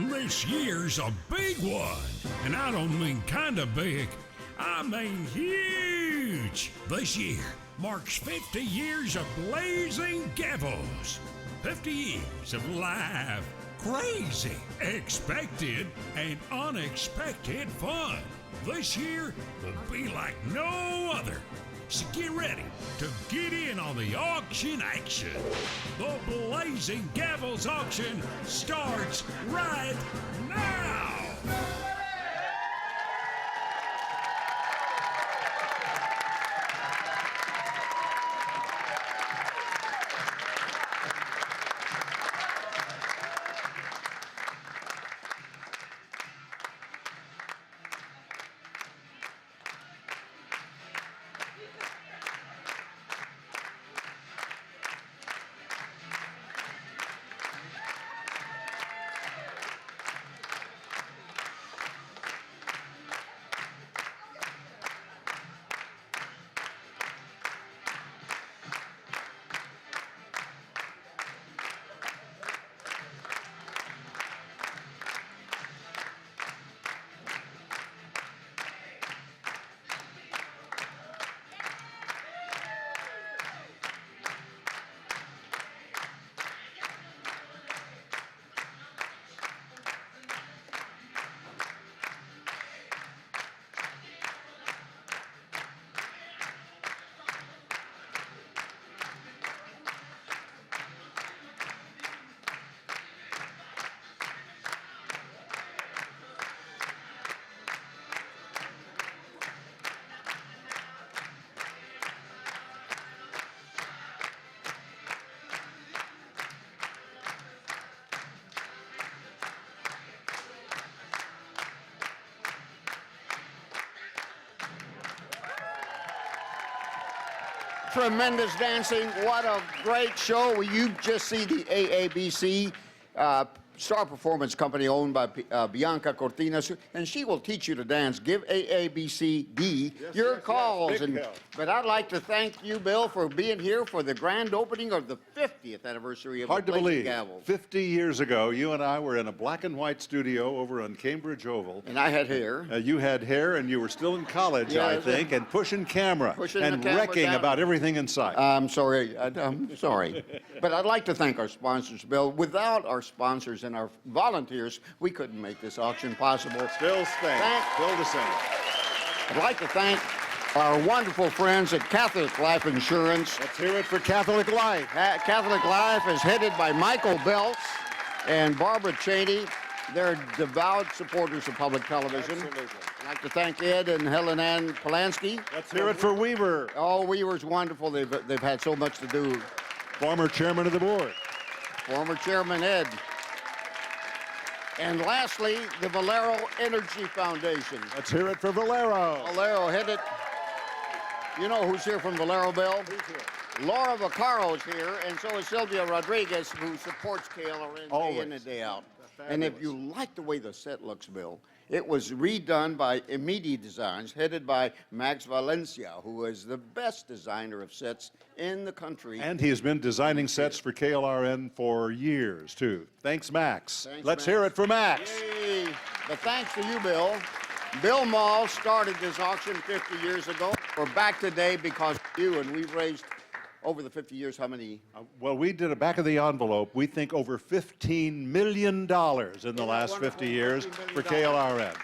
This year's a big one, and I don't mean kinda big, I mean huge. This year marks 50 years of blazing Gavels. 50 years of live, crazy, expected, and unexpected fun. This year will be like no other. So get ready to get in on the auction action. The Blazing Gavels auction starts right now. Tremendous dancing. What a great show. Well, you just see the AABC star performance company owned by Bianca Cortinas, and she will teach you to dance. Give AABCD your calls. But I'd like to thank you, Bill, for being here for the grand opening of the 50th anniversary of Hard to believe. Gavels. 50 years ago, you and I were in a black and white studio over on Cambridge Oval. And I had hair. You had hair, and you were still in college, Yeah, I think, and pushing camera and camera wrecking down. about everything in sight. I'm sorry. I'm sorry. But I'd like to thank our sponsors, Bill. Without our sponsors and our volunteers, we couldn't make this auction possible. Still the same. I'd like to thank our wonderful friends at Catholic Life Insurance. Let's hear it for Catholic Life. Catholic Life is headed by Michael Belts and Barbara Cheney. They're devout supporters of public television. Absolutely. I'd like to thank Ed and Helen Ann Polanski. Let's hear it for Weaver. Oh, Weaver's wonderful. They've had so much to do. Former chairman of the board. Former Chairman Ed. And lastly, the Valero Energy Foundation. Let's hear it for Valero. Valero headed. You know who's here from Valero, Bill? Who's here? Laura Vaccaro's here, and so is Sylvia Rodriguez, who supports KLRN day in and day out. And if you like the way the set looks, Bill, it was redone by Emidi Designs, headed by Max Valencia, who is the best designer of sets in the country. And he has been designing sets for KLRN for years, too. Thanks, Max. Let's hear it for Max. Yay. But thanks to you, Bill. Bill Mall started this auction 50 years ago. We're back today because of you, and we've raised over the 50 years, how many? Well, we did a back of the envelope. We think over $15 million in the last 50 years for KLRN.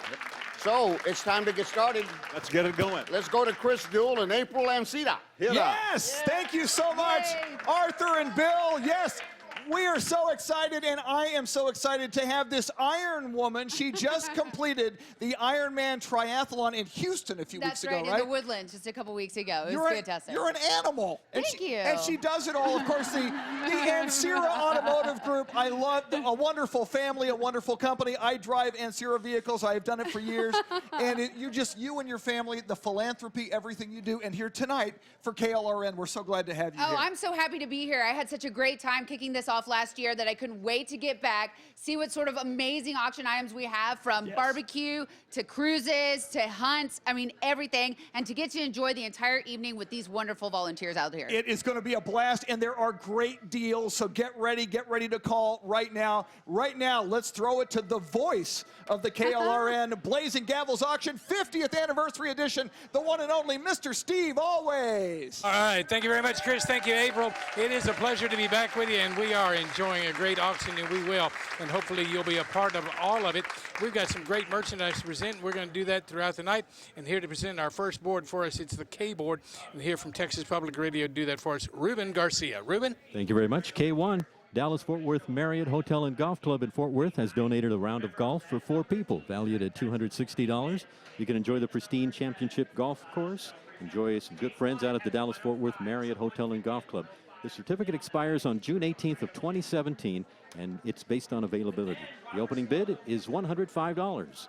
So it's time to get started. Let's get it going. Let's go to Chris Duell and April Amcida. Yes, thank you so much, Arthur and Bill. Yes, we are so excited, and I am so excited to have this Iron Woman. She just completed the Ironman triathlon in Houston a few weeks ago, right? In the Woodlands just a couple weeks ago. It was fantastic. You're an animal. Thank you. And she does it all. Of course, the Ancira Automotive Group. I love a wonderful family, a wonderful company. I drive Ancira vehicles. I have done it for years. And you and your family, the philanthropy, everything you do. And here tonight for KLRN, we're so glad to have you here. I'm so happy to be here. I had such a great time kicking this golf last year that I couldn't wait to get back, see what sort of amazing auction items we have, from barbecue to cruises to hunts. I mean, everything. And to get to enjoy the entire evening with these wonderful volunteers out here. It is going to be a blast, and there are great deals. So get ready to call right now. Right now, let's throw it to the voice of the KLRN Blazing Gavels Auction 50th Anniversary Edition, the one and only Mr. Steve Always. All right, thank you very much, Chris. Thank you, April. It is a pleasure to be back with you, and we are enjoying a great auction, and we will. And hopefully you'll be a part of all of it. We've got some great merchandise to present. We're going to do that throughout the night. And here to present our first board for us, it's the K board. And here from Texas Public Radio to do that for us, Ruben Garcia. Ruben? Thank you very much. K1. Dallas-Fort Worth Marriott Hotel and Golf Club in Fort Worth has donated a round of golf for 4 people, valued at $260. You can enjoy the pristine championship golf course, enjoy some good friends out at the Dallas-Fort Worth Marriott Hotel and Golf Club. The certificate expires on June 18th of 2017, and it's based on availability. The opening bid is $105.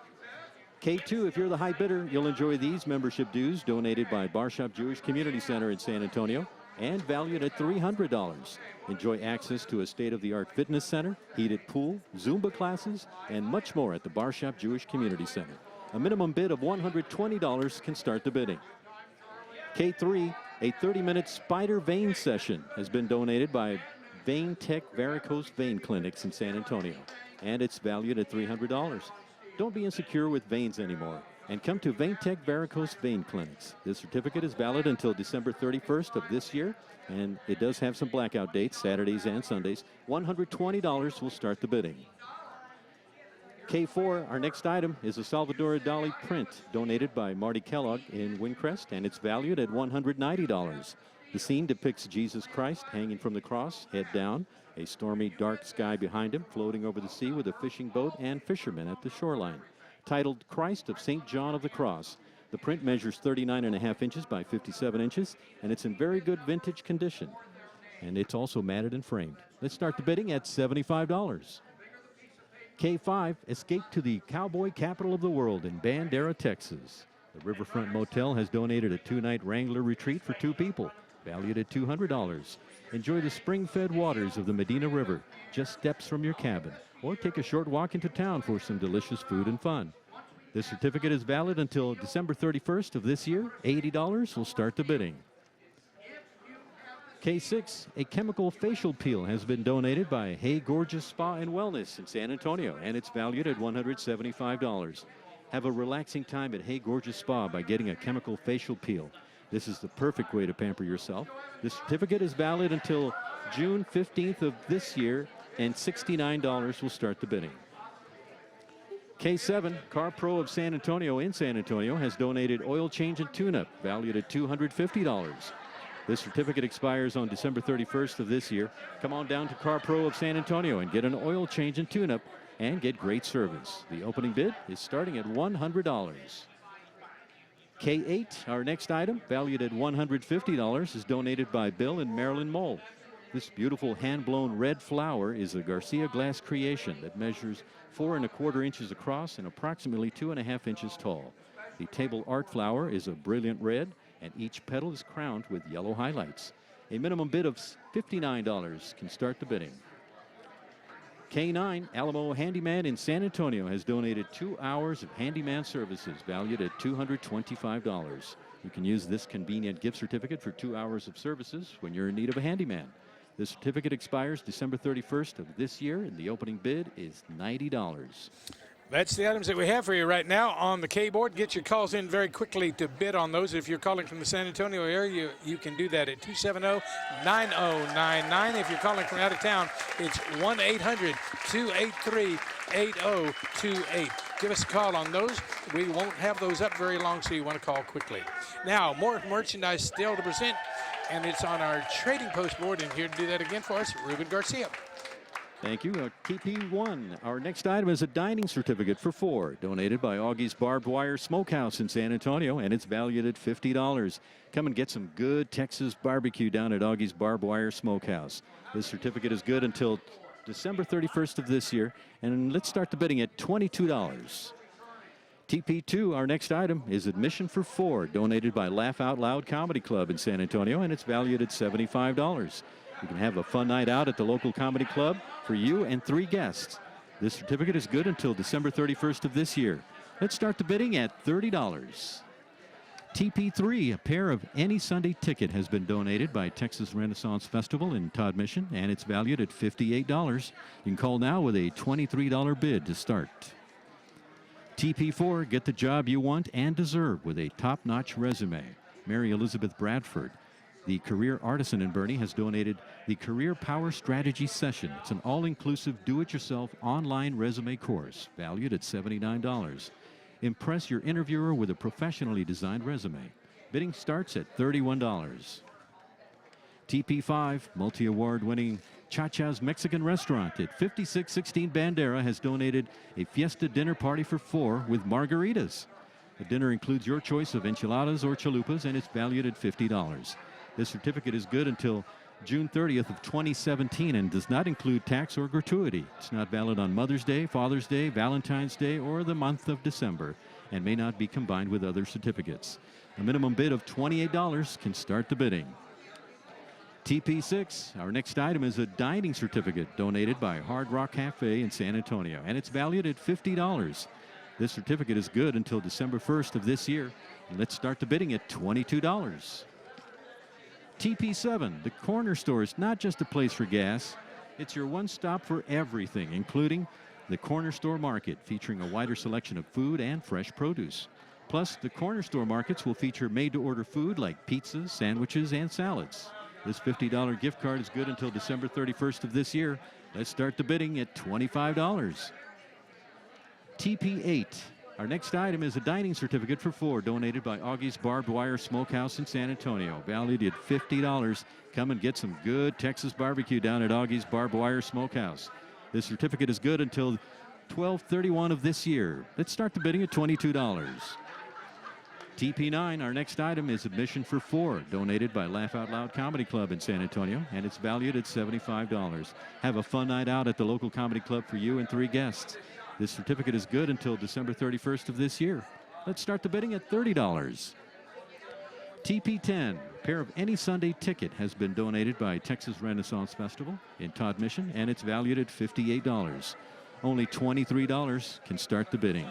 K2, if you're the high bidder, you'll enjoy these membership dues donated by Barshop Jewish Community Center in San Antonio and valued at $300. Enjoy access to a state-of-the-art fitness center, heated pool, Zumba classes, and much more at the Barshop Jewish Community Center. A minimum bid of $120 can start the bidding. K3, a 30-minute spider vein session has been donated by Vein Tech Varicose Vein Clinics in San Antonio, and it's valued at $300. Don't be insecure with veins anymore, and come to Vein Tech Varicose Vein Clinics. This certificate is valid until December 31st of this year, and it does have some blackout dates, Saturdays and Sundays. $120 will start the bidding. K4, our next item is a Salvador Dali print donated by Marty Kellogg in Windcrest, and it's valued at $190. The scene depicts Jesus Christ hanging from the cross, head down, a stormy dark sky behind him, floating over the sea with a fishing boat and fishermen at the shoreline. Titled Christ of St. John of the Cross. The print measures 39.5 inches by 57 inches, and it's in very good vintage condition. And it's also matted and framed. Let's start the bidding at $75. K5, escape to the cowboy capital of the world in Bandera, Texas. The Riverfront Motel has donated a 2-night Wrangler retreat for 2 people, valued at $200. Enjoy the spring-fed waters of the Medina River, just steps from your cabin, or take a short walk into town for some delicious food and fun. This certificate is valid until December 31st of this year. $80 will start the bidding. K6, a chemical facial peel has been donated by Hey Gorgeous Spa and Wellness in San Antonio, and it's valued at $175. Have a relaxing time at Hey Gorgeous Spa by getting a chemical facial peel. This is the perfect way to pamper yourself. The certificate is valid until June 15th of this year, and $69 will start the bidding. K7, Car Pro of San Antonio in San Antonio has donated oil change and tune-up, valued at $250. This certificate expires on December 31st of this year. Come on down to Car Pro of San Antonio and get an oil change and tune-up and get great service. The opening bid is starting at $100. K8, our next item, valued at $150, is donated by Bill and Marilyn Mole. This beautiful hand-blown red flower is a Garcia glass creation that measures 4 1/4 inches across and approximately 2.5 inches tall. The table art flower is a brilliant red, and each petal is crowned with yellow highlights. A minimum bid of $59 can start the bidding. K9, Alamo Handyman in San Antonio has donated 2 hours of handyman services valued at $225. You can use this convenient gift certificate for 2 hours of services when you're in need of a handyman. The certificate expires December 31st of this year, and the opening bid is $90. That's the items that we have for you right now on the K-board. Get your calls in very quickly to bid on those. If you're calling from the San Antonio area, you can do that at 270-9099. If you're calling from out of town, it's 1-800-283-8028. Give us a call on those. We won't have those up very long, so you want to call quickly. Now, more merchandise still to present, and it's on our trading post board. And here to do that again for us, Ruben Garcia. Thank you. TP1. Our next item is a dining certificate for 4, donated by Augie's Barbed Wire Smokehouse in San Antonio, and it's valued at $50. Come and get some good Texas barbecue down at Augie's Barbed Wire Smokehouse. This certificate is good until December 31st of this year, and let's start the bidding at $22. TP2, our next item, is admission for 4, donated by Laugh Out Loud Comedy Club in San Antonio, and it's valued at $75. You can have a fun night out at the local comedy club for you and 3 guests. This certificate is good until December 31st of this year. Let's start the bidding at $30. TP3, a pair of any Sunday ticket, has been donated by Texas Renaissance Festival in Todd Mission, and it's valued at $58. You can call now with a $23 bid to start. TP4, get the job you want and deserve with a top-notch resume. Mary Elizabeth Bradford, the career artisan in Bernie, has donated the Career Power Strategy Session. It's an all-inclusive, do-it-yourself online resume course, valued at $79. Impress your interviewer with a professionally designed resume. Bidding starts at $31. TP5, multi-award winning Cha-Cha's Mexican Restaurant at 5616 Bandera, has donated a fiesta dinner party for 4 with margaritas. The dinner includes your choice of enchiladas or chalupas, and it's valued at $50. This certificate is good until June 30th of 2017 and does not include tax or gratuity. It's not valid on Mother's Day, Father's Day, Valentine's Day, or the month of December, and may not be combined with other certificates. A minimum bid of $28 can start the bidding. TP6, our next item is a dining certificate donated by Hard Rock Cafe in San Antonio, and it's valued at $50. This certificate is good until December 1st of this year. Let's start the bidding at $22. TP7, the corner store is not just a place for gas. It's your one stop for everything, including the corner store market, featuring a wider selection of food and fresh produce. Plus, the corner store markets will feature made-to-order food like pizzas, sandwiches, and salads. This $50 gift card is good until December 31st of this year. Let's start the bidding at $25. TP8. Our next item is a dining certificate for 4 donated by Augie's Barbed Wire Smokehouse in San Antonio, valued at $50. Come and get some good Texas barbecue down at Augie's Barbed Wire Smokehouse. This certificate is good until 12/31 of this year. Let's start the bidding at $22. TP9, our next item is admission for 4, donated by Laugh Out Loud Comedy Club in San Antonio, and it's valued at $75. Have a fun night out at the local comedy club for you and 3 guests. This certificate is good until December 31st of this year. Let's start the bidding at $30. TP10, a pair of any Sunday ticket, has been donated by Texas Renaissance Festival in Todd Mission, and it's valued at $58. Only $23 can start the bidding.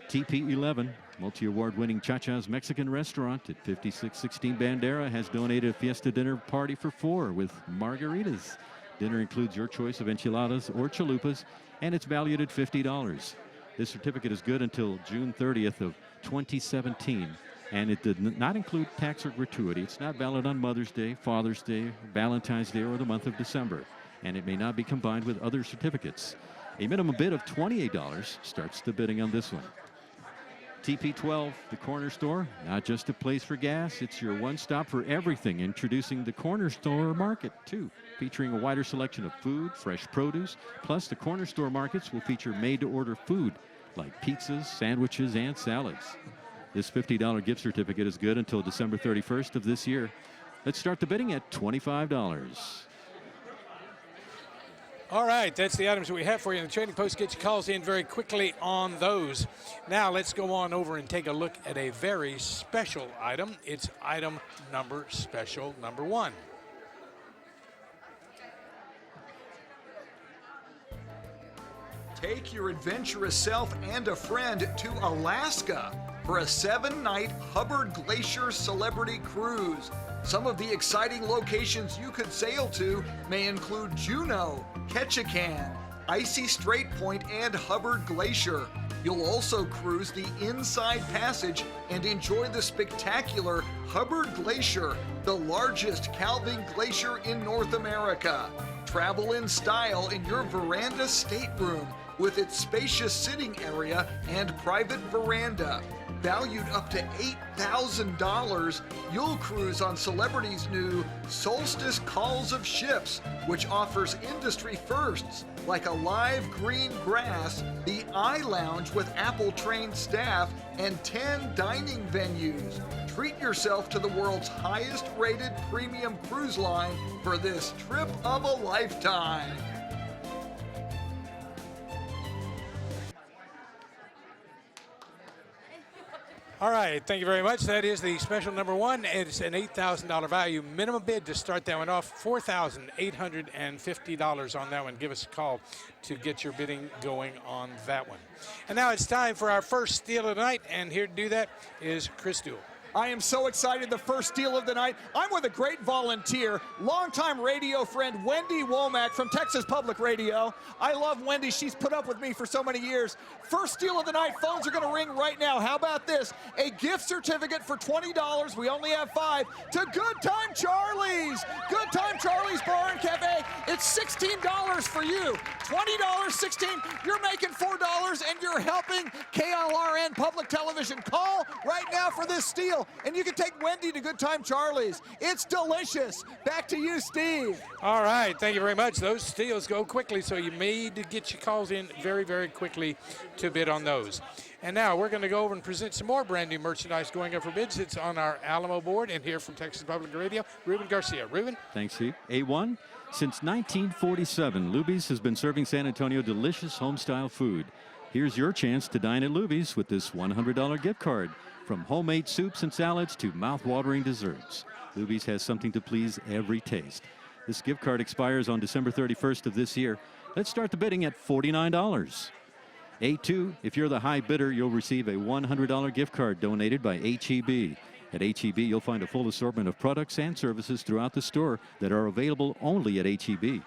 TP11, multi-award winning Cha-Cha's Mexican Restaurant at 5616 Bandera, has donated a fiesta dinner party for 4 with margaritas. Dinner includes your choice of enchiladas or chalupas, and it's valued at $50. This certificate is good until June 30th of 2017, and it did not include tax or gratuity. It's not valid on Mother's Day, Father's Day, Valentine's Day, or the month of December, and it may not be combined with other certificates. A minimum bid of $28 starts the bidding on this one. TP12, the corner store, not just a place for gas, it's your one stop for everything. Introducing the corner store market, too, featuring a wider selection of food, fresh produce. Plus, the corner store markets will feature made-to-order food like pizzas, sandwiches, and salads. This $50 gift certificate is good until December 31st of this year. Let's start the bidding at $25. All right, that's the items that we have for you in the Trading Post. Get your calls in very quickly on those. Now let's go on over and take a look at a very special item. It's item special number 1. Take your adventurous self and a friend to Alaska for a 7-night Hubbard Glacier Celebrity Cruise. Some of the exciting locations you could sail to may include Juneau, Ketchikan, Icy Strait Point, and Hubbard Glacier. You'll also cruise the Inside Passage and enjoy the spectacular Hubbard Glacier, the largest calving glacier in North America. Travel in style in your veranda stateroom with its spacious sitting area and private veranda. Valued up to $8,000, you'll cruise on Celebrity's new Solstice Calls of Ships, which offers industry firsts like a live green grass, the iLounge with Apple-trained staff, and 10 dining venues. Treat yourself to the world's highest-rated premium cruise line for this trip of a lifetime. All right, thank you very much. That is the special number one. It's an $8,000 value. Minimum bid to start that one off, $4,850 on that one. Give us a call to get your bidding going on that one. And now it's time for our first steal of the night, and here to do that is Chris Duell. I am so excited. The first steal of the night. I'm with a great volunteer, longtime radio friend, Wendy Womack from Texas Public Radio. I love Wendy. She's put up with me for so many years. First steal of the night. Phones are going to ring right now. How about this? A gift certificate for $20. We only have 5 to Good Time Charlie's. Good Time Charlie's Bar and Cafe. It's $16 for you. $20, $16. You're making $4, and you're helping KLRN Public Television. Call right now for this steal. And you can take Wendy to Good Time Charlie's. It's delicious. Back to you, Steve. All right, thank you very much. Those steals go quickly, so you need to get your calls in very, very quickly to bid on those. And now we're going to go over and present some more brand new merchandise going up for bids. It's on our Alamo board, and here from Texas Public Radio, Ruben Garcia. Ruben? Thanks, Steve. A1, since 1947, Luby's has been serving San Antonio delicious home-style food. Here's your chance to dine at Luby's with this $100 gift card. From homemade soups and salads to mouth-watering desserts, Luby's has something to please every taste. This gift card expires on December 31st of this year. Let's start the bidding at $49. A2, if you're the high bidder, you'll receive a $100 gift card donated by HEB. At HEB, you'll find a full assortment of products and services throughout the store that are available only at HEB.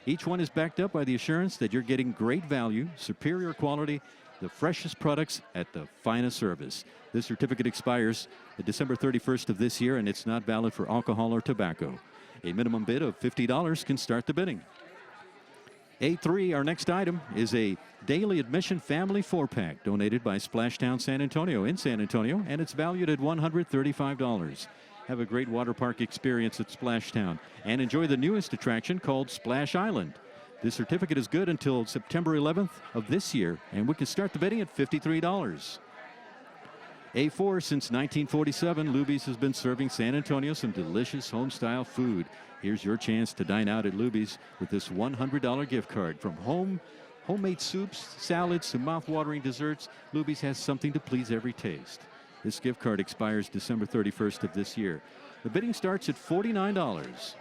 Each one is backed up by the assurance that you're getting great value, superior quality, the freshest products at the finest service. This certificate expires December 31st of this year, and it's not valid for alcohol or tobacco. A minimum bid of $50 can start the bidding. A3, our next item, is a daily admission family 4-pack donated by Splashtown San Antonio in San Antonio, and it's valued at $135. Have a great water park experience at Splashtown and enjoy the newest attraction called Splash Island. This certificate is good until September 11th of this year, and we can start the bidding at $53. A4, since 1947, Luby's has been serving San Antonio some delicious home-style food. Here's your chance to dine out at Luby's with this $100 gift card. From homemade soups, salads, to mouth-watering desserts, Luby's has something to please every taste. This gift card expires December 31st of this year. The bidding starts at $49.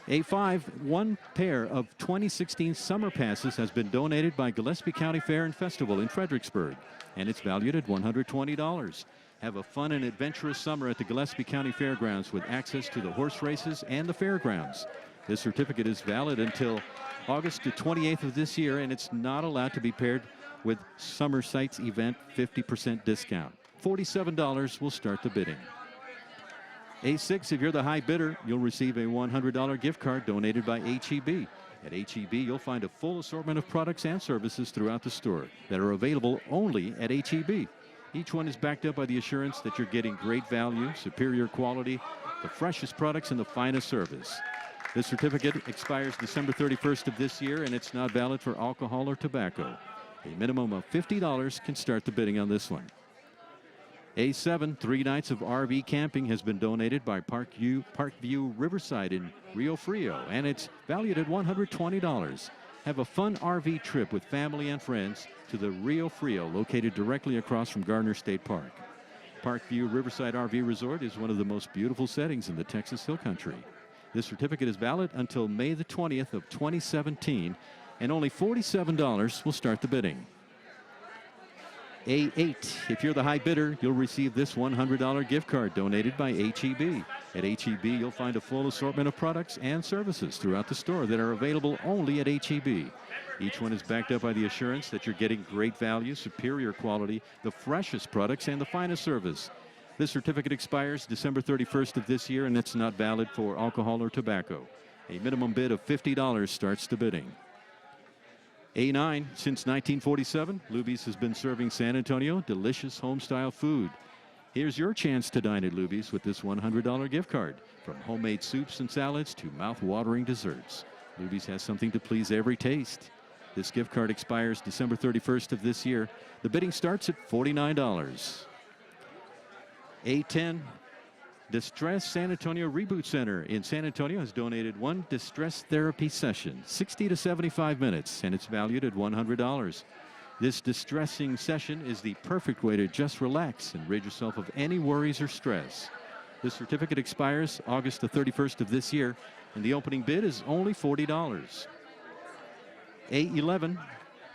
A5, one pair of 2016 summer passes has been donated by Gillespie County Fair and Festival in Fredericksburg, and it's valued at $120. Have a fun and adventurous summer at the Gillespie County Fairgrounds with access to the horse races and the fairgrounds. This certificate is valid until August the 28th of this year, and it's not allowed to be paired with Summer Sights event 50% discount. $47 will start the bidding. A6, if you're the high bidder, you'll receive a $100 gift card donated by HEB. At HEB, you'll find a full assortment of products and services throughout the store that are available only at HEB. Each one is backed up by the assurance that you're getting great value, superior quality, the freshest products, and the finest service. This certificate expires December 31st of this year, and it's not valid for alcohol or tobacco. A minimum of $50 can start the bidding on this one. A7, 3 nights of RV camping has been donated by Parkview Riverside in Rio Frio, and it's valued at $120. Have a fun RV trip with family and friends to the Rio Frio, located directly across from Gardner State Park. Parkview Riverside RV Resort is one of the most beautiful settings in the Texas Hill Country. This certificate is valid until May the 20th of 2017, and only $47 will start the bidding. A8, if you're the high bidder, you'll receive this $100 gift card donated by HEB. At HEB, you'll find a full assortment of products and services throughout the store that are available only at HEB. Each one is backed up by the assurance that you're getting great value, superior quality, the freshest products, and the finest service. This certificate expires December 31st of this year, and it's not valid for alcohol or tobacco. A minimum bid of $50 starts the bidding. A9, since 1947, Luby's has been serving San Antonio delicious home-style food. Here's your chance to dine at Luby's with this $100 gift card. From homemade soups and salads to mouth-watering desserts, Luby's has something to please every taste. This gift card expires December 31st of this year. The bidding starts at $49. A10, Distress San Antonio Reboot Center in San Antonio has donated one distress therapy session, 60 to 75 minutes, and it's valued at $100. This distressing session is the perfect way to just relax and rid yourself of any worries or stress. This certificate expires August the 31st of this year, and the opening bid is only $40. A11,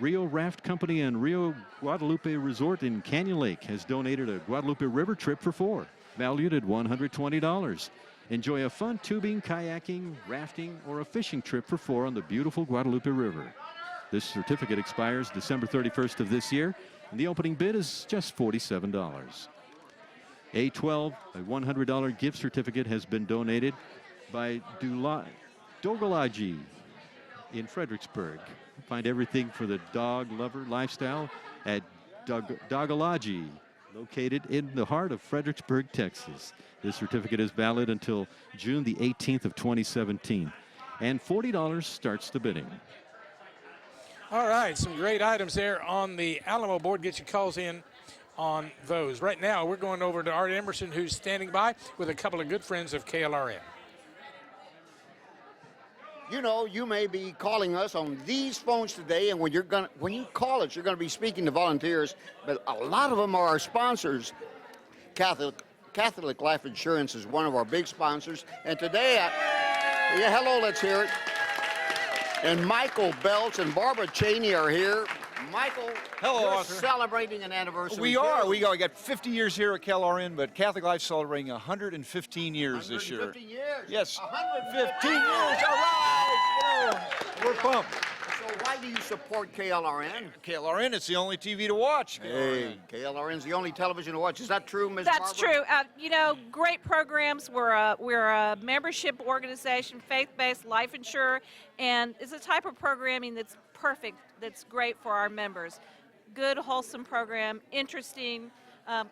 Rio Raft Company and Rio Guadalupe Resort in Canyon Lake has donated a Guadalupe River trip for 4, valued at $120. Enjoy a fun tubing, kayaking, rafting, or a fishing trip for 4 on the beautiful Guadalupe River. This certificate expires December 31st of this year, and the opening bid is just $47. A12, a $100 gift certificate has been donated by Dogalaji in Fredericksburg. Find everything for the dog lover lifestyle at Dogalaji, located in the heart of Fredericksburg, Texas. This certificate is valid until June the 18th of 2017, and $40 starts the bidding. All right, some great items there on the Alamo board. Get your calls in on those. Right now, we're going over to Art Emerson, who's standing by with a couple of good friends of KLRN. You know, you may be calling us on these phones today, and when you call us, you're gonna be speaking to volunteers, but a lot of them are our sponsors. Catholic Life Insurance is one of our big sponsors, and today, yeah, hello, let's hear it. And Michael Belts and Barbara Cheney are here. Michael, hello, you're Arthur. celebrating an anniversary. We are. We got 50 years here at KLRN, but Catholic Life celebrating 115 years this year. 115 years. Yes. 115 years. All right. You know, we're pumped. So why do you support KLRN? KLRN, it's the only TV to watch. Hey, KLRN's the only television to watch. Is that true, Ms. That's Barbara? true. You know, great programs. We're a membership organization, faith-based life insurer, and it's a type of programming that's perfect, that's great for our members. Good, wholesome program, interesting.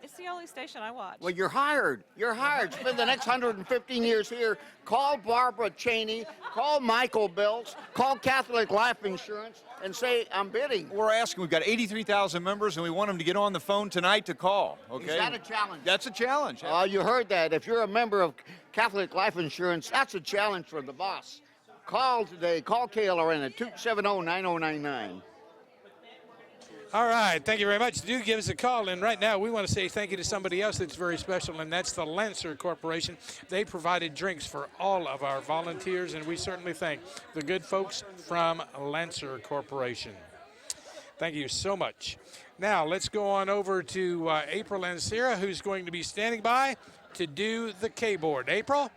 It's the only station I watch. Well, you're hired. You're hired. Spend the next 115 years here. Call Barbara Cheney, call Michael Belts, call Catholic Life Insurance, and say, I'm bidding. We're asking, we've got 83,000 members, and we want them to get on the phone tonight to call, okay? Is that a challenge? That's a challenge. You heard that. If you're a member of Catholic Life Insurance, that's a challenge for the boss. Call today. Call KLRN at 270-9099. All right, thank you very much. Do give us a call. And right now, we want to say thank you to somebody else that's very special, and that's the Lancer Corporation. They provided drinks for all of our volunteers, and we certainly thank the good folks from Lancer Corporation. Thank you so much. Now, let's go on over to April and Sarah, who's going to be standing by to do the K-board. April?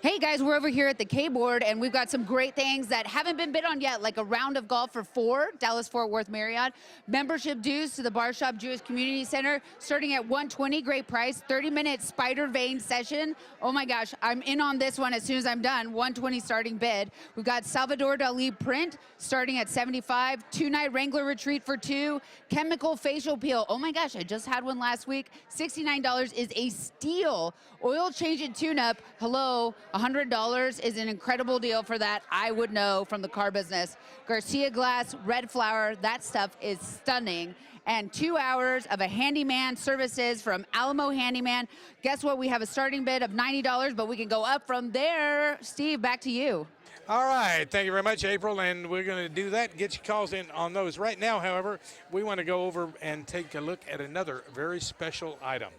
Hey guys, we're over here at the K-board, and we've got some great things that haven't been bid on yet, like a round of golf for 4, Dallas-Fort Worth Marriott. Membership dues to the Barshop Jewish Community Center, starting at $120, great price. 30-minute spider vein session. Oh my gosh, I'm in on this one as soon as I'm done. $120 starting bid. We've got Salvador Dali print starting at $75. 2-night Wrangler retreat for 2. Chemical facial peel. Oh my gosh, I just had one last week. $69 is a steal. Oil change and tune-up. Hello. $100 is an incredible deal for that. I would know from the car business. Garcia Glass, Red Flower, that stuff is stunning. And 2 hours of a handyman services from Alamo Handyman. Guess what? We have a starting bid of $90, but we can go up from there. Steve, back to you. All right, thank you very much, April, and we're going to do that. Get your calls in on those. Right now, however, we want to go over and take a look at another very special item.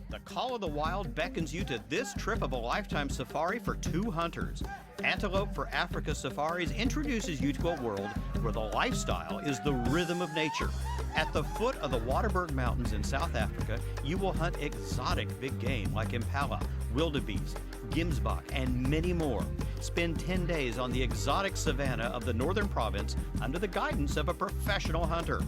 The Call of the Wild beckons you to this trip of a lifetime safari for 2 hunters. Antelope for Africa Safaris introduces you to a world where the lifestyle is the rhythm of nature. At the foot of the Waterberg Mountains in South Africa, you will hunt exotic big game like impala, wildebeest, gemsbok, and many more. Spend 10 days on the exotic savanna of the northern province under the guidance of a professional hunter.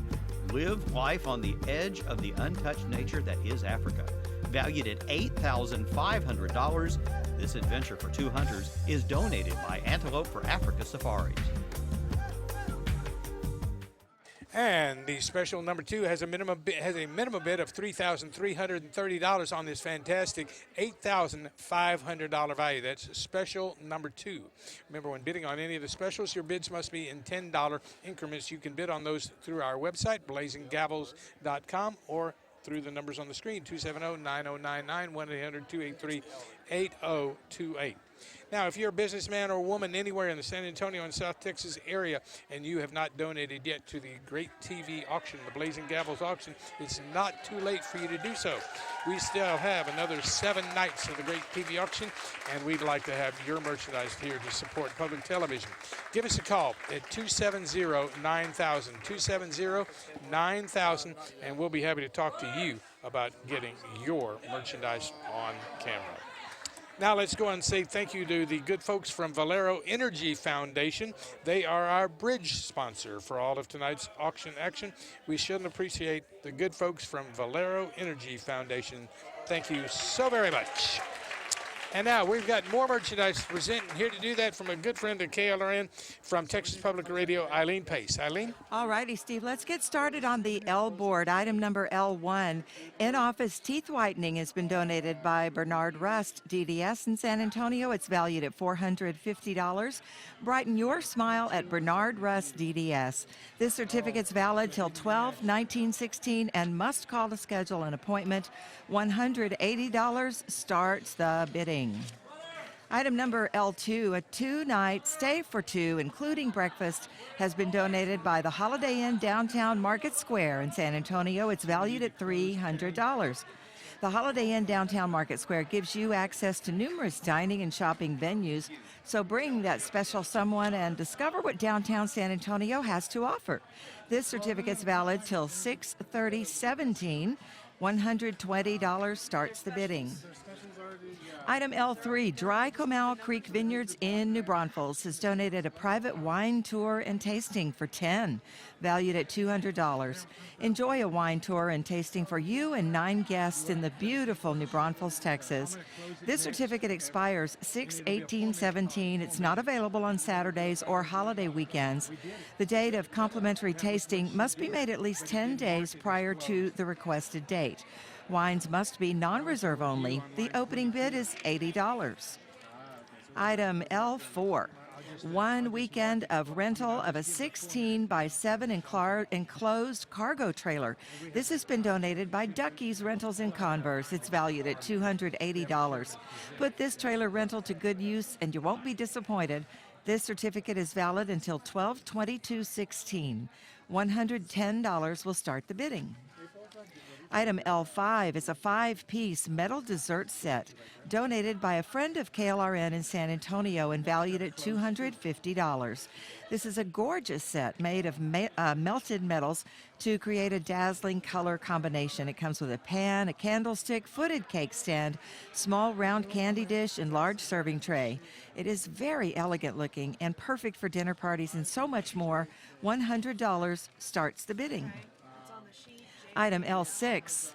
Live life on the edge of the untouched nature that is Africa. Valued at $8,500, this adventure for 2 hunters is donated by Antelope for Africa Safaris. And the special number 2 has a minimum bid of $3,330 on this fantastic $8,500 value. That's special number 2. Remember, when bidding on any of the specials, your bids must be in $10 increments. You can bid on those through our website, blazinggavels.com, or through the numbers on the screen, 270-9099, 1-800-283-8028. Now, if you're a businessman or woman anywhere in the San Antonio and South Texas area and you have not donated yet to the Great TV Auction, the Blazing Gavels Auction, it's not too late for you to do so. We still have another 7 nights of the Great TV Auction, and we'd like to have your merchandise here to support public television. Give us a call at 270-9000, 270-9000, and we'll be happy to talk to you about getting your merchandise on camera. Now let's go and say thank you to the good folks from Valero Energy Foundation. They are our bridge sponsor for all of tonight's auction action. We should appreciate the good folks from Valero Energy Foundation. Thank you so very much. And now we've got more merchandise to present. And here to do that from a good friend of KLRN from Texas Public Radio, Eileen Pace. Eileen? All righty, Steve. Let's get started on the L board. Item number L1. In-office teeth whitening has been donated by Bernard Rust, DDS in San Antonio. It's valued at $450. Brighten your smile at Bernard Rust, DDS. This certificate's valid till 12/19/16 and must call to schedule an appointment. $180 starts the bidding. Item number L2, a 2-night stay for 2, including breakfast, has been donated by the Holiday Inn Downtown Market Square in San Antonio. It's valued at $300. The Holiday Inn Downtown Market Square gives you access to numerous dining and shopping venues, so bring that special someone and discover what downtown San Antonio has to offer. This certificate's valid till 6/30/17. $120 starts the bidding. Item L3, Dry Comal Creek Vineyards in New Braunfels has donated a private wine tour and tasting for 10, valued at $200. Enjoy a wine tour and tasting for you and 9 guests in the beautiful New Braunfels, Texas. This certificate expires 6/18/17. It's not available on Saturdays or holiday weekends. The date of complimentary tasting must be made at least 10 days prior to the requested date. Wines must be non-reserve only. The opening bid is $80. Item L4, 1 weekend of rental of a 16x7 enclosed cargo trailer. This has been donated by Ducky's Rentals in Converse. It's valued at $280. Put this trailer rental to good use and you won't be disappointed. This certificate is valid until 12/22/16. $110 will start the bidding. Item L5 is a 5-piece metal dessert set donated by a friend of KLRN in San Antonio and valued at $250. This is a gorgeous set made of melted metals to create a dazzling color combination. It comes with a pan, a candlestick, footed cake stand, small round candy dish, and large serving tray. It is very elegant looking and perfect for dinner parties and so much more. $100 starts the bidding. Item L6.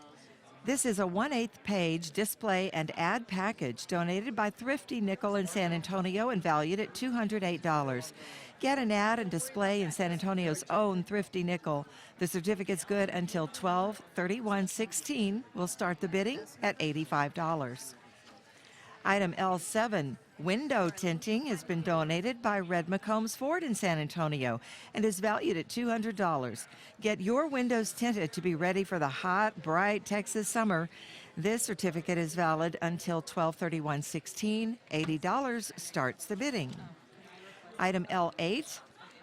This is a 1/8 page display and ad package donated by Thrifty Nickel in San Antonio and valued at $208. Get an ad and display in San Antonio's own Thrifty Nickel. The certificate's good until 12/31/16. We'll start the bidding at $85. Item L7, window tinting, has been donated by Red McCombs Ford in San Antonio and is valued at $200. Get your windows tinted to be ready for the hot, bright Texas summer. This certificate is valid until 12/31/16. $80 starts the bidding. Item L8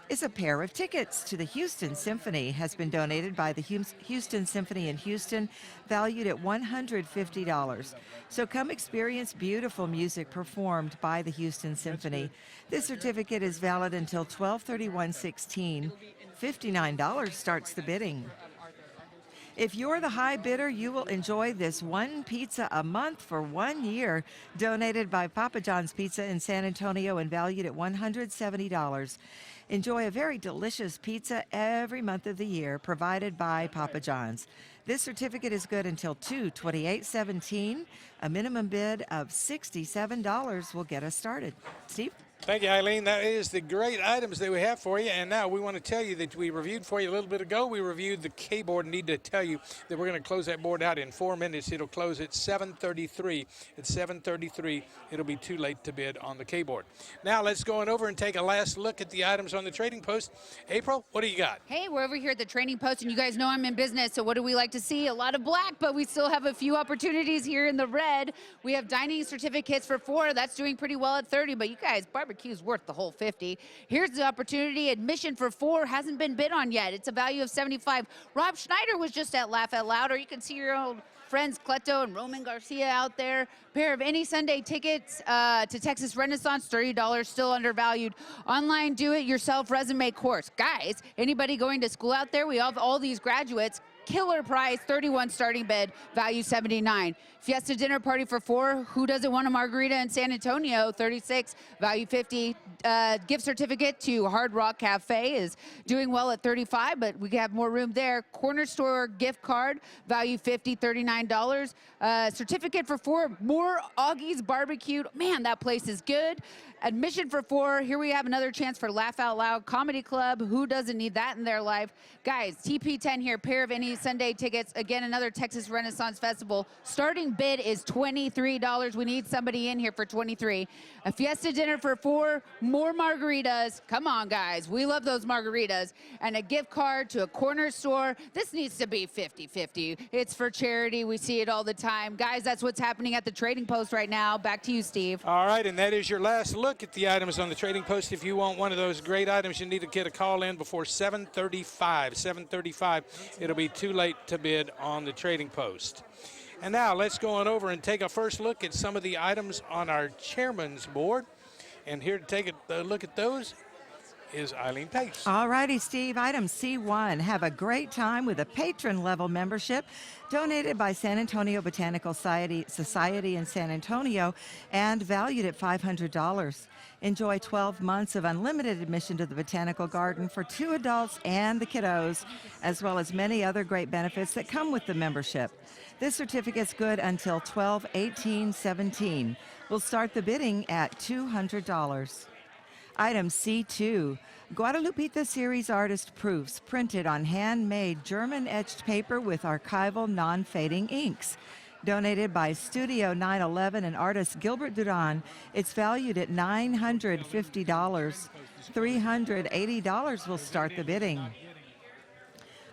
is a pair of tickets to the Houston Symphony, has been donated by the Houston Symphony in Houston, valued at $150. So come experience beautiful music performed by the Houston Symphony. This certificate is valid until 12/31/16. $59 starts the bidding. If you're the high bidder, you will enjoy this one pizza a month for 1 year, donated by Papa John's Pizza in San Antonio and valued at $170. Enjoy a very delicious pizza every month of the year, provided by Papa John's. This certificate is good until 2/28/17. A minimum bid of $67 will get us started. Steve? Thank you, Eileen. That is the great items that we have for you. And now we want to tell you that we reviewed for you a little bit ago. We reviewed the K board and need to tell you that we're going to close that board out in 4 minutes. It'll close at 7:33. At 7:33, it'll be too late to bid on the K board. Now let's go on over and take a last look at the items on the trading post. April, what do you got? Hey, we're over here at the trading post, and you guys know I'm in business, so what do we like to see? A lot of black, but we still have a few opportunities here in the red. We have dining certificates for 4. That's doing pretty well at 30, but you guys, barbecue's worth the whole 50. Here's the opportunity. Admission for 4 hasn't been bid on yet. It's a value of 75. Rob Schneider was just at Laugh Out Loud, or you can see your old friends Cleto and Roman Garcia out there. Pair of any Sunday tickets to Texas Renaissance, $30, still undervalued. Online do-it-yourself resume course. Guys, anybody going to school out there? We have all these graduates. Killer price, 31 starting bid, value 79. Fiesta dinner party for 4. Who doesn't want a margarita in San Antonio? 36, value 50. Gift certificate to Hard Rock Cafe is doing well at 35, but we have more room there. Corner store gift card, value 50, $39. Certificate for 4. More Augie's Barbecue. Man, that place is good. Admission for 4. Here we have another chance for Laugh Out Loud Comedy Club. Who doesn't need that in their life? Guys, TP10 here, pair of any Sunday tickets. Again, another Texas Renaissance Festival. Starting bid is $23. We need somebody in here for 23. A Fiesta dinner for 4. More margaritas. Come on, guys. We love those margaritas. And a gift card to a corner store. This needs to be 50-50. It's for charity. We see it all the time. Guys, that's what's happening at the trading post right now. Back to you, Steve. All right, and that is your last look at the items on the trading post. If you want one of those great items, you need to get a call in before 7:35. 7:35, it'll be too late to bid on the trading post. And now let's go on over and take a first look at some of the items on our chairman's board. And here to take a look at those is Eileen Pace. All righty, Steve. Item C1, have a great time with a patron level membership donated by San Antonio Botanical Society in San Antonio and valued at $500. Enjoy 12 months of unlimited admission to the Botanical Garden for 2 adults and the kiddos, as well as many other great benefits that come with the membership. This certificate's good until 12/18/17. We'll start the bidding at $200. Item C2, Guadalupita Series Artist Proofs printed on handmade German-etched paper with archival non-fading inks. Donated by Studio 911 and artist Gilbert Duran, it's valued at $950. $380 will start the bidding.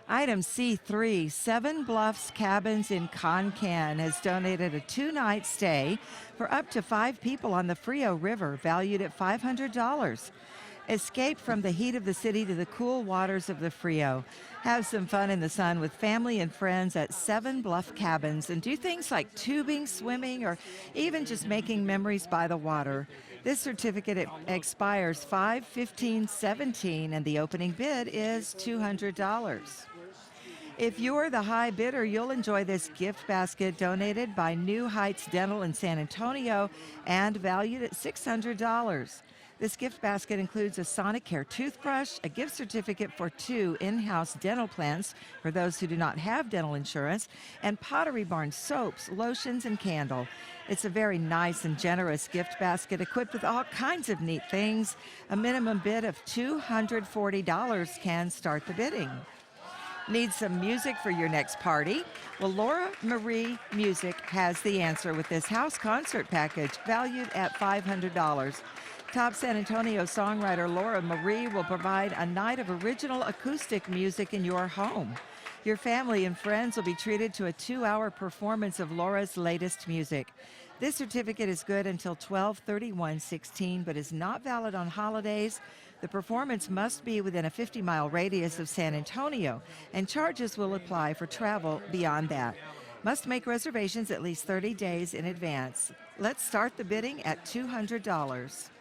Item C3, Seven Bluffs Cabins in Concan has donated a 2-night stay for up to 5 people on the Frio River, valued at $500. Escape from the heat of the city to the cool waters of the Frio. Have some fun in the sun with family and friends at Seven Bluff Cabins and do things like tubing, swimming, or even just making memories by the water. This certificate expires 5/15/17 and the opening bid is $200. If you're the high bidder, you'll enjoy this gift basket donated by New Heights Dental in San Antonio and valued at $600. This gift basket includes a Sonicare toothbrush, a gift certificate for 2 in-house dental plants for those who do not have dental insurance, and Pottery Barn soaps, lotions, and candle. It's a very nice and generous gift basket equipped with all kinds of neat things. A minimum bid of $240 can start the bidding. Need some music for your next party? Well, Laura Marie Music has the answer with this house concert package valued at $500. Top San Antonio songwriter Laura Marie will provide a night of original acoustic music in your home. Your family and friends will be treated to a 2-hour performance of Laura's latest music. This certificate is good until 12/31/16, but is not valid on holidays. The performance must be within a 50-mile radius of San Antonio, and charges will apply for travel beyond that. Must make reservations at least 30 days in advance. Let's start the bidding at $200.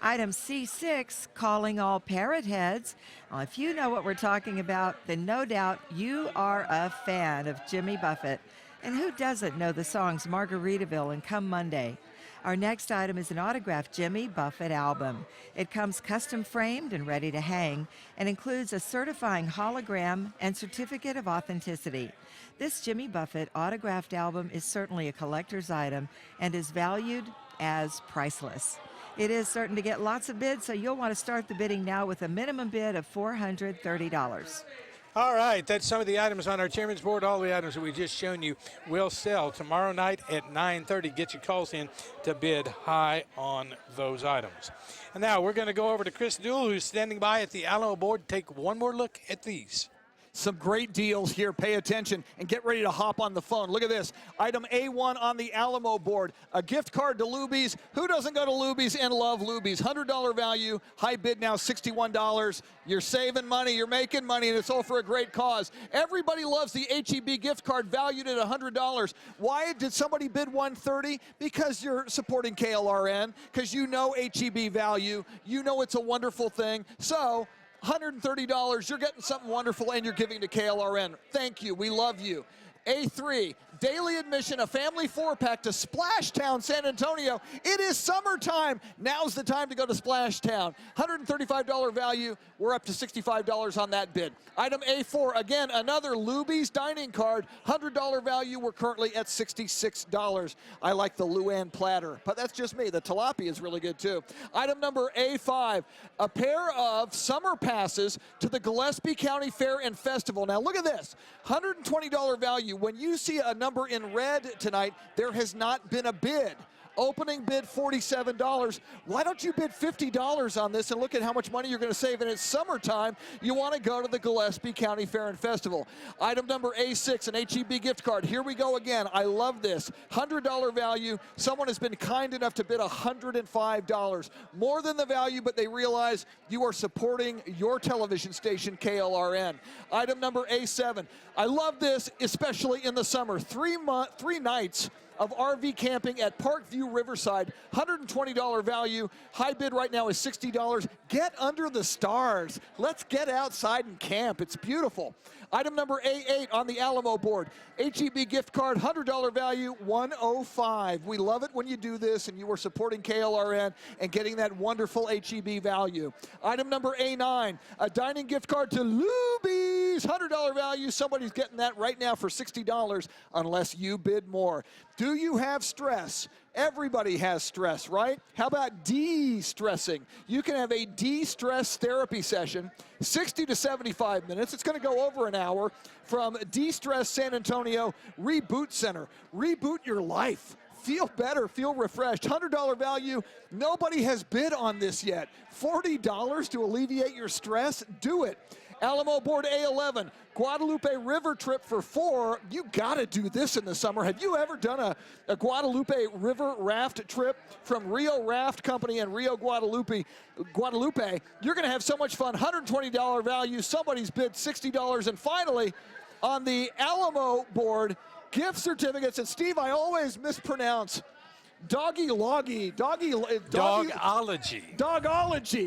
Item C6, calling all parrot heads. Well, if you know what we're talking about, then no doubt you are a fan of Jimmy Buffett. And who doesn't know the songs Margaritaville and Come Monday? Our next item is an autographed Jimmy Buffett album. It comes custom framed and ready to hang and includes a certifying hologram and certificate of authenticity. This Jimmy Buffett autographed album is certainly a collector's item and is valued as priceless. It is certain to get lots of bids, so you'll want to start the bidding now with a minimum bid of $430. All right, that's some of the items on our chairman's board. All the items that we just shown you will sell tomorrow night at 9:30. Get your calls in to bid high on those items. And now we're going to go over to Chris Duell, who's standing by at the Alamo board. Take one more look at these. Some great deals here. Pay attention and get ready to hop on the phone. Look at this. Item A1 on the Alamo board. A gift card to Luby's. Who doesn't go to Luby's and love Luby's? $100 value. High bid now $61. You're saving money. You're making money, and it's all for a great cause. Everybody loves the HEB gift card valued at $100. Why did somebody bid $130? Because you're supporting KLRN, because you know HEB value. You know it's a wonderful thing. So $130, you're getting something wonderful, and you're giving to KLRN. Thank you. We love you. A3, daily admission, a family 4-pack to Splashtown, San Antonio. It is summertime. Now's the time to go to Splashtown. $135 value. We're up to $65 on that bid. Item A4, again, another Luby's dining card. $100 value. We're currently at $66. I like the Luann platter, but that's just me. The tilapia is really good, too. Item number A5, a pair of summer passes to the Gillespie County Fair and Festival. Now, look at this. $120 value. When you see a number in red tonight, there has not been a bid. Opening bid $47. Why don't you bid $50 on this and look at how much money you're going to save? And it's summertime. You want to go to the Gillespie County Fair and Festival. Item number A6, an HEB gift card. Here we go again. I love this. $100 value. Someone has been kind enough to bid $105. More than the value, but they realize you are supporting your television station, KLRN. Item number A7. I love this, especially in the summer. 3 nights of RV camping at Parkview Riverside, $120 value. High bid right now is $60. Get under the stars. Let's get outside and camp. It's beautiful. Item number A8 on the Alamo board. HEB gift card, $100 value, $105. We love it when you do this and you are supporting KLRN and getting that wonderful HEB value. Item number A9, a dining gift card to Luby's, $100 value. Somebody's getting that right now for $60 unless you bid more. Do you have stress? Everybody has stress, right? How about de-stressing? You can have a de-stress therapy session, 60 to 75 minutes. It's going to go over an hour from De-Stress San Antonio Reboot Center. Reboot your life. Feel better, feel refreshed. $100 value. Nobody has bid on this yet. $40 to alleviate your stress? Do it. Alamo board A11, Guadalupe River trip for 4. You gotta do this in the summer. Have you ever done a Guadalupe River raft trip from Rio Raft Company and Rio Guadalupe? You're gonna have so much fun. $120 value. Somebody's bid $60. And finally, on the Alamo board, gift certificates. And Steve, I always mispronounce Dogology.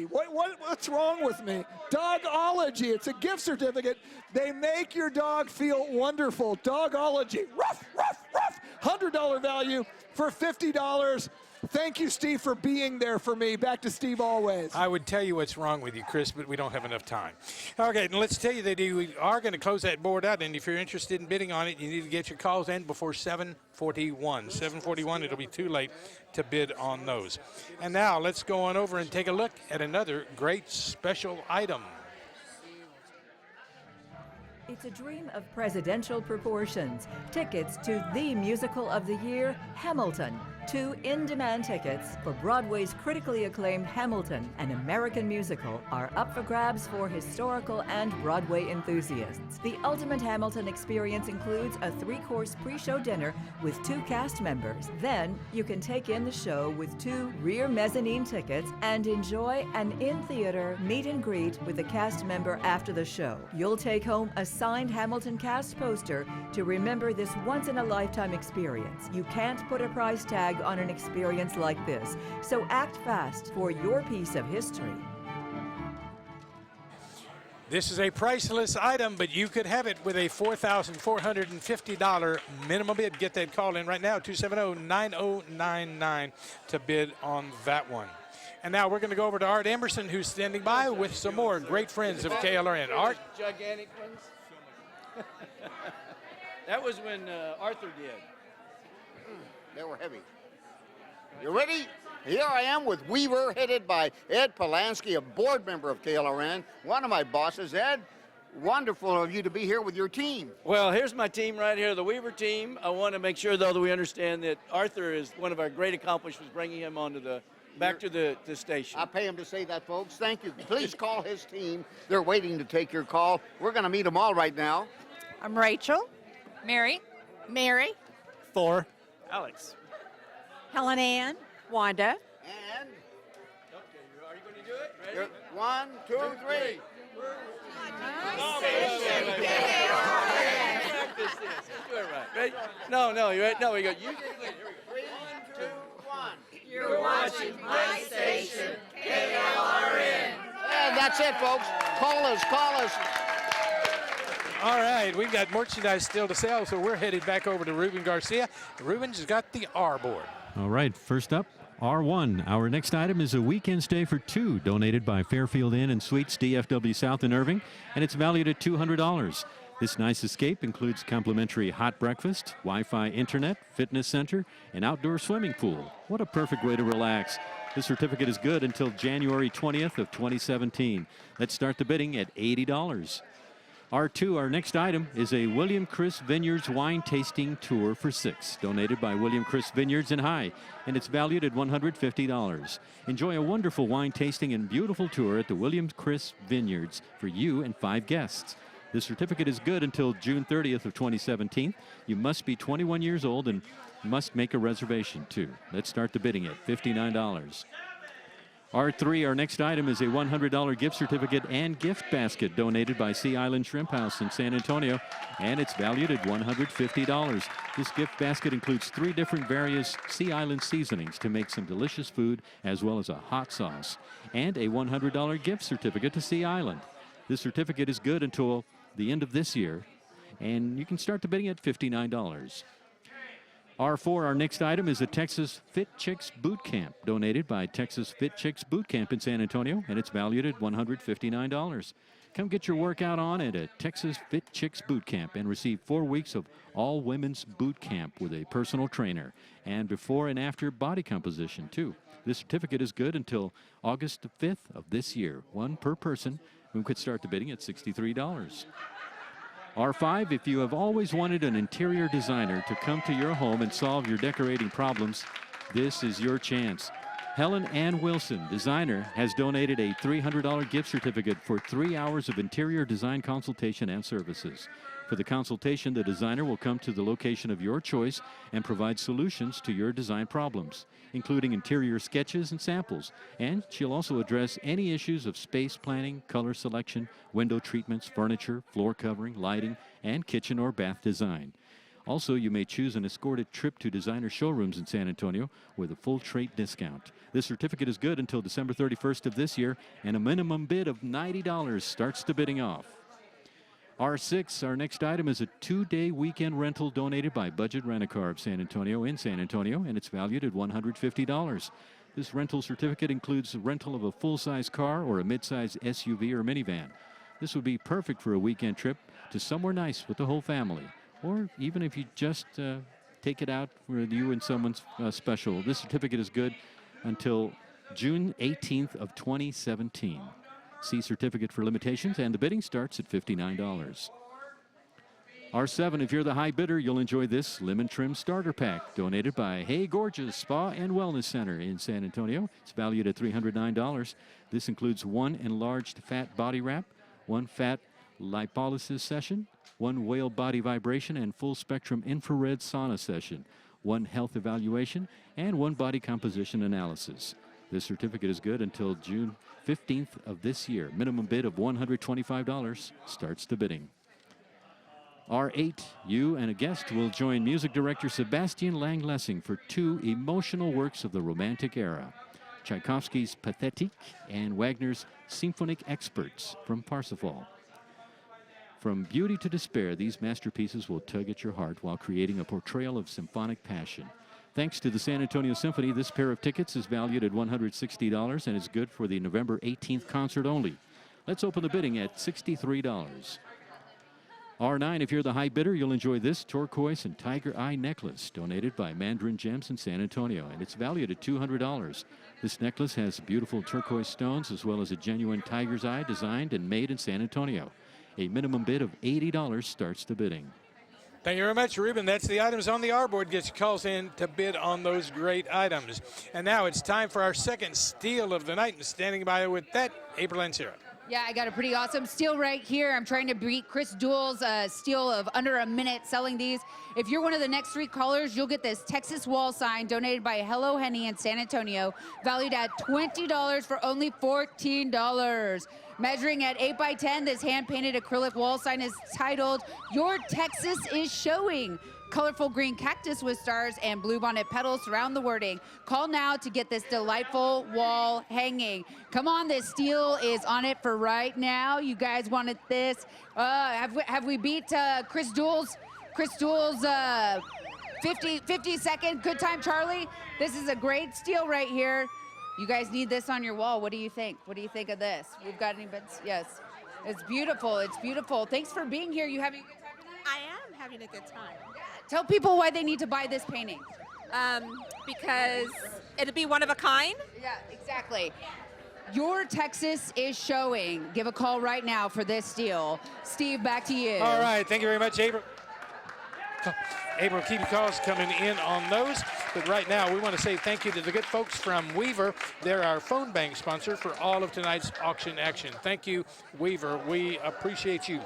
What's wrong with me? Dogology. It's a gift certificate. They make your dog feel wonderful. Dogology. Ruff, ruff, ruff. $100 value for $50. Thank you, Steve, for being there for me. Back to Steve always. I would tell you what's wrong with you, Chris, but we don't have enough time. Okay, and let's tell you that we are going to close that board out, and if you're interested in bidding on it, you need to get your calls in before 7:41. 7:41, it'll be too late to bid on those. And now let's go on over and take a look at another great special item. It's a dream of presidential proportions. Tickets to the musical of the year, Hamilton. 2 in-demand tickets for Broadway's critically acclaimed Hamilton, an American musical, are up for grabs for historical and Broadway enthusiasts. The ultimate Hamilton experience includes a 3-course pre-show dinner with 2 cast members. Then you can take in the show with 2 rear mezzanine tickets and enjoy an in-theater meet and greet with a cast member after the show. You'll take home a signed Hamilton cast poster to remember this once-in-a-lifetime experience. You can't put a price tag on an experience like this, so act fast for your piece of history. This is a priceless item, but you could have it with a $4,450 minimum bid. Get that call in right now, 270-9099 to bid on that one. And now we're going to go over to Art Emerson, who's standing by with some more great friends of KLRN. Art? Gigantic ones? That was when Arthur did. They were heavy. You ready? Here I am with Weaver, headed by Ed Polanski, a board member of KLRN, one of my bosses. Ed, wonderful of you to be here with your team. Well, here's my team right here, the Weaver team. I want to make sure, though, that we understand that Arthur is one of our great accomplishments, bringing him back to the station. I pay him to say that, folks. Thank you. Please call his team. They're waiting to take your call. We're going to meet them all right now. I'm Rachel. Mary. Mary. Thor. Alex. Helen Ann. Wanda. And Are you going to do it? Ready? 1, 2, 3. Practice this. Let's do it right. Ready? No, you ready? No, we go. You. Here we go. 3, 2, 1. You're watching my station, KLRN. And that's it, folks. Call us. All right, we've got merchandise still to sell, so we're headed back over to Ruben Garcia. Ruben's got the R board. All right, first up, R1. Our next item is a weekend stay for 2, donated by Fairfield Inn and Suites, DFW South in Irving, and it's valued at $200. This nice escape includes complimentary hot breakfast, Wi-Fi internet, fitness center, and outdoor swimming pool. What a perfect way to relax. This certificate is good until January 20th of 2017. Let's start the bidding at $80. R2, our next item, is a William Chris Vineyards wine tasting tour for 6, donated by William Chris Vineyards in High, and it's valued at $150. Enjoy a wonderful wine tasting and beautiful tour at the William Chris Vineyards for you and 5 guests. This certificate is good until June 30th of 2017. You must be 21 years old and must make a reservation, too. Let's start the bidding at $59. R3, our next item, is a $100 gift certificate and gift basket donated by Sea Island Shrimp House in San Antonio, and it's valued at $150. This gift basket includes 3 different various Sea Island seasonings to make some delicious food, as well as a hot sauce, and a $100 gift certificate to Sea Island. This certificate is good until the end of this year, and you can start the bidding at $59. R4, our next item, is a Texas Fit Chicks Boot Camp, donated by Texas Fit Chicks Boot Camp in San Antonio, and it's valued at $159. Come get your workout on at a Texas Fit Chicks Boot Camp and receive 4 weeks of all-women's boot camp with a personal trainer and before and after body composition, too. This certificate is good until August 5th of this year, 1 per person. We could start the bidding at $63. R5, if you have always wanted an interior designer to come to your home and solve your decorating problems, this is your chance. Helen Ann Wilson, designer, has donated a $300 gift certificate for 3 hours of interior design consultation and services. For the consultation, the designer will come to the location of your choice and provide solutions to your design problems, including interior sketches and samples. And she'll also address any issues of space planning, color selection, window treatments, furniture, floor covering, lighting, and kitchen or bath design. Also, you may choose an escorted trip to designer showrooms in San Antonio with a full trade discount. This certificate is good until December 31st of this year, and a minimum bid of $90 starts the bidding off. R6, our next item, is a 2-day weekend rental donated by Budget Rent-A-Car of San Antonio in San Antonio, and it's valued at $150. This rental certificate includes the rental of a full-size car or a mid-size SUV or minivan. This would be perfect for a weekend trip to somewhere nice with the whole family, or even if you just take it out for you and someone's special. This certificate is good until June 18th of 2017. See certificate for limitations, and the bidding starts at $59. R7, if you're the high bidder, you'll enjoy this lemon trim starter pack donated by Hey Gorgeous Spa and Wellness Center in San Antonio. It's valued at $309. This includes 1 enlarged fat body wrap, 1 fat lipolysis session, 1 whale body vibration and full spectrum infrared sauna session, 1 health evaluation, and 1 body composition analysis. This certificate is good until June 15th of this year. Minimum bid of $125 starts the bidding. R8, you and a guest will join music director Sebastian Lang-Lessing for 2 emotional works of the Romantic era, Tchaikovsky's Pathetique and Wagner's Symphonic Experts from Parsifal. From beauty to despair, these masterpieces will tug at your heart while creating a portrayal of symphonic passion. Thanks to the San Antonio Symphony, this pair of tickets is valued at $160 and is good for the November 18th concert only. Let's open the bidding at $63. R9, if you're the high bidder, you'll enjoy this turquoise and tiger eye necklace donated by Mandarin Gems in San Antonio, and it's valued at $200. This necklace has beautiful turquoise stones as well as a genuine tiger's eye designed and made in San Antonio. A minimum bid of $80 starts the bidding. Thank you very much, Ruben. That's the items on the R-board. Get your calls in to bid on those great items. And now it's time for our second steal of the night. And standing by with that, April Ansira. Yeah, I got a pretty awesome steal right here. I'm trying to beat Chris Duell's steal of under a minute selling these. If you're one of the next 3 callers, you'll get this Texas wall sign donated by Hello Henny in San Antonio, valued at $20 for only $14. Measuring at 8 by 10, this hand-painted acrylic wall sign is titled, "Your Texas is Showing." Colorful green cactus with stars and bluebonnet petals surround the wording. Call now to get this delightful wall hanging. Come on, this steal is on it for right now. You guys wanted this. Have we beat Chris Duell's 50-second Good Time Charlie? This is a great steal right here. You guys need this on your wall. What do you think? What do you think of this? We've got any bits? Yes. It's beautiful. It's beautiful. Thanks for being here. You having a good time tonight? I am having a good time. Tell people why they need to buy this painting. Because it'll be one of a kind. Yeah, exactly. Your Texas is showing. Give a call right now for this deal. Steve, back to you. All right, thank you very much, April. April, keep your calls coming in on those. But right now, we want to say thank you to the good folks from Weaver. They're our phone bank sponsor for all of tonight's auction action. Thank you, Weaver. We appreciate you.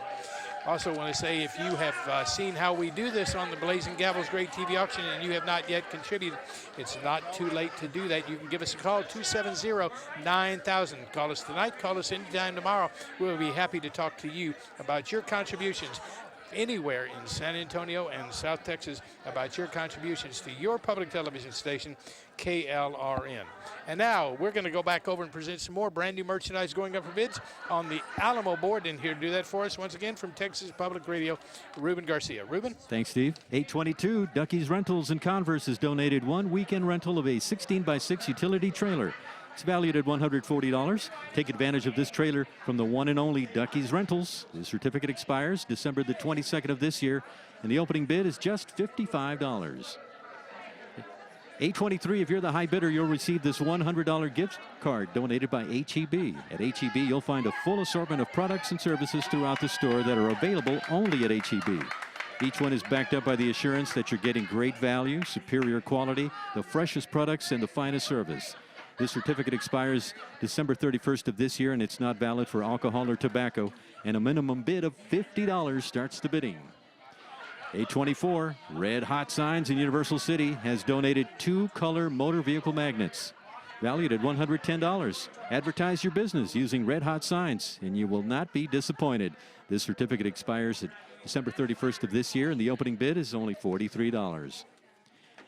Also want to say, if you have seen how we do this on the Blazing Gavels Great TV Auction and you have not yet contributed, it's not too late to do that. You can give us a call, 270-9000. Call us tonight, call us anytime tomorrow. We'll be happy to talk to you about your contributions anywhere in San Antonio and South Texas, about your contributions to your public television station, KLRN. And now we're going to go back over and present some more brand new merchandise going up for bids on the Alamo board. And here to do that for us, once again, from Texas Public Radio, Ruben Garcia. Ruben? Thanks, Steve. 822, Ducky's Rentals and Converse has donated 1 weekend rental of a 16x6 utility trailer. It's valued at $140. Take advantage of this trailer from the one and only Ducky's Rentals. The certificate expires December the 22nd of this year, and the opening bid is just $55. 823, if you're the high bidder, you'll receive this $100 gift card donated by HEB. At HEB, you'll find a full assortment of products and services throughout the store that are available only at HEB. Each one is backed up by the assurance that you're getting great value, superior quality, the freshest products, and the finest service. This certificate expires December 31st of this year, and it's not valid for alcohol or tobacco, and a minimum bid of $50 starts the bidding. 824, Red Hot Signs in Universal City has donated 2 color motor vehicle magnets, valued at $110. Advertise your business using Red Hot Signs, and you will not be disappointed. This certificate expires at December 31st of this year, and the opening bid is only $43.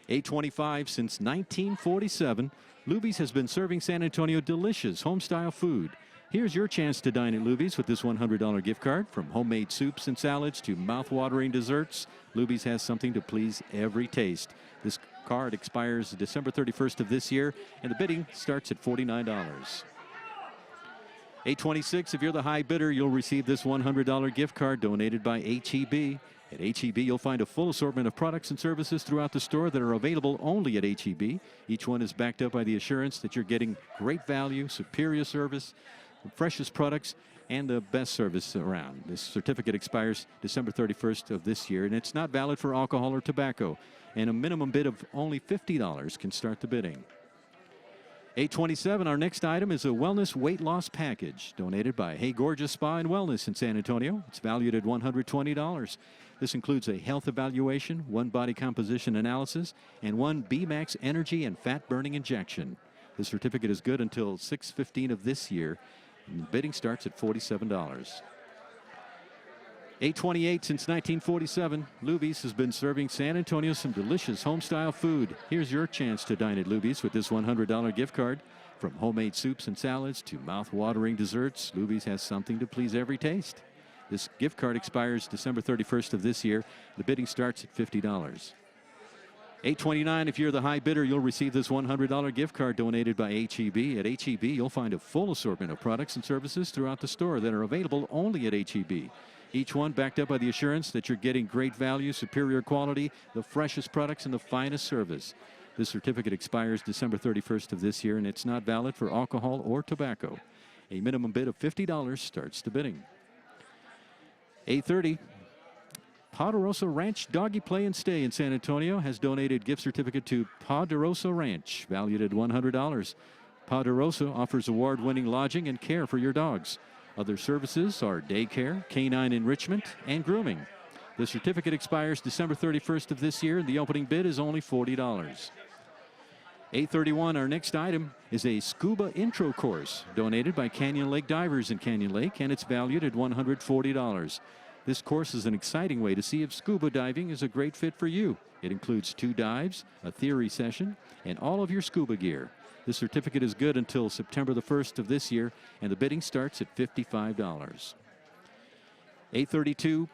825, since 1947, Luby's has been serving San Antonio delicious home-style food. Here's your chance to dine at Luby's with this $100 gift card. From homemade soups and salads to mouth-watering desserts, Luby's has something to please every taste. This card expires December 31st of this year, and the bidding starts at $49. 826, if you're the high bidder, you'll receive this $100 gift card donated by HEB. At HEB, you'll find a full assortment of products and services throughout the store that are available only at HEB. Each one is backed up by the assurance that you're getting great value, superior service, the freshest products, and the best service around. This certificate expires December 31st of this year, and it's not valid for alcohol or tobacco. And a minimum bid of only $50 can start the bidding. 827, our next item is a wellness weight loss package donated by Hey Gorgeous Spa and Wellness in San Antonio. It's valued at $120. This includes a health evaluation, 1 body composition analysis, and 1 B-Max energy and fat burning injection. The certificate is good until 6/15 of this year, and the bidding starts at $47. 828, since 1947, Luby's has been serving San Antonio some delicious home-style food. Here's your chance to dine at Luby's with this $100 gift card. From homemade soups and salads to mouth-watering desserts, Luby's has something to please every taste. This gift card expires December 31st of this year. The bidding starts at $50. 829, if you're the high bidder, you'll receive this $100 gift card donated by HEB. At HEB, you'll find a full assortment of products and services throughout the store that are available only at HEB. Each one backed up by the assurance that you're getting great value, superior quality, the freshest products, and the finest service. This certificate expires December 31st of this year, and it's not valid for alcohol or tobacco. A minimum bid of $50 starts the bidding. 8:30. Ponderosa Ranch Doggy Play and Stay in San Antonio has donated gift certificate to Ponderosa Ranch, valued at $100. Ponderosa offers award-winning lodging and care for your dogs. Other services are daycare, canine enrichment, and grooming. The certificate expires December 31st of this year, and the opening bid is only $40. 8:31, our next item is a scuba intro course donated by Canyon Lake Divers in Canyon Lake, and it's valued at $140. This course is an exciting way to see if scuba diving is a great fit for you. It includes 2 dives, a theory session, and all of your scuba gear. This certificate is good until September the 1st of this year, and the bidding starts at $55. 8:32,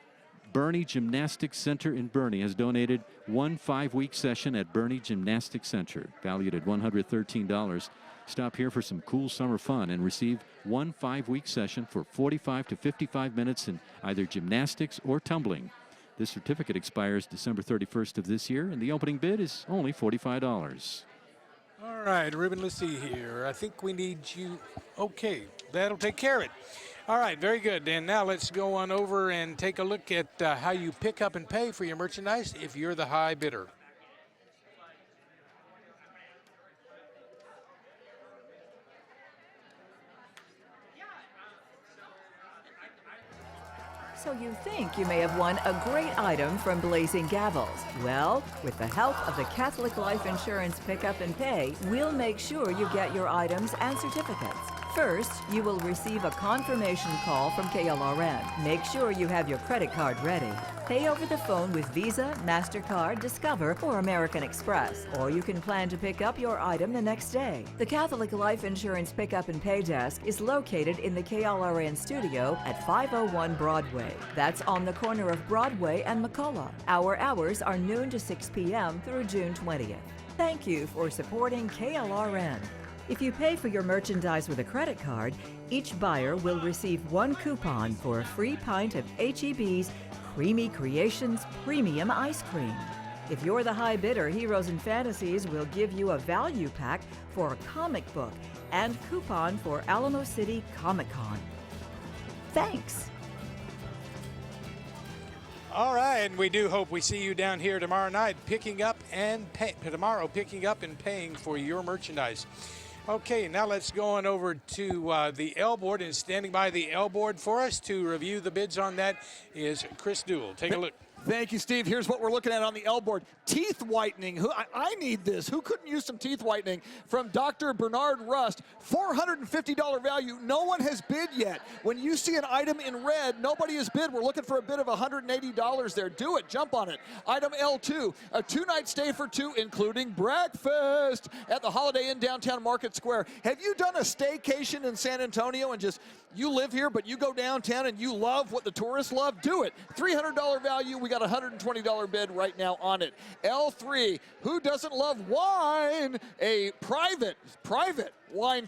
Bernie Gymnastics Center in Bernie has donated 1 5-week session at Bernie Gymnastics Center, valued at $113. Stop here for some cool summer fun and receive 1 5-week session for 45 to 55 minutes in either gymnastics or tumbling. This certificate expires December 31st of this year, and the opening bid is only $45. All right, Ruben, let's see here. I think we need you. Okay, that'll take care of it. All right, very good. And now let's go on over and take a look at how you pick up and pay for your merchandise if you're the high bidder. So you think you may have won a great item from Blazing Gavels. Well, with the help of the Catholic Life Insurance Pickup and Pay, we'll make sure you get your items and certificates. First, you will receive a confirmation call from KLRN. Make sure you have your credit card ready. Pay over the phone with Visa, MasterCard, Discover, or American Express. Or you can plan to pick up your item the next day. The Catholic Life Insurance Pickup and Pay Desk is located in the KLRN studio at 501 Broadway. That's on the corner of Broadway and McCullough. Our hours are noon to 6 p.m. through June 20th. Thank you for supporting KLRN. If you pay for your merchandise with a credit card, each buyer will receive 1 coupon for a free pint of H-E-B's Creamy Creations Premium Ice Cream. If you're the high bidder, Heroes and Fantasies will give you a value pack for a comic book and coupon for Alamo City Comic Con. Thanks. All right, and we do hope we see you down here tomorrow night picking up and paying for your merchandise. Okay, now let's go on over to the L board, and standing by the L board for us to review the bids on that is Chris Duell. Take a look. Thank you, Steve. Here's what we're looking at on the L board. Teeth whitening. I need this. Who couldn't use some teeth whitening? From Dr. Bernard Rust, $450 value. No one has bid yet. When you see an item in red, nobody has bid. We're looking for a bid of $180 there. Do it. Jump on it. Item L2, a 2-night stay for 2, including breakfast at the Holiday Inn downtown Market Square. Have you done a staycation in San Antonio and just, you live here, but you go downtown and you love what the tourists love? Do it. $300 value. We got a $120 bid right now on it. L3, who doesn't love wine? A private wine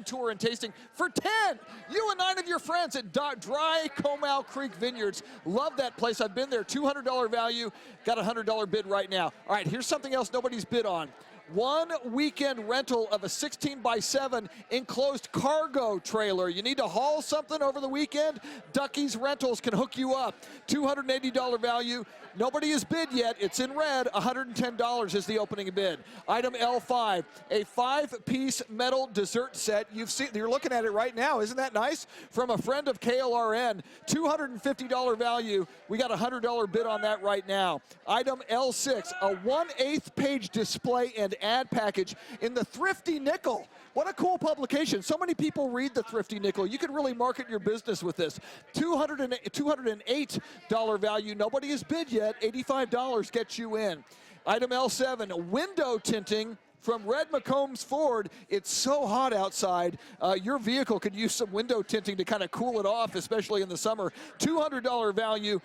tour and tasting for 10. You and 9 of your friends at Dry Comal Creek Vineyards. Love that place. I've been there. $200 value. Got a $100 bid right now. All right, here's something else nobody's bid on. 1 weekend rental of a 16x7 enclosed cargo trailer. You need to haul something over the weekend? Ducky's Rentals can hook you up. $280 value. Nobody has bid yet. It's in red. $110 is the opening bid. Item L5, a 5-piece metal dessert set. You're looking at it right now. Isn't that nice? From a friend of KLRN. $250 value. We got a $100 bid on that right now. Item L6, a 1/8 page display and ad package in the Thrifty Nickel. What a cool publication. So many people read the Thrifty Nickel. You could really market your business with this. $208 value. Nobody has bid yet. $85 gets you in. Item L7, window tinting from Red McCombs Ford. It's so hot outside. Your vehicle could use some window tinting to kind of cool it off, especially in the summer. $200 value.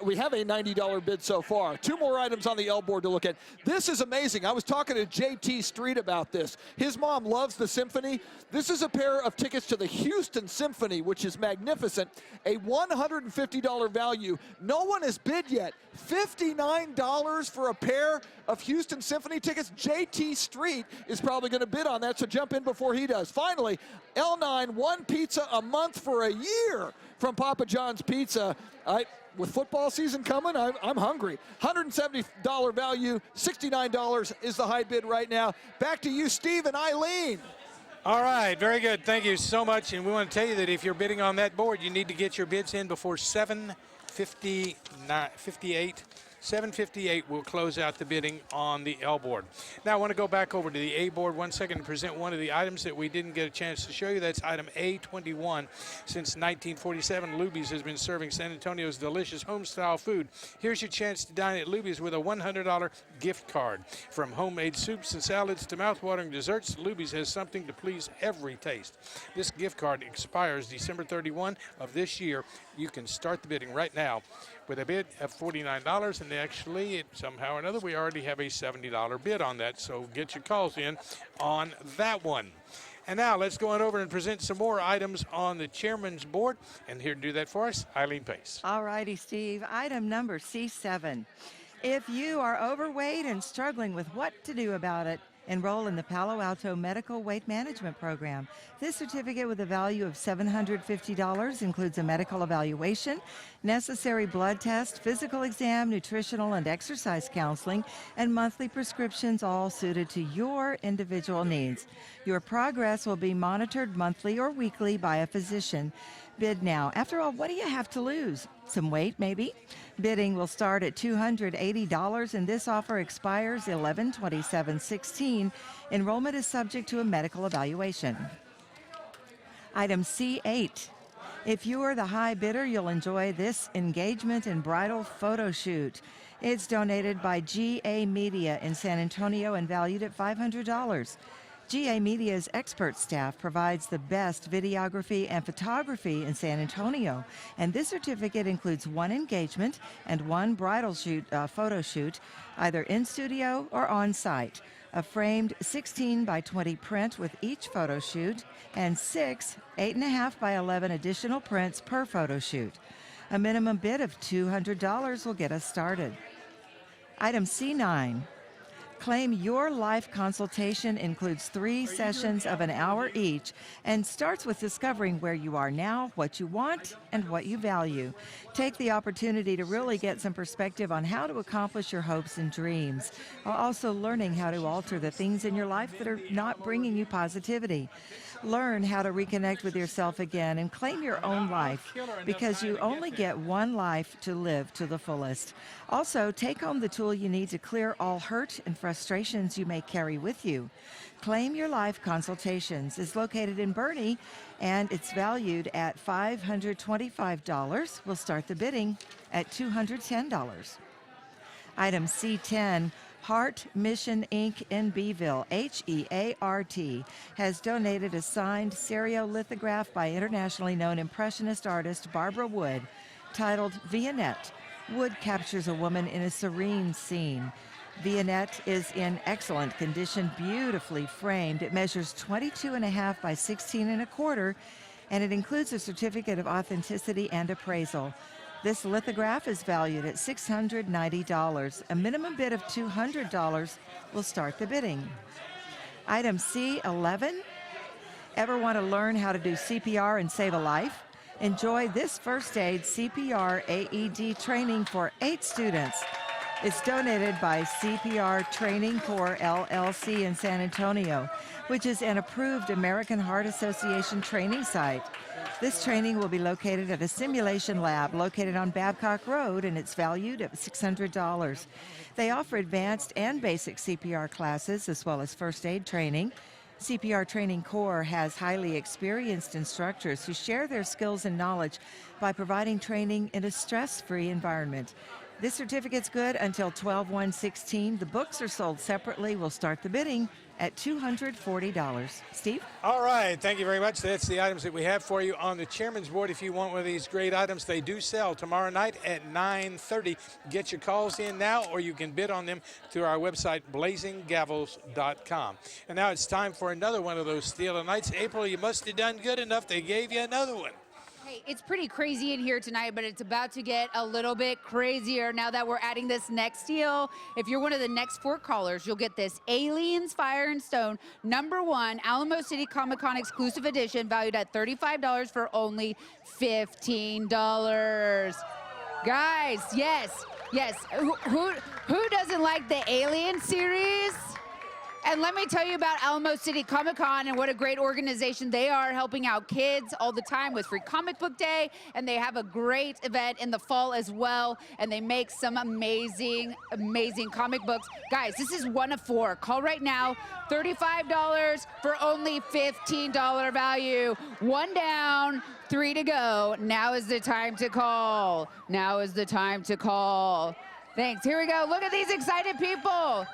We have a $90 bid so far. 2 more items on the L board to look at. This is amazing. I was talking to JT Street about this. His mom loves the symphony. This is a pair of tickets to the Houston Symphony, which is magnificent. A $150 value. No one has bid yet. $59 for a pair of Houston Symphony tickets. JT Street is probably going to bid on that, so jump in before he does. Finally, L9, 1 pizza a month for a year from Papa John's Pizza. With football season coming, I'm hungry. $170 value, $69 is the high bid right now. Back to you, Steve and Eileen. All right, very good. Thank you so much. And we want to tell you that if you're bidding on that board, you need to get your bids in before 7:58. 7:58 will close out the bidding on the L board. Now I want to go back over to the A board 1 second and present one of the items that we didn't get a chance to show you. That's item A21. Since 1947, Luby's has been serving San Antonio's delicious home-style food. Here's your chance to dine at Luby's with a $100 gift card. From homemade soups and salads to mouth-watering desserts, Luby's has something to please every taste. This gift card expires December 31 of this year. You can start the bidding right now with a bid of $49, and actually, somehow or another, we already have a $70 bid on that, so get your calls in on that one. And now let's go on over and present some more items on the chairman's board, and here to do that for us, Eileen Pace. All righty, Steve. Item number C7. If you are overweight and struggling with what to do about it, enroll in the Palo Alto Medical Weight Management Program. This certificate with a value of $750 includes a medical evaluation, necessary blood test, physical exam, nutritional and exercise counseling, and monthly prescriptions, all suited to your individual needs. Your progress will be monitored monthly or weekly by a physician. Bid now. After all, what do you have to lose? Some weight, maybe? Bidding will start at $280, and this offer expires 11/27/16. Enrollment is subject to a medical evaluation. Item C8. If you are the high bidder, you'll enjoy this engagement and bridal photo shoot. It's donated by GA Media in San Antonio and valued at $500. GA Media's expert staff provides the best videography and photography in San Antonio, and this certificate includes 1 engagement and 1 bridal photo shoot, either in studio or on site. A framed 16 by 20 print with each photo shoot, and 6 8.5 by 11 additional prints per photo shoot. A minimum bid of $200 will get us started. Item C9. Claim Your Life consultation includes 3 sessions of an hour each and starts with discovering where you are now, what you want, and what you value. Take the opportunity to really get some perspective on how to accomplish your hopes and dreams, while also learning how to alter the things in your life that are not bringing you positivity. Learn how to reconnect with yourself again and claim your own life, because you only get one life to live to the fullest. Also, take home the tool you need to clear all hurt and frustrations you may carry with you. Claim Your Life Consultations is located in Bernie, and it's valued at $525. We'll start the bidding at $210. Item C10. Heart Mission Inc. in Beeville, HEART, has donated a signed stereolithograph by internationally known impressionist artist Barbara Wood, titled Viennette. Wood captures a woman in a serene scene. Viennette is in excellent condition, beautifully framed. It measures 22.5 by 16.25, and it includes a certificate of authenticity and appraisal. This lithograph is valued at $690. A minimum bid of $200 will start the bidding. Item C11. Ever want to learn how to do CPR and save a life? Enjoy this first aid CPR AED training for 8 students. It's donated by CPR Training Corps LLC in San Antonio, which is an approved American Heart Association training site. This training will be located at a simulation lab located on Babcock Road, and it's valued at $600. They offer advanced and basic CPR classes as well as first aid training. CPR Training Corps has highly experienced instructors who share their skills and knowledge by providing training in a stress-free environment. This certificate's good until 12/1/16. The books are sold separately. We'll start the bidding at $240. Steve? All right, thank you very much. That's the items that we have for you on the chairman's board. If you want one of these great items, they do sell tomorrow night at 9:30. Get your calls in now, or you can bid on them through our website, blazinggavels.com. And now it's time for another one of those Steal Nights. April, you must have done good enough. They gave you another one. Hey, it's pretty crazy in here tonight, but it's about to get a little bit crazier now that we're adding this next deal. If you're one of the next 4 callers, you'll get this Aliens Fire and Stone #1 Alamo City Comic-Con exclusive edition valued at $35 for only $15. Guys, yes. Who doesn't like the Alien series? And let me tell you about Alamo City Comic-Con and what a great organization they are, helping out kids all the time with Free Comic Book Day. And they have a great event in the fall as well. And they make some amazing, amazing comic books. Guys, this is one of 4. Call right now, $35 for only $15 value. 1 down, 3 to go. Now is the time to call. Now is the time to call. Thanks, here we go. Look at these excited people.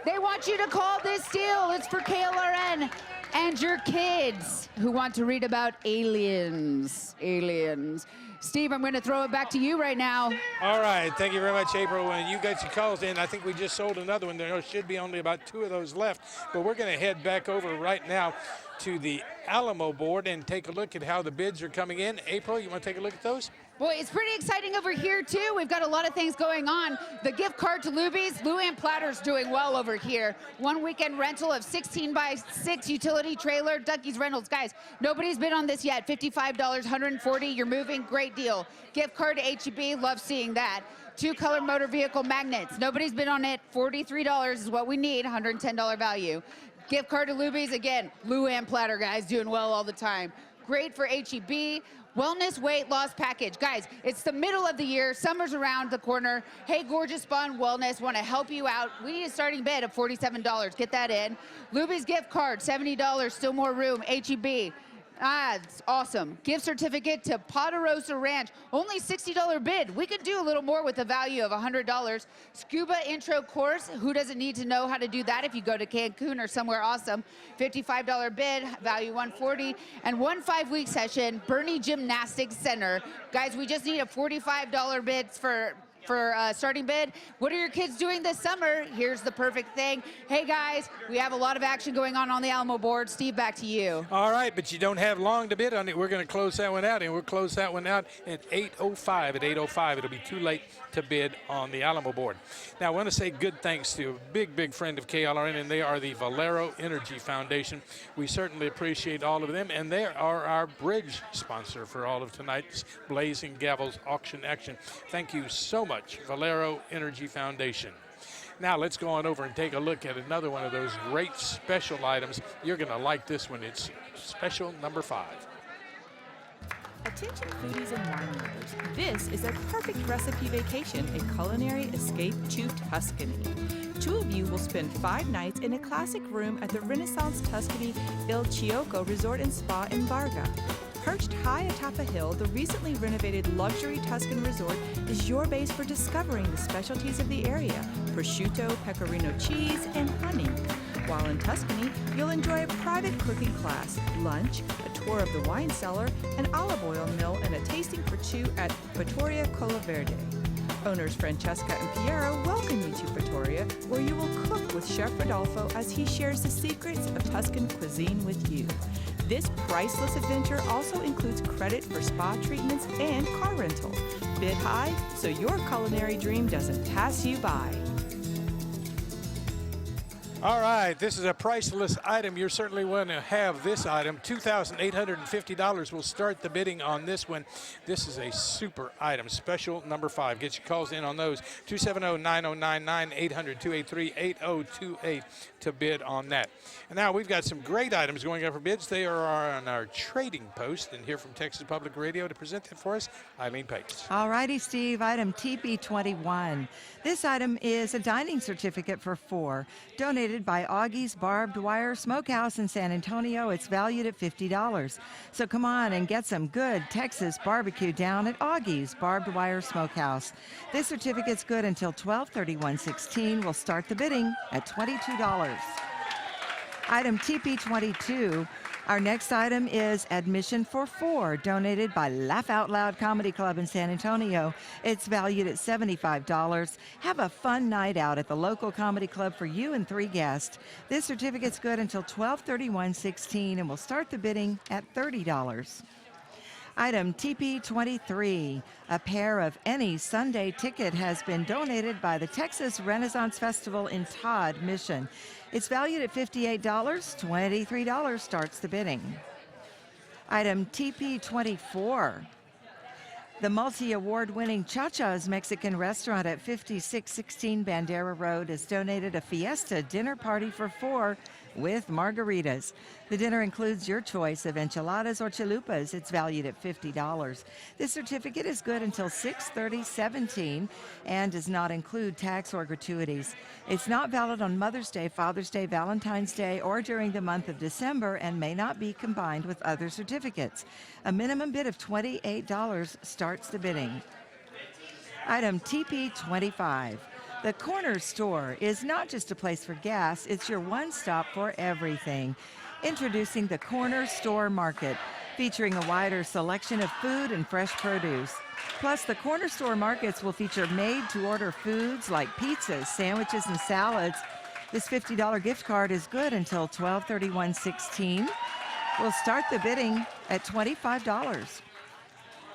They want you to call this deal. It's for KLRN and your kids who want to read about aliens. Aliens. Steve, I'm going to throw it back to you right now. All right. Thank you very much, April. When you got your calls in, I think we just sold another one. There should be only about 2 of those left. But we're going to head back over right now to the Alamo board and take a look at how the bids are coming in. April, you want to take a look at those? Boy, it's pretty exciting over here, too. We've got a lot of things going on. The gift card to Luby's, Lamplighters doing well over here. 1 weekend rental of 16x6 utility trailer, Ducky's Rentals. Guys, nobody's been on this yet. $55, $140, you're moving, great deal. Gift card to HEB, love seeing that. 2-color motor vehicle magnets. Nobody's been on it. $43 is what we need, $110 value. Gift card to Luby's, again, Lamplighters, guys, doing well all the time. Great for HEB. Wellness weight loss package. Guys, it's the middle of the year. Summer's around the corner. Hey, Gorgeous Fun Wellness, want to help you out. We need a starting bid of $47. Get that in. Luby's gift card, $70. Still more room. HEB. It's awesome. Gift certificate to Ponderosa Ranch. Only $60 bid. We could do a little more with a value of $100. Scuba intro course. Who doesn't need to know how to do that if you go to Cancun or somewhere awesome? $55 bid, value $140. And 1 5-week session, Bernie Gymnastics Center. Guys, we just need a $45 bid for starting bid. What are your kids doing this summer? Here's the perfect thing. Hey guys, we have a lot of action going on the Alamo board. Steve, back to you. All right, but you don't have long to bid on it. We're going to close that one out, and we'll close that one out at 8:05. At 8:05, it'll be too late to bid on the Alamo board. Now, I want to say good thanks to a big friend of KLRN, and they are the Valero Energy Foundation. We certainly appreciate all of them, and they are our bridge sponsor for all of tonight's Blazing Gavels auction action. Thank you so much, Valero Energy Foundation. Now let's go on over and take a look at another one of those great special items. You're going to like this one. It's special number 5. Attention foodies and wine lovers, this is a perfect recipe vacation, a culinary escape to Tuscany. 2 of you will spend 5 nights in a classic room at the Renaissance Tuscany Il Chioco Resort and Spa in Barga. Perched high atop a hill, the recently renovated luxury Tuscan resort is your base for discovering the specialties of the area: prosciutto, pecorino cheese, and honey. While in Tuscany, you'll enjoy a private cooking class, lunch, a tour of the wine cellar, an olive oil mill, and a tasting for 2 at Fattoria Colaverde. Owners Francesca and Piero welcome you to Fattoria, where you will cook with Chef Rodolfo as he shares the secrets of Tuscan cuisine with you. This priceless adventure also includes credit for spa treatments and car rental. Bid high so your culinary dream doesn't pass you by. All right, this is a priceless item. You're certainly going to have this item. $2,850 will start the bidding on this one. This is a super item, special number 5. Get your calls in on those. 270-9099, 800-283-8028 to bid on that. And now we've got some great items going up for bids. They are on our trading post. And here from Texas Public Radio to present that for us, Eileen Pace. All righty, Steve. Item TB21. This item is a dining certificate for 4, donated donated by Augie's Barbed Wire Smokehouse in San Antonio. It's valued at $50. So come on and get some good Texas barbecue down at Augie's Barbed Wire Smokehouse. This certificate's good until 12/31/16. We'll start the bidding at $22. Item TP22. Our next item is Admission for Four, donated by Laugh Out Loud Comedy Club in San Antonio. It's valued at $75. Have a fun night out at the local comedy club for you and 3 guests. This certificate's good until 12/31/16, and we'll start the bidding at $30. Item TP23, a pair of any Sunday ticket has been donated by the Texas Renaissance Festival in Todd, Mission. It's valued at $58. $23 starts the bidding. Item TP24, the multi-award-winning Cha-Cha's Mexican restaurant at 5616 Bandera Road has donated a fiesta dinner party for 4 with margaritas. The dinner includes your choice of enchiladas or chalupas. It's valued at $50. This certificate is good until 6/30/17 and does not include tax or gratuities. It's not valid on Mother's Day, Father's Day, Valentine's Day, or during the month of December and may not be combined with other certificates. A minimum bid of $28 starts the bidding. Item TP25. The Corner Store is not just a place for gas, it's your one-stop for everything. Introducing the Corner Store Market, featuring a wider selection of food and fresh produce. Plus, the Corner Store Markets will feature made-to-order foods like pizzas, sandwiches, and salads. This $50 gift card is good until 12/31/16. We'll start the bidding at $25.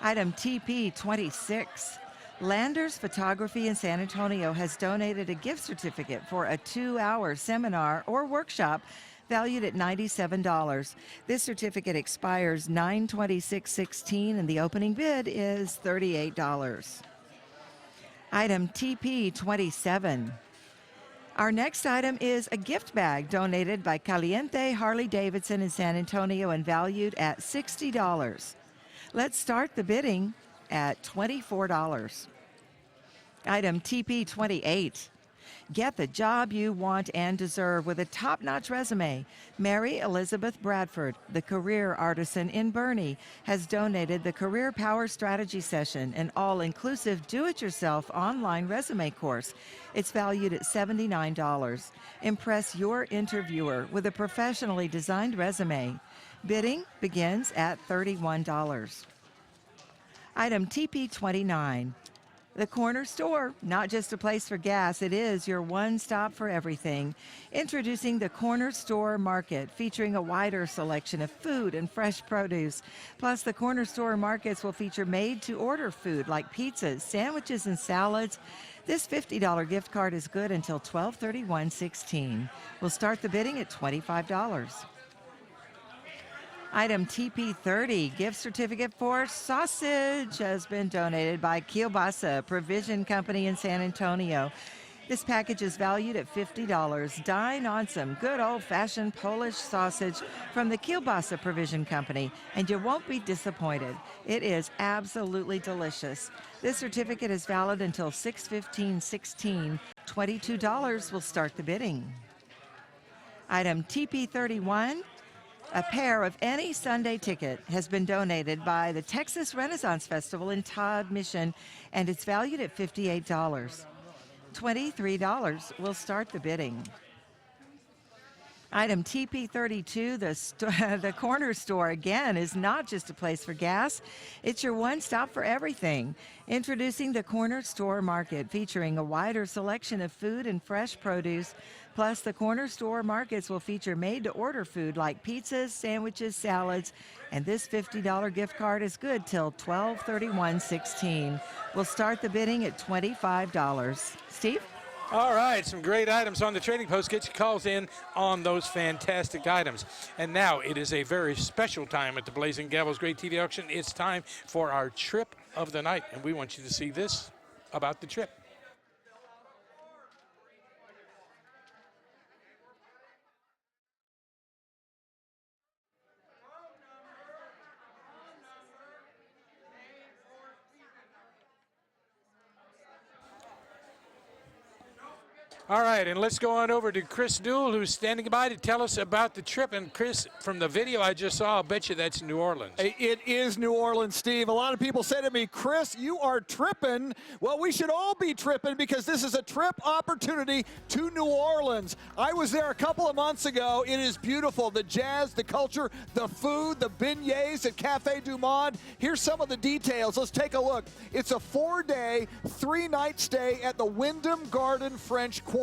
Item TP26. Landers Photography in San Antonio has donated a gift certificate for a 2-hour seminar or workshop valued at $97. This certificate expires 9/26/16 and the opening bid is $38. Item TP27. Our next item is a gift bag donated by Caliente Harley Davidson in San Antonio and valued at $60. Let's start the bidding at $24. Item TP28. Get the job you want and deserve with a top-notch resume. Mary Elizabeth Bradford, the career artisan in Bernie, has donated the Career Power Strategy Session, an all-inclusive do-it-yourself online resume course. It's valued at $79. Impress your interviewer with a professionally designed resume. Bidding begins at $31. Item TP29. The Corner Store, not just a place for gas, it is your one-stop for everything. Introducing the Corner Store Market, featuring a wider selection of food and fresh produce. Plus, the Corner Store Markets will feature made-to-order food like pizzas, sandwiches, and salads. This $50 gift card is good until 12/31/16. We'll start the bidding at $25. Item TP30, gift certificate for sausage, has been donated by Kielbasa Provision Company in San Antonio. This package is valued at $50. Dine on some good old-fashioned Polish sausage from the Kielbasa Provision Company, and you won't be disappointed. It is absolutely delicious. This certificate is valid until 6/15/16. $22 will start the bidding. Item TP31. A pair of any Sunday ticket has been donated by the Texas Renaissance Festival in Todd, Mission, and it's valued at $58. $23 will start the bidding. Item TP32, the Corner Store, again, is not just a place for gas. It's your one-stop for everything. Introducing the Corner Store Market, featuring a wider selection of food and fresh produce. Plus, the Corner Store Markets will feature made-to-order food like pizzas, sandwiches, salads, and this $50 gift card is good till 12/31/16. We'll start the bidding at $25. Steve? All right, some great items on the Trading Post. Get your calls in on those fantastic items. And now it is a very special time at the Blazing Gavels Great TV Auction. It's time for our trip of the night, and we want you to see this about the trip. All right, and let's go on over to Chris Duell, who's standing by to tell us about the trip. And Chris, from the video I just saw, I'll bet you that's New Orleans. It is New Orleans, Steve. A lot of people say to me, Chris, you are tripping. Well, we should all be tripping because this is a trip opportunity to New Orleans. I was there a couple of months ago. It is beautiful. The jazz, the culture, the food, the beignets at Café du Monde. Here's some of the details. Let's take a look. It's a 4-day, 3-night stay at the Wyndham Garden French Quarter.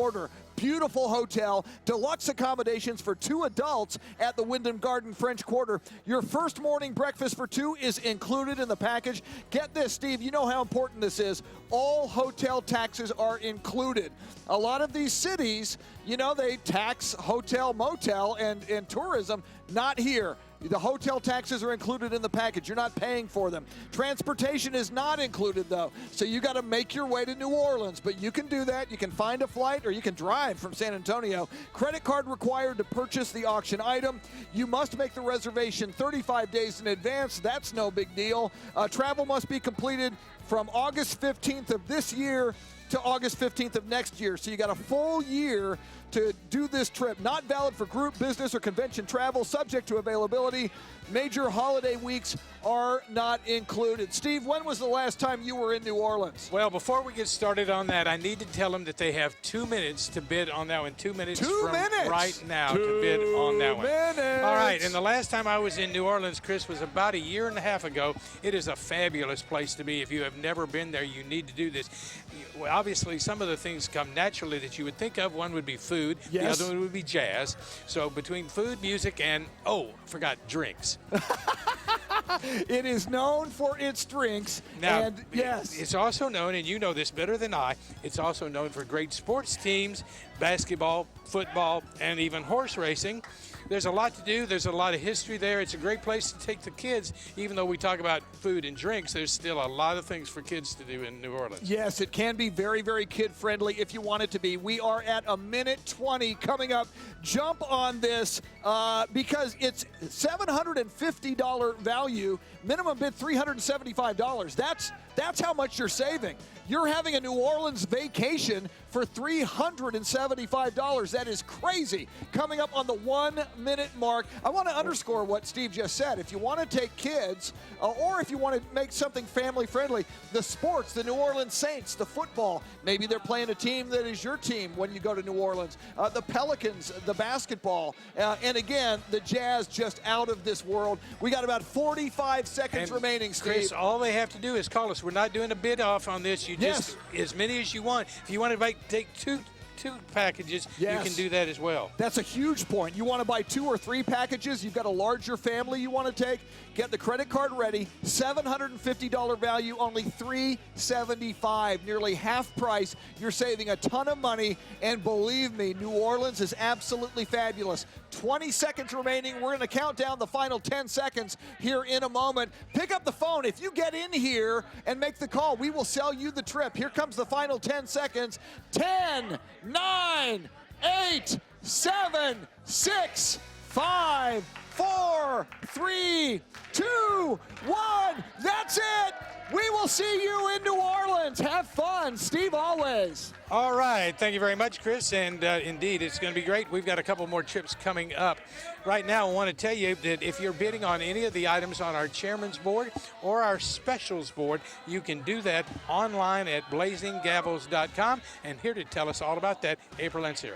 Beautiful hotel, deluxe accommodations for 2 adults at the Wyndham Garden French Quarter. Your first morning breakfast for 2 is included in the package. Get this, Steve, you know how important this is. All hotel taxes are included. A lot of these cities, you know, they tax hotel, motel, and tourism. Not here. The hotel taxes are included in the package. You're not paying for them. Transportation is not included, though. So you got to make your way to New Orleans. But you can do that. You can find a flight or you can drive from San Antonio. Credit card required to purchase the auction item. You must make the reservation 35 days in advance. That's no big deal. Travel must be completed from August 15th of this year to August 15th of next year. So you got a full year to do this trip. Not valid for group, business, or convention travel, subject to availability. Major holiday weeks are not included. Steve, when was the last time you were in New Orleans? Well, before we get started on that, I need to tell them that they have 2 minutes to bid on that one. 2 minutes from right now to bid on that one. All right, and the last time I was in New Orleans, Chris, was about a year and a half ago. It is a fabulous place to be. If you have never been there, you need to do this. Well, obviously, some of the things come naturally that you would think of. One would be food. Yes. The other one would be jazz. So between food, music, and, forgot drinks. It is known for its drinks. Now, and yes, it's also known, and you know this better than I, it's also known for great sports teams, basketball, football, and even horse racing. There's a lot to do. There's a lot of history there. It's a great place to take the kids. Even though we talk about food and drinks, there's still a lot of things for kids to do in New Orleans. Yes, it can be very, very kid-friendly if you want it to be. We are at a minute 20 coming up. Jump on this because it's $750 value, minimum bid $375. That's how much you're saving. You're having a New Orleans vacation for $375. That is crazy. Coming up on the 1-minute mark, I want to underscore what Steve just said. If you want to take kids, or if you want to make something family-friendly, the sports, the New Orleans Saints, the football, maybe they're playing a team that is your team when you go to New Orleans, the Pelicans, the basketball, and again, the Jazz, just out of this world. We got about 45 seconds remaining, Steve. Chris, all they have to do is call us. We're not doing a bid off on this. You just, as many as you want. If you want to take two packages, you can do that as well. That's a huge point. You want to buy 2 or 3 packages, you've got a larger family you want to take, get the credit card ready. $750 value, only $375, nearly half price. You're saving a ton of money, and believe me, New Orleans is absolutely fabulous. 20 seconds remaining. We're going to count down the final 10 seconds here in a moment. Pick up the phone. If you get in here and make the call, we will sell you the trip. Here comes the final 10 seconds. 10, 9, 8, 7, 6, 5, 4, 3, 2, 1. That's it. We will see you in New Orleans. Have fun. Steve, always. All right. Thank you very much, Chris. And indeed, it's going to be great. We've got a couple more trips coming up. Right now, I want to tell you that if you're bidding on any of the items on our chairman's board or our specials board, you can do that online at blazinggavels.com. And here to tell us all about that, April Ancira.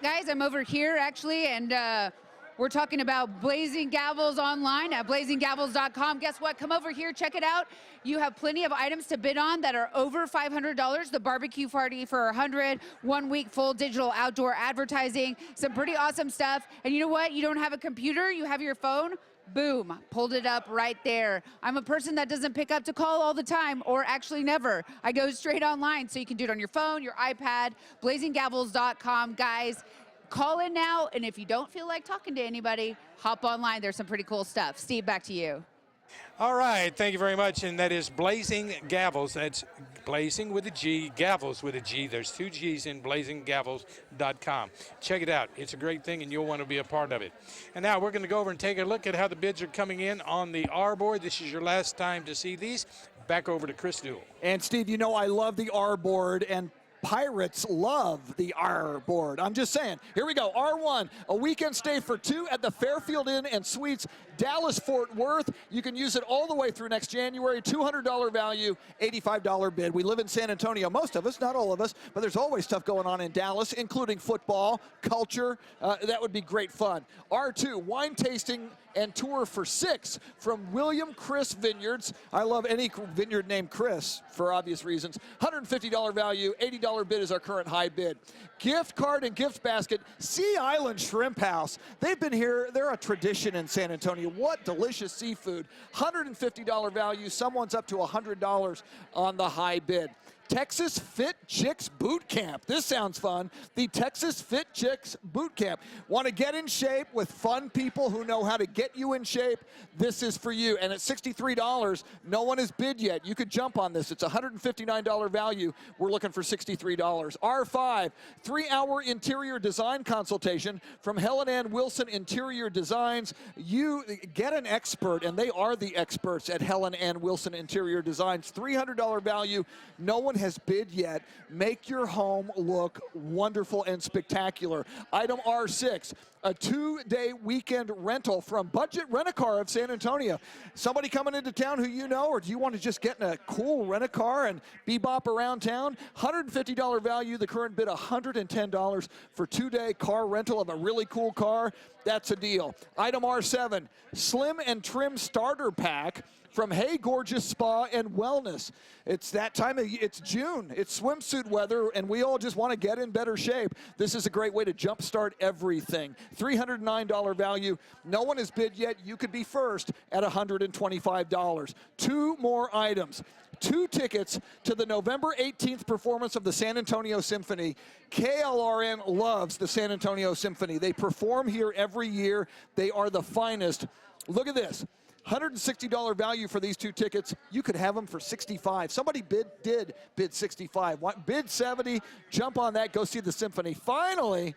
Guys, I'm over here, actually, and we're talking about Blazing Gavels online at blazinggavels.com. Guess what? Come over here, check it out. You have plenty of items to bid on that are over $500. The barbecue party for $100, 1 week full digital outdoor advertising, some pretty awesome stuff. And you know what? You don't have a computer, you have your phone. Boom, pulled it up right there. I'm a person that doesn't pick up to call all the time, or actually never. I go straight online, so you can do it on your phone, your iPad, blazinggavels.com. Guys, call in now, and if you don't feel like talking to anybody, hop online. There's some pretty cool stuff. Steve, back to you. All right, thank you very much, and that is Blazing Gavels. That's Blazing with a G, Gavels with a G. There's 2 G's in blazinggavels.com. Check it out. It's a great thing, and you'll want to be a part of it. And now we're going to go over and take a look at how the bids are coming in on the R board. This is your last time to see these. Back over to Chris Duell. And Steve, you know I love the R board, and Pirates love the R board. I'm just saying. Here we go. R1, a weekend stay for 2 at the Fairfield Inn and Suites, Dallas, Fort Worth. You can use it all the way through next January. $200 value, $85 bid. We live in San Antonio, most of us, not all of us, but there's always stuff going on in Dallas, including football, culture. That would be great fun. R2, wine tasting and tour for 6 from William Chris Vineyards. I love any vineyard named Chris for obvious reasons. $150 value, $80 bid is our current high bid. Gift card and gift basket, Sea Island Shrimp House. They've been here, they're a tradition in San Antonio. What delicious seafood. $150 value, someone's up to $100 on the high bid. Texas Fit Chicks Boot Camp. This sounds fun. The Texas Fit Chicks Boot Camp. Want to get in shape with fun people who know how to get you in shape? This is for you. And at $63, no one has bid yet. You could jump on this. It's $159 value. We're looking for $63. R5, 3-hour interior design consultation from Helen Ann Wilson Interior Designs. You get an expert, and they are the experts at Helen Ann Wilson Interior Designs. $300 value. No one has bid yet. Make your home look wonderful and spectacular. Item R6, a 2-day weekend rental from Budget Rent-A-Car of San Antonio. Somebody coming into town who you know, or do you want to just get in a cool rent-a-car and bebop around town? $150 value, the current bid $110 for 2-day car rental of a really cool car. That's a deal. Item R7, slim and trim starter pack from Hey Gorgeous Spa and Wellness. It's that time of year, it's June, it's swimsuit weather, and we all just want to get in better shape. This is a great way to jumpstart everything. $309 value. No one has bid yet. You could be first at $125. 2 more items. 2 tickets to the November 18th performance of the San Antonio Symphony. KLRN loves the San Antonio Symphony. They perform here every year. They are the finest. Look at this. $160 value for these 2 tickets. You could have them for $65. Somebody did bid $65. Bid $70. Jump on that. Go see the symphony. Finally,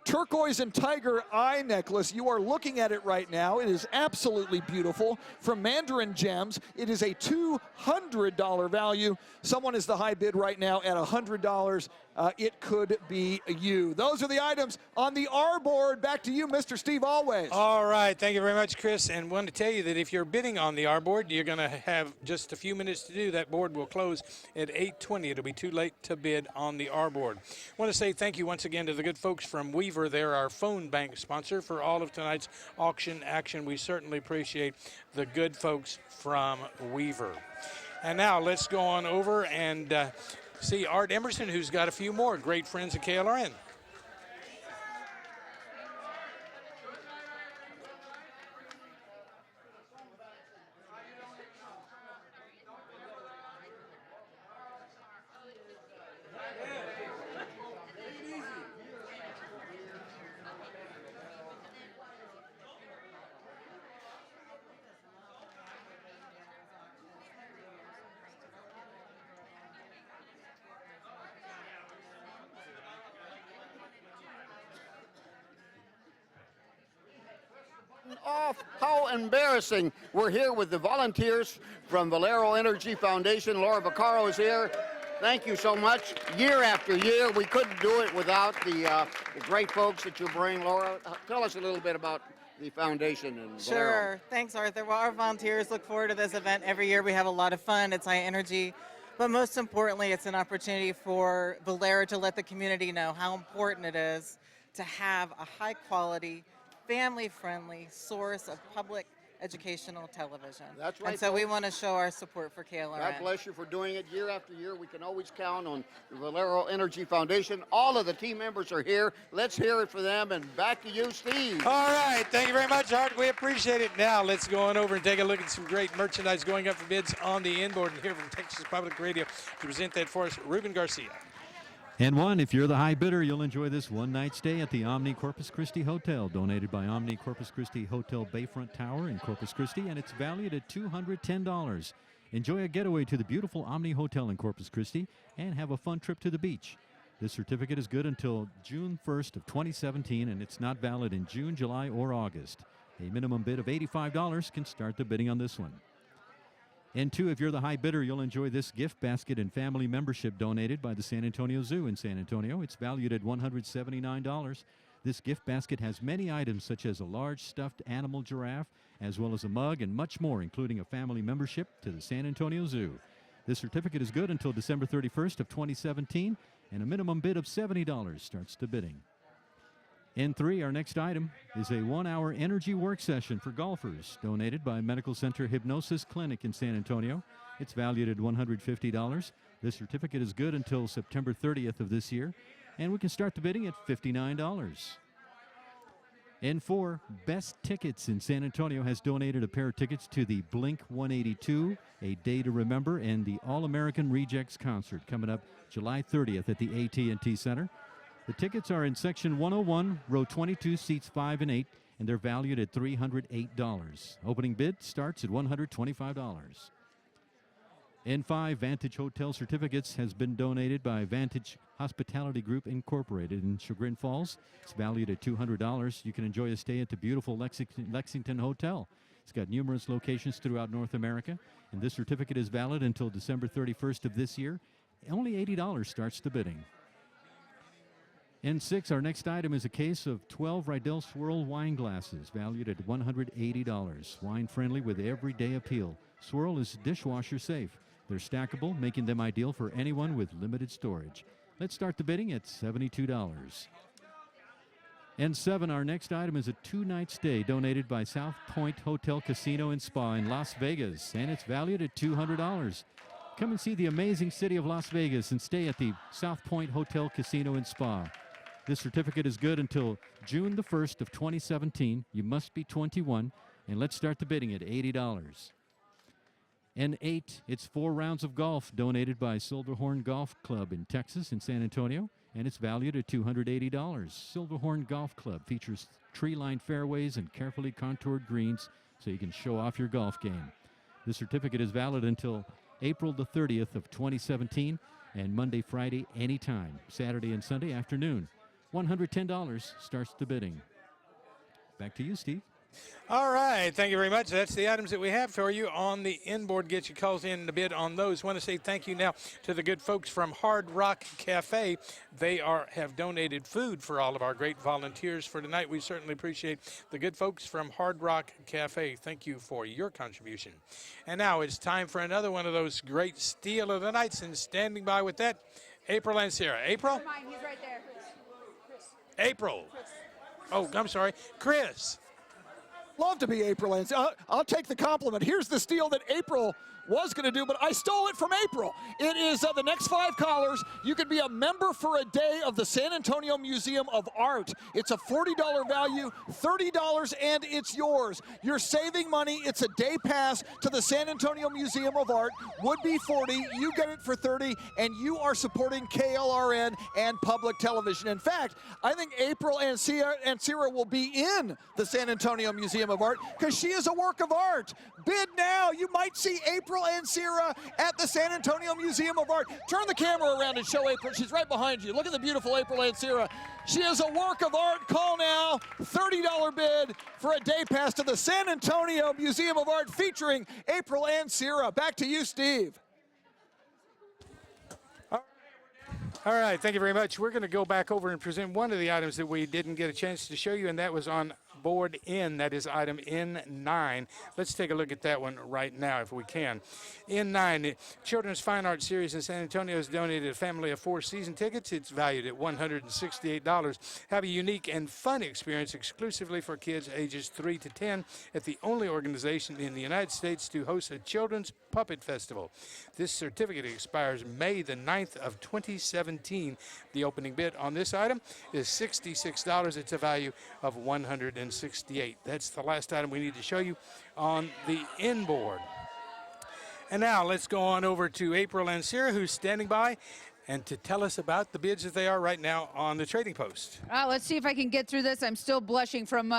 turquoise and tiger eye necklace. You are looking at it right now. It is absolutely beautiful. From Mandarin Gems, it is a $200 value. Someone is the high bid right now at $100. It could be you. Those are the items on the R board. Back to you, Mr. Steve Always. All right, thank you very much, Chris. And want to tell you that if you're bidding on the R board, you're going to have just a few minutes to do. That board will close at 8:20. It'll be too late to bid on the R board. I want to say thank you once again to the good folks from Weaver. They're our phone bank sponsor for all of tonight's auction action. We certainly appreciate the good folks from Weaver. And now let's go on over and see Art Emerson, who's got a few more great friends at KLRN. Off. How embarrassing. We're here with the volunteers from Valero Energy Foundation. Laura Vaccaro is here. Thank you so much. Year after year, we couldn't do it without the great folks that you bring. Laura, tell us a little bit about the foundation and Valero. Sure. Thanks, Arthur. Well, our volunteers look forward to this event every year. We have a lot of fun. It's high energy. But most importantly, it's an opportunity for Valero to let the community know how important it is to have a high-quality, family-friendly source of public educational television. That's right. And so we want to show our support for KLRN. God bless you for doing it year after year. We can always count on the Valero Energy Foundation. All of the team members are here. Let's hear it for them. And back to you, Steve. All right. Thank you very much, Art. We appreciate it. Now let's go on over and take a look at some great merchandise going up for bids on the inboard. And hear from Texas Public Radio to present that for us, Ruben Garcia. And one, if you're the high bidder, you'll enjoy this one-night stay at the Omni Corpus Christi Hotel, donated by Omni Corpus Christi Hotel Bayfront Tower in Corpus Christi, and it's valued at $210. Enjoy a getaway to the beautiful Omni Hotel in Corpus Christi and have a fun trip to the beach. This certificate is good until June 1st of 2017, and it's not valid in June, July, or August. A minimum bid of $85 can start the bidding on this one. In 2, if you're the high bidder, you'll enjoy this gift basket and family membership donated by the San Antonio Zoo in San Antonio. It's valued at $179. This gift basket has many items such as a large stuffed animal giraffe, as well as a mug and much more, including a family membership to the San Antonio Zoo. This certificate is good until December 31st of 2017, and a minimum bid of $70 starts the bidding. In 3, our next item is a 1-hour energy work session for golfers, donated by Medical Center Hypnosis Clinic in San Antonio. It's valued at $150. This certificate is good until September 30th of this year, and we can start the bidding at $59. In 4, Best Tickets in San Antonio has donated a pair of tickets to the Blink 182, A Day to Remember, and the All-American Rejects concert coming up July 30th at the AT&T Center. The tickets are in Section 101, Row 22, Seats 5 and 8, and they're valued at $308. Opening bid starts at $125. In 5, Vantage Hotel Certificates has been donated by Vantage Hospitality Group Incorporated in Chagrin Falls. It's valued at $200. You can enjoy a stay at the beautiful Lexington Hotel. It's got numerous locations throughout North America, and this certificate is valid until December 31st of this year. Only $80 starts the bidding. In 6, our next item is a case of 12 Rydell Swirl wine glasses, valued at $180. Wine-friendly with everyday appeal. Swirl is dishwasher safe. They're stackable, making them ideal for anyone with limited storage. Let's start the bidding at $72. In 7, our next item is a 2-night stay donated by South Point Hotel Casino and Spa in Las Vegas, and it's valued at $200. Come and see the amazing city of Las Vegas and stay at the South Point Hotel Casino and Spa. This certificate is good until June the 1st of 2017. You must be 21, and let's start the bidding at $80. In 8, it's 4 rounds of golf donated by Silverhorn Golf Club in Texas in San Antonio, and it's valued at $280. Silverhorn Golf Club features tree-lined fairways and carefully contoured greens so you can show off your golf game. This certificate is valid until April the 30th of 2017, and Monday, Friday, anytime, Saturday and Sunday afternoon. $110 starts the bidding. Back to you, Steve. All right, thank you very much. That's the items that we have for you on the inboard. Get your calls in to bid on those. Want to say thank you now to the good folks from Hard Rock Cafe. They have donated food for all of our great volunteers for tonight. We certainly appreciate the good folks from Hard Rock Cafe. Thank you for your contribution. And now it's time for another one of those great steal of the nights. And standing by with that, April and Sarah. April? Never mind, he's right there. April. Oh, I'm sorry. Chris. Love to be April, and I'll take the compliment. Here's the steal that April was going to do, but I stole it from April. It is the next 5 callers. You could be a member for a day of the San Antonio Museum of Art. It's a $40 value, $30, and it's yours. You're saving money. It's a day pass to the San Antonio Museum of Art. Would be $40. You get it for $30, and you are supporting KLRN and public television. In fact, I think April and Sarah will be in the San Antonio Museum of Art because she is a work of art. Bid now. You might see April and Sarah at the San Antonio Museum of Art. Turn the camera around and show April. She's right behind you. Look at the beautiful April and Sarah. She is a work of art. Call now. $30 bid for a day pass to the San Antonio Museum of Art featuring April and Sarah. Back to you, Steve. All right, thank you very much. We're going to go back over and present one of the items that we didn't get a chance to show you, and that was on board N. That is item N9. Let's take a look at that one right now if we can. N9, the Children's Fine Art Series in San Antonio has donated a family of 4 season tickets. It's valued at $168. Have a unique and fun experience exclusively for kids ages 3 to 10 at the only organization in the United States to host a children's puppet festival. This certificate expires May the 9th of 2017. The opening bid on this item is $66. It's a value of $168. That's the last item we need to show you on the inboard. And now let's go on over to April and Sarah, who's standing by, and to tell us about the bids that they are right now on the trading post. Let's see if I can get through this. I'm still blushing from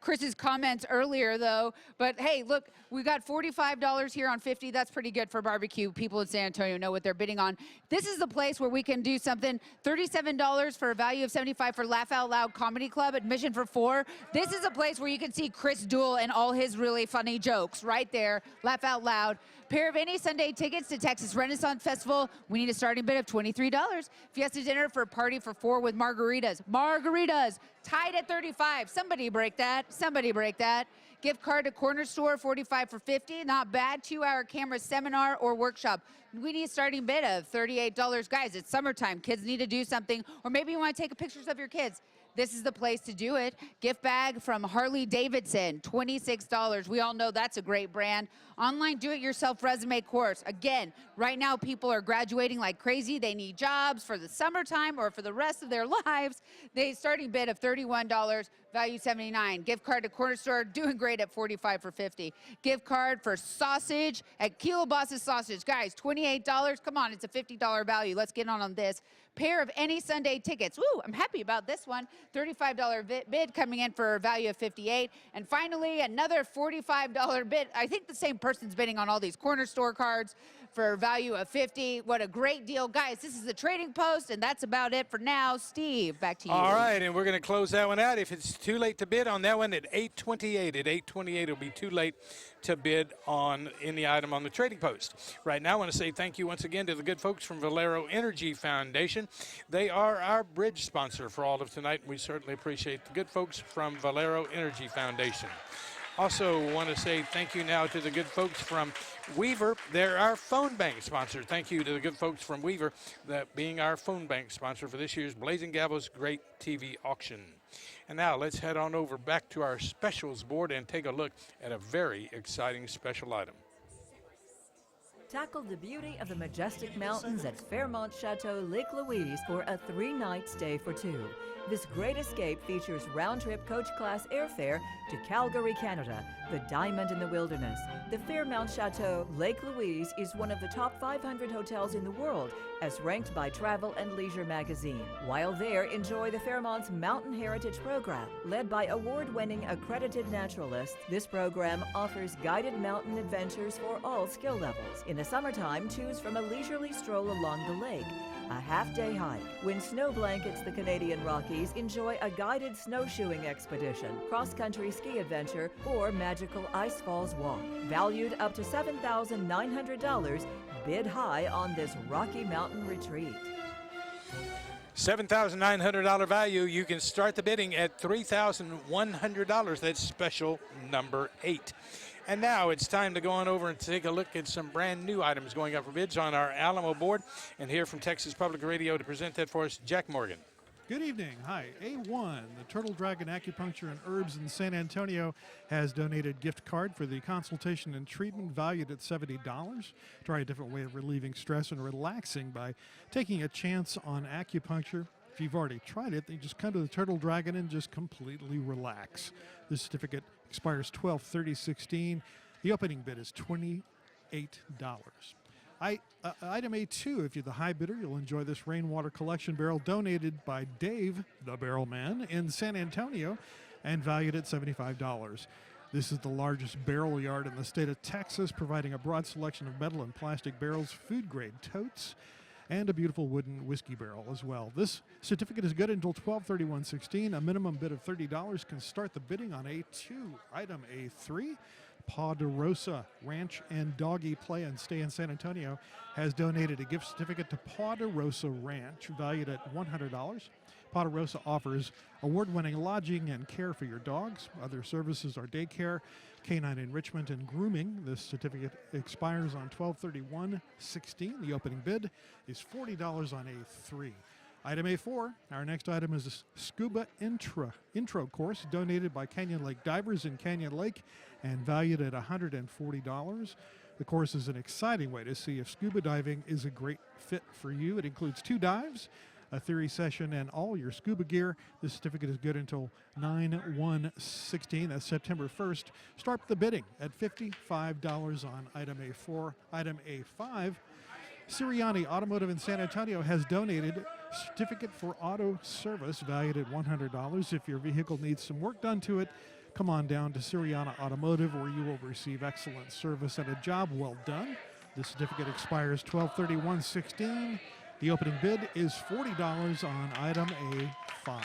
Chris's comments earlier, though. But hey, look, we got $45 here on 50. That's pretty good for barbecue. People in San Antonio know what they're bidding on. This is the place where we can do something. $37 for a value of 75 for Laugh Out Loud Comedy Club, admission for 4. This is a place where you can see Chris Duell and all his really funny jokes right there. Laugh Out Loud. Pair of any Sunday tickets to Texas Renaissance Festival. We need a starting bid of $23. Fiesta dinner for a party for 4 with margaritas. Margaritas, tied at 35. Somebody break that. Somebody break that. Gift card to Corner Store, 45 for 50. Not bad. 2-hour camera seminar or workshop. We need a starting bid of $38. Guys, it's summertime. Kids need to do something. Or maybe you want to take pictures of your kids. This is the place to do it. Gift bag from Harley Davidson, $26. We all know that's a great brand. Online do-it-yourself resume course. Again, right now people are graduating like crazy. They need jobs for the summertime or for the rest of their lives. They starting bid of $31, value $79. Gift card to Corner Store, doing great at 45 for 50. Gift card for sausage at Kilo Boss's Sausage. Guys, $28. Come on, it's a $50 value. Let's get on this. Pair of any Sunday tickets. Woo, I'm happy about this one. $35 bid coming in for a value of $58. And finally, another $45 bid. I think the same person's bidding on all these Corner Store cards for a value of $50. What a great deal. Guys, this is the Trading Post, and that's about it for now. Steve, back to you. All right, and we're going to close that one out. If it's too late to bid on that one at 8:28, at 8:28 it'll be too late to bid on any item on the Trading Post. Right now, I want to say thank you once again to the good folks from Valero Energy Foundation. They are our bridge sponsor for all of tonight. We certainly appreciate the good folks from Valero Energy Foundation. Also want to say thank you now to the good folks from Weaver. They're our phone bank sponsor. Thank you to the good folks from Weaver, that being our phone bank sponsor for this year's Blazing Gavels Great TV Auction. And now let's head on over back to our specials board and take a look at a very exciting special item. Tackle the beauty of the majestic mountains at Fairmont Chateau Lake Louise for a 3-night stay for 2. This great escape features round-trip coach-class airfare to Calgary, Canada, the diamond in the wilderness. The Fairmont Chateau Lake Louise is one of the top 500 hotels in the world, as ranked by Travel and Leisure magazine. While there, enjoy the Fairmont's Mountain Heritage Program. Led by award-winning accredited naturalists, this program offers guided mountain adventures for all skill levels. In the summertime, choose from a leisurely stroll along the lake, a half-day hike. When snow blankets the Canadian Rockies, enjoy a guided snowshoeing expedition, cross-country ski adventure, or magical ice falls walk. Valued up to $7,900, bid high on this Rocky Mountain retreat. $7,900 value. You can start the bidding at $3,100. That's special number 8. And now it's time to go on over and take a look at some brand new items going up for bids on our Alamo board. And here from Texas Public Radio to present that for us, Jack Morgan. Good evening. Hi. A1, the Turtle Dragon Acupuncture and Herbs in San Antonio, has donated gift card for the consultation and treatment valued at $70. Try a different way of relieving stress and relaxing by taking a chance on acupuncture. If you've already tried it, then just come to the Turtle Dragon and just completely relax. This certificate expires 12/30/16. The opening bid is $28. Item A2, if you're the high bidder, you'll enjoy this rainwater collection barrel donated by Dave, the Barrel Man, in San Antonio and valued at $75. This is the largest barrel yard in the state of Texas, providing a broad selection of metal and plastic barrels, food-grade totes, and a beautiful wooden whiskey barrel as well. This certificate is good until 12/31/16. A minimum bid of $30 can start the bidding on A2. Item A3, Ponderosa Ranch and Doggy Play and Stay in San Antonio has donated a gift certificate to Ponderosa Ranch valued at $100. Ponderosa offers award-winning lodging and care for your dogs. Other services are daycare, canine enrichment, and grooming. This certificate expires on 12/31/16. The opening bid is $40 on A3. Item A4, our next item is a scuba intro course donated by Canyon Lake Divers in Canyon Lake and valued at $140. The course is an exciting way to see if scuba diving is a great fit for you. It includes 2 dives, a theory session, and all your scuba gear. This certificate is good until 9/1/16. That's September 1st. Start the bidding at $55 on item A4. Item A5, Sirianni Automotive in San Antonio has donated certificate for auto service valued at $100. If your vehicle needs some work done to it, come on down to Siriana Automotive, where you will receive excellent service and a job well done. The certificate expires 12/31/16. The opening bid is $40 on item A5.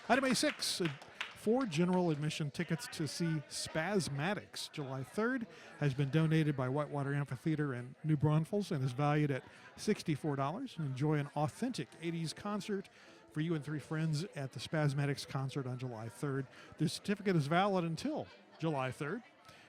Item A6, 4 general admission tickets to see Spasmatics July 3rd has been donated by Whitewater Amphitheater in New Braunfels and is valued at $64. Enjoy an authentic 80s concert for you and 3 friends at the Spasmatics concert on July 3rd. The certificate is valid until July 3rd.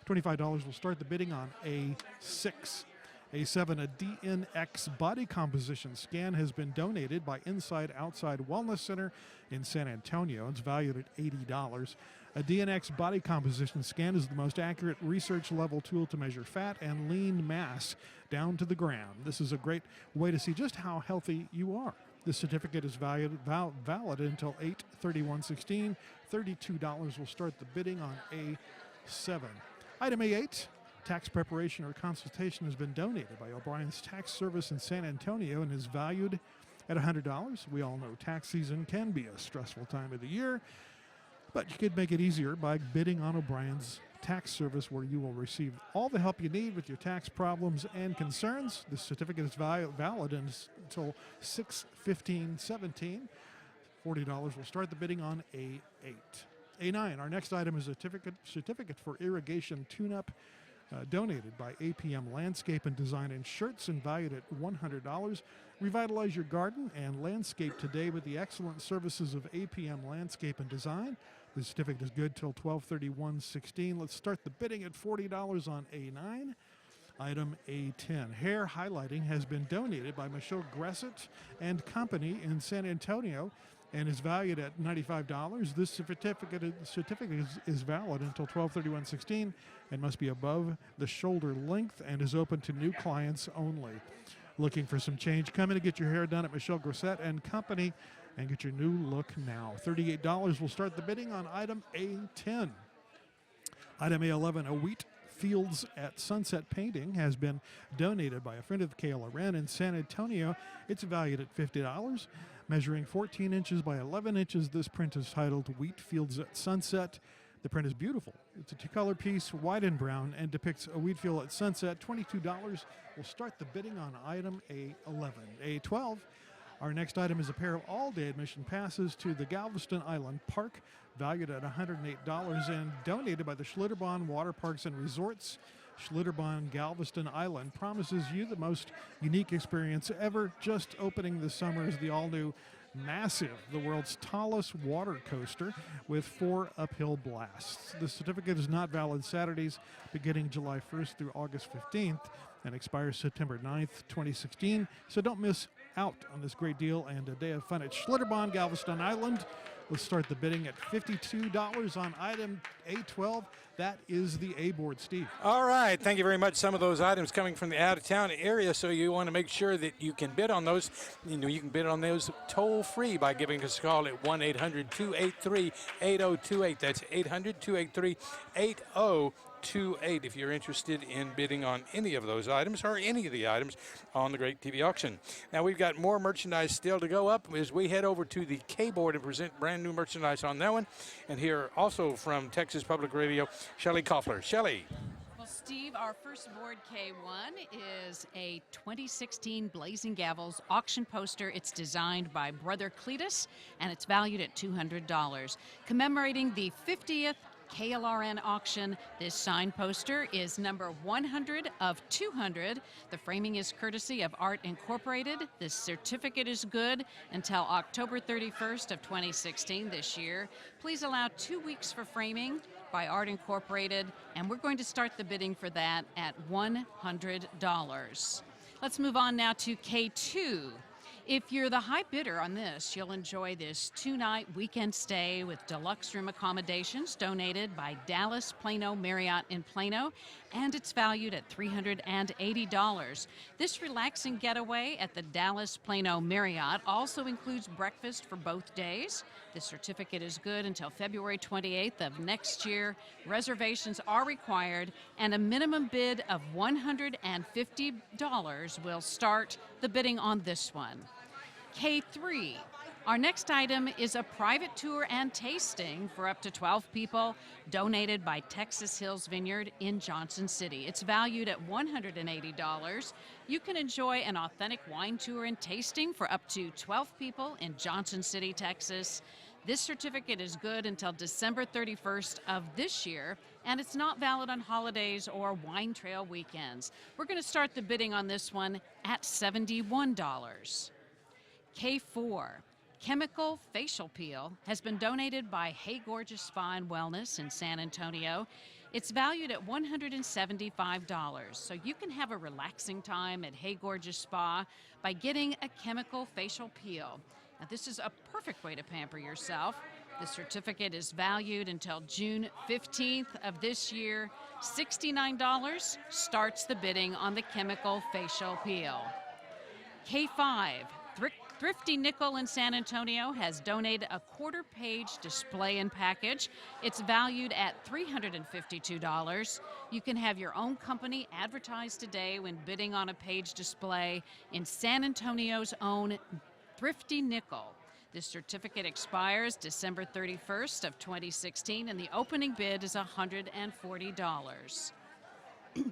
$25 will start the bidding on A6. A7, a DNX body composition scan has been donated by Inside Outside Wellness Center in San Antonio. It's valued at $80. A DNX body composition scan is the most accurate research level tool to measure fat and lean mass down to the gram. This is a great way to see just how healthy you are. This certificate is valid until 8/31/16. $32 will start the bidding on A7. Item A8. Tax preparation or consultation has been donated by O'Brien's Tax Service in San Antonio and is valued at $100. We all know tax season can be a stressful time of the year, but you could make it easier by bidding on O'Brien's Tax Service, where you will receive all the help you need with your tax problems and concerns. This certificate is valid until 6/15/17. $40 will start the bidding on A8. A9, our next item is a certificate for irrigation tune-up, donated by APM Landscape and Design and Shirts and valued at $100. Revitalize your garden and landscape today with the excellent services of APM Landscape and Design. The certificate is good till 12/31/16. Let's start the bidding at $40 on A9. Item A10, hair highlighting has been donated by Michelle Gressett and Company in San Antonio and is valued at $95. This certificate is valid until 12/31/16 and must be above the shoulder length and is open to new clients only. Looking for some change? Come in and get your hair done at Michelle Gressett and Company and get your new look now. $38 will start the bidding on item A10. Item A11, a wheat fields at Sunset Painting has been donated by a friend of the KLRN in San Antonio. It's valued at $50. Measuring 14 inches by 11 inches, this print is titled Wheat Fields at Sunset. The print is beautiful. It's a 2-color piece, white and brown, and depicts a wheat field at sunset. $22 will start the bidding on item A11. A12, our next item is a pair of all-day admission passes to the Galveston Island Park, valued at $108 and donated by the Schlitterbahn Water Parks and Resorts. Schlitterbahn Galveston Island promises you the most unique experience ever. Just opening this summer is the all-new Massive, the world's tallest water coaster with 4 uphill blasts. The certificate is not valid Saturdays beginning July 1st through August 15th and expires September 9th, 2016. So don't miss out on this great deal and a day of fun at Schlitterbahn Galveston Island. Let's start the bidding at $52 on item A12. That is the A board, Steve. All right, thank you very much. Some of those items coming from the out-of-town area, so you want to make sure that you can bid on those. You know, you can bid on those toll-free by giving us a call at 1-800-283-8028. That's 800-283-8028 if you're interested in bidding on any of those items or any of the items on the Great TV Auction. Now, we've got more merchandise still to go up as we head over to the K-Board and present brand new merchandise on that one. And here also from Texas Public Radio, Shelley Koffler. Shelley. Well, Steve, our first board K1 is a 2016 Blazing Gavels auction poster. It's designed by Brother Cletus, and it's valued at $200. Commemorating the 50th KLRN auction, this sign poster is number 100 of 200. The framing is courtesy of Art Incorporated. This certificate is good until October 31st of 2016 this year. Please allow 2 weeks for framing by Art Incorporated, and we're going to start the bidding for that at $100. Let's move on now to K2. If you're the high bidder on this, you'll enjoy this 2-night weekend stay with deluxe room accommodations donated by Dallas Plano Marriott in Plano, and it's valued at $380. This relaxing getaway at the Dallas Plano Marriott also includes breakfast for both days. The certificate is good until February 28th of next year. Reservations are required, and a minimum bid of $150 will start the bidding on this one. K3, Our next item is a private tour and tasting for up to 12 people, donated by Texas Hills Vineyard in Johnson City. It's valued at $180. You can enjoy an authentic wine tour and tasting for up to 12 people in Johnson City, Texas. This certificate is good until December 31st of this year, and it's not valid on holidays or wine trail weekends. We're going to start the bidding on this one at $71. K4. Chemical facial peel has been donated by Hey Gorgeous Spa and Wellness in San Antonio. It's valued at $175, so you can have a relaxing time at Hey Gorgeous Spa by getting a chemical facial peel. Now, this is a perfect way to pamper yourself. The certificate is valued until June 15th of this year. $69 starts the bidding on the chemical facial peel. K5. Thrifty Nickel in San Antonio has donated a quarter-page display and package. It's valued at $352. You can have your own company advertise today when bidding on a page display in San Antonio's own Thrifty Nickel. This certificate expires December 31st of 2016, and the opening bid is $140.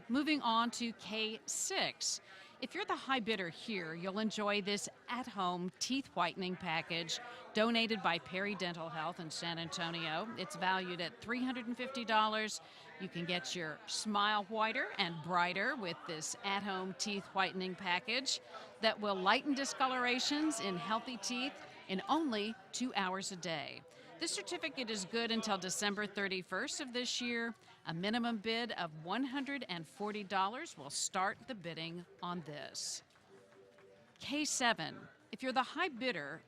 Moving on to K6. If you're the high bidder here, you'll enjoy this at-home teeth whitening package donated by Perry Dental Health in San Antonio. It's valued at $350. You can get your smile whiter and brighter with this at-home teeth whitening package that will lighten discolorations in healthy teeth in only 2 hours a day. This certificate is good until December 31st of this year. A minimum bid of $140 will start the bidding on this. K7. If you're the high bidder,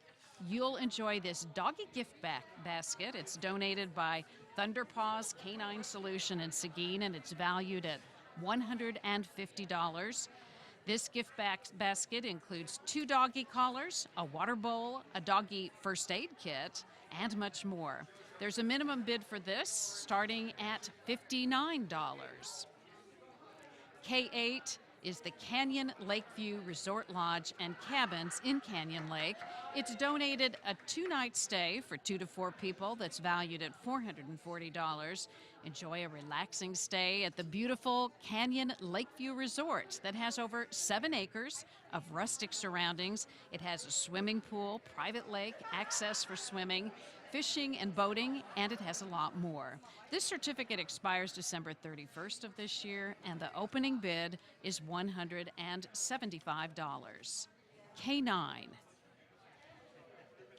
you'll enjoy this doggy gift basket. It's donated by Thunderpaws Canine Solution in Seguin, and it's valued at $150. This gift basket includes 2 doggy collars, a water bowl, a doggy first aid kit, and much more. There's a minimum bid for this starting at $59. K8 is the Canyon Lakeview Resort Lodge and Cabins in Canyon Lake. It's donated a 2-night stay for 2 to 4 people that's valued at $440. Enjoy a relaxing stay at the beautiful Canyon Lakeview Resort that has over 7 acres of rustic surroundings. It has a swimming pool, private lake, access for swimming, fishing and boating, and it has a lot more. This certificate expires December 31st of this year, and the opening bid is $175. K9.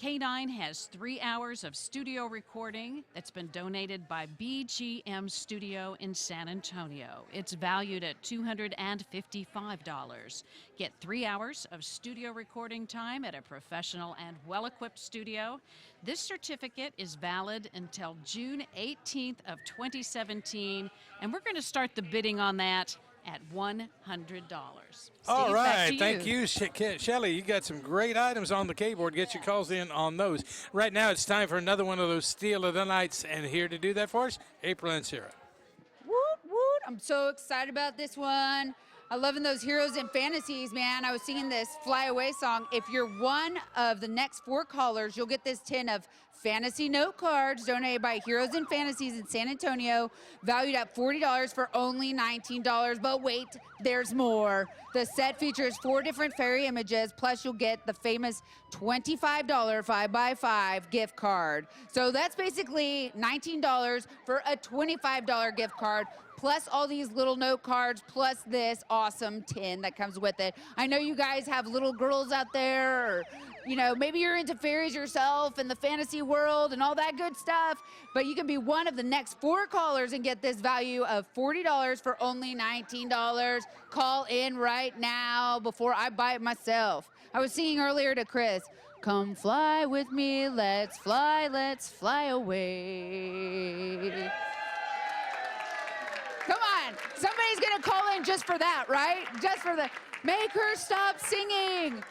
K9 has 3 hours of studio recording that's been donated by BGM Studio in San Antonio. It's valued at $255. Get 3 hours of studio recording time at a professional and well-equipped studio. This certificate is valid until June 18th of 2017, and we're going to start the bidding on that at $100. All Steve, right, thank you, Shelley. You got some great items on the K-board. Get your calls in on those. Right now, it's time for another one of those Steal of the Nights, and here to do that for us, April and Sarah. Woot, woot. I'm so excited about this one. I'm loving those heroes and fantasies, man. I was singing this Fly Away song. If you're one of the next 4 callers, you'll get this tin of fantasy note cards donated by Heroes and Fantasies in San Antonio, valued at $40 for only $19. But wait, there's more. The set features 4 different fairy images, plus you'll get the famous $25 5x5 gift card. So that's basically $19 for a $25 gift card, plus all these little note cards, plus this awesome tin that comes with it. I know you guys have little girls out there, or you know, maybe you're into fairies yourself in the fantasy world and all that good stuff, but you can be one of the next 4 callers and get this value of $40 for only $19. Call in right now before I buy it myself. I was singing earlier to Chris, come fly with me, let's fly away. Come on, somebody's gonna call in just for that, right? Just for the, make her stop singing.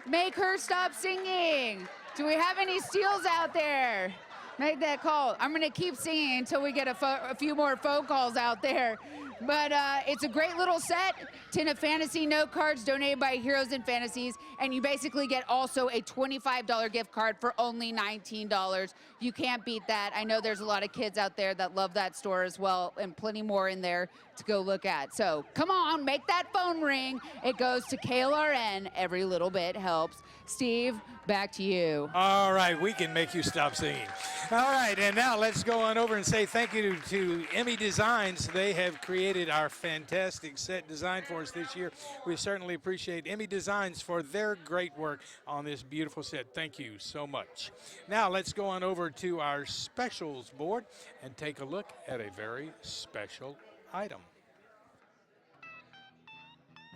Make her stop singing. Do we have any steals out there? Make that call. I'm gonna keep singing until we get a few more phone calls out there. But it's a great little set. 10 of fantasy note cards donated by Heroes and Fantasies. And you basically get also a $25 gift card for only $19. You can't beat that. I know there's a lot of kids out there that love that store as well, and plenty more in there to go look at. So come on, make that phone ring. It goes to KLRN. Every little bit helps. Steve, back to you. All right, we can make you stop singing. All right, and now let's go on over and say thank you to Emmy Designs. They have created our fantastic set design for us this year. We certainly appreciate Emmy Designs for their great work on this beautiful set. Thank you so much. Now let's go on over to our specials board and take a look at a very special item.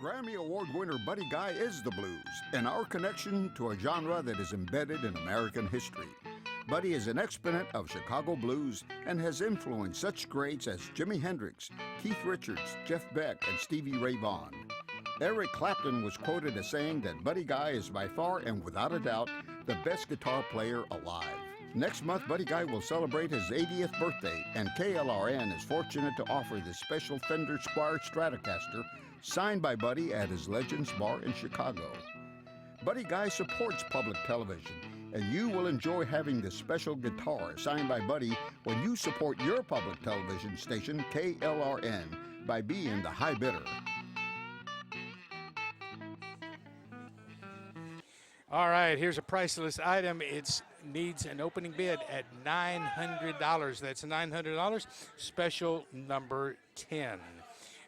Grammy Award winner Buddy Guy is the blues, and our connection to a genre that is embedded in American history. Buddy is an exponent of Chicago blues and has influenced such greats as Jimi Hendrix, Keith Richards, Jeff Beck, and Stevie Ray Vaughan. Eric Clapton was quoted as saying that Buddy Guy is by far and without a doubt the best guitar player alive. Next month, Buddy Guy will celebrate his 80th birthday, and KLRN is fortunate to offer this special Fender Squire Stratocaster signed by Buddy at his Legends Bar in Chicago. Buddy Guy supports public television, and you will enjoy having this special guitar signed by Buddy when you support your public television station, KLRN, by being the high bidder. All right, here's a priceless item. It needs an opening bid at $900. That's $900, special number 10.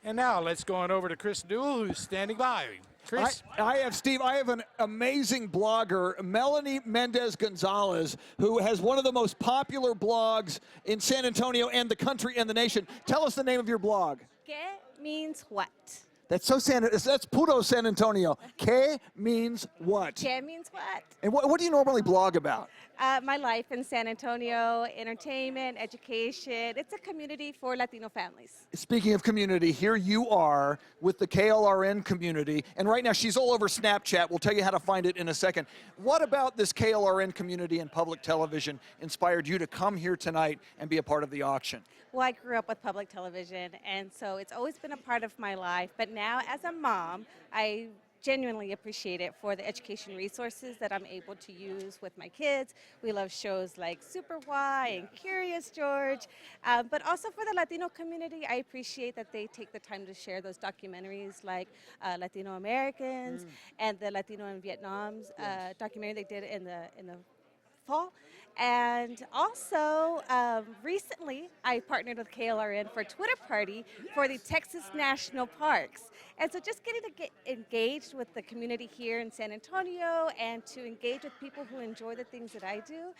And now let's go on over to Chris Newell, who's standing by. Chris? I have an amazing blogger, Melanie Mendez-Gonzalez, who has one of the most popular blogs in San Antonio and the country and the nation. Tell us the name of your blog. ¿Qué means what? That's that's puro San Antonio. ¿Qué means what? ¿Qué means what? And what do you normally blog about? My life in San Antonio, entertainment, education. It's a community for Latino families. Speaking of community, here you are with the KLRN community, and right now she's all over Snapchat. We'll tell you how to find it in a second. What about this KLRN community and public television inspired you to come here tonight and be a part of the auction? Well, I grew up with public television, and so it's always been a part of my life. But now, as a mom, I genuinely appreciate it for the education resources that I'm able to use with my kids. We love shows like Super Y and Curious George, but also for the Latino community, I appreciate that they take the time to share those documentaries like Latino Americans and the Latino in Vietnam's documentary they did in the fall. And also, recently, I partnered with KLRN for a Twitter party for the Texas National Parks. And so just getting to get engaged with the community here in San Antonio and to engage with people who enjoy the things that I do,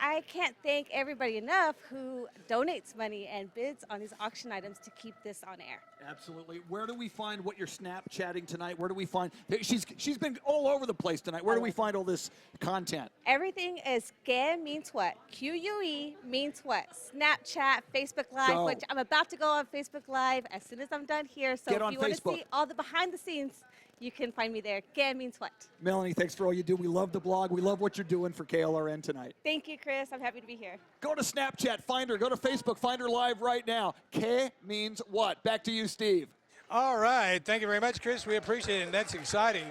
I can't thank everybody enough who donates money and bids on these auction items to keep this on air. Absolutely. Where do we find what you're Snapchatting tonight? Where do we find? She's been all over the place tonight. Where do we find all this content? Everything is ¿Qué means what? QUE means what? Snapchat, Facebook Live, which I'm about to go on Facebook Live as soon as I'm done here. So if you want to see all the behind the scenes, you can find me there. ¿Qué means what? Melanie, thanks for all you do. We love the blog. We love what you're doing for KLRN tonight. Thank you, Chris. I'm happy to be here. Go to Snapchat, find her. Go to Facebook, find her live right now. ¿Qué means what? Back to you, Steve. All right. Thank you very much, Chris. We appreciate it, and that's exciting.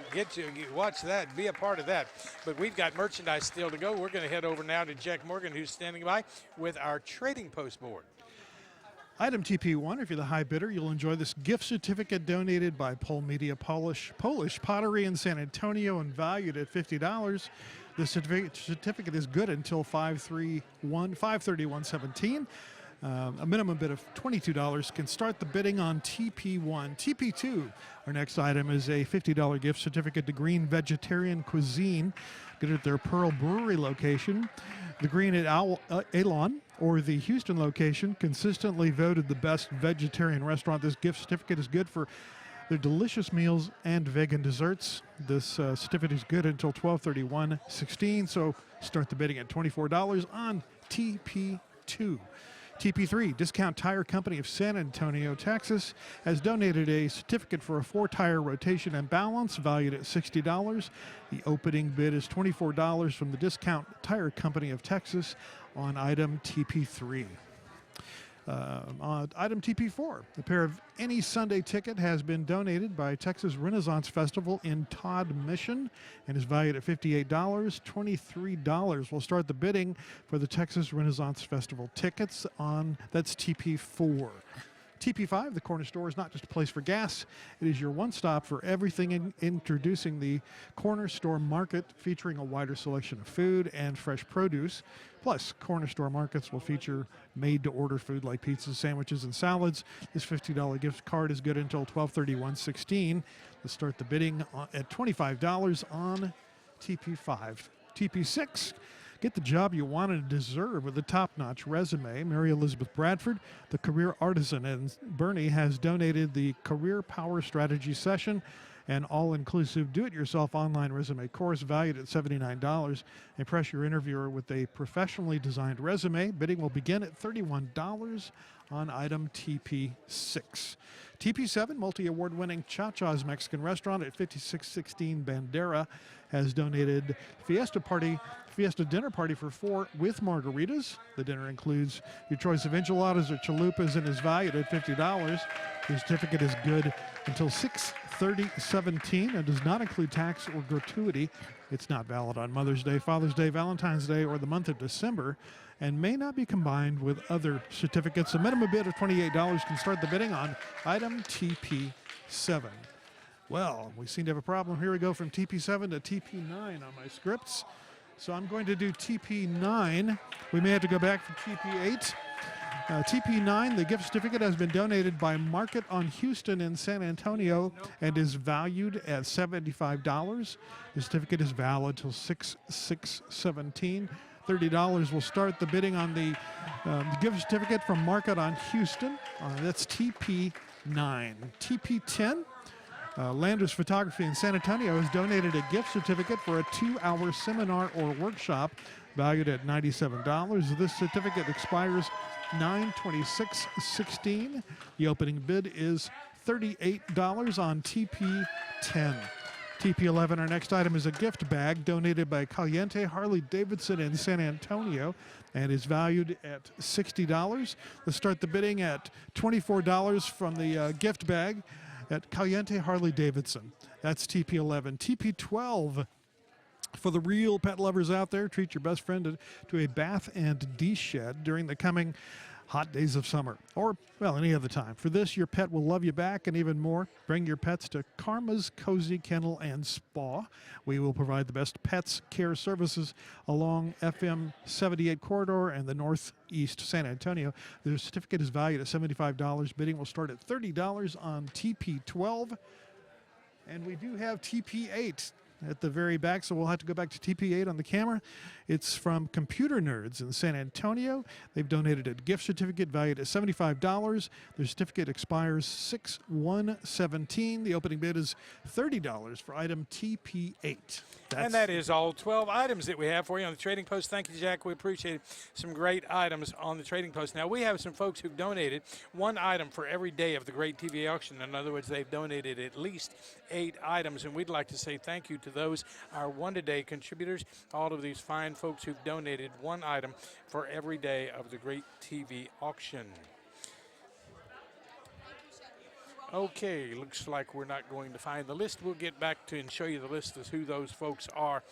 Watch that. Be a part of that. But we've got merchandise still to go. We're going to head over now to Jack Morgan, who's standing by with our Trading Post board. Item TP1, if you're the high bidder, you'll enjoy this gift certificate donated by Pole Media Polish Pottery in San Antonio and valued at $50. The certificate is good until 5/31/17. A minimum bid of $22 can start the bidding on TP1. TP2, our next item, is a $50 gift certificate to Green Vegetarian Cuisine. Get it at their Pearl Brewery location. The Green at Alon, or the Houston location, consistently voted the best vegetarian restaurant. This gift certificate is good for their delicious meals and vegan desserts. This certificate is good until 12/31/16, so start the bidding at $24 on TP2. TP3, Discount Tire Company of San Antonio, Texas, has donated a certificate for a 4-tire rotation and balance valued at $60. The opening bid is $24 from the Discount Tire Company of Texas on item TP3. On item TP4, a pair of Any Sunday ticket has been donated by Texas Renaissance Festival in Todd Mission and is valued at $58. $23 will start the bidding for the Texas Renaissance Festival tickets on, that's TP4. TP5, the corner store, is not just a place for gas. It is your one-stop for everything, introducing the corner store market, featuring a wider selection of food and fresh produce. Plus, corner store markets will feature made-to-order food like pizzas, sandwiches, and salads. This $50 gift card is good until 12/31/16. Let's start the bidding at $25 on TP5. TP6, get the job you want and deserve with a top-notch resume. Mary Elizabeth Bradford, the career artisan, and Bernie has donated the Career Power Strategy Session, an all-inclusive do-it-yourself online resume course valued at $79. Impress your interviewer with a professionally designed resume. Bidding will begin at $31 on item TP6. TP7, multi-award-winning Cha-Cha's Mexican restaurant at 5616 Bandera, has donated Fiesta dinner party for 4 with margaritas. The dinner includes your choice of enchiladas or chalupas and is valued at $50. The certificate is good until 6/30/17 and does not include tax or gratuity. It's not valid on Mother's Day, Father's Day, Valentine's Day, or the month of December, and may not be combined with other certificates. A minimum bid of $28 can start the bidding on item TP7. Well, we seem to have a problem. Here we go from TP7 to TP9 on my scripts. So I'm going to do TP9. We may have to go back for TP8. TP9, the gift certificate has been donated by Market on Houston in San Antonio and is valued at $75. The certificate is valid till 6/6/17. $30 will start the bidding on the gift certificate from Market on Houston. That's TP9. TP10. Landers Photography in San Antonio has donated a gift certificate for a 2-hour seminar or workshop valued at $97. This certificate expires 9/26/16. The opening bid is $38 on TP10. TP11, our next item is a gift bag donated by Caliente Harley Davidson in San Antonio and is valued at $60. Let's start the bidding at $24 from the gift bag at Caliente Harley Davidson. That's TP11. TP12, for the real pet lovers out there, treat your best friend to a bath and de-shed during the coming hot days of summer, or, well, any other time. For this, your pet will love you back and even more. Bring your pets to Karma's Cozy Kennel and Spa. We will provide the best pets care services along FM 78 corridor and the Northeast San Antonio. The certificate is valued at $75. Bidding will start at $30 on TP12. And we do have TP8 at the very back, so we'll have to go back to TP8 on the camera. It's from Computer Nerds in San Antonio. They've donated a gift certificate valued at $75. Their certificate expires 6/1/17. The opening bid is $30 for item TP8. And that is all 12 items that we have for you on the Trading Post. Thank you, Jack. We appreciate it. Some great items on the Trading Post. Now, we have some folks who've donated one item for every day of the Great TV Auction. In other words, they've donated at least 8 items, and we'd like to say thank you to those, our one-a-day contributors, all of these fine folks who've donated one item for every day of the Great TV Auction. Okay, looks like we're not going to find the list. We'll get back to and show you the list of who those folks are.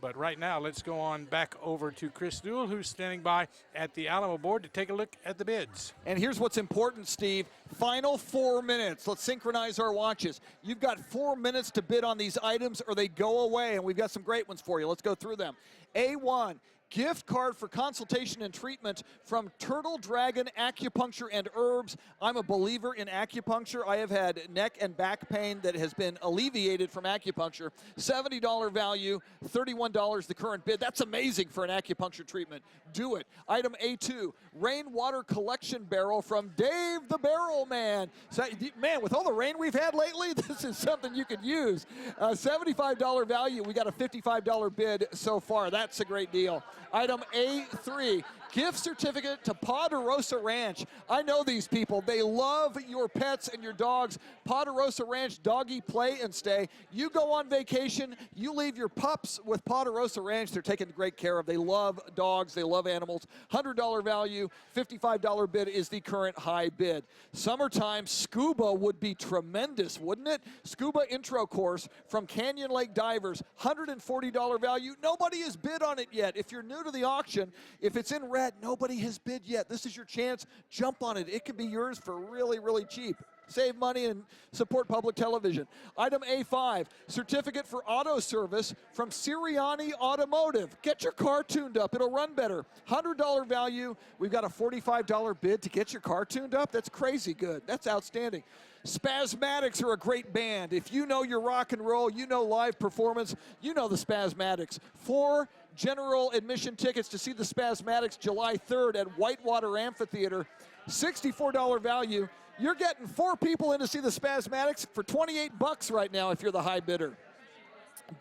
But right now, let's go on back over to Chris Newell, who's standing by at the Alamo board to take a look at the bids. And here's what's important, Steve. Final 4 minutes. Let's synchronize our watches. You've got 4 minutes to bid on these items or they go away, and we've got some great ones for you. Let's go through them. A1. Gift card for consultation and treatment from Turtle Dragon Acupuncture and Herbs. I'm a believer in acupuncture. I have had neck and back pain that has been alleviated from acupuncture. $70 value, $31 the current bid. That's amazing for an acupuncture treatment. Do it. Item A2, rainwater collection barrel from Dave the Barrel Man. So, man, with all the rain we've had lately, this is something you could use. $75 value. We got a $55 bid so far. That's a great deal. Item A3, Gift certificate to Ponderosa Ranch. I know these people. They love your pets and your dogs. Ponderosa Ranch Doggy Play and Stay. You go on vacation, you leave your pups with Ponderosa Ranch. They're taken great care of. They love dogs. They love animals. $100 value, $55 bid is the current high bid. Summertime scuba would be tremendous, wouldn't it? Scuba intro course from Canyon Lake Divers, $140 value. Nobody has bid on it yet. If you're new to the auction, if it's in red, nobody has bid yet. This is your chance. Jump on it. It can be yours for really, really cheap. Save money and support public television. Item A5, certificate for auto service from Sirianni Automotive. Get your car tuned up. It'll run better. $100 value. We've got a $45 bid to get your car tuned up. That's crazy good. That's outstanding. Spasmatics are a great band. If you know your rock and roll, you know live performance, you know the Spasmatics. 4 general admission tickets to see the Spasmatics July 3rd at Whitewater Amphitheater. $64 value. You're getting 4 people in to see the Spasmatics for $28 right now if you're the high bidder.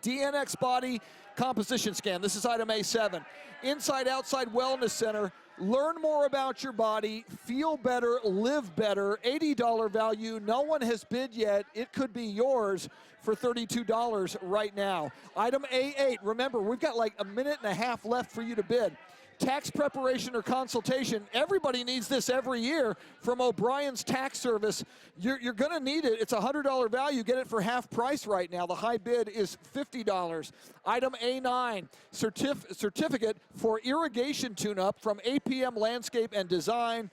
DNX Body Composition Scan. This is item A7. Inside Outside Wellness Center. Learn more about your body, feel better, live better. $80 value. No one has bid yet. It could be yours for $32 right now. Item A8. Remember, we've got like a minute and a half left for you to bid. Tax preparation or consultation. Everybody needs this every year from O'Brien's Tax Service. You're going to need it. It's a $100 value. Get it for half price right now. The high bid is $50. Item A9, certificate for irrigation tune-up from APM Landscape and Design.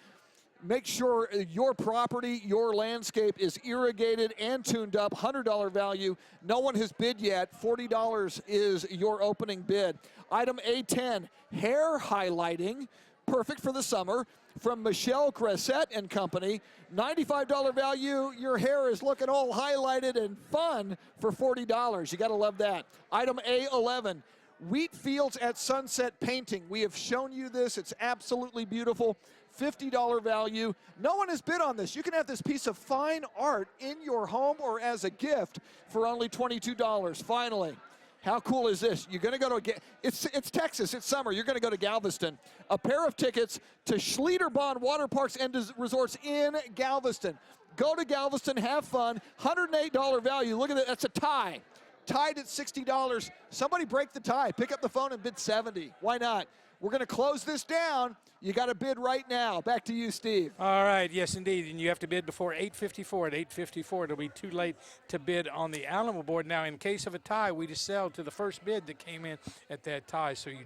Make sure your property, your landscape is irrigated and tuned up. $100 value. No one has bid yet. $40 is your opening bid. Item A10, hair highlighting, perfect for the summer, from Michelle Cressette and Company. $95 value. Your hair is looking all highlighted and fun for $40. You got to love that. Item A11, wheat fields at sunset painting. We have shown you this. It's absolutely beautiful. $50 value. No one has bid on this. You can have this piece of fine art in your home or as a gift for only $22. Finally, how cool is this? You're going to go to, it's Texas, it's summer. You're going to go to Galveston. A pair of tickets to Schlitterbahn Water Parks and Resorts in Galveston. Go to Galveston, have fun. $108 value. Look at that. That's a tie. Tied at $60. Somebody break the tie. Pick up the phone and bid $70. Why not? We're going to close this down. You got to bid right now. Back to you, Steve. All right, yes, indeed. And you have to bid before 8:54. At 8:54, it'll be too late to bid on the Alamo board. Now, in case of a tie, we just sell to the first bid that came in at that tie. So you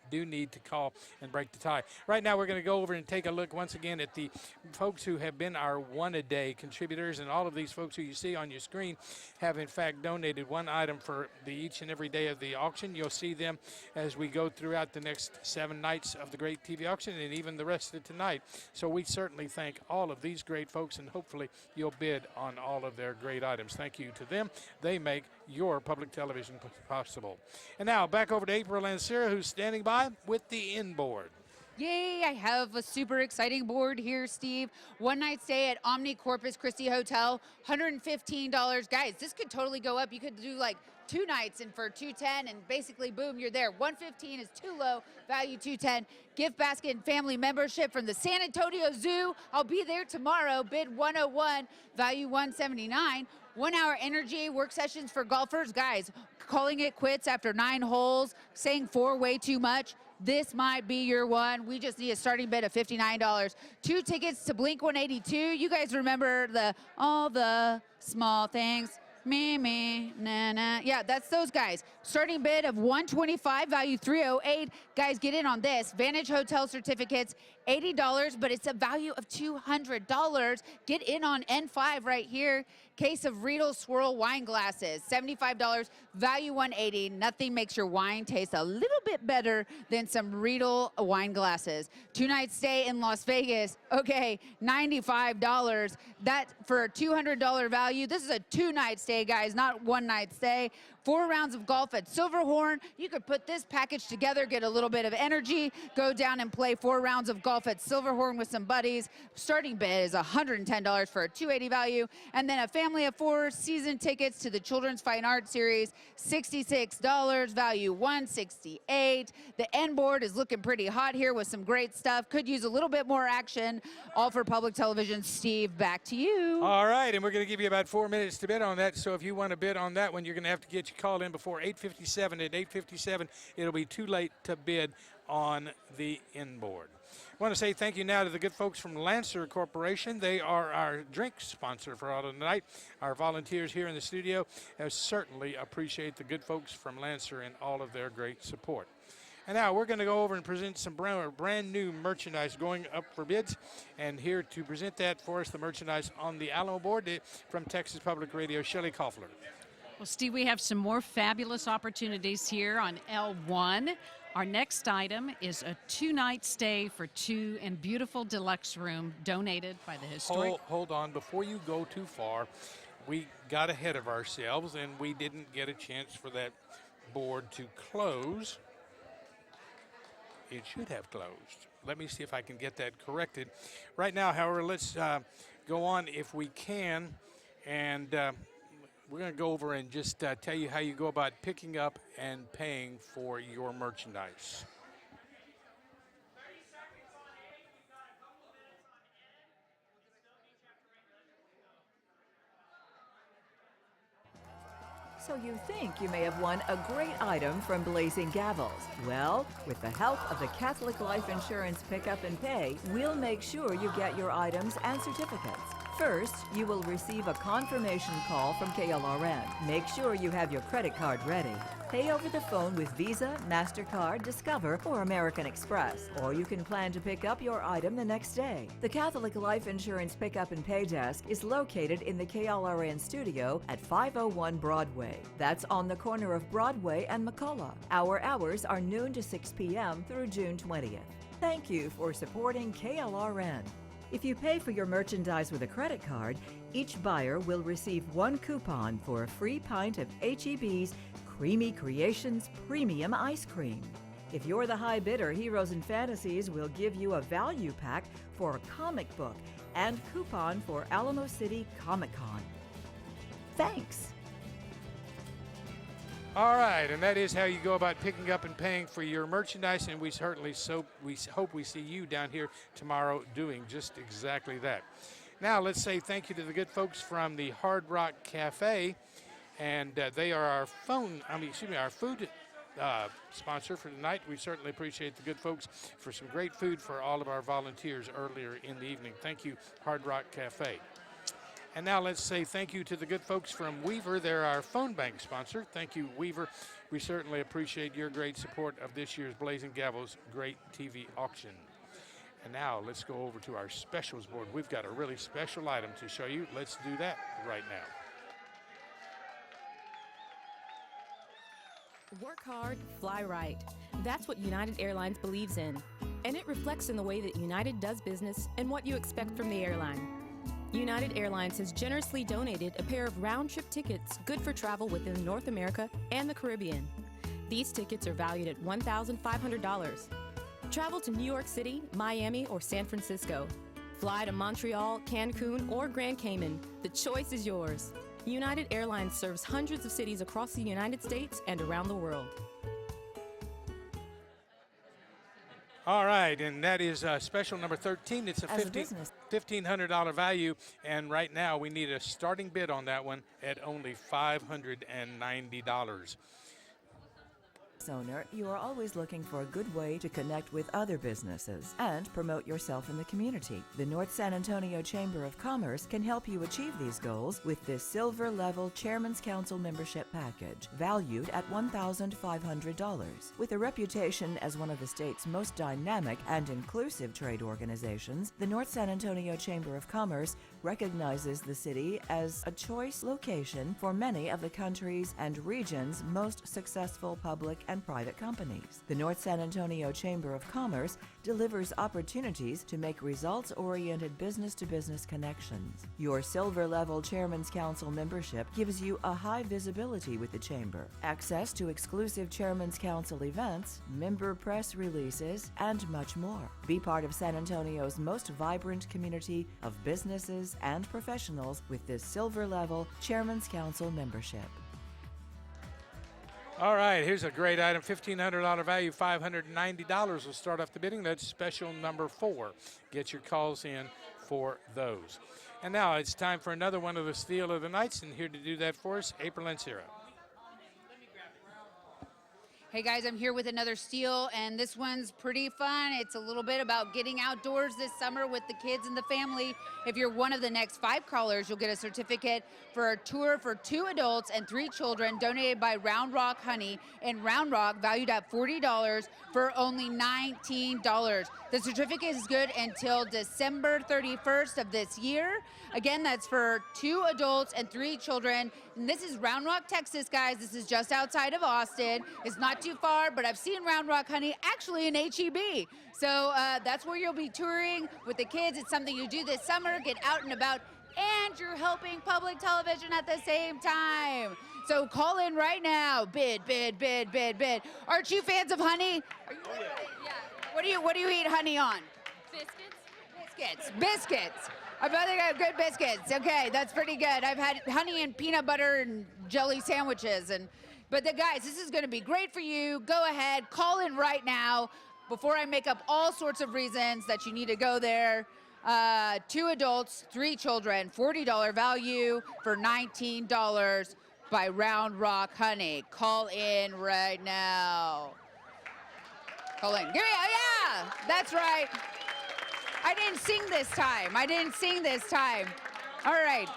do need to call and break the tie. Right now, we're going to go over and take a look once again at the folks who have been our one-a-day contributors. And all of these folks who you see on your screen have, in fact, donated one item for each and every day of the auction. You'll see them as we go throughout the next 7 nights of the great TV auction and even the rest of tonight. So we certainly thank all of these great folks, and hopefully you'll bid on all of their great items. Thank you to them. They make your public television possible. And now back over to April and Sarah, who's standing by with the inboard. Yay, I have a super exciting board here, Steve. One night stay at Omni Corpus Christi Hotel, $115. Guys, this could totally go up. You could do like 2 nights and for $210, and basically, boom, you're there. $115 is too low, value $210. Gift basket and family membership from the San Antonio Zoo. I'll be there tomorrow, bid $101, value $179. 1 hour energy work sessions for golfers. Guys, calling it quits after 9 holes, saying 4 way too much. This might be your one. We just need a starting bid of $59. 2 tickets to Blink 182. You guys remember all the small things. Me, na, na. Yeah, that's those guys. Starting bid of $125, value $308. Guys, get in on this. Vantage Hotel certificates, $80, but it's a value of $200. Get in on N5 right here. Case of Riedel Swirl wine glasses, $75, value $180. Nothing makes your wine taste a little bit better than some Riedel wine glasses. 2 night stay in Las Vegas, okay, $95. That for a $200 value. This is a 2 night stay, guys, not 1 night stay. 4 rounds of golf at Silverhorn. You could put this package together, get a little bit of energy, go down and play 4 rounds of golf at Silverhorn with some buddies. Starting bid is $110 for a $280 value. And then a family of 4 season tickets to the Children's Fine Art Series, $66, value $168. The end board is looking pretty hot here with some great stuff. Could use a little bit more action. All for public television. Steve, back to you. All right, and we're going to give you about 4 minutes to bid on that. So if you want to bid on that one, you're going to have to get your call in before 8:57. At 8:57, it'll be too late to bid on the inboard. I want to say thank you now to the good folks from Lancer Corporation. They are our drink sponsor for all tonight. Our volunteers here in the studio certainly appreciate the good folks from Lancer and all of their great support. And now we're going to go over and present some brand new merchandise going up for bids. And here to present that for us, the merchandise on the Alamo board from Texas Public Radio, Shelley Koffler. Well, Steve, we have some more fabulous opportunities here on L1. Our next item is a 2-night stay for 2 in beautiful deluxe room donated by the historic. Hold on, before you go too far, we got ahead of ourselves and we didn't get a chance for that board to close. It should have closed. Let me see if I can get that corrected. Right now, however, let's go on if we can, and we're going to go over and just tell you how you go about picking up and paying for your merchandise. So you think you may have won a great item from Blazing Gavels. Well, with the help of the Catholic Life Insurance Pick-Up and Pay, we'll make sure you get your items and certificates. First, you will receive a confirmation call from KLRN. Make sure you have your credit card ready. Pay over the phone with Visa, MasterCard, Discover, or American Express. Or you can plan to pick up your item the next day. The Catholic Life Insurance Pickup and Pay Desk is located in the KLRN studio at 501 Broadway. That's on the corner of Broadway and McCullough. Our hours are noon to 6 p.m. through June 20th. Thank you for supporting KLRN. If you pay for your merchandise with a credit card, each buyer will receive 1 coupon for a free pint of H-E-B's Creamy Creations Premium Ice Cream. If you're the high bidder, Heroes and Fantasies will give you a value pack for a comic book and coupon for Alamo City Comic Con. Thanks! All right, and that is how you go about picking up and paying for your merchandise, and we hope we see you down here tomorrow doing just exactly that. Now, let's say thank you to the good folks from the Hard Rock Cafe, and they are our food sponsor for tonight. We certainly appreciate the good folks for some great food for all of our volunteers earlier in the evening. Thank you, Hard Rock Cafe. And now let's say thank you to the good folks from Weaver. They're our phone bank sponsor. Thank you, Weaver. We certainly appreciate your great support of this year's Blazing Gavels Great TV Auction. And now let's go over to our specials board. We've got a really special item to show you. Let's do that right now. Work hard, fly right. That's what United Airlines believes in. And it reflects in the way that United does business and what you expect from the airline. United Airlines has generously donated a pair of round-trip tickets good for travel within North America and the Caribbean. These tickets are valued at $1,500. Travel to New York City, Miami, or San Francisco. Fly to Montreal, Cancun, or Grand Cayman. The choice is yours. United Airlines serves hundreds of cities across the United States and around the world. All right, and that is special number 13. It's a $1,500 value, and right now we need a starting bid on that one at only $590. Owner, you are always looking for a good way to connect with other businesses and promote yourself in the community. The North San Antonio Chamber of Commerce can help you achieve these goals with this silver level Chairman's Council membership package, valued at $1,500. With a reputation as one of the state's most dynamic and inclusive trade organizations, the North San Antonio Chamber of Commerce recognizes the city as a choice location for many of the country's and region's most successful public and and private companies. The North San Antonio Chamber of Commerce delivers opportunities to make results-oriented business-to-business connections. Your silver-level Chairman's Council membership gives you a high visibility with the Chamber, access to exclusive Chairman's Council events, member press releases, and much more. Be part of San Antonio's most vibrant community of businesses and professionals with this silver-level Chairman's Council membership. All right, here's a great item, $1,500 value, $590 will start off the bidding. That's special number 4. Get your calls in for those. And now it's time for another one of the Steal of the Nights, and here to do that for us, April Ancira. Hey guys, I'm here with another steal, and this one's pretty fun. It's a little bit about getting outdoors this summer with the kids and the family. If you're one of the next 5 callers, you'll get a certificate for a tour for 2 adults and 3 children donated by Round Rock Honey in Round Rock, valued at $40 for only $19. The certificate is good until December 31st of this year. Again, that's for 2 adults and 3 children. And this is Round Rock, Texas, guys. This is just outside of Austin. It's not too far, but I've seen Round Rock Honey actually in HEB. So that's where you'll be touring with the kids. It's something you do this summer, get out and about, and you're helping public television at the same time. So call in right now. Bid, bid, bid, bid, bid. Aren't you fans of honey? Are you yeah. What do you eat honey on? Biscuits. Biscuits. I bet they got good biscuits. Okay, that's pretty good. I've had honey and peanut butter and jelly sandwiches. But guys, this is going to be great for you. Go ahead, call in right now before I make up all sorts of reasons that you need to go there. 2 adults, 3 children, $40 value for $19 by Round Rock Honey. Call in right now. Call in. Give me, yeah, that's right. I didn't sing this time. All right,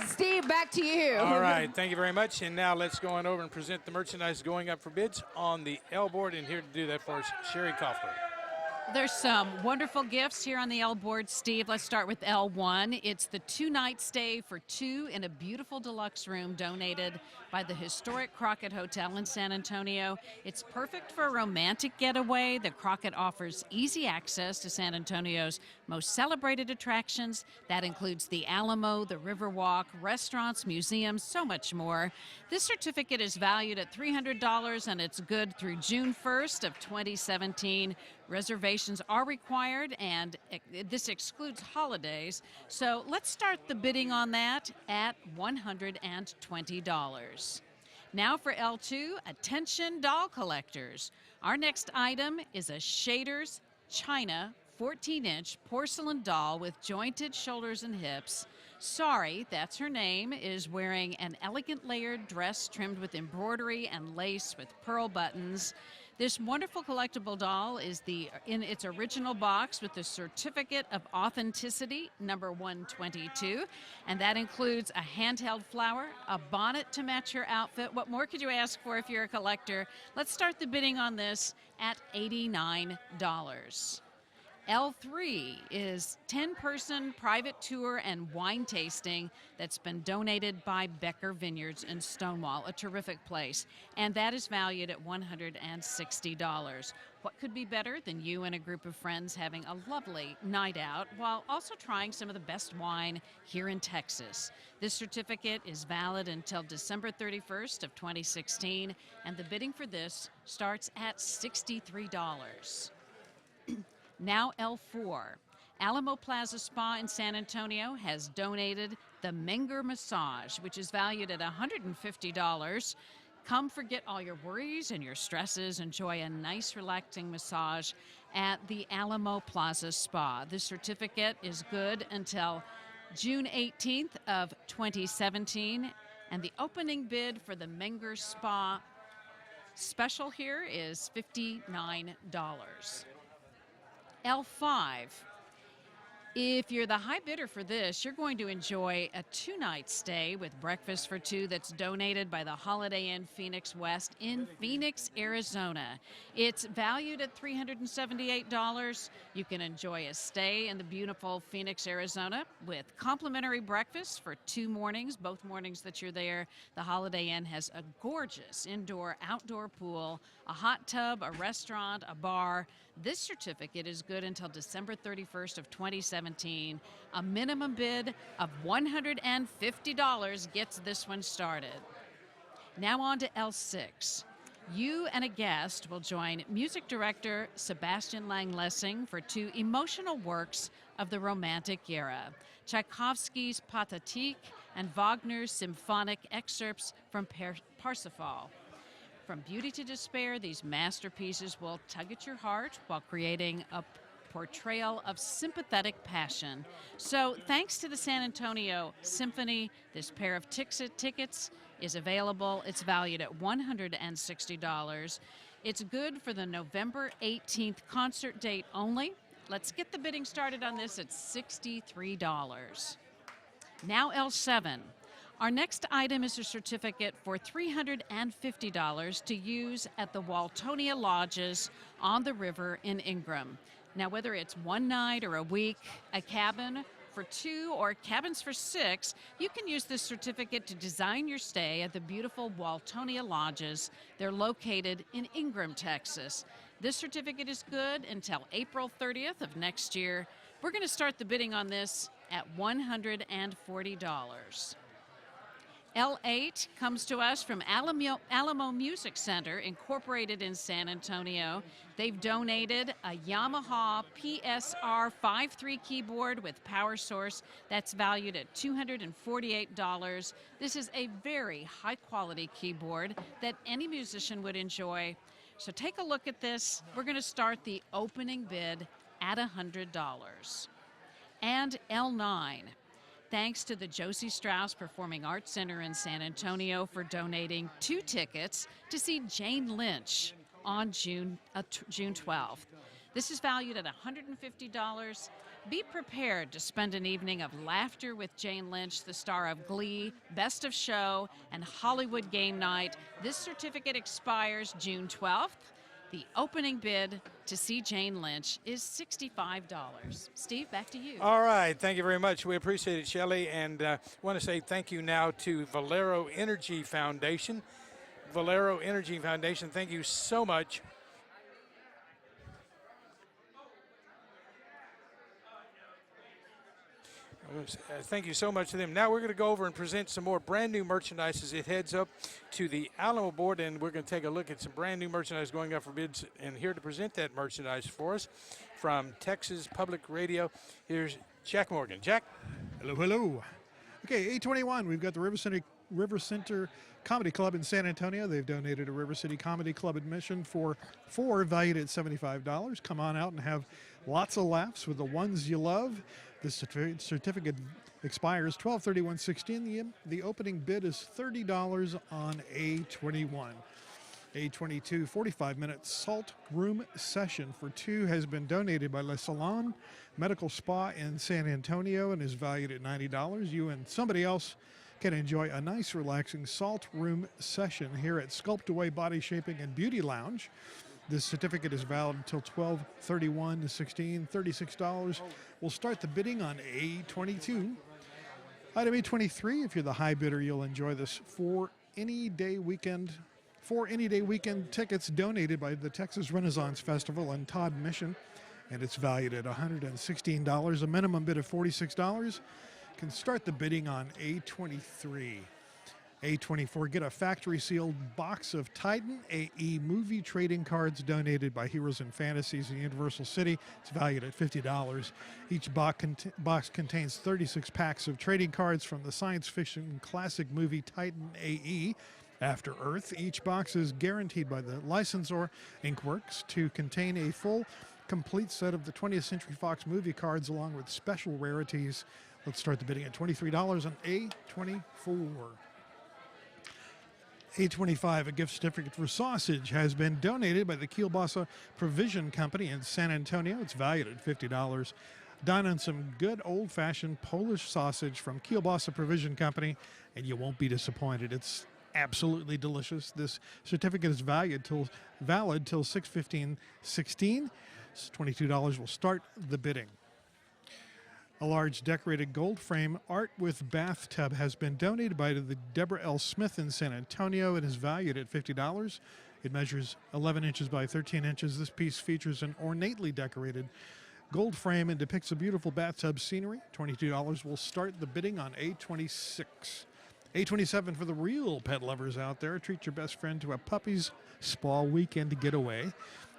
Steve, back to you. All right, thank you very much. And now let's go on over and present the merchandise going up for bids on the L board. And here to do that for us, Sherry Kaufler. There's some wonderful gifts here on the L board, Steve. Let's start with L1. It's the 2-night stay for 2 in a beautiful deluxe room donated by the historic Crockett Hotel in San Antonio. It's perfect for a romantic getaway. The Crockett offers easy access to San Antonio's most celebrated attractions. That includes the Alamo, the Riverwalk, restaurants, museums, so much more. This certificate is valued at $300 and it's good through June 1st of 2017. Reservations are required, and this excludes holidays. So let's start the bidding on that at $120. Now for L2, attention doll collectors. Our next item is a Shaders China 14-inch porcelain doll with jointed shoulders and hips. Sorry, that's her name, is wearing an elegant layered dress trimmed with embroidery and lace with pearl buttons. This wonderful collectible doll is in its original box with the Certificate of Authenticity, number 122, and that includes a handheld flower, a bonnet to match your outfit. What more could you ask for if you're a collector? Let's start the bidding on this at $89. L3 is 10-person private tour and wine tasting that's been donated by Becker Vineyards in Stonewall, a terrific place, and that is valued at $160. What could be better than you and a group of friends having a lovely night out while also trying some of the best wine here in Texas? This certificate is valid until December 31st of 2016, and the bidding for this starts at $63. Now L4. Alamo Plaza Spa in San Antonio has donated the Menger Massage, which is valued at $150. Come forget all your worries and your stresses. Enjoy a nice, relaxing massage at the Alamo Plaza Spa. This certificate is good until June 18th of 2017, and the opening bid for the Menger Spa special here is $59. L5. If you're the high bidder for this, you're going to enjoy a 2-night stay with breakfast for 2 that's donated by the Holiday Inn Phoenix West in Phoenix, Arizona. It's valued at $378. You can enjoy a stay in the beautiful Phoenix, Arizona with complimentary breakfast for 2 mornings, both mornings that you're there. The Holiday Inn has a gorgeous indoor-outdoor pool, a hot tub, a restaurant, a bar. This certificate is good until December 31st of 2017. A minimum bid of $150 gets this one started. Now on to L6. You and a guest will join music director Sebastian Langlessing for 2 emotional works of the Romantic era, Tchaikovsky's Pathetique and Wagner's symphonic excerpts from Parsifal. From beauty to despair, these masterpieces will tug at your heart while creating a portrayal of sympathetic passion. So thanks to the San Antonio Symphony, this pair of tickets is available. It's valued at $160. It's good for the November 18th concert date only. Let's get the bidding started on this at $63. Now L7. Our next item is a certificate for $350 to use at the Waltonia Lodges on the river in Ingram. Now, whether it's 1 night or a week, a cabin for 2 or cabins for 6, you can use this certificate to design your stay at the beautiful Waltonia Lodges. They're located in Ingram, Texas. This certificate is good until April 30th of next year. We're going to start the bidding on this at $140. L8 comes to us from Alamo Music Center, incorporated in San Antonio. They've donated a Yamaha PSR 5.3 keyboard with power source that's valued at $248. This is a very high-quality keyboard that any musician would enjoy. So take a look at this. We're going to start the opening bid at $100. And L9. Thanks to the Josie Strauss Performing Arts Center in San Antonio for donating 2 tickets to see Jane Lynch on June 12th. This is valued at $150. Be prepared to spend an evening of laughter with Jane Lynch, the star of Glee, Best of Show, and Hollywood Game Night. This certificate expires June 12th. The opening bid to see Jane Lynch is $65. Steve, back to you. All right. Thank you very much. We appreciate it, Shelley. And want to say thank you now to Valero Energy Foundation. Valero Energy Foundation, thank you so much. Thank you so much to them. Now we're going to go over and present some more brand new merchandise as it heads up to the Alamo board, and we're going to take a look at some brand new merchandise going up for bids. And here to present that merchandise for us from Texas Public Radio, here's Jack Morgan. Jack? Hello, hello. Okay, 821, we've got the River Center Comedy Club in San Antonio. They've donated a River City Comedy Club admission for 4, valued at $75. Come on out and have lots of laughs with the ones you love. This certificate expires 12/31/16. The opening bid is $30 on A21. A22 45-minute salt room session for 2 has been donated by Le Salon Medical Spa in San Antonio and is valued at $90. You and somebody else can enjoy a nice, relaxing salt room session here at Sculpt Away Body Shaping and Beauty Lounge. This certificate is valid until 12/31/16, $36. We'll start the bidding on A22. Item A23, if you're the high bidder, you'll enjoy this 4 any-day weekend tickets donated by the Texas Renaissance Festival and Todd Mission, and it's valued at $116. A minimum bid of $46. Can start the bidding on A23. A24, get a factory-sealed box of Titan AE movie trading cards donated by Heroes and Fantasies in Universal City. It's valued at $50. Each box contains 36 packs of trading cards from the science fiction classic movie Titan AE, After Earth. Each box is guaranteed by the licensor Inkworks to contain a full, complete set of the 20th Century Fox movie cards along with special rarities. Let's start the bidding at $23 on A24. A25, a gift certificate for sausage, has been donated by the Kielbasa Provision Company in San Antonio. It's valued at $50. Dine on some good old-fashioned Polish sausage from Kielbasa Provision Company, and you won't be disappointed. It's absolutely delicious. This certificate is valid till 6/15/16. $22 will start the bidding. A large decorated gold frame art with bathtub has been donated by the Deborah L. Smith in San Antonio. It is valued at $50. It measures 11 inches by 13 inches. This piece features an ornately decorated gold frame and depicts a beautiful bathtub scenery. $22 will start the bidding on A26. A27 for the real pet lovers out there. Treat your best friend to a puppy's spa weekend getaway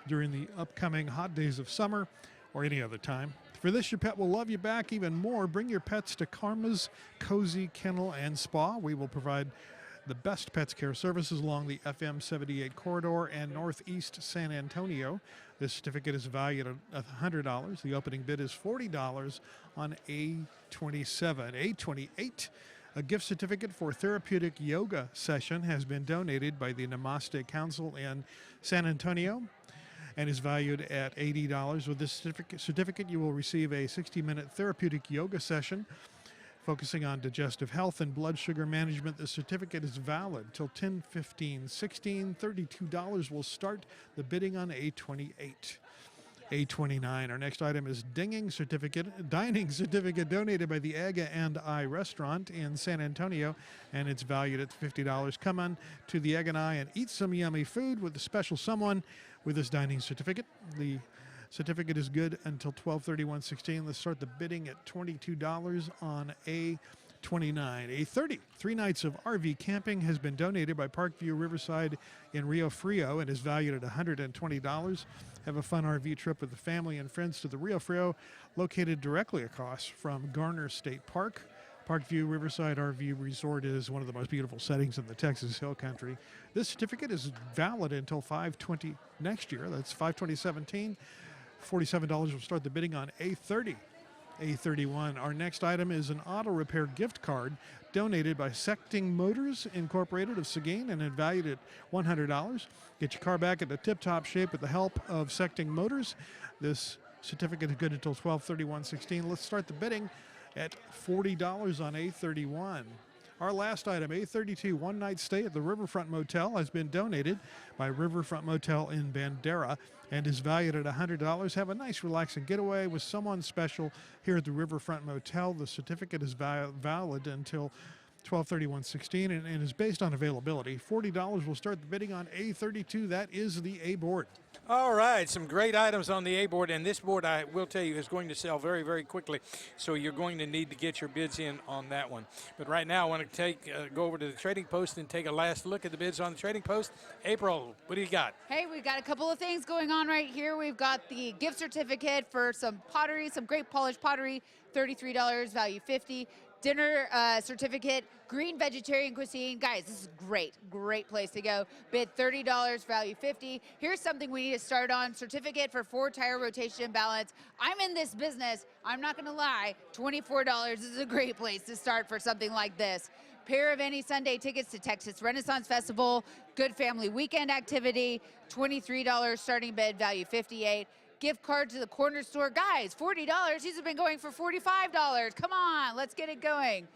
during the upcoming hot days of summer or any other time. For this, your pet will love you back even more. Bring your pets to Karma's Cozy Kennel and Spa. We will provide the best pets care services along the FM 78 corridor and northeast San Antonio. This certificate is valued at $100. The opening bid is $40 on A27. A28, a gift certificate for therapeutic yoga session has been donated by the Namaste Council in San Antonio and is valued at $80. With this certificate, you will receive a 60-minute therapeutic yoga session focusing on digestive health and blood sugar management. The certificate is valid till 10/15/16. $32 will start the bidding on A28. A29, our next item is dining certificate donated by the Aga and I restaurant in San Antonio, and it's valued at $50. Come on to the Aga and I and eat some yummy food with a special someone with this dining certificate. The certificate is good until 12/31/16. Let's start the bidding at $22 on A29. A30, 3 nights of RV camping has been donated by Parkview Riverside in Rio Frio and is valued at $120. Have a fun RV trip with the family and friends to the Rio Frio, located directly across from Garner State Park. Parkview Riverside RV Resort is one of the most beautiful settings in the Texas Hill Country. This certificate is valid until 5/20 next year. That's 5/20/17. $47 will start the bidding on A30. A31. Our next item is an auto repair gift card donated by Secting Motors Incorporated of Seguin and valued at $100. Get your car back into tip-top shape with the help of Secting Motors. This certificate is good until 12/31/16. Let's start the bidding at $40 on A31. Our last item, A32, one-night stay at the Riverfront Motel, has been donated by Riverfront Motel in Bandera and is valued at $100. Have a nice, relaxing getaway with someone special here at the Riverfront Motel. The certificate is valid until 12/31/16 and is based on availability. $40 will start the bidding on A32. That is the A board. All right, some great items on the A board, and this board, I will tell you, is going to sell very, very quickly, so you're going to need to get your bids in on that one. But right now, I want to go over to the Trading Post and take a last look at the bids on the Trading Post. April, what do you got? Hey, we've got a couple of things going on right here. We've got the gift certificate for some pottery, some great polished pottery, $33, value $50. Dinner certificate, green vegetarian cuisine. Guys, this is great place to go. Bid $30, value $50. Here's something we need to start on. Certificate for 4-tire rotation and balance. I'm in this business. I'm not gonna lie, $24 is a great place to start for something like this. Pair of any Sunday tickets to Texas Renaissance Festival, good family weekend activity, $23 starting bid, value $58. Gift card to the corner store. Guys, $40. These have been going for $45. Come on, let's get it going.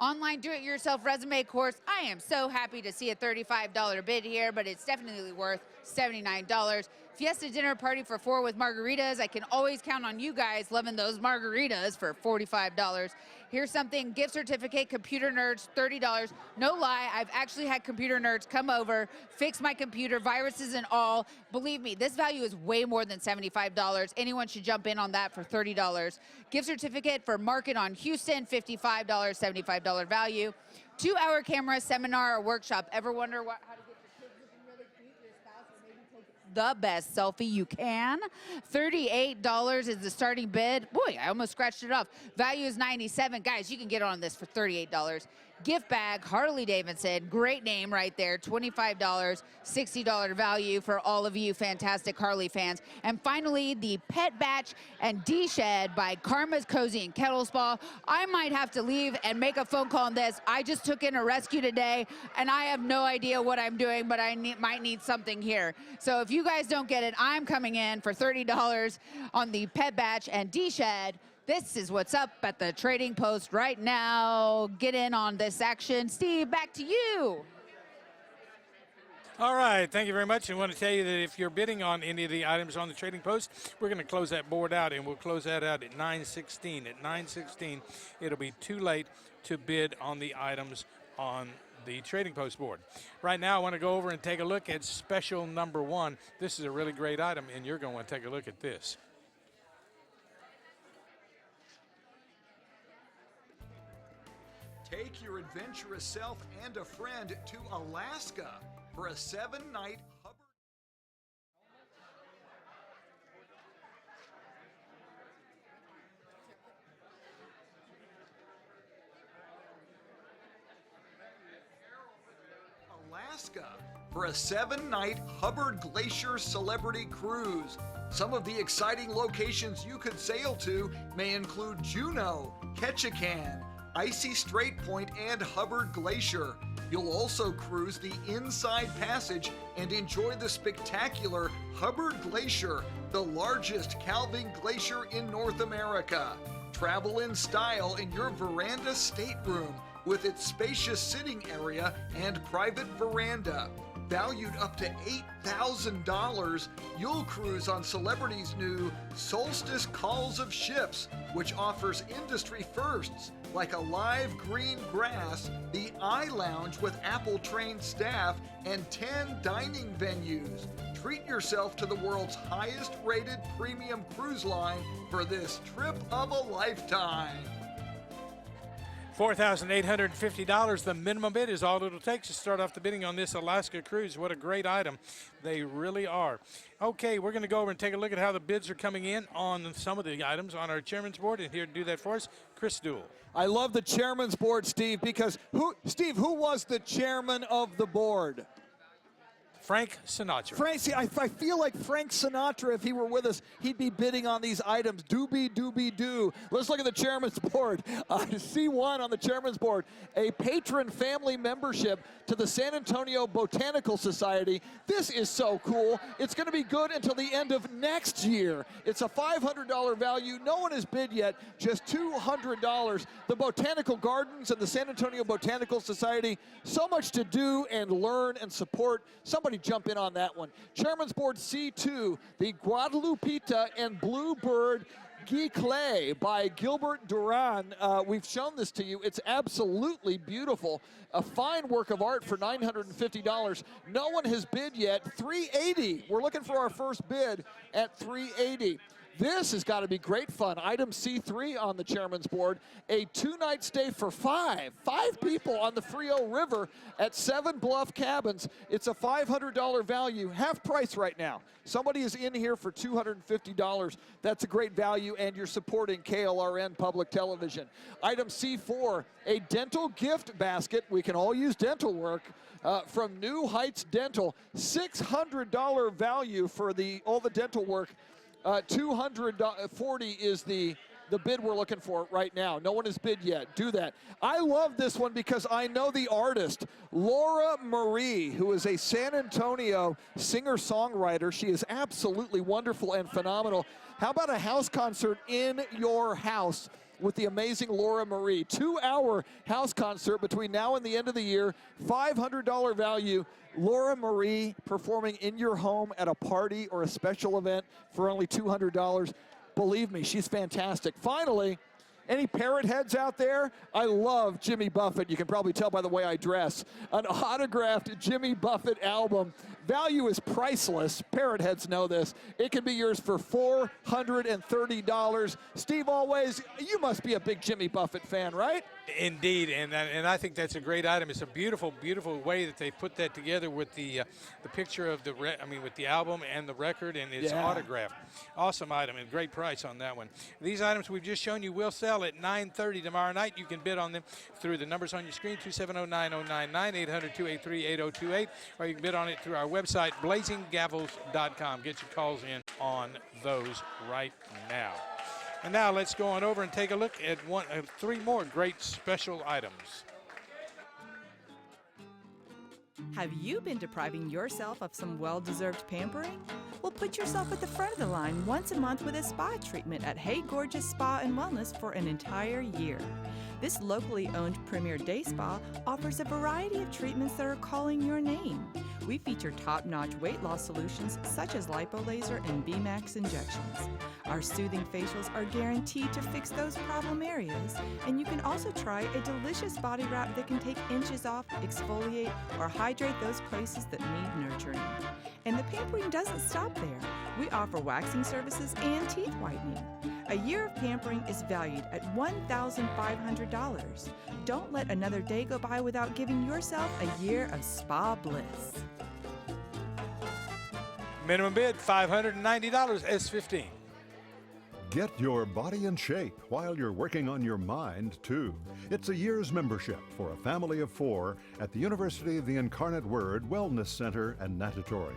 Online do-it-yourself resume course. I am so happy to see a $35 bid here, but it's definitely worth $79. Fiesta dinner party for 4 with margaritas. I can always count on you guys loving those margaritas for $45. Here's something, gift certificate, computer nerds, $30. No lie, I've actually had computer nerds come over, fix my computer, viruses and all. Believe me, this value is way more than $75. Anyone should jump in on that for $30. Gift certificate for Market on Houston, $55, $75 value. 2-hour camera seminar or workshop. Ever wonder how to get your kids looking really cute, your spouse, or maybe take the best selfie you can? $38 is the starting bid. Boy, I almost scratched it off. Value is $97. Guys, you can get on this for $38. Gift bag, Harley Davidson, great name right there, $25, $60 value for all of you fantastic Harley fans. And finally, the Pet Batch and D-Shed by Karma's Cozy and Kettle Spa. I might have to leave and make a phone call on this. I just took in a rescue today, and I have no idea what I'm doing, but I might need something here. So if you guys don't get it, I'm coming in for $30 on the Pet Batch and D-Shed This is what's up at the Trading Post right now. Get in on this action. Steve, back to you. All right, thank you very much. I want to tell you that if you're bidding on any of the items on the Trading Post, we're going to close that board out, and we'll close that out at 9:16. At 9:16, it'll be too late to bid on the items on the Trading Post board. Right now, I want to go over and take a look at special number 1. This is a really great item, and you're going to want to take a look at this. Take your adventurous self and a friend to Alaska for a 7-night Hubbard. Alaska for a 7-night Hubbard Glacier Celebrity Cruise. Some of the exciting locations you could sail to may include Juneau, Ketchikan, Icy Strait Point, and Hubbard Glacier. You'll also cruise the Inside Passage and enjoy the spectacular Hubbard Glacier, the largest calving glacier in North America. Travel in style in your veranda stateroom with its spacious sitting area and private veranda. Valued up to $8,000, you'll cruise on Celebrity's new Solstice Calls of Ships, which offers industry firsts like a live green grass, the iLounge with Apple-trained staff, and 10 dining venues. Treat yourself to the world's highest-rated premium cruise line for this trip of a lifetime. $4,850, the minimum bid is all it'll take to start off the bidding on this Alaska cruise. What a great item. They really are. Okay, we're going to go over and take a look at how the bids are coming in on some of the items on our chairman's board. And here to do that for us, Chris Duell. I love the chairman's board, Steve, because who was the chairman of the board? Frank Sinatra. Frank, see, I feel like Frank Sinatra, if he were with us, he'd be bidding on these items. Doobie-doobie-doo. Let's look at the chairman's board. C1 on the chairman's board, a patron family membership to the San Antonio Botanical Society. This is so cool. It's going to be good until the end of next year. It's a $500 value. No one has bid yet, just $200. The Botanical Gardens and the San Antonio Botanical Society, so much to do and learn and support. Somebody jump in on that one. Chairman's board C2, the Guadalupita and Bluebird Guy Clay by Gilbert Duran. We've shown this to you. It's absolutely beautiful. A fine work of art for $950. No one has bid yet. $380. We're looking for our first bid at $380. This has got to be great fun. Item C3 on the chairman's board, a 2-night stay for 5 people on the Frio River at 7 Bluff Cabins. It's a $500 value, half price right now. Somebody is in here for $250. That's a great value, and you're supporting KLRN Public Television. Item C4, a dental gift basket. We can all use dental work. From New Heights Dental, $600 value for all the dental work. $240 is the bid we're looking for right now. No one has bid yet. Do that. I love this one because I know the artist, Laura Marie, who is a San Antonio singer-songwriter. She is absolutely wonderful and phenomenal. How about a house concert in your house with the amazing Laura Marie? 2-hour house concert between now and the end of the year. $500 value. Laura Marie performing in your home at a party or a special event for only $200. Believe me, she's fantastic. Finally, any parrot heads out there? I love Jimmy Buffett. You can probably tell by the way I dress. An autographed Jimmy Buffett album. Value is priceless. Parrot heads know this. It can be yours for $430. Steve, always, you must be a big Jimmy Buffett fan, right? Indeed, and I think that's a great item. It's a beautiful, beautiful way that they put that together with the picture of with the album and the record, and it's autographed. Awesome item and great price on that one. These items we've just shown you will sell at 9:30 tomorrow night. You can bid on them through the numbers on your screen: 270-9099, 800-283-8028, or you can bid on it through our website, blazinggavels.com. Get your calls in on those right now. And now let's go on over and take a look at 3 more great special items. Have you been depriving yourself of some well-deserved pampering? Well, put yourself at the front of the line once a month with a spa treatment at Hey Gorgeous Spa and Wellness for an entire year. This locally owned premier day spa offers a variety of treatments that are calling your name. We feature top-notch weight loss solutions such as lipolaser and B-Max injections. Our soothing facials are guaranteed to fix those problem areas, and you can also try a delicious body wrap that can take inches off, exfoliate, or hydrate those places that need nurturing. And the pampering doesn't stop there. We offer waxing services and teeth whitening. A year of pampering is valued at $1,500. Don't let another day go by without giving yourself a year of spa bliss. Minimum bid $590, S15. Get your body in shape while you're working on your mind, too. It's a year's membership for a family of 4 at the University of the Incarnate Word Wellness Center and Natatorium.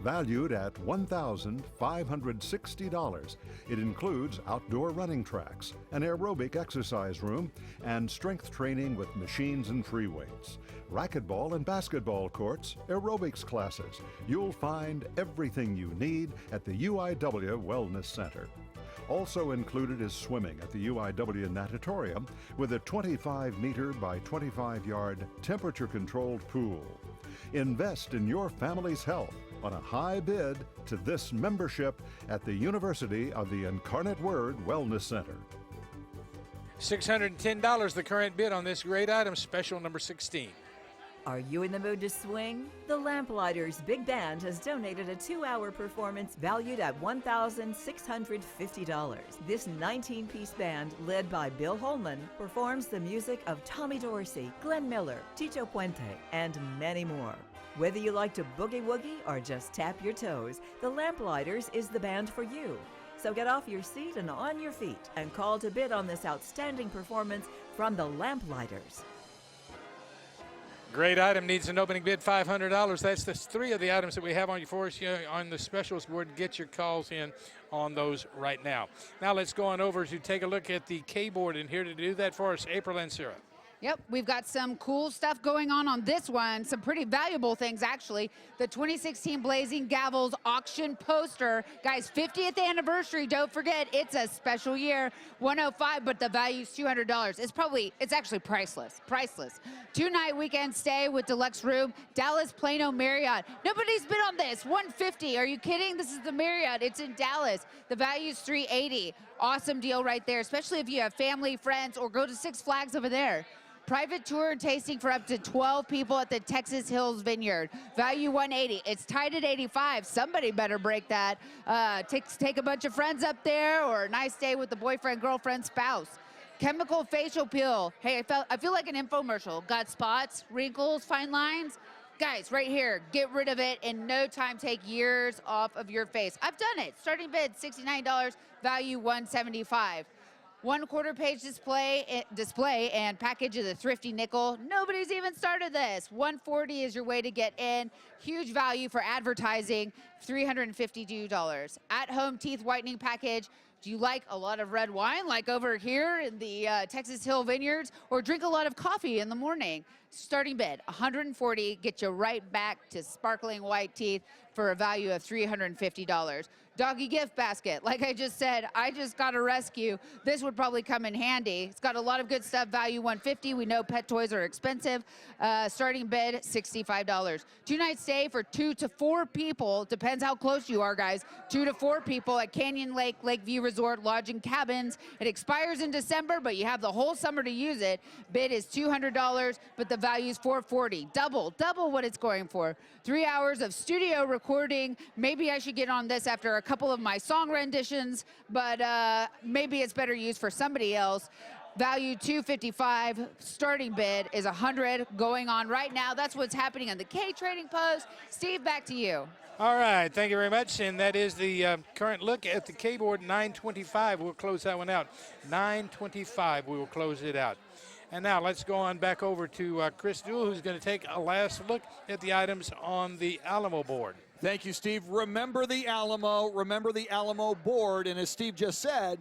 Valued at $1,560. It includes outdoor running tracks, an aerobic exercise room, and strength training with machines and free weights. Racquetball and basketball courts, aerobics classes. You'll find everything you need at the UIW Wellness Center. Also included is swimming at the UIW Natatorium with a 25-meter by 25-yard temperature-controlled pool. Invest in your family's health on a high bid to this membership at the University of the Incarnate Word Wellness Center. $610 the current bid on this great item, special number 16. Are you in the mood to swing? The Lamplighters Big Band has donated a 2-hour performance valued at $1,650. This 19-piece band, led by Bill Holman, performs the music of Tommy Dorsey, Glenn Miller, Tito Puente, and many more. Whether you like to boogie-woogie or just tap your toes, the Lamplighters is the band for you. So get off your seat and on your feet and call to bid on this outstanding performance from the Lamplighters. Great item, needs an opening bid $500. That's the 3 of the items that we have on you for us on the specials board. Get your calls in on those right now. Now let's go on over to take a look at the K board, and here to do that for us, April and Sarah. Yep, we've got some cool stuff going on this one. Some pretty valuable things, actually. The 2016 Blazing Gavels auction poster. Guys, 50th anniversary, don't forget, it's a special year. $105, but the value's $200. It's actually priceless, priceless. 2-night weekend stay with deluxe room, Dallas Plano Marriott. Nobody's been on this, $150. Are you kidding? This is the Marriott, it's in Dallas. The value's $380. Awesome deal right there, especially if you have family, friends, or go to Six Flags over there. Private tour and tasting for up to 12 people at the Texas Hills Vineyard. Value $180. It's tied at 85. Somebody better break that. Take a bunch of friends up there, or a nice day with the boyfriend, girlfriend, spouse. Chemical facial peel. Hey, I feel like an infomercial. Got spots, wrinkles, fine lines? Guys, right here, get rid of it in no time. Take years off of your face. I've done it. Starting bid $69, value $175. 1/4 page display and package of the thrifty nickel. Nobody's even started this. $140 is your way to get in. Huge value for advertising, $352. At-home teeth whitening package. Do you like a lot of red wine, like over here in the Texas Hill Vineyards, or drink a lot of coffee in the morning? Starting bid, $140, get you right back to sparkling white teeth for a value of $350. Doggy gift basket, like I just said, I just got a rescue. This would probably come in handy. It's got a lot of good stuff, value $150. We know pet toys are expensive. Starting bid, $65. 2-night stay for 2 to 4 people, depends how close you are, guys. 2 to 4 people at Canyon Lake, Lakeview Resort Lodge and Cabins. It expires in December, but you have the whole summer to use it. Bid is $200, but the value is $440. Double what it's going for. 3 hours of studio recording. Maybe I should get on this after a couple of my song renditions, but maybe it's better used for somebody else. Value $255. Starting bid is $100. Going on right now. That's what's happening on the K Trading Post. Steve, back to you. All right, thank you very much. And that is the current look at the K board, $925. We'll close that one out. $925, we will close it out. And now let's go on back over to Chris Duell, who's going to take a last look at the items on the Alamo board. Thank you, Steve. Remember the Alamo board. And as Steve just said,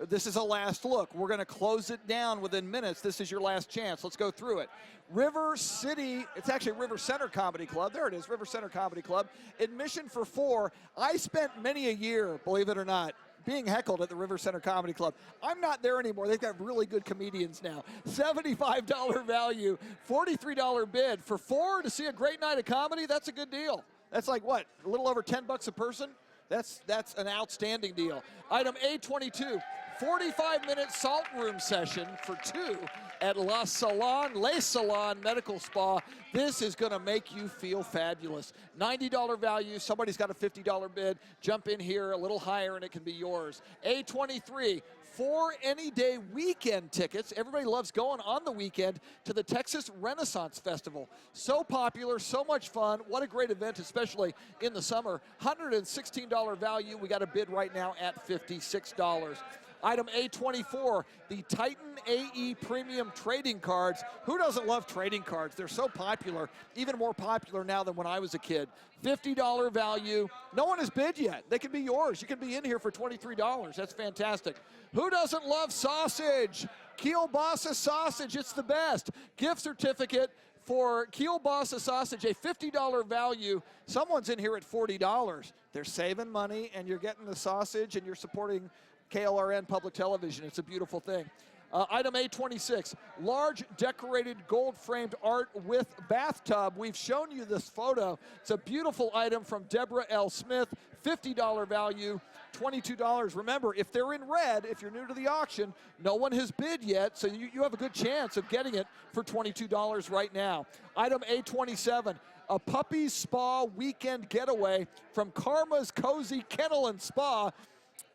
This is a last look. We're going to close it down within minutes. This is your last chance. Let's go through it. River City, it's actually River Center Comedy Club. There it is, River Center Comedy Club. Admission for 4. I spent many a year, believe it or not, being heckled at the River Center Comedy Club. I'm not there anymore. They've got really good comedians now. $75 value, $43 bid. For 4 to see a great night of comedy, that's a good deal. That's like what, a little over $10 a person? That's an outstanding deal. Item A22, 45-minute salt room session for 2 at Le Salon Medical Spa. This is going to make you feel fabulous. $90 value. Somebody's got a $50 bid. Jump in here a little higher and it can be yours. A23, 4 any-day weekend tickets. Everybody loves going on the weekend to the Texas Renaissance Festival. So popular, so much fun. What a great event, especially in the summer. $116 value. We got a bid right now at $56. Item A24, the Titan AE Premium Trading Cards. Who doesn't love trading cards? They're so popular, even more popular now than when I was a kid. $50 value. No one has bid yet. They can be yours. You can be in here for $23. That's fantastic. Who doesn't love sausage? Kielbasa sausage, it's the best. Gift certificate for Kielbasa sausage, a $50 value. Someone's in here at $40. They're saving money, and you're getting the sausage, and you're supporting KLRN Public Television. It's a beautiful thing. Item A26, large decorated gold-framed art with bathtub. We've shown you this photo. It's a beautiful item from Deborah L. Smith, $50 value, $22. Remember, if they're in red, if you're new to the auction, no one has bid yet, so you have a good chance of getting it for $22 right now. Item A27, a puppy spa weekend getaway from Karma's Cozy Kennel and Spa.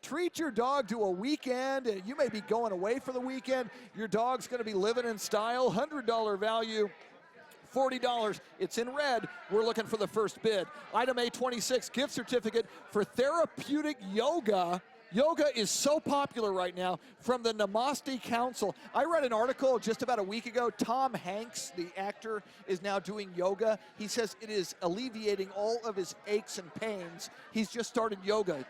Treat your dog to a weekend. You may be going away for the weekend. Your dog's going to be living in style. $100 value, $40. It's in red. We're looking for the first bid. Item A26, gift certificate for therapeutic yoga. Yoga is so popular right now from the Namaste Council. I read an article just about a week ago. Tom Hanks, the actor, is now doing yoga. He says it is alleviating all of his aches and pains. He's just started yoga.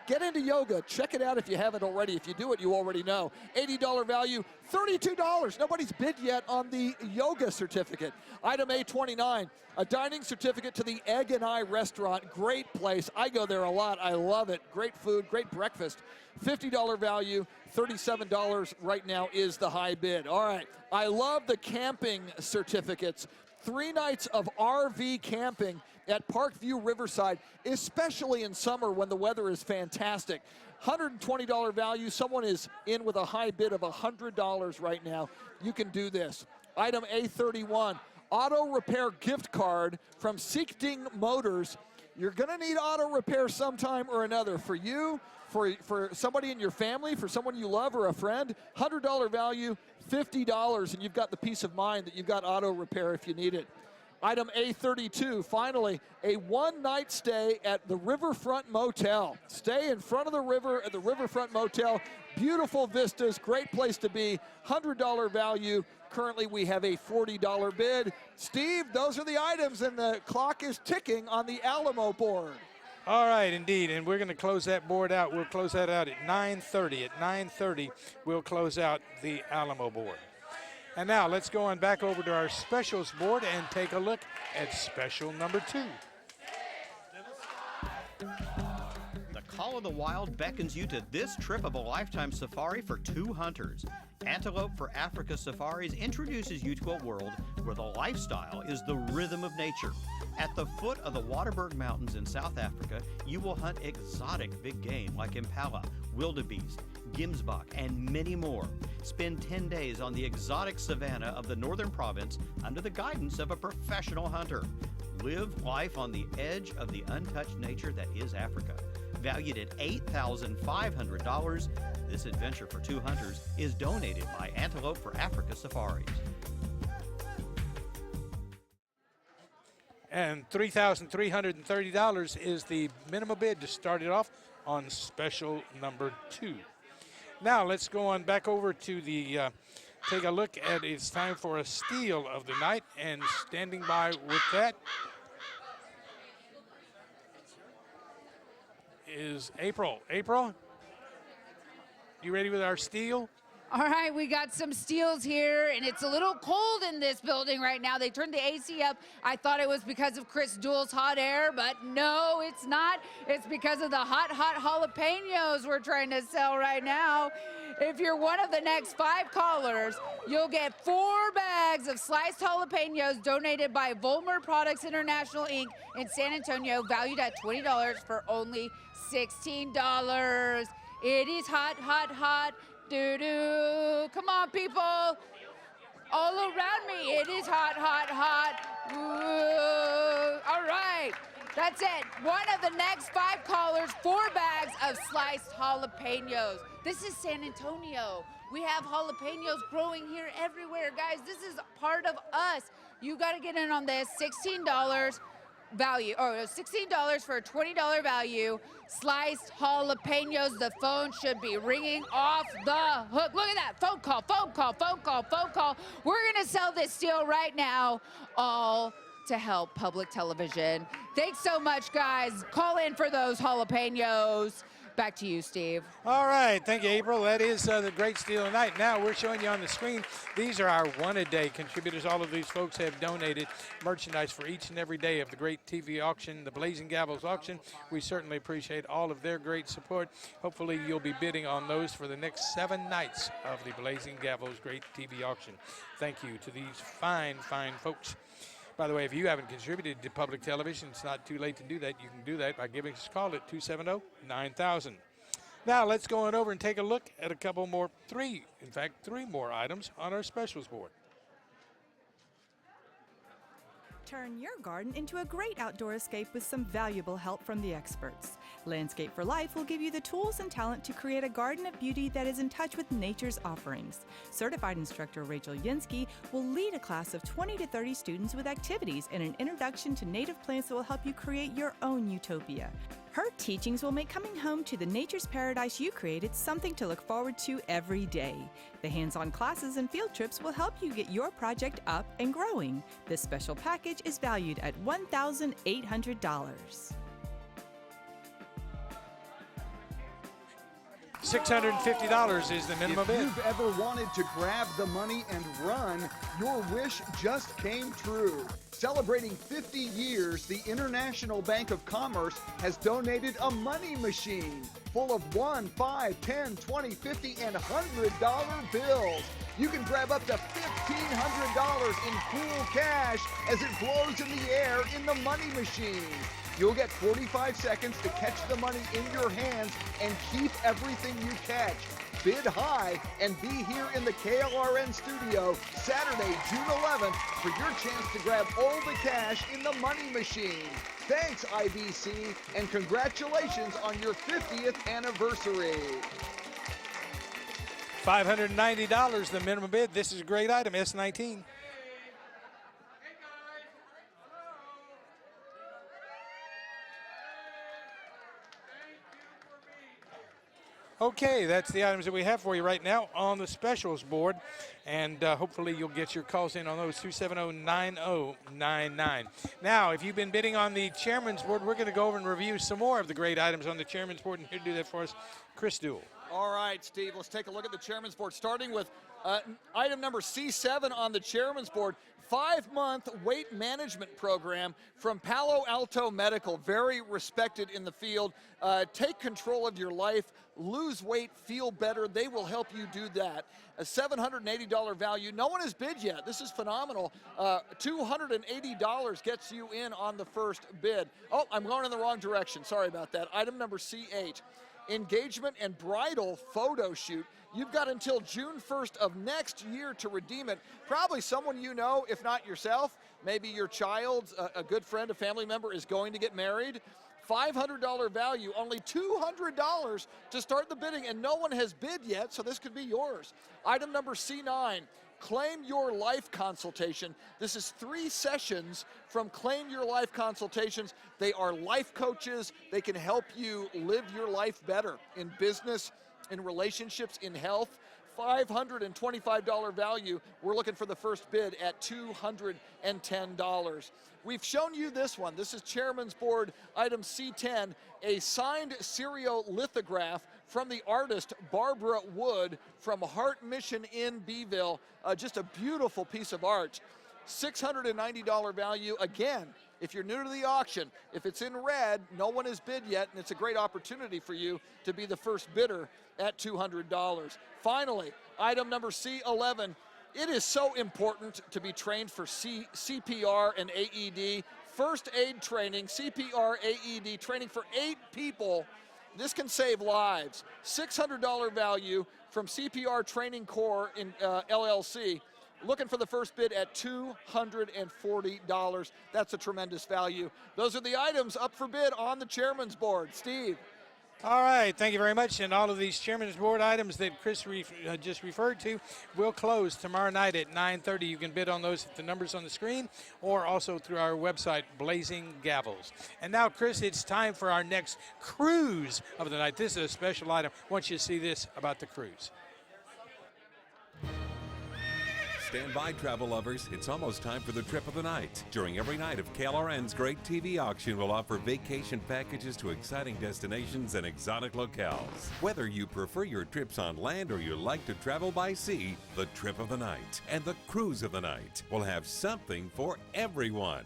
Get into yoga. Check it out if you haven't already. If you do it, you already know. $80 value, $32. Nobody's bid yet on the yoga certificate. Item A29, a dining certificate to the Egg and I restaurant. Great place. I go there a lot. I love it. Great food, great breakfast. $50 value, $37 right now is the high bid. All right. I love the camping certificates. 3 nights of RV camping at Parkview Riverside, especially in summer when the weather is fantastic. $120 value. Someone is in with a high bid of $100 right now. You can do this. Item A31, auto repair gift card from Seekding Motors. You're going to need auto repair sometime or another. For you, for somebody in your family, for someone you love or a friend, $100 value, $50, and you've got the peace of mind that you've got auto repair if you need it. Item A32, finally, a one-night stay at the Riverfront Motel. Stay in front of the river at the Riverfront Motel. Beautiful vistas, great place to be, $100 value. Currently, we have a $40 bid. Steve, those are the items, and the clock is ticking on the Alamo board. All right, indeed, and we're going to close that board out. We'll close that out at 9:30. At 9:30, we'll close out the Alamo board. And now let's go on back over to our specials board and take a look at special number 2. The Call of the Wild beckons you to this trip of a lifetime safari for 2 hunters. Antelope for Africa Safaris introduces you to a world where the lifestyle is the rhythm of nature. At the foot of the Waterberg Mountains in South Africa, you will hunt exotic big game like impala, wildebeest, Gemsbok, and many more. Spend 10 days on the exotic savanna of the northern province under the guidance of a professional hunter. Live life on the edge of the untouched nature that is Africa. Valued at $8,500, this adventure for 2 hunters is donated by Antelope for Africa Safaris. And $3,330 is the minimum bid to start it off on special number 2. Now let's go on back over to the, take a look at, it's time for a steal of the night, and standing by with that is April. April, You ready with our steel? All right, we got some steels here, and it's a little cold in this building right now. They turned the AC up. I thought it was because of Chris Duell's hot air, but no, it's not. It's because of the hot jalapenos we're trying to sell right now. If you're one of the next 5 callers, you'll get 4 bags of sliced jalapenos donated by Volmer Products International, Inc. in San Antonio, valued at $20 for only $16. It is hot, hot, hot. Doo-doo. Come on, people. All around me, it is hot, hot, hot. Ooh. All right, that's it. One of the next 5 callers, 4 bags of sliced jalapenos. This is San Antonio. We have jalapenos growing here everywhere, guys. This is part of us. You got to get in on this. $16 value, or $16 for a $20 value. Sliced jalapenos. The phone should be ringing off the hook. Look at that. Phone call, phone call, phone call, phone call. We're going to sell this steel right now, all to help public television. Thanks so much, guys. Call in for those jalapenos. Back to you, Steve. All right, thank you, April. That is the great steal tonight. Now we're showing you on the screen. These are our one-a-day contributors. All of these folks have donated merchandise for each and every day of the great TV auction, the Blazing Gavels auction. We certainly appreciate all of their great support. Hopefully you'll be bidding on those for the next 7 nights of the Blazing Gavels great TV auction. Thank you to these fine, fine folks. By the way, if you haven't contributed to public television, it's not too late to do that. You can do that by giving us a call at 270-9000. Now let's go on over and take a look at a couple more, 3 more items on our specials board. Turn your garden into a great outdoor escape with some valuable help from the experts. Landscape for Life will give you the tools and talent to create a garden of beauty that is in touch with nature's offerings. Certified instructor Rachel Yinsky will lead a class of 20 to 30 students with activities and an introduction to native plants that will help you create your own utopia. Her teachings will make coming home to the nature's paradise you created something to look forward to every day. The hands-on classes and field trips will help you get your project up and growing. This special package is valued at $1,800. $650 is the minimum bid. If you've ever wanted to grab the money and run, your wish just came true. Celebrating 50 years, the International Bank of Commerce has donated a money machine full of $1, $5, $10, $20, $50, and $100 bills. You can grab up to $1,500 in cool cash as it blows in the air in the money machine. You'll get 45 seconds to catch the money in your hands and keep everything you catch. Bid high and be here in the KLRN studio Saturday, June 11th for your chance to grab all the cash in the money machine. Thanks, IBC, and congratulations on your 50th anniversary. $590, the minimum bid. This is a great item, S19. Okay, that's the items that we have for you right now on the specials board, and hopefully you'll get your calls in on those 270-9099. Now, if you've been bidding on the chairman's board, we're going to go over and review some more of the great items on the chairman's board, and here to do that for us, Chris Duell. All right, Steve, let's take a look at the chairman's board, starting with item number C7 on the chairman's board. 5-month weight management program from Palo Alto Medical, very respected in the field. Take control of your life, lose weight, feel better. They will help you do that. A $780 value. No one has bid yet. This is phenomenal. $280 gets you in on the first bid. Oh, I'm going in the wrong direction. Sorry about that. Item number C8. Engagement and bridal photo shoot. You've got until June 1st of next year to redeem it. Probably someone you know, if not yourself, maybe your child, a good friend, a family member is going to get married. $500 value, only $200 to start the bidding, and no one has bid yet, so this could be yours. Item number C9. Claim Your Life consultation. This is 3 sessions from Claim Your Life consultations. They are life coaches. They can help you live your life better in business, in relationships, in health. $525 value. We're looking for the first bid at $210. We've shown you this one. This is Chairman's Board item C10, a signed serial lithograph from the artist Barbara Wood from Heart Mission in Beeville. Just a beautiful piece of art. $690 value. Again, if you're new to the auction, if it's in red, no one has bid yet, and it's a great opportunity for you to be the first bidder at $200. Finally, item number C11. It is so important to be trained for CPR and AED. First aid training, CPR, AED training for 8 people. This can save lives. $600 value from CPR Training Corps in LLC. Looking for the first bid at $240. That's a tremendous value. Those are the items up for bid on the chairman's board. Steve. All right, thank you very much. And all of these Chairman's Board items that Chris just referred to will close tomorrow night at 9:30. You can bid on those at the numbers on the screen or also through our website, Blazing Gavels. And now, Chris, it's time for our next cruise of the night. This is a special item. I want you to see this about the cruise. Stand by, travel lovers. It's almost time for the trip of the night. During every night of KLRN's Great TV Auction, will offer vacation packages to exciting destinations and exotic locales. Whether you prefer your trips on land or you like to travel by sea, the trip of the night and the cruise of the night will have something for everyone.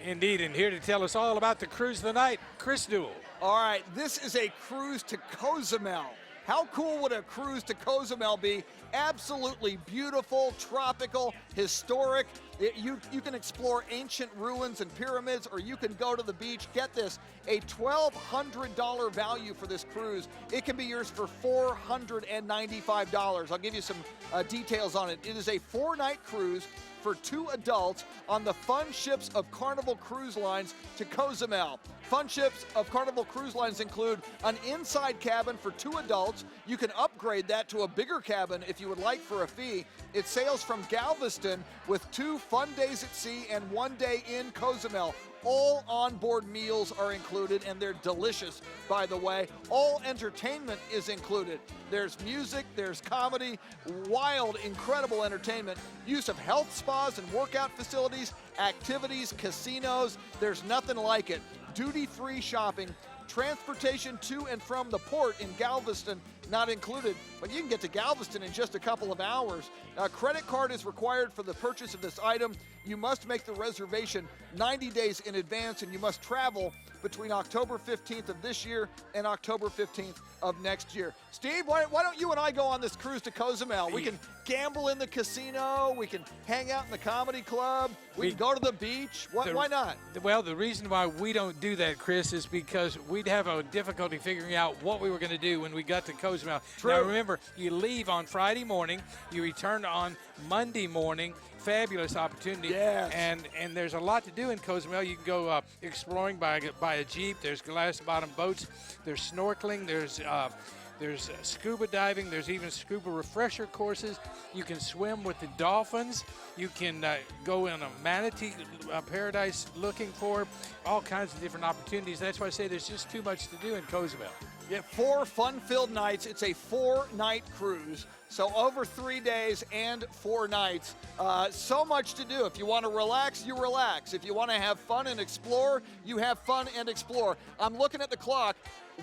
Indeed, and here to tell us all about the cruise of the night, Chris Newell. All right, this is a cruise to Cozumel. How cool would a cruise to Cozumel be? Absolutely beautiful, tropical, historic. You can explore ancient ruins and pyramids, or you can go to the beach. Get this, a $1,200 value for this cruise. It can be yours for $495. I'll give you some details on it. It is a 4-night cruise for 2 adults on the Fun Ships of Carnival Cruise Lines to Cozumel. Fun Ships of Carnival Cruise Lines include an inside cabin for 2 adults. You can upgrade that to a bigger cabin if you would like for a fee. It sails from Galveston with 2 fun days at sea and 1 day in Cozumel. All onboard meals are included, and they're delicious, by the way. All entertainment is included. There's music, there's comedy, wild, incredible entertainment, use of health spas and workout facilities, activities, casinos. There's nothing like it. Duty-free shopping, transportation to and from the port in Galveston not included, but you can get to Galveston in just a couple of hours. A credit card is required for the purchase of this item. You must make the reservation 90 days in advance, and you must travel between October 15th of this year and October 15th of next year. Steve, why don't you and I go on this cruise to Cozumel? We can gamble in the casino, we can hang out in the comedy club, we can go to the beach. Why not? Well, the reason why we don't do that, Chris, is because we'd have a difficulty figuring out what we were going to do when we got to Cozumel. True. Now, remember, you leave on Friday morning, you return on Monday morning. Fabulous opportunity. Yes. And there's a lot to do in Cozumel. You can go exploring by a Jeep. There's glass bottom boats. There's snorkeling. There's scuba diving. There's even scuba refresher courses. You can swim with the dolphins. You can go in a manatee paradise looking for all kinds of different opportunities. That's why I say there's just too much to do in Cozumel. Yeah, 4 fun-filled nights. It's a 4-night cruise, so over 3 days and 4 nights. So much to do. If you want to relax, you relax. If you want to have fun and explore, you have fun and explore. I'm looking at the clock.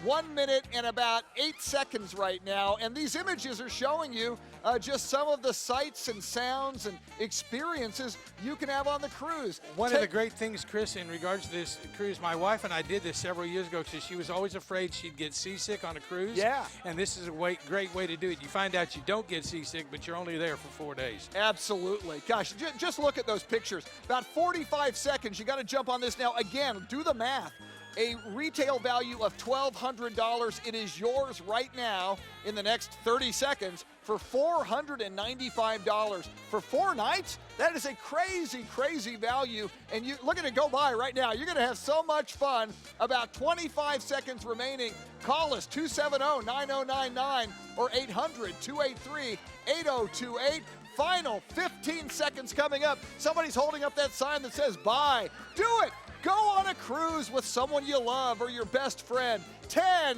1 minute and about 8 seconds right now, and these images are showing you just some of the sights and sounds and experiences you can have on the cruise. One of the great things, Chris, in regards to this cruise, my wife and I did this several years ago because she was always afraid she'd get seasick on a cruise. Yeah. And this is a great way to do it. You find out you don't get seasick, but you're only there for 4 days. Absolutely. Gosh, just look at those pictures. About 45 seconds. You got to jump on this now. Again, do the math. A retail value of $1,200. It is yours right now in the next 30 seconds for $495 for 4 nights. That is a crazy, crazy value. And you look at it go by right now. You're going to have so much fun. About 25 seconds remaining. Call us 270-9099 or 800-283-8028. Final 15 seconds coming up. Somebody's holding up that sign that says buy. Do it. Go on a cruise with someone you love or your best friend. 10,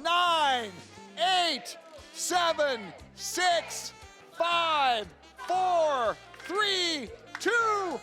9, 8, 7, 6, 5, 4, 3, 2, 1.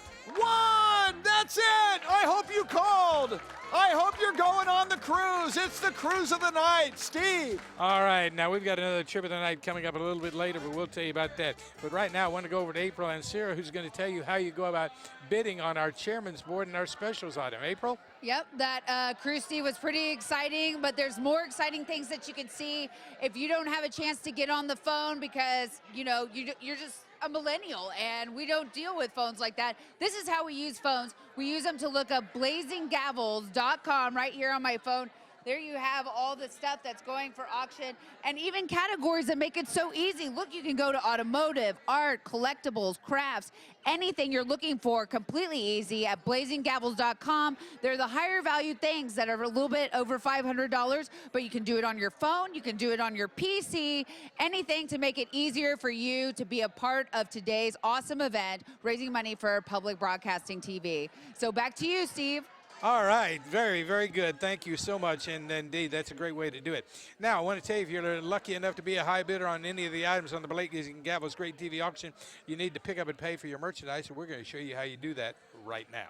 That's it. I hope you called. I hope you're going on the cruise. It's the cruise of the night. Steve. All right, now we've got another trip of the night coming up a little bit later, but we'll tell you about that. But right now, I want to go over to April and Sarah, who's going to tell you how you go about bidding on our chairman's board and our specials item. April? Yep, that cruise, Steve, was pretty exciting, but there's more exciting things that you can see if you don't have a chance to get on the phone because, you know, you're just a millennial and we don't deal with phones like that. This is how we use phones. We use them to look up blazinggavels.com right here on my phone. There you have all the stuff that's going for auction and even categories that make it so easy. Look, you can go to automotive, art, collectibles, crafts, anything you're looking for, completely easy at blazinggavels.com. They're the higher value things that are a little bit over $500, but you can do it on your phone, you can do it on your PC, anything to make it easier for you to be a part of today's awesome event, raising money for public broadcasting TV. So back to you, Steve. All right, very, very good. Thank you so much, and indeed, that's a great way to do it. Now, I want to tell you, if you're lucky enough to be a high bidder on any of the items on the Blazing Gavels Great TV auction, you need to pick up and pay for your merchandise, and we're going to show you how you do that right now.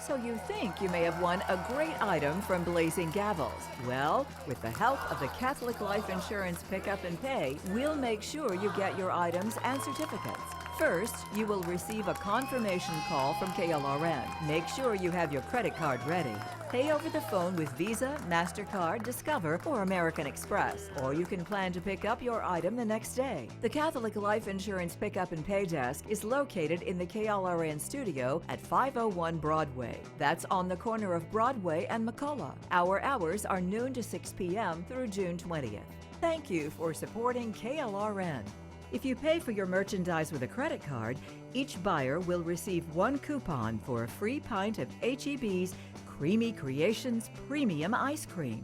So you think you may have won a great item from Blazing Gavels. Well, with the help of the Catholic Life Insurance Pick Up and Pay, we'll make sure you get your items and certificates. First, you will receive a confirmation call from KLRN. Make sure you have your credit card ready. Pay over the phone with Visa, MasterCard, Discover, or American Express. Or you can plan to pick up your item the next day. The Catholic Life Insurance Pickup and Pay Desk is located in the KLRN studio at 501 Broadway. That's on the corner of Broadway and McCullough. Our hours are noon to 6 p.m. through June 20th. Thank you for supporting KLRN. If you pay for your merchandise with a credit card, each buyer will receive one coupon for a free pint of H-E-B's Creamy Creations Premium Ice Cream.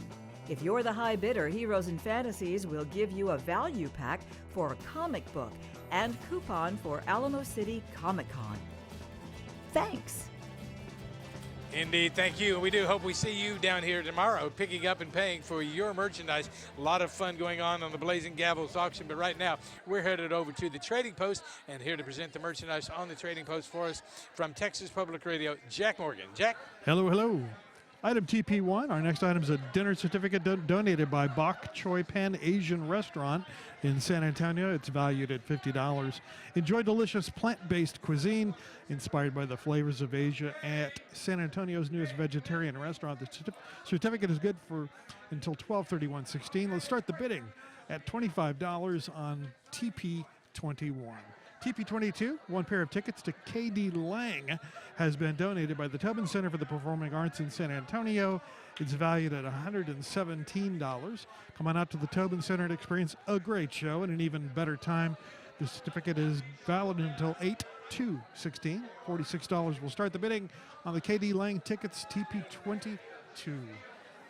If you're the high bidder, Heroes and Fantasies will give you a value pack for a comic book and coupon for Alamo City Comic Con. Thanks. Indeed, thank you. We do hope we see you down here tomorrow picking up and paying for your merchandise. A lot of fun going on the Blazing Gavels auction, but right now we're headed over to the Trading Post and here to present the merchandise on the Trading Post for us from Texas Public Radio, Jack Morgan. Jack? Hello, hello. Item TP1, our next item is a dinner certificate donated by Bok Choy Pan Asian Restaurant in San Antonio. It's valued at $50. Enjoy delicious plant-based cuisine inspired by the flavors of Asia at San Antonio's newest vegetarian restaurant. The certificate is good for until 12/31/16. Let's start the bidding at $25 on TP21. TP22, one pair of tickets to KD Lang, has been donated by the Tobin Center for the Performing Arts in San Antonio. It's valued at $117. Come on out to the Tobin Center and experience a great show and an even better time. The certificate is valid until 8/2/16. $46 will start the bidding on the KD Lang tickets, TP22.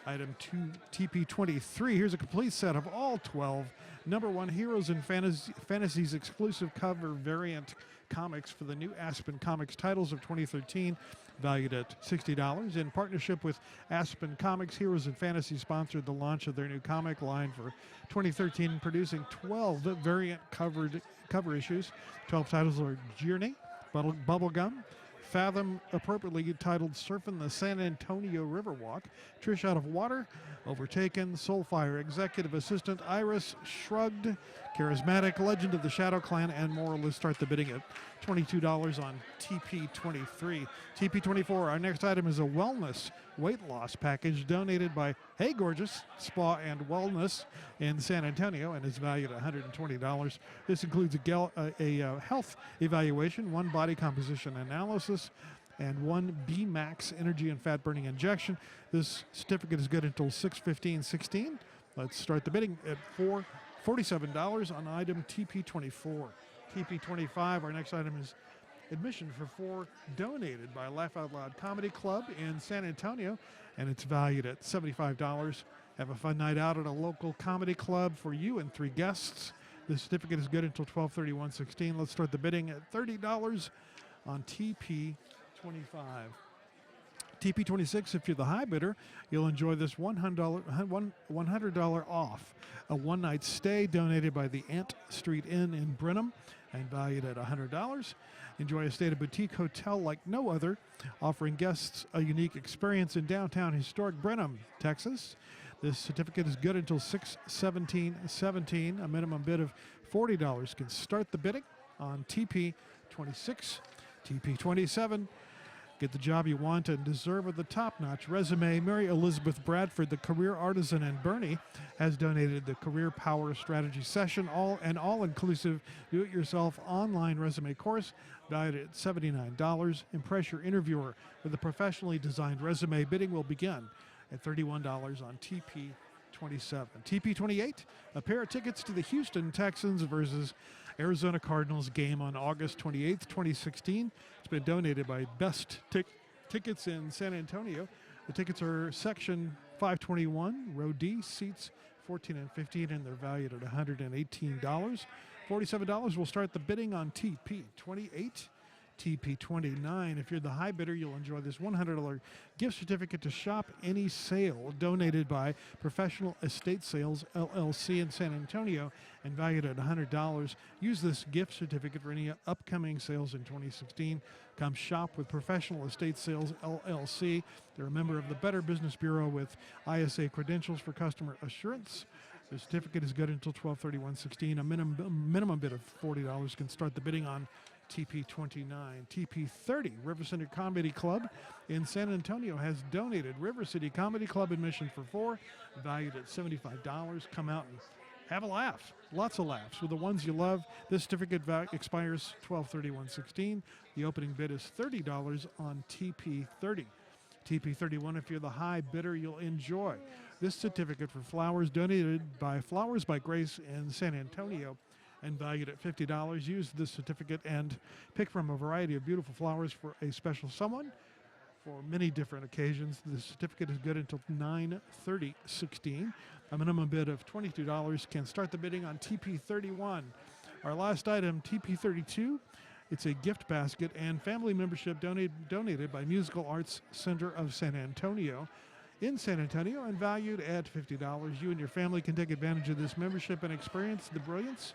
Item 2, TP23. Here's a complete set of all 12 #1 Heroes and Fantasies exclusive cover variant comics for the new Aspen Comics titles of 2013, valued at $60. In partnership with Aspen Comics, Heroes and Fantasy sponsored the launch of their new comic line for 2013, producing 12 variant cover issues. 12 titles are Journey, Bubblegum, Fathom, appropriately titled Surfing the San Antonio Riverwalk, Trish Out of Water, Overtaken, Soulfire, Executive Assistant, Iris, Shrugged, Charismatic, Legend of the Shadow Clan, and more. Let's start the bidding at $22 on TP23. TP24, our next item is a wellness weight loss package donated by Hey Gorgeous Spa and Wellness in San Antonio and is valued at $120. This includes a health evaluation, one body composition analysis, and one B-Max energy and fat burning injection. This certificate is good until 6/15/16. Let's start the bidding at $47 on item TP24. TP25, our next item is admission for 4 donated by Laugh Out Loud Comedy Club in San Antonio, and it's valued at $75. Have a fun night out at a local comedy club for you and 3 guests. The certificate is good until 12/31/16. Let's start the bidding at $30 on TP25. TP26, if you're the high bidder, you'll enjoy this $100 off. A one-night stay donated by the Ant Street Inn in Brenham and valued at $100. Enjoy a stay at a boutique hotel like no other, offering guests a unique experience in downtown historic Brenham, Texas. This certificate is good until 6/17/17. A minimum bid of $40 can start the bidding on TP26. TP27. Get the job you want and deserve with a top-notch resume. Mary Elizabeth Bradford, the career artisan in Bernie, has donated the Career Power Strategy Session, all-inclusive do-it-yourself online resume course valued at $79. Impress your interviewer with a professionally designed resume. Bidding will begin at $31 on TP27. TP28, a pair of tickets to the Houston Texans versus Arizona Cardinals game on August 28th, 2016. It's been donated by Best Tickets in San Antonio. The tickets are section 521, row D, seats 14 and 15, and they're valued at $118. $47 will start the bidding on TP28. TP29. If you're the high bidder, you'll enjoy this $100 gift certificate to Shop Any Sale, donated by Professional Estate Sales LLC in San Antonio and valued at $100. Use this gift certificate for any upcoming sales in 2016. Come shop with Professional Estate Sales LLC. They're a member of the Better Business Bureau with ISA credentials for customer assurance. The certificate is good until 12/31/16. A minimum bid of $40 can start the bidding on TP29. TP30, River City Comedy Club in San Antonio has donated River City Comedy Club admission for 4, valued at $75. Come out and have a laugh. Lots of laughs with the ones you love. This certificate expires 12/31/16. The opening bid is $30 on TP30. TP31, if you're the high bidder, you'll enjoy this certificate for flowers donated by Flowers by Grace in San Antonio and valued at $50. Use this certificate and pick from a variety of beautiful flowers for a special someone for many different occasions. The certificate is good until 9/30/16. A minimum bid of $22 can start the bidding on TP31. Our last item, TP32. It's a gift basket and family membership donated by Musical Arts Center of San Antonio in San Antonio and valued at $50. You and your family can take advantage of this membership and experience the brilliance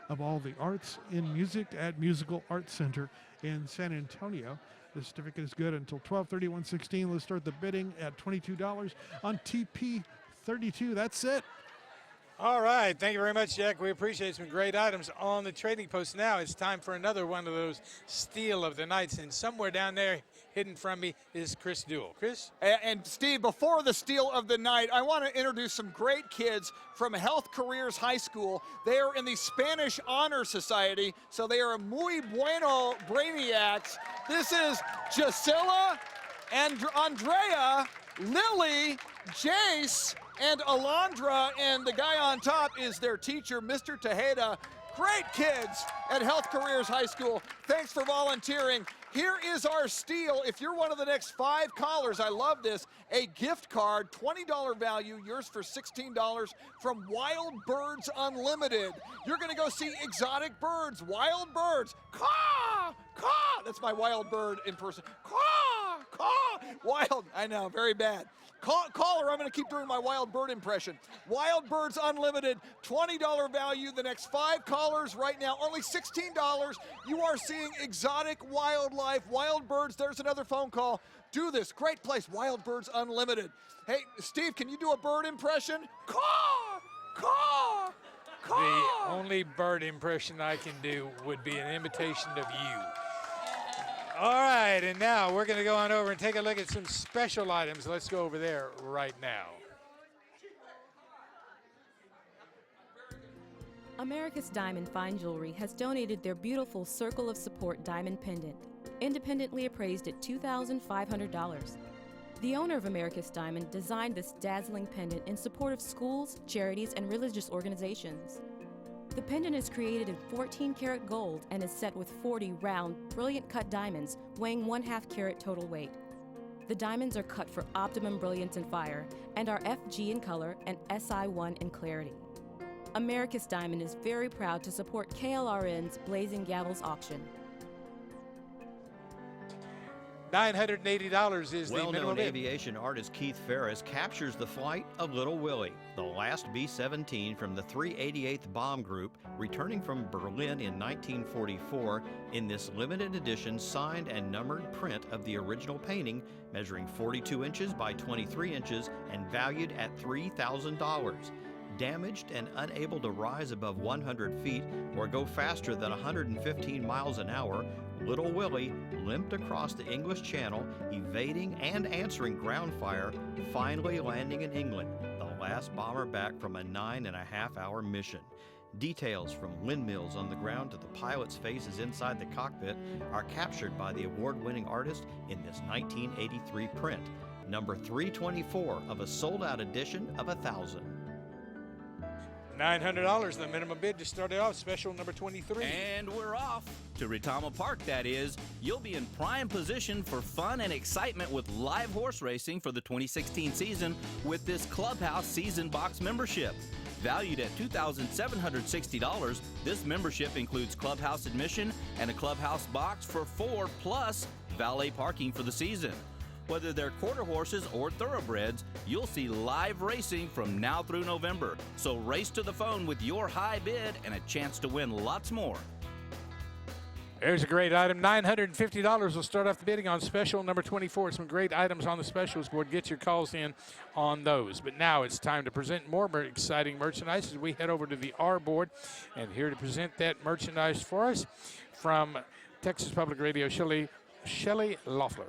of all the arts in music at Musical Arts Center in San Antonio. The certificate is good until 12/31/16. Let's start the bidding at $22 on TP32. That's it. All right. Thank you very much, Jack. We appreciate some great items on the trading post. Now it's time for another one of those steal of the nights. And somewhere down there, hidden from me, is Chris Duell. Chris? And Steve, before the steal of the night, I want to introduce some great kids from Health Careers High School. They are in the Spanish Honor Society, so they are muy bueno brainiacs. This is Gisela and Andrea, Lily, Jace, and Alondra, and the guy on top is their teacher, Mr. Tejeda. Great kids at Health Careers High School. Thanks for volunteering. Here is our steal. If you're one of the next 5 callers, I love this, a gift card, $20 value, yours for $16 from Wild Birds Unlimited. You're going to go see exotic birds, wild birds. Caw, caw. That's my wild bird in person. Caw, caw. Wild, I know, very bad. Caller, I'm going to keep doing my wild bird impression. Wild Birds Unlimited, $20 value. The next 5 callers right now, only $16. You are seeing exotic wildlife, wild birds. There's another phone call. Do this. Great place, Wild Birds Unlimited. Hey, Steve, can you do a bird impression? Caw! Caw! Caw! The only bird impression I can do would be an imitation of you. All right, and now we're going to go on over and take a look at some special items. Let's go over there right now. America's Diamond Fine Jewelry has donated their beautiful Circle of Support diamond pendant, independently appraised at $2,500. The owner of America's Diamond designed this dazzling pendant in support of schools, charities, and religious organizations. The pendant is created in 14-karat gold and is set with 40 round, brilliant cut diamonds weighing 1/2 carat total weight. The diamonds are cut for optimum brilliance and fire and are FG in color and SI1 in clarity. America's Diamond is very proud to support KLRN's Blazing Gavels auction. $980 is the minimum Well-known bid. aviation artist Keith Ferris captures the flight of Little Willie, the last B-17 from the 388th Bomb Group, returning from Berlin in 1944 in this limited edition signed and numbered print of the original painting, measuring 42 inches by 23 inches and valued at $3,000. Damaged and unable to rise above 100 feet or go faster than 115 miles an hour, Little Willie limped across the English Channel, evading and answering ground fire, finally landing in England, the last bomber back from a 9.5-hour mission. Details from windmills on the ground to the pilot's faces inside the cockpit are captured by the award-winning artist in this 1983 print, number 324 of a sold-out edition of 1,000. $900, the minimum bid to start it off, special number 23. And we're off to Retama Park, that is. You'll be in prime position for fun and excitement with live horse racing for the 2016 season with this Clubhouse Season Box membership. Valued at $2,760, this membership includes clubhouse admission and a clubhouse box for 4 plus valet parking for the season. Whether they're quarter horses or thoroughbreds, you'll see live racing from now through November. So race to the phone with your high bid and a chance to win lots more. There's a great item. $950 will start off the bidding on special number 24. Some great items on the specials board. Get your calls in on those. But now it's time to present more exciting merchandise as we head over to the R board. And here to present that merchandise for us from Texas Public Radio, Shelley Loeffler.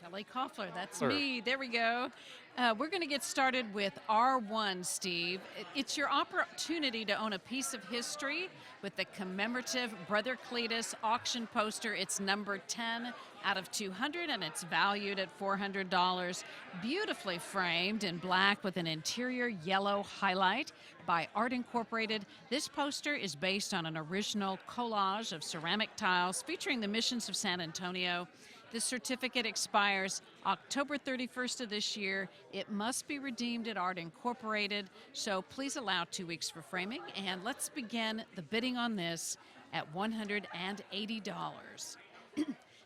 Shelley Koffler, that's me. There we go. We're going to get started with R1, Steve. It's your opportunity to own a piece of history with the commemorative Brother Cletus auction poster. It's number 10 out of 200, and it's valued at $400. Beautifully framed in black with an interior yellow highlight by Art Incorporated. This poster is based on an original collage of ceramic tiles featuring the missions of San Antonio. This certificate expires October 31st of this year. It must be redeemed at Art Incorporated, so please allow 2 weeks for framing. And let's begin the bidding on this at $180.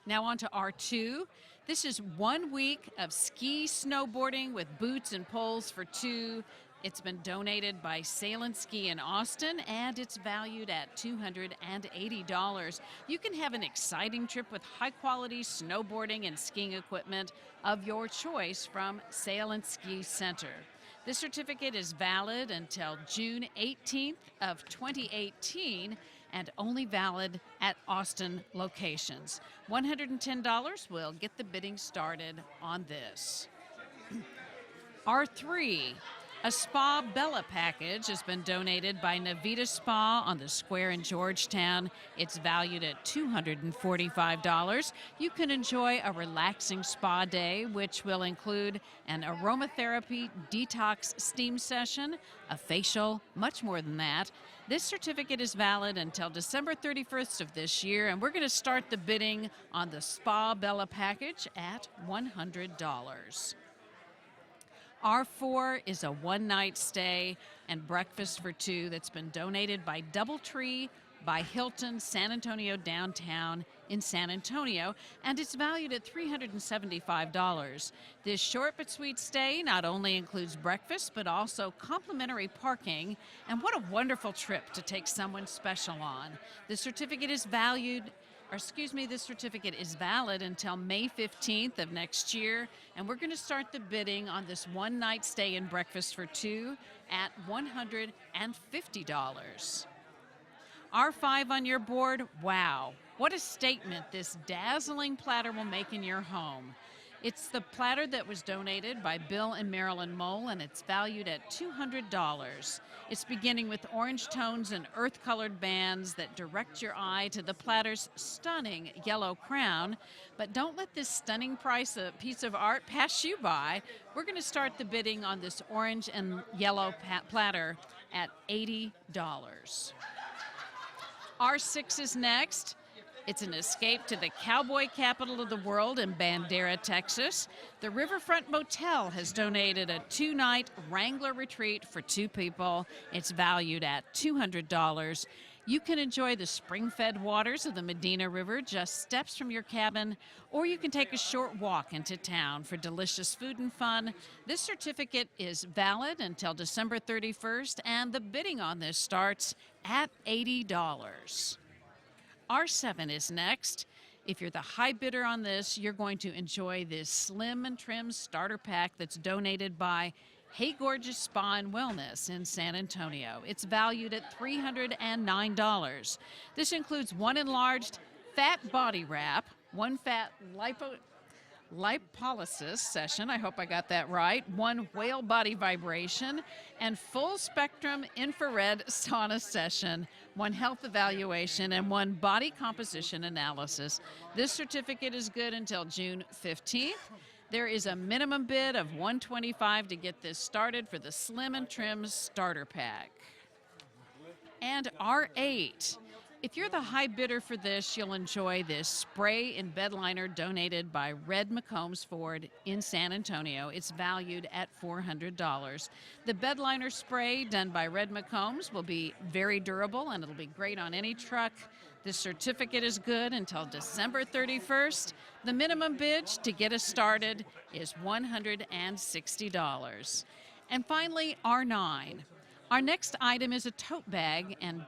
Now on to R2. This is 1 week of ski snowboarding with boots and poles for 2. It's been donated by Sail and Ski in Austin, and it's valued at $280. You can have an exciting trip with high-quality snowboarding and skiing equipment of your choice from Sail and Ski Center. This certificate is valid until June 18th of 2018 and only valid at Austin locations. $110 will get the bidding started on this. R3. A Spa Bella package has been donated by Navita Spa on the Square in Georgetown. It's valued at $245. You can enjoy a relaxing spa day, which will include an aromatherapy detox steam session, a facial, much more than that. This certificate is valid until December 31st of this year, and we're going to start the bidding on the Spa Bella package at $100. R4 is a one-night stay and breakfast for 2 that's been donated by Doubletree by Hilton San Antonio Downtown in San Antonio, and it's valued at $375. This short but sweet stay not only includes breakfast, but also complimentary parking, and what a wonderful trip to take someone special on. The certificate is this certificate is valid until May 15th of next year, and we're going to start the bidding on this one-night stay and breakfast for 2 at $150. R5 on your board, wow, what a statement this dazzling platter will make in your home. It's the platter that was donated by Bill and Marilyn Mole, and it's valued at $200. It's beginning with orange tones and earth-colored bands that direct your eye to the platter's stunning yellow crown. But don't let this stunning piece of art pass you by. We're going to start the bidding on this orange and yellow platter at $80. R6 is next. It's an escape to the cowboy capital of the world in Bandera, Texas. The Riverfront Motel has donated a 2-night Wrangler retreat for 2 people. It's valued at $200. You can enjoy the spring-fed waters of the Medina River just steps from your cabin, or you can take a short walk into town for delicious food and fun. This certificate is valid until December 31st, and the bidding on this starts at $80. R7 is next. If you're the high bidder on this, you're going to enjoy this slim and trim starter pack that's donated by Hey Gorgeous Spa and Wellness in San Antonio. It's valued at $309. This includes one enlarged fat body wrap, one fat lipolysis session, I hope I got that right, one whale body vibration, and full spectrum infrared sauna session, one health evaluation, and one body composition analysis. This certificate is good until June 15th. There is a minimum bid of $125 to get this started for the Slim and Trim Starter Pack. And R8. If you're the high bidder for this, you'll enjoy this spray and bed liner donated by Red McCombs Ford in San Antonio. It's valued at $400. The bed liner spray done by Red McCombs will be very durable, and it'll be great on any truck. This certificate is good until December 31st. The minimum bid to get us started is $160. And finally, R9. Our next item is a tote bag and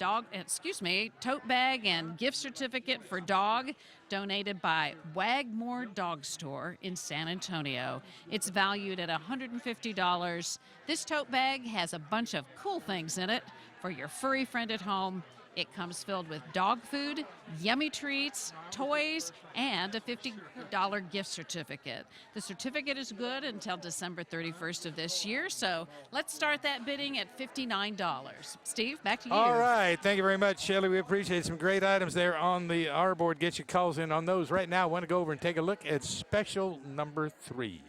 gift certificate for dog donated by Wagmore Dog Store in San Antonio. It's valued at $150. This tote bag has a bunch of cool things in it for your furry friend at home. It comes filled with dog food, yummy treats, toys, and a $50 gift certificate. The certificate is good until December 31st of this year, so let's start that bidding at $59. Steve, back to you. All right. Thank you very much, Shelley. We appreciate some great items there on the R board. Get your calls in on those right now. I want to go over and take a look at special number 3.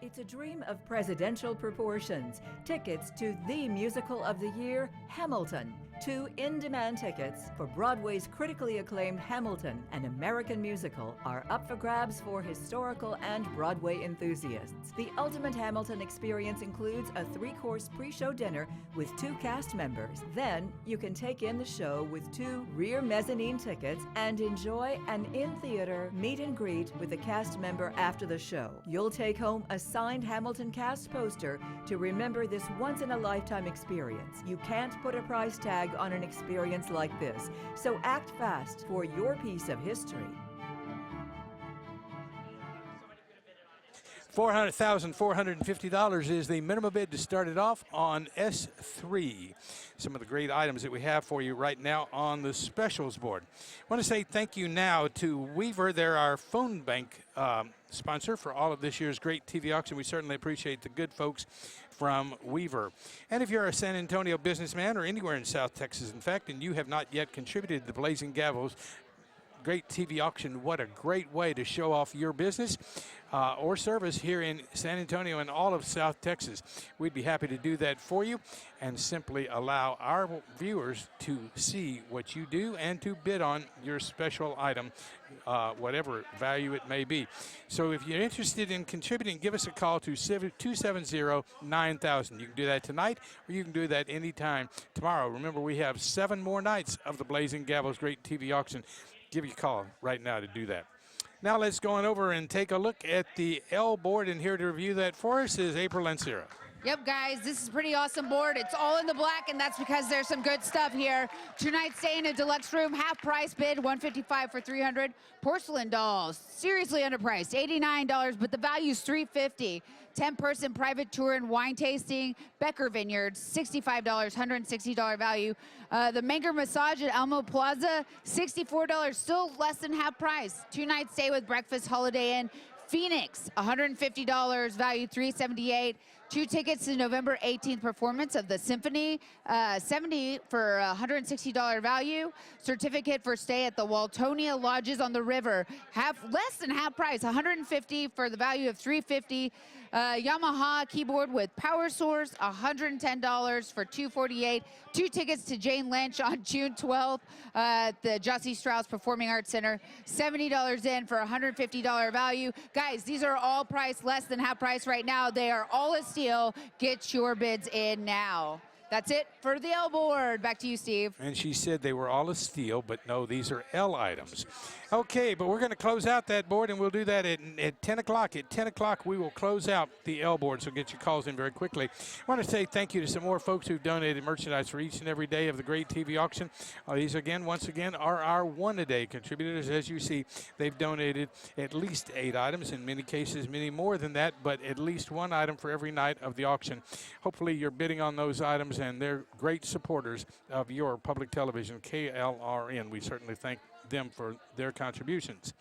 It's a dream of presidential proportions. Tickets to the musical of the year, Hamilton. 2 in-demand tickets for Broadway's critically acclaimed Hamilton, an American musical, are up for grabs for historical and Broadway enthusiasts. The ultimate Hamilton experience includes a 3-course pre-show dinner with 2 cast members. Then you can take in the show with 2 rear mezzanine tickets and enjoy an in-theater meet and greet with a cast member after the show. You'll take home a signed Hamilton cast poster to remember this once-in-a-lifetime experience. You can't put a price tag on an experience like this, so act fast for your piece of history. $400,450 is the minimum bid to start it off on S3. Some of the great items that we have for you right now on the specials board. I want to say thank you now to Weaver. They're our phone bank sponsor for all of this year's great TV auction. We certainly appreciate the good folks from Weaver. And if you're a San Antonio businessman or anywhere in South Texas, in fact, and you have not yet contributed to the Blazing Gavels great TV auction, what a great way to show off your business or service here in San Antonio and all of South Texas. We'd be happy to do that for you and simply allow our viewers to see what you do and to bid on your special item, whatever value it may be. So if you're interested in contributing, give us a call to 270-9000. You can do that tonight, or you can do that anytime tomorrow. Remember, we have 7 more nights of the Blazing Gavels Great TV Auction. Give you a call right now to do that. Now let's go on over and take a look at the L board, and here to review that for us is April Lancira. Yep, guys, this is a pretty awesome board. It's all in the black, and that's because there's some good stuff here. 2 nights stay in a deluxe room, half price bid, $155 for 300. Porcelain dolls, seriously underpriced, $89, but the value's $350. 10-person private tour and wine tasting, Becker Vineyards, $65, $160 value. The Menger Massage at Alamo Plaza, $64, still less than half price. 2 nights stay with breakfast, Holiday Inn. Phoenix, $150, value $378. 2 tickets to November 18th performance of the Symphony, $70 for $160 value. Certificate for stay at the Waltonia Lodges on the River, less than half price, $150 for the value of $350. Yamaha keyboard with power source, $110 for $248. 2 tickets to Jane Lynch on June 12th at the Jussie Strauss Performing Arts Center, $70 in for $150 value. Guys, these are all priced less than half price right now. They are all a steal. Get your bids in now. That's it for the L board. Back to you, Steve. And she said they were all a steal, but no, these are L items. Okay, but we're going to close out that board, and we'll do that at 10 o'clock. At 10 o'clock, we will close out the L board, so get your calls in very quickly. I want to say thank you to some more folks who've donated merchandise for each and every day of the great TV auction. These, once again, are our one-a-day contributors. As you see, they've donated at least 8 items, in many cases, many more than that, but at least 1 item for every night of the auction. Hopefully, you're bidding on those items, and they're great supporters of your public television, KLRN. We certainly thank them for their contributions.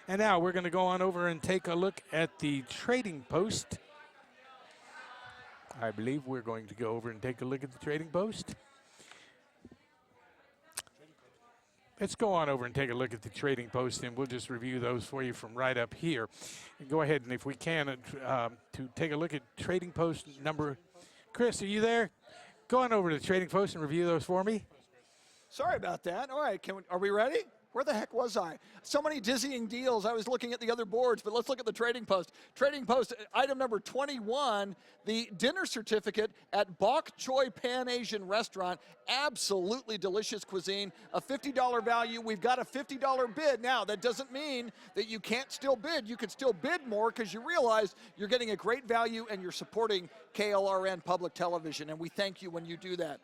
And now we're going to go on over and take a look at the trading post. I believe we're going to go over and take a look at the trading post. Let's go on over and take a look at the trading post, and we'll just review those for you from right up here. And go ahead, and if we can, to take a look at trading post number. Chris, are you there? Go on over to the trading post and review those for me. Sorry about that. All right, are we ready? Where the heck was I? So many dizzying deals. I was looking at the other boards, but let's look at the trading post. Trading post, item number 21, the dinner certificate at Bok Choy Pan Asian Restaurant. Absolutely delicious cuisine, a $50 value. We've got a $50 bid. Now, that doesn't mean that you can't still bid. You can still bid more because you realize you're getting a great value and you're supporting KLRN Public Television, and we thank you when you do that.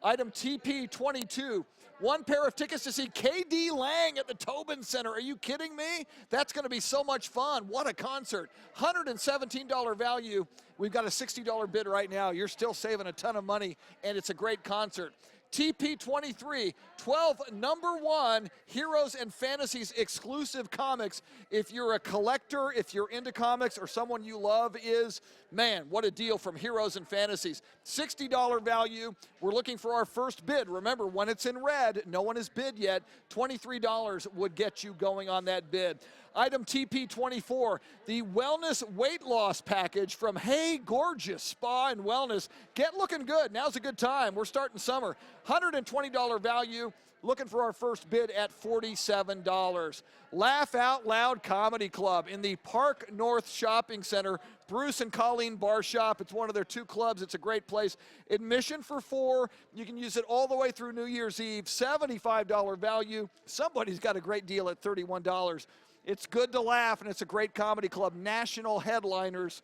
Item TP22, 1 pair of tickets to see KD Lang at the Tobin Center. Are you kidding me? That's going to be so much fun. What a concert. $117 value. We've got a $60 bid right now. You're still saving a ton of money, and it's a great concert. TP23, 12 #1 Heroes and Fantasies exclusive comics. If you're a collector, if you're into comics, or someone you love is, man, what a deal from Heroes and Fantasies. $60 value. We're looking for our first bid. Remember, when it's in red, no one has bid yet. $23 would get you going on that bid. Item TP24, the Wellness Weight Loss Package from Hey Gorgeous Spa and Wellness. Get looking good. Now's a good time. We're starting summer. $120 value. Looking for our first bid at $47. Laugh Out Loud Comedy Club in the Park North Shopping Center. Bruce and Colleen Bar Shop. It's one of their 2 clubs. It's a great place. Admission for 4. You can use it all the way through New Year's Eve. $75 value. Somebody's got a great deal at $31. It's good to laugh, and it's a great comedy club. National headliners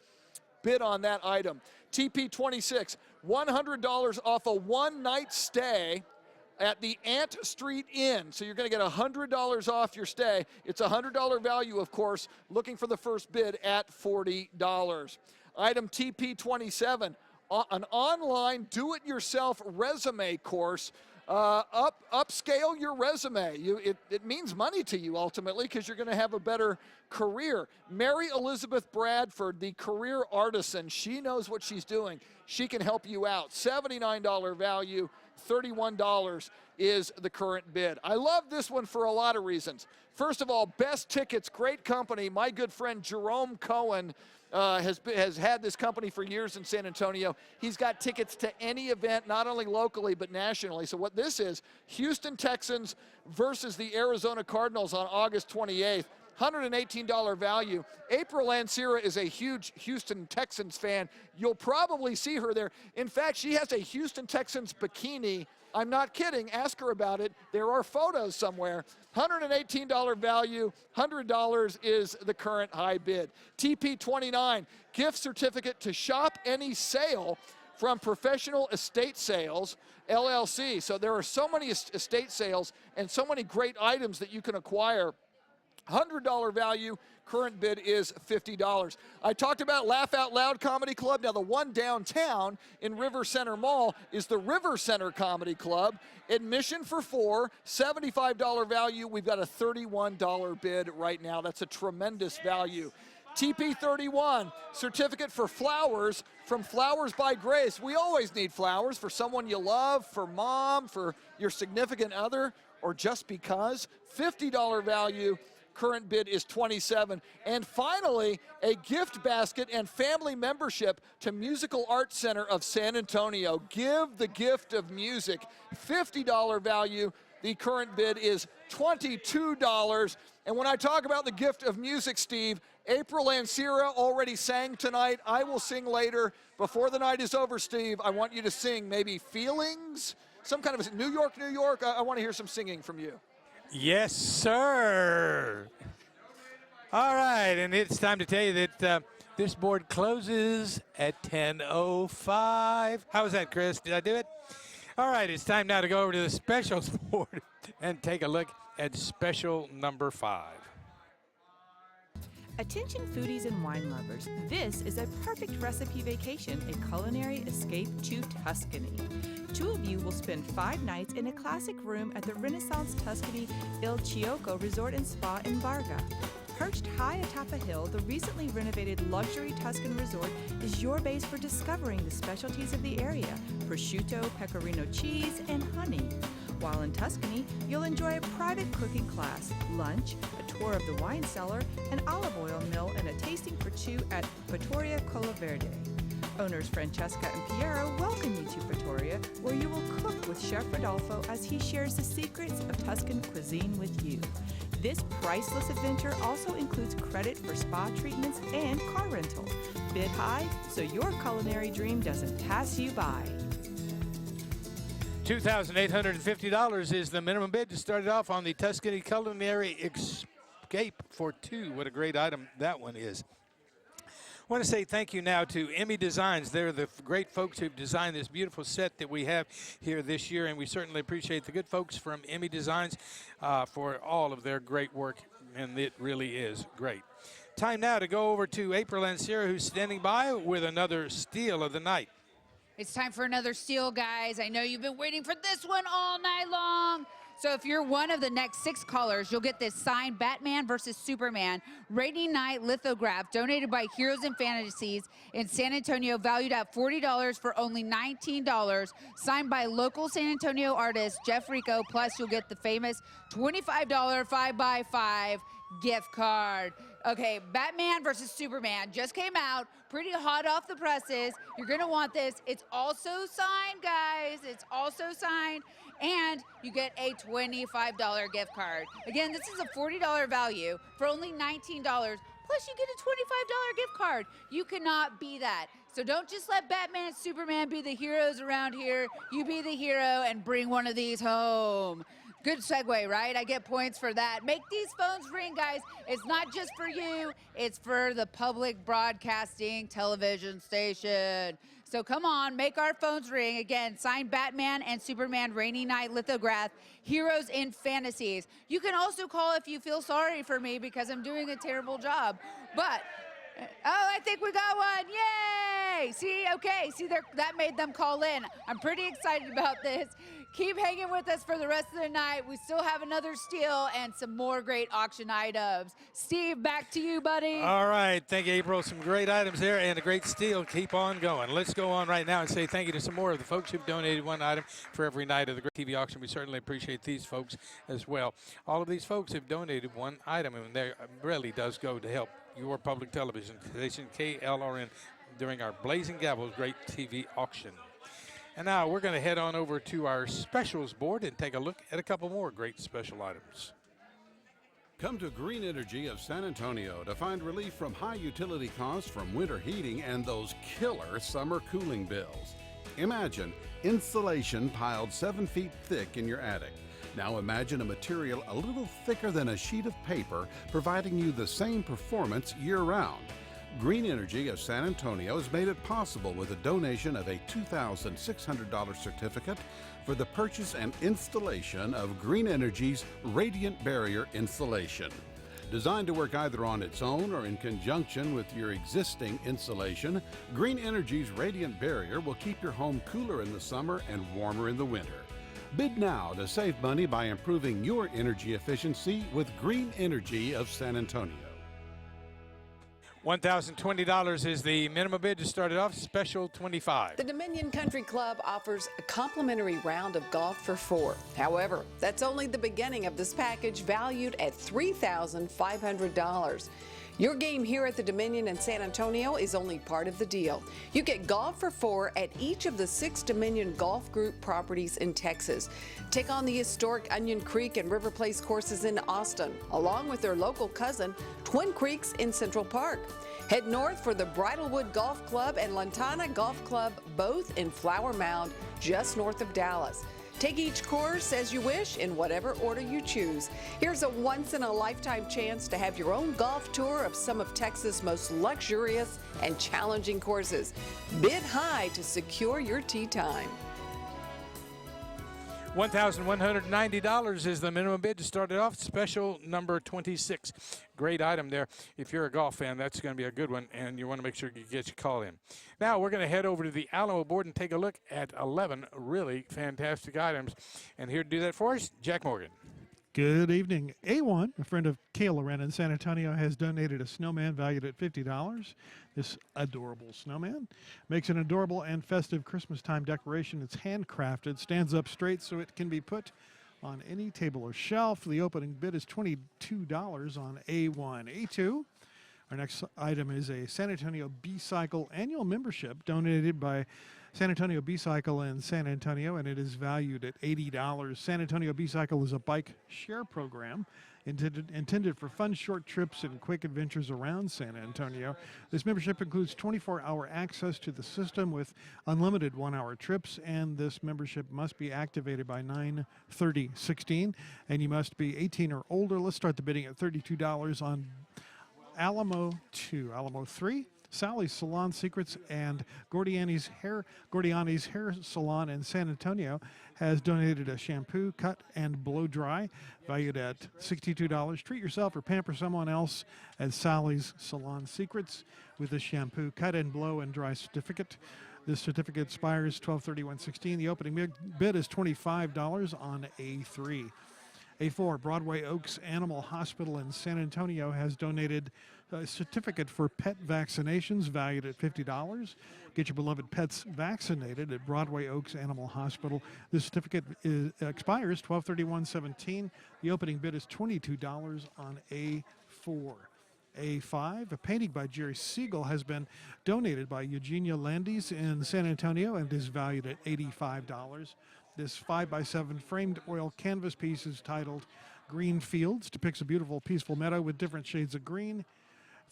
bid on that item. TP26, $100 off a one-night stay at the Ant Street Inn. So you're going to get $100 off your stay. It's a $100 value, of course. Looking for the first bid at $40. Item TP27, an online do-it-yourself resume course. Upscale your resume. It means money to you ultimately because you're going to have a better career. Mary Elizabeth Bradford, the career artisan, she knows what she's doing. She can help you out. $79 value, $31 is the current bid. I love this one for a lot of reasons. First of all, Best Tickets, great company. My good friend Jerome Cohen has had this company for years in San Antonio. He's got tickets to any event, not only locally, but nationally. So what this is, Houston Texans versus the Arizona Cardinals on August 28th. $118 value. April Lancira is a huge Houston Texans fan. You'll probably see her there. In fact, she has a Houston Texans bikini. I'm not kidding. Ask her about it. There are photos somewhere. $118 value. $100 is the current high bid. TP29, gift certificate to Shop Any Sale from Professional Estate Sales, LLC. So there are so many estate sales and so many great items that you can acquire. $100 value, current bid is $50. I talked about Laugh Out Loud Comedy Club. Now the one downtown in River Center Mall is the River Center Comedy Club. Admission for 4, $75 value. We've got a $31 bid right now. That's a tremendous value. TP31, certificate for flowers from Flowers by Grace. We always need flowers for someone you love, for mom, for your significant other, or just because. $50 value. Current bid is $27. And finally, a gift basket and family membership to Musical Arts Center of San Antonio. Give the gift of music. $50 value. The current bid is $22. And when I talk about the gift of music, Steve, April and Sierra already sang tonight. I will sing later. Before the night is over, Steve, I want you to sing maybe Feelings, some kind of New York, New York. I want to hear some singing from you. Yes, sir. All right, and it's time to tell you that this board closes at 10:05. How was that, Chris? Did I do it? All right, it's time now to go over to the specials board and take a look at special number 5. Attention foodies and wine lovers, this is a perfect recipe vacation, a culinary escape to Tuscany. 2 of you will spend 5 nights in a classic room at the Renaissance Tuscany Il Chioco Resort and Spa in Barga. Perched high atop a hill, the recently renovated luxury Tuscan resort is your base for discovering the specialties of the area, prosciutto, pecorino cheese, and honey. While in Tuscany, you'll enjoy a private cooking class, lunch, a tour of the wine cellar, an olive oil mill, and a tasting for 2 at Fattoria Collaverde. Owners Francesca and Piero welcome you to Fattoria, where you will cook with Chef Rodolfo as he shares the secrets of Tuscan cuisine with you. This priceless adventure also includes credit for spa treatments and car rental. Bid high so your culinary dream doesn't pass you by. $2,850 is the minimum bid to start it off on the Tuscany Culinary Escape for 2. What a great item that one is. I want to say thank you now to Emmy Designs. They're the great folks who've designed this beautiful set that we have here this year, and we certainly appreciate the good folks from Emmy Designs for all of their great work, and it really is great. Time now to go over to April and Sierra, who's standing by with another steal of the night. It's time for another steal, guys. I know you've been waiting for this one all night long. So if you're one of the next 6 callers, you'll get this signed Batman versus Superman rainy night lithograph donated by Heroes and Fantasies in San Antonio, valued at $40 for only $19, signed by local San Antonio artist Jeff Rico. Plus, you'll get the famous $25 5x5 gift card. Okay, Batman versus Superman just came out, pretty hot off the presses. You're gonna want this. It's also signed, guys. It's also signed. And you get a $25 gift card. Again, this is a $40 value for only $19. Plus, you get a $25 gift card. You cannot beat that. So don't just let Batman and Superman be the heroes around here. You be the hero and bring one of these home. Good segue, right? I get points for that. Make these phones ring, guys. It's not just for you. It's for the public broadcasting television station. So come on, make our phones ring. Again, signed Batman and Superman rainy night lithograph, Heroes in Fantasies. You can also call if you feel sorry for me because I'm doing a terrible job. But, oh, I think we got one. Yay! See, okay, see, that made them call in. I'm pretty excited about this. Keep hanging with us for the rest of the night. We still have another steal and some more great auction items. Steve, back to you, buddy. All right. Thank you, April. Some great items there and a great steal. Keep on going. Let's go on right now and say thank you to some more of the folks who've donated one item for every night of the Great TV auction. We certainly appreciate these folks as well. All of these folks have donated one item, and that really does go to help your public television station, KLRN, during our Blazing Gavels Great TV auction. And now we're going to head on over to our specials board and take a look at a couple more great special items. Come to Green Energy of San Antonio to find relief from high utility costs from winter heating and those killer summer cooling bills. Imagine insulation piled 7 feet thick in your attic. Now imagine a material a little thicker than a sheet of paper, providing you the same performance year-round. Green Energy of San Antonio has made it possible with a donation of a $2,600 certificate for the purchase and installation of Green Energy's Radiant Barrier insulation. Designed to work either on its own or in conjunction with your existing insulation, Green Energy's Radiant Barrier will keep your home cooler in the summer and warmer in the winter. Bid now to save money by improving your energy efficiency with Green Energy of San Antonio. $1,020 is the minimum bid to start it off, special 25. The Dominion Country Club offers a complimentary round of golf for 4. However, that's only the beginning of this package valued at $3,500. Your game here at the Dominion in San Antonio is only part of the deal. You get golf for 4 at each of the 6 Dominion Golf Group properties in Texas. Take on the historic Onion Creek and River Place courses in Austin, along with their local cousin, Twin Creeks in Central Park. Head north for the Bridlewood Golf Club and Lantana Golf Club, both in Flower Mound, just north of Dallas. Take each course as you wish in whatever order you choose. Here's a once-in-a-lifetime chance to have your own golf tour of some of Texas' most luxurious and challenging courses. Bid high to secure your tee time. $1,190 is the minimum bid to start it off. Special number 26. Great item there. If you're a golf fan, that's going to be a good one, and you want to make sure you get your call in. Now we're going to head over to the Alamo board and take a look at 11 really fantastic items. And here to do that for us, Jack Morgan. Good evening. A1, a friend of Kayla Wren in San Antonio, has donated a snowman valued at $50. This adorable snowman makes an adorable and festive Christmas time decoration. It's handcrafted, stands up straight so it can be put on any table or shelf. The opening bid is $22 on A1. A2, our next item is a San Antonio B-Cycle annual membership donated by San Antonio B-Cycle in San Antonio, and it is valued at $80. San Antonio B-Cycle is a bike share program intended for fun short trips and quick adventures around San Antonio. This membership includes 24-hour access to the system with unlimited one-hour trips, and this membership must be activated by 9/30/16, and you must be 18 or older. Let's start the bidding at $32 on Alamo 2. Alamo 3, Sally's Salon Secrets and Gordiani's Hair Salon in San Antonio has donated a shampoo, cut, and blow dry valued at $62. Treat yourself or pamper someone else at Sally's Salon Secrets with a shampoo, cut, and blow and dry certificate. This certificate expires 12/31/16. The opening bid is $25 on A3. A4, Broadway Oaks Animal Hospital in San Antonio has donated a certificate for pet vaccinations valued at $50. Get your beloved pets vaccinated at Broadway Oaks Animal Hospital. This certificate expires 12/31/17. The opening bid is $22 on A4. A5, a painting by Jerry Siegel has been donated by Eugenia Landis in San Antonio and is valued at $85. This 5x7 framed oil canvas piece is titled Green Fields, depicts a beautiful, peaceful meadow with different shades of green.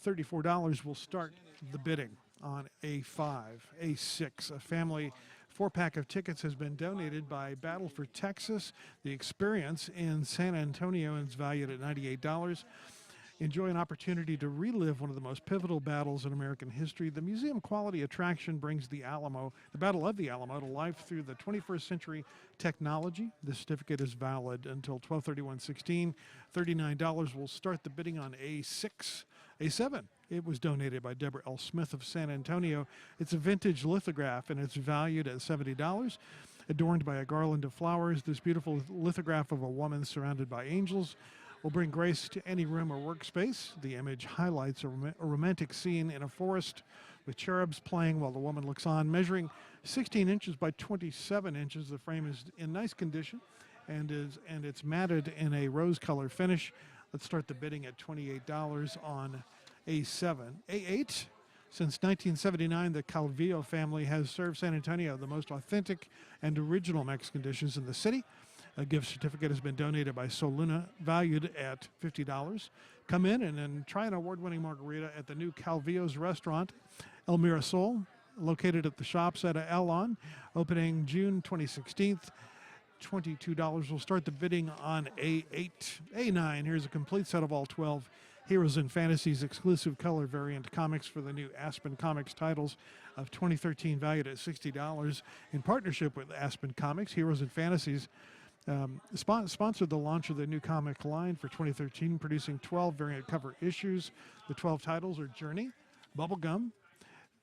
$34 will start the bidding on A5. A6, a family 4-pack of tickets has been donated by Battle for Texas. The experience in San Antonio is valued at $98. Enjoy an opportunity to relive one of the most pivotal battles in American history. The museum quality attraction brings the Battle of the Alamo, to life through the 21st century technology. This certificate is valid until 12/31/16. $39 will start the bidding on A6. A7, it was donated by Deborah L. Smith of San Antonio. It's a vintage lithograph, and it's valued at $70. Adorned by a garland of flowers, this beautiful lithograph of a woman surrounded by angels will bring grace to any room or workspace. The image highlights a romantic scene in a forest with cherubs playing while the woman looks on. Measuring 16 inches by 27 inches, the frame is in nice condition and it's matted in a rose color finish. Let's start the bidding at $28 on A7. A8, since 1979, the Calvillo family has served San Antonio the most authentic and original Mexican dishes in the city. A gift certificate has been donated by Soluna, valued at $50. Come in and then try an award-winning margarita at the new Calvillo's restaurant, El Mirasol, located at the Shops at Elon, opening June 2016. $22 will start the bidding on A8. A9, here's a complete set of all 12 Heroes and Fantasies exclusive color variant comics for the new Aspen Comics titles of 2013, valued at $60. In partnership with Aspen Comics, Heroes and Fantasies sponsored the launch of the new comic line for 2013, producing 12 variant cover issues. The 12 titles are Journey, Bubblegum,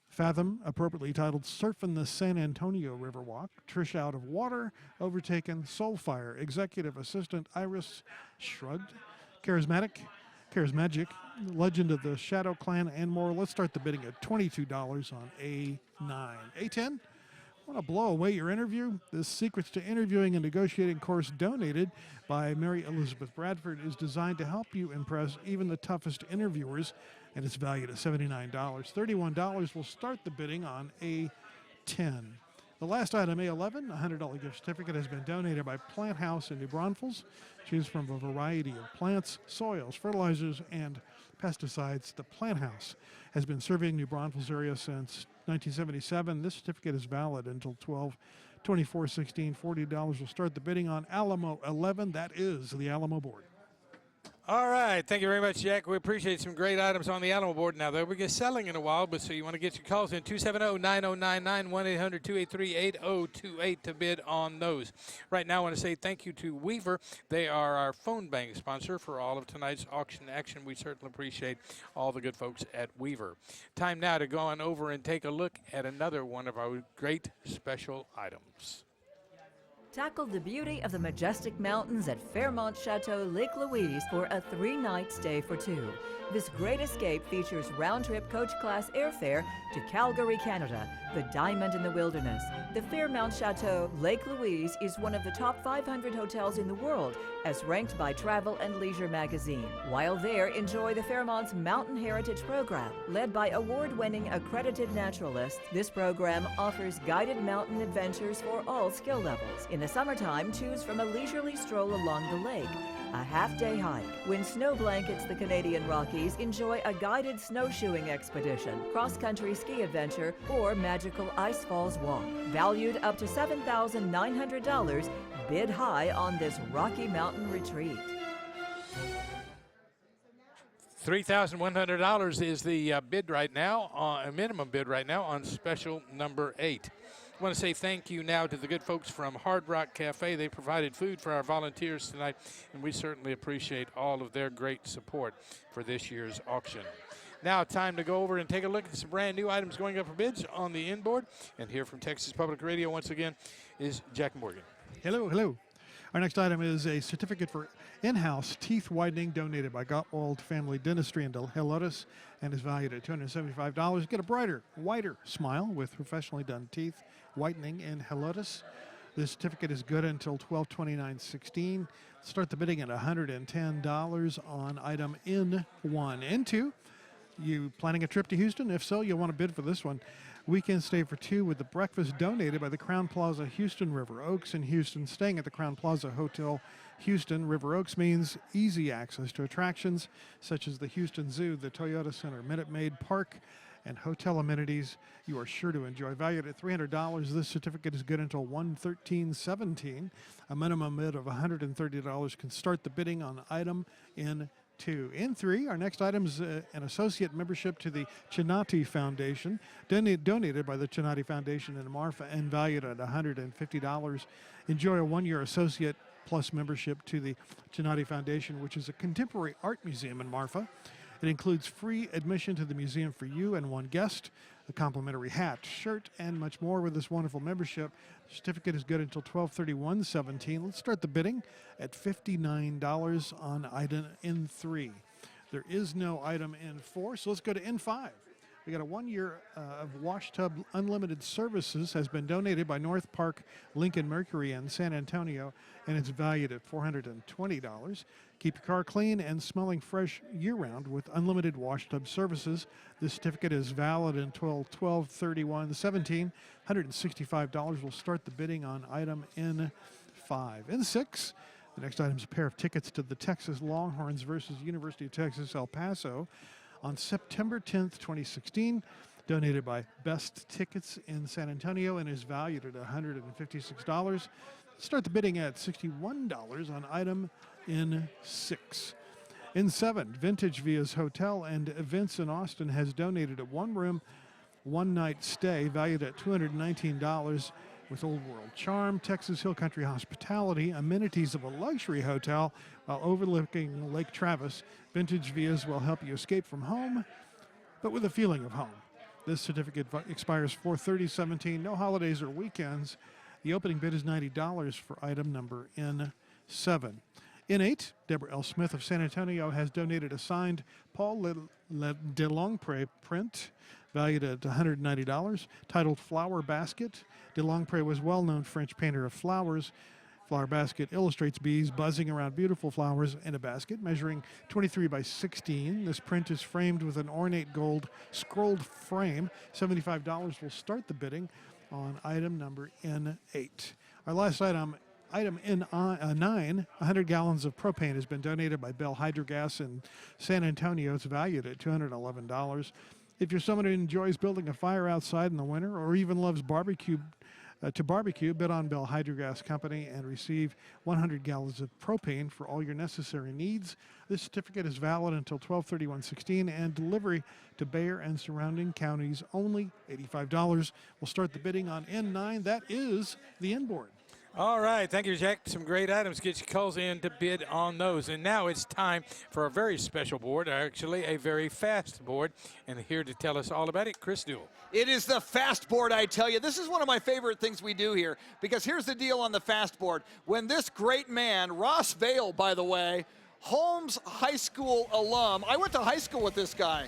Fathom, appropriately titled Surfing the San Antonio Riverwalk, Trish Out of Water, Overtaken, Soulfire, Executive Assistant Iris Shrugged, Charismatic, Legend of the Shadow Clan, and more. Let's start the bidding at $22 on A9. A10, want to blow away your interview? This Secrets to Interviewing and Negotiating course donated by Mary Elizabeth Bradford is designed to help you impress even the toughest interviewers, and it's valued at $79. $31 will start the bidding on A10. The last item, A11, a $100 gift certificate, has been donated by Plant House in New Braunfels. Choose from a variety of plants, soils, fertilizers, and pesticides. The Plant House has been serving New Braunfels area since 1977. This certificate is valid until 12/24/16. $40 will start the bidding on Alamo 11. That is the Alamo board. All right. Thank you very much, Jack. We appreciate some great items on the Alamo board now. They'll be selling in a while, but so you want to get your calls in 270-9099, 1-800-283-8028 to bid on those. Right now, I want to say thank you to Weaver. They are our phone bank sponsor for all of tonight's auction action. We certainly appreciate all the good folks at Weaver. Time now to go on over and take a look at another one of our great special items. Tackle the beauty of the majestic mountains at Fairmont Chateau Lake Louise for a 3-night stay for 2. This great escape features round-trip coach-class airfare to Calgary, Canada, the diamond in the wilderness. The Fairmont Chateau Lake Louise is one of the top 500 hotels in the world, as ranked by Travel and Leisure magazine. While there, enjoy the Fairmont's Mountain Heritage Program. Led by award-winning accredited naturalists, this program offers guided mountain adventures for all skill levels. In the summertime, choose from a leisurely stroll along the lake, a half-day hike. When snow blankets the Canadian Rockies, enjoy a guided snowshoeing expedition, cross-country ski adventure, or magical Ice Falls walk. Valued up to $7,900, bid high on this Rocky Mountain retreat. $3,100 is the bid right now, minimum bid right now on special number 8. I want to say thank you now to the good folks from Hard Rock Cafe. They provided food for our volunteers tonight, and we certainly appreciate all of their great support for this year's auction. Now, time to go over and take a look at some brand new items going up for bids on the inboard. And here from Texas Public Radio, once again, is Jack Morgan. Hello, hello. Our next item is a certificate for in-house teeth whitening donated by Gottwald Family Dentistry in Helotes and is valued at $275. Get a brighter, whiter smile with professionally done teeth whitening in Helotes. This certificate is good until 12/29/16. Start the bidding at $110 on item N1. N2, you planning a trip to Houston? If so, you'll want to bid for this one. Weekend stay for 2 with the breakfast donated by the Crown Plaza Houston River Oaks in Houston. Staying at the Crown Plaza Hotel Houston River Oaks means easy access to attractions such as the Houston Zoo, the Toyota Center, Minute Maid Park, and hotel amenities you are sure to enjoy. Valued at $300, this certificate is good until 1/13/17. A minimum bid of $130 can start the bidding on item N2. In 3, our next item is an associate membership to the Chinati Foundation, donated by the Chinati Foundation in Marfa and valued at $150. Enjoy a 1-year associate plus membership to the Chinati Foundation, which is a contemporary art museum in Marfa. It includes free admission to the museum for you and 1 guest, a complimentary hat, shirt, and much more with this wonderful membership. The certificate is good until 12/31/17. Let's start the bidding at $59 on item N3. There is no item N4, so let's go to N5. We got a 1-year of wash tub unlimited services has been donated by North Park Lincoln Mercury in San Antonio, and it's valued at $420. Keep your car clean and smelling fresh year-round with unlimited wash tub services. This certificate is valid until 12/31/17. $165 will start the bidding on item N5. N6, the next item is a pair of tickets to the Texas Longhorns versus University of Texas El Paso on September 10th, 2016, donated by Best Tickets in San Antonio and is valued at $156. Start the bidding at $61 on item N6. N7, Vintage Via's Hotel and Events in Austin has donated a 1-room, 1-night stay valued at $219 with Old World charm, Texas Hill Country hospitality, amenities of a luxury hotel while overlooking Lake Travis. Vintage Vias will help you escape from home, but with a feeling of home. This certificate expires 4/30/17. No holidays or weekends. The opening bid is $90 for item number N7. N8, Deborah L. Smith of San Antonio has donated a signed Paul Delongpre print valued at $190, titled Flower Basket. Delongpre was well-known French painter of flowers. Flower Basket illustrates bees buzzing around beautiful flowers in a basket measuring 23/16. This print is framed with an ornate gold scrolled frame. $75 will start the bidding on item number N8. Our last item Item N9, 100 gallons of propane, has been donated by Bell Hydrogas in San Antonio. It's valued at $211. If you're someone who enjoys building a fire outside in the winter or even loves barbecue, bid on Bell Hydrogas Company and receive 100 gallons of propane for all your necessary needs. This certificate is valid until 12/31/16, and delivery to Bayer and surrounding counties only. $85. We'll start the bidding on N9. That is the inboard. All right, thank you, Jack. Some great items. Get your calls in to bid on those. And now it's time for a very special board, actually a very fast board. And here to tell us all about it, Chris Newell. It is the fast board, I tell you. This is one of my favorite things we do here, because here's the deal on the fast board. When this great man, Ross Vale, by the way, Holmes High School alum, I went to high school with this guy.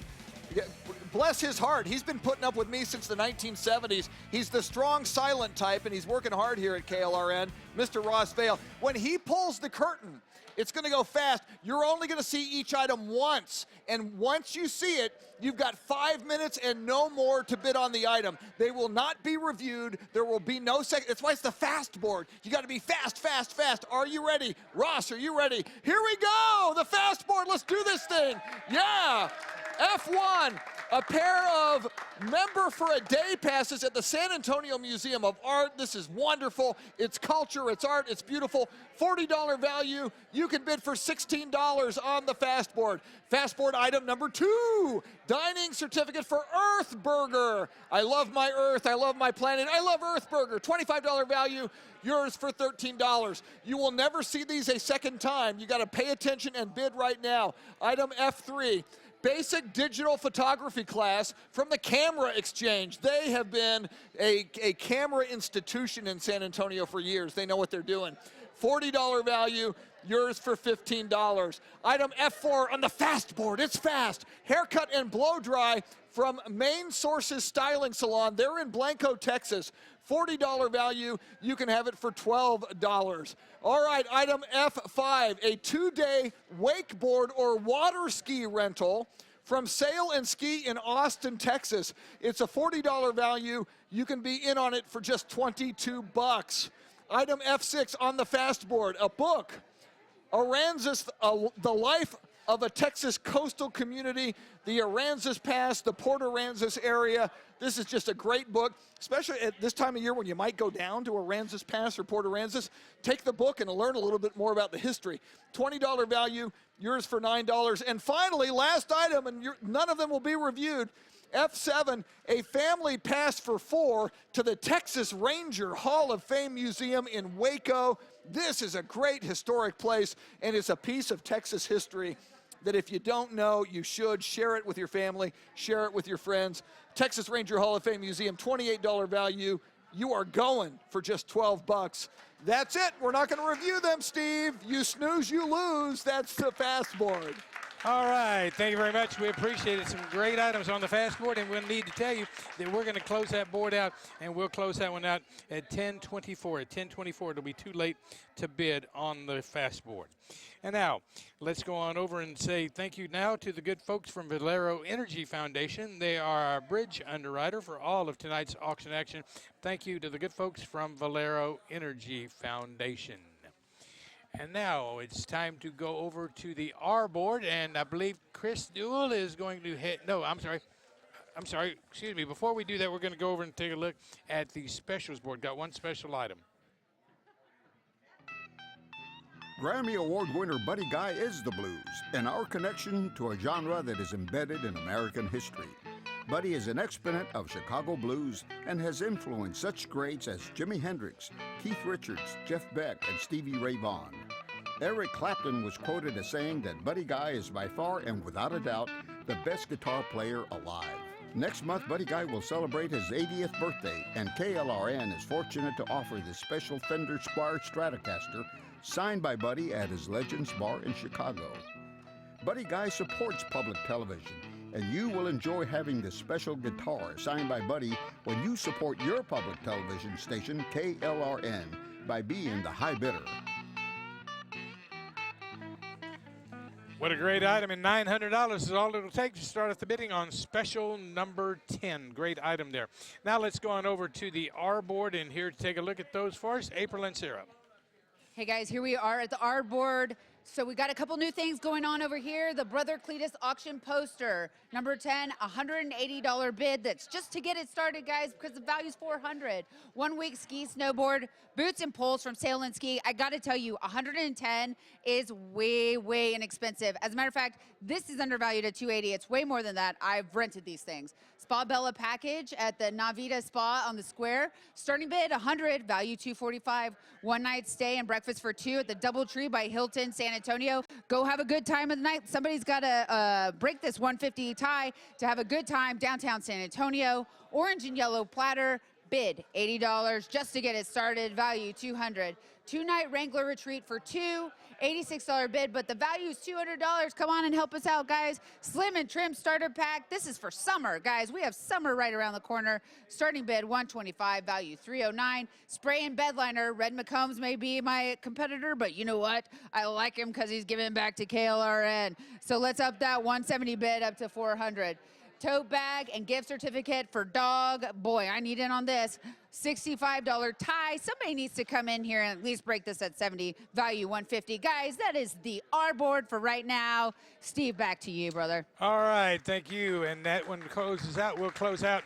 Bless his heart. He's been putting up with me since the 1970s. He's the strong, silent type, and he's working hard here at KLRN, Mr. Ross Vale. When he pulls the curtain, it's going to go fast. You're only going to see each item once, and once you see it, you've got 5 minutes and no more to bid on the item. They will not be reviewed. There will be no second. That's why it's the fast board. You got to be fast, fast, fast. Are you ready? Ross, are you ready? Here we go. The fast board. Let's do this thing. Yeah. F1, a pair of member for a day passes at the San Antonio Museum of Art. This is wonderful. It's culture, it's art, it's beautiful. $40 value. You can bid for $16 on the fast board. Fast board item number 2, dining certificate for Earth Burger. I love my Earth, I love my planet, I love Earth Burger. $25 value. Yours for $13. You will never see these a second time. You got to pay attention and bid right now. Item F3. Basic digital photography class from the Camera Exchange. They have been a camera institution in San Antonio for years. They know what they're doing. $40 value, yours for $15. Item F4 on the fast board, it's fast. Haircut and blow dry from Main Sources Styling Salon. They're in Blanco, Texas. $40 value, you can have it for $12. All right, item F5, a 2-day wakeboard or water ski rental from Sail and Ski in Austin, Texas. It's a $40 value. You can be in on it for just $22. Item F6 on the fast board, a book, Aransas, The Life of a Texas Coastal Community, the Aransas Pass, the Port Aransas area. This is just a great book, especially at this time of year when you might go down to Aransas Pass or Port Aransas. Take the book and learn a little bit more about the history. $20 value, yours for $9. And finally, last item, and none of them will be reviewed, F7, a family pass for 4 to the Texas Ranger Hall of Fame Museum in Waco. This is a great historic place, and it's a piece of Texas history that if you don't know, you should. Share it with your family, share it with your friends. Texas Ranger Hall of Fame Museum, $28 value. You are going for just $12. That's it. We're not going to review them, Steve. You snooze, you lose. That's the fast board. All right, thank you very much. We appreciate it. Some great items on the fast board, and we'll need to tell you that we're going to close that board out, and we'll close that one out at 10:24. At 10:24, it'll be too late to bid on the fast board. And now, let's go on over and say thank you now to the good folks from Valero Energy Foundation. They are our bridge underwriter for all of tonight's auction action. Thank you to the good folks from Valero Energy Foundation. And now it's time to go over to the R board, and I believe Chris Newell is going to hit. No, I'm sorry. Excuse me. Before we do that, we're going to go over and take a look at the specials board. Got one special item. Grammy Award winner Buddy Guy is the blues, and our connection to a genre that is embedded in American history. Buddy is an exponent of Chicago blues and has influenced such greats as Jimi Hendrix, Keith Richards, Jeff Beck, and Stevie Ray Vaughan. Eric Clapton was quoted as saying that Buddy Guy is by far and without a doubt the best guitar player alive. Next month, Buddy Guy will celebrate his 80th birthday, and KLRN is fortunate to offer this special Fender Squire Stratocaster signed by Buddy at his Legends Bar in Chicago. Buddy Guy supports public television, and you will enjoy having this special guitar signed by Buddy when you support your public television station, KLRN, by being the high bidder. What a great item, and $900 is all it'll take to start at the bidding on special number 10. Great item there. Now let's go on over to the R board, and here to take a look at those for us, April and Sarah. Hey guys, here we are at the R board. So we got a couple new things going on over here. The Brother Cletus auction poster, number 10, $180 bid. That's just to get it started, guys, because the value's $400. 1 week ski, snowboard, boots and poles from Sail and Ski. I got to tell you, $110 is way, way inexpensive. As a matter of fact, this is undervalued at $280. It's way more than that. I've rented these things. Spa Bella package at the Navita Spa on the square. Starting bid, $100, value $245. 1 night stay and breakfast for 2 at the Doubletree by Hilton, San Antonio. Go have a good time of the night. Somebody's got to break this 150 tie to have a good time downtown San Antonio. Orange and yellow platter, bid $80 just to get it started, value $200. 2-night Wrangler retreat for 2, $86 bid, but the value is $200. Come on and help us out, guys. Slim and trim starter pack. This is for summer, guys. We have summer right around the corner. Starting bid $125, value $309. Spray and bed liner. Red McCombs may be my competitor, but you know what? I like him because he's giving back to KLRN. So let's up that 170 bid up to $400. Tote bag and gift certificate for dog. Boy, I need in on this. $65 tie. Somebody needs to come in here and at least break this at 70, value $150. Guys, that is the R board for right now. Steve, back to you, brother. All right, thank you. And that one closes out. We'll close out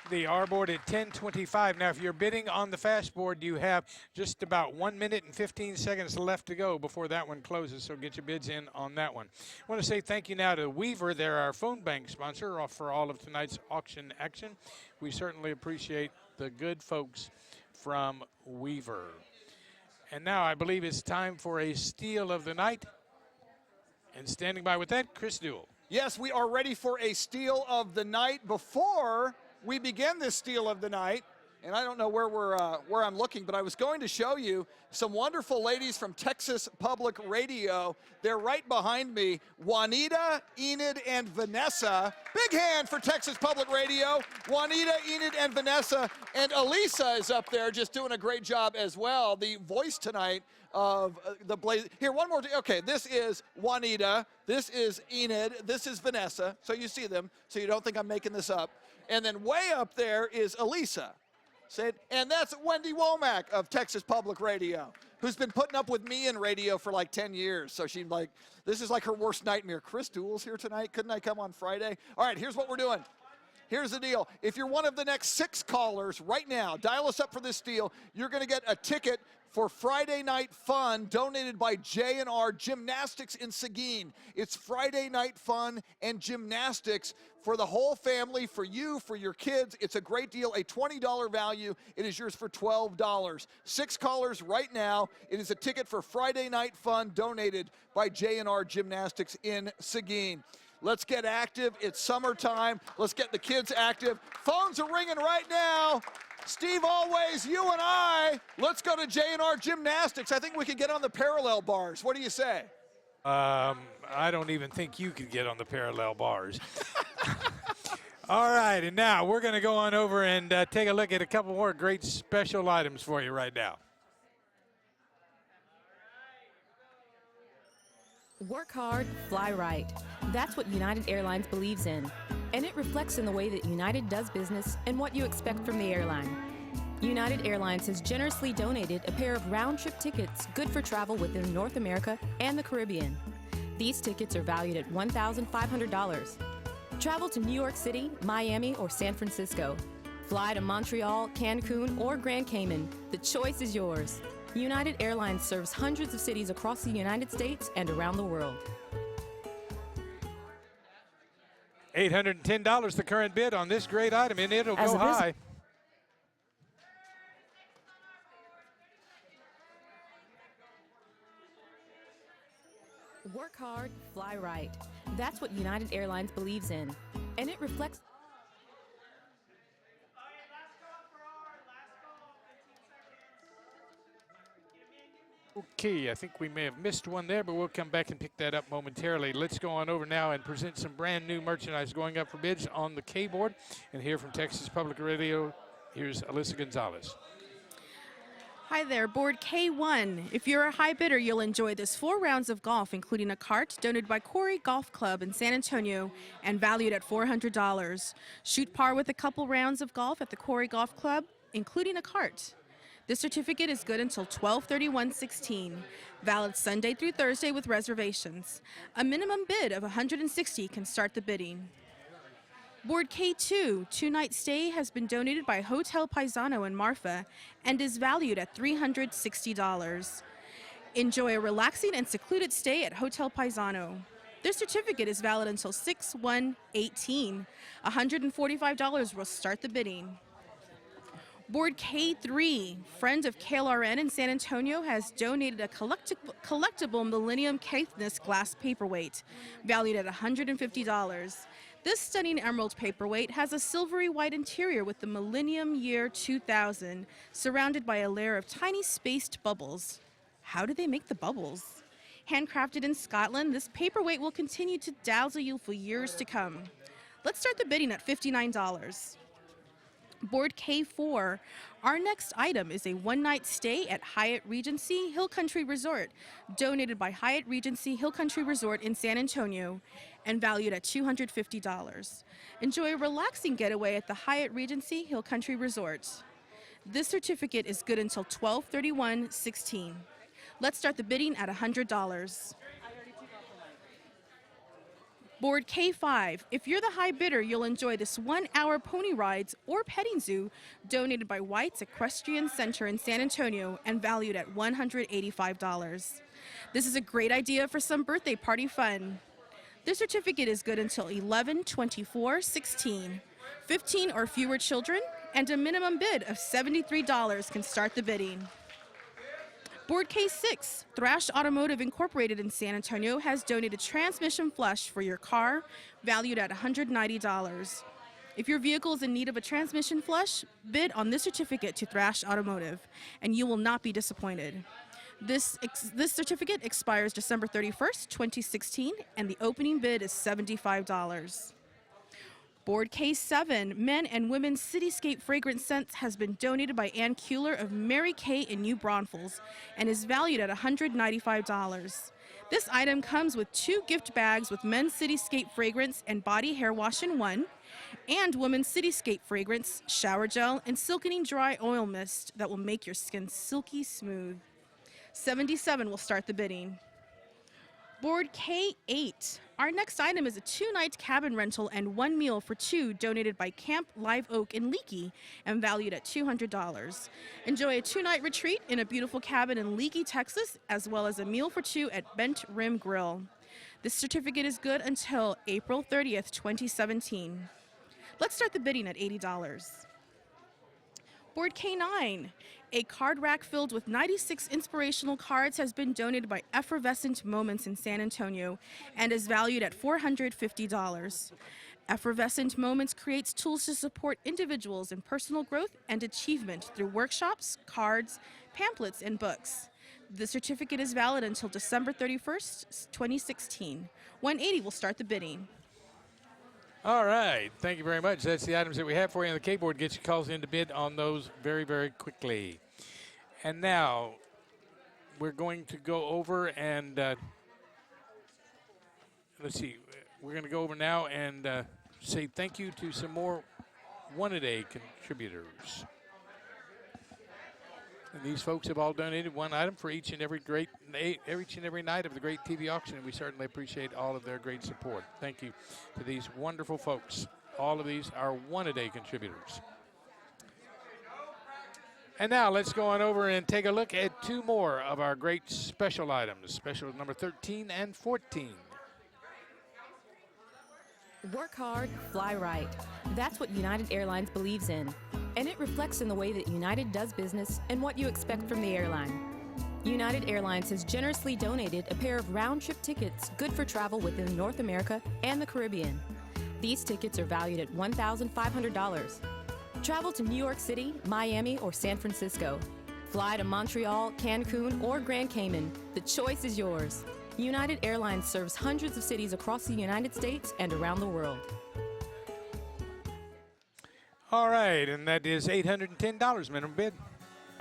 the R board at 10:25. Now, if you're bidding on the fast board, you have just about 1 minute and 15 seconds left to go before that one closes, so get your bids in on that one. I want to say thank you now to Weaver. They're our phone bank sponsor for all of tonight's auction action. We certainly appreciate the good folks from Weaver. And now I believe it's time for a steal of the night. And standing by with that, Chris Duell. Yes, we are ready for a steal of the night. Before we begin this steal of the night, and I don't know where I'm looking, but I was going to show you some wonderful ladies from Texas Public Radio. They're right behind me, Juanita, Enid, and Vanessa. Big hand for Texas Public Radio. Juanita, Enid, and Vanessa. And Elisa is up there just doing a great job as well. The voice tonight of the Blaze. Here, one more. Okay, this is Juanita. This is Enid. This is Vanessa. So you see them, so you don't think I'm making this up. And then way up there is Elisa. And that's Wendy Womack of Texas Public Radio, who's been putting up with me in radio for like 10 years. So she's like, this is like her worst nightmare. Chris Duell's here tonight. Couldn't I come on Friday? All right, here's what we're doing. Here's the deal. If you're one of the next 6 callers right now, dial us up for this deal. You're going to get a ticket for Friday Night Fun donated by J&R Gymnastics in Seguin. It's Friday Night Fun and Gymnastics for the whole family, for you, for your kids. It's a great deal, a $20 value. It is yours for $12. 6 callers right now. It is a ticket for Friday Night Fun donated by J&R Gymnastics in Seguin. Let's get active. It's summertime. Let's get the kids active. Phones are ringing right now. Steve, always, you and I, let's go to J&R Gymnastics. I think we can get on the parallel bars. What do you say? I don't even think you could get on the parallel bars. All right, and now we're going to go on over and take a look at a couple more great special items for you right now. Work hard, fly right. That's what United Airlines believes in. And it reflects in the way that United does business and what you expect from the airline. United Airlines has generously donated a pair of round-trip tickets good for travel within North America and the Caribbean. These tickets are valued at $1,500. Travel to New York City, Miami, or San Francisco. Fly to Montreal, Cancun, or Grand Cayman. The choice is yours. United Airlines serves hundreds of cities across the United States and around the world. $810 the current bid on this great item, and it'll go high. Work hard, fly right. That's what United Airlines believes in. And it reflects... Okay, I think we may have missed one there, but we'll come back and pick that up momentarily. Let's go on over now and present some brand new merchandise going up for bids on the K board. And here from Texas Public Radio, here's Alyssa Gonzalez. Hi there, board K1. If you're a high bidder, you'll enjoy this 4 rounds of golf, including a cart donated by Corey Golf Club in San Antonio and valued at $400. Shoot par with a couple rounds of golf at the Corey Golf Club, including a cart. This certificate is good until 12/31/16, valid Sunday through Thursday with reservations. A minimum bid of $160 can start the bidding. Board K2, 2-night stay, has been donated by Hotel Paisano in Marfa and is valued at $360. Enjoy a relaxing and secluded stay at Hotel Paisano. This certificate is valid until 6/1/18. $145 will start the bidding. Board K3, Friends of KLRN in San Antonio, has donated a collectible Millennium Caithness glass paperweight, valued at $150. This stunning emerald paperweight has a silvery white interior with the Millennium Year 2000, surrounded by a layer of tiny spaced bubbles. How do they make the bubbles? Handcrafted in Scotland, this paperweight will continue to dazzle you for years to come. Let's start the bidding at $59. Board K4, our next item is a one-night stay at Hyatt Regency Hill Country Resort, donated by Hyatt Regency Hill Country Resort in San Antonio and valued at $250. Enjoy a relaxing getaway at the Hyatt Regency Hill Country Resort. This certificate is good until 12/31/16. Let's start the bidding at $100. Board K5, if you're the high bidder, you'll enjoy this 1-hour pony rides or petting zoo donated by White's Equestrian Center in San Antonio and valued at $185. This is a great idea for some birthday party fun. This certificate is good until 11/24/16. 15 or fewer children and a minimum bid of $73 can start the bidding. Board K6, Thrash Automotive Incorporated in San Antonio, has donated transmission flush for your car, valued at $190. If your vehicle is in need of a transmission flush, bid on this certificate to Thrash Automotive, and you will not be disappointed. This certificate expires December 31st, 2016, and the opening bid is $75. Board K7, Men and Women's Cityscape Fragrance Scents, has been donated by Ann Kuehler of Mary Kay in New Braunfels and is valued at $195. This item comes with 2 gift bags with Men's Cityscape Fragrance and Body Hair Wash in one, and Women's Cityscape Fragrance, Shower Gel, and Silkening Dry Oil Mist that will make your skin silky smooth. $77 will start the bidding. Board K8. Our next item is a 2-night cabin rental and 1 meal for 2 donated by Camp Live Oak in Leakey and valued at $200. Enjoy a 2-night retreat in a beautiful cabin in Leakey, Texas, as well as a meal for 2 at Bent Rim Grill. This certificate is good until April 30th, 2017. Let's start the bidding at $80. Board K9. A card rack filled with 96 inspirational cards has been donated by Effervescent Moments in San Antonio and is valued at $450. Effervescent Moments creates tools to support individuals in personal growth and achievement through workshops, cards, pamphlets, and books. The certificate is valid until December 31st, 2016. $180 will start the bidding. All right, thank you very much. That's the items that we have for you on the K-board. Get your calls in to bid on those very, very quickly. And now we're going to go over and let's see. We're going to go over now and say thank you to some more one-a-day contributors. And these folks have all donated one item for each and every night of the great TV auction, and we certainly appreciate all of their great support. Thank you to these wonderful folks. All of these are one-a-day contributors. And now let's go on over and take a look at 2 more of our great special items, special number 13 and 14. Work hard, fly right. That's what United Airlines believes in. And it reflects in the way that United does business and what you expect from the airline. United Airlines has generously donated a pair of round-trip tickets good for travel within North America and the Caribbean. These tickets are valued at $1,500. Travel to New York City, Miami, or San Francisco. Fly to Montreal, Cancun, or Grand Cayman. The choice is yours. United Airlines serves hundreds of cities across the United States and around the world. All right, and that is $810 minimum bid.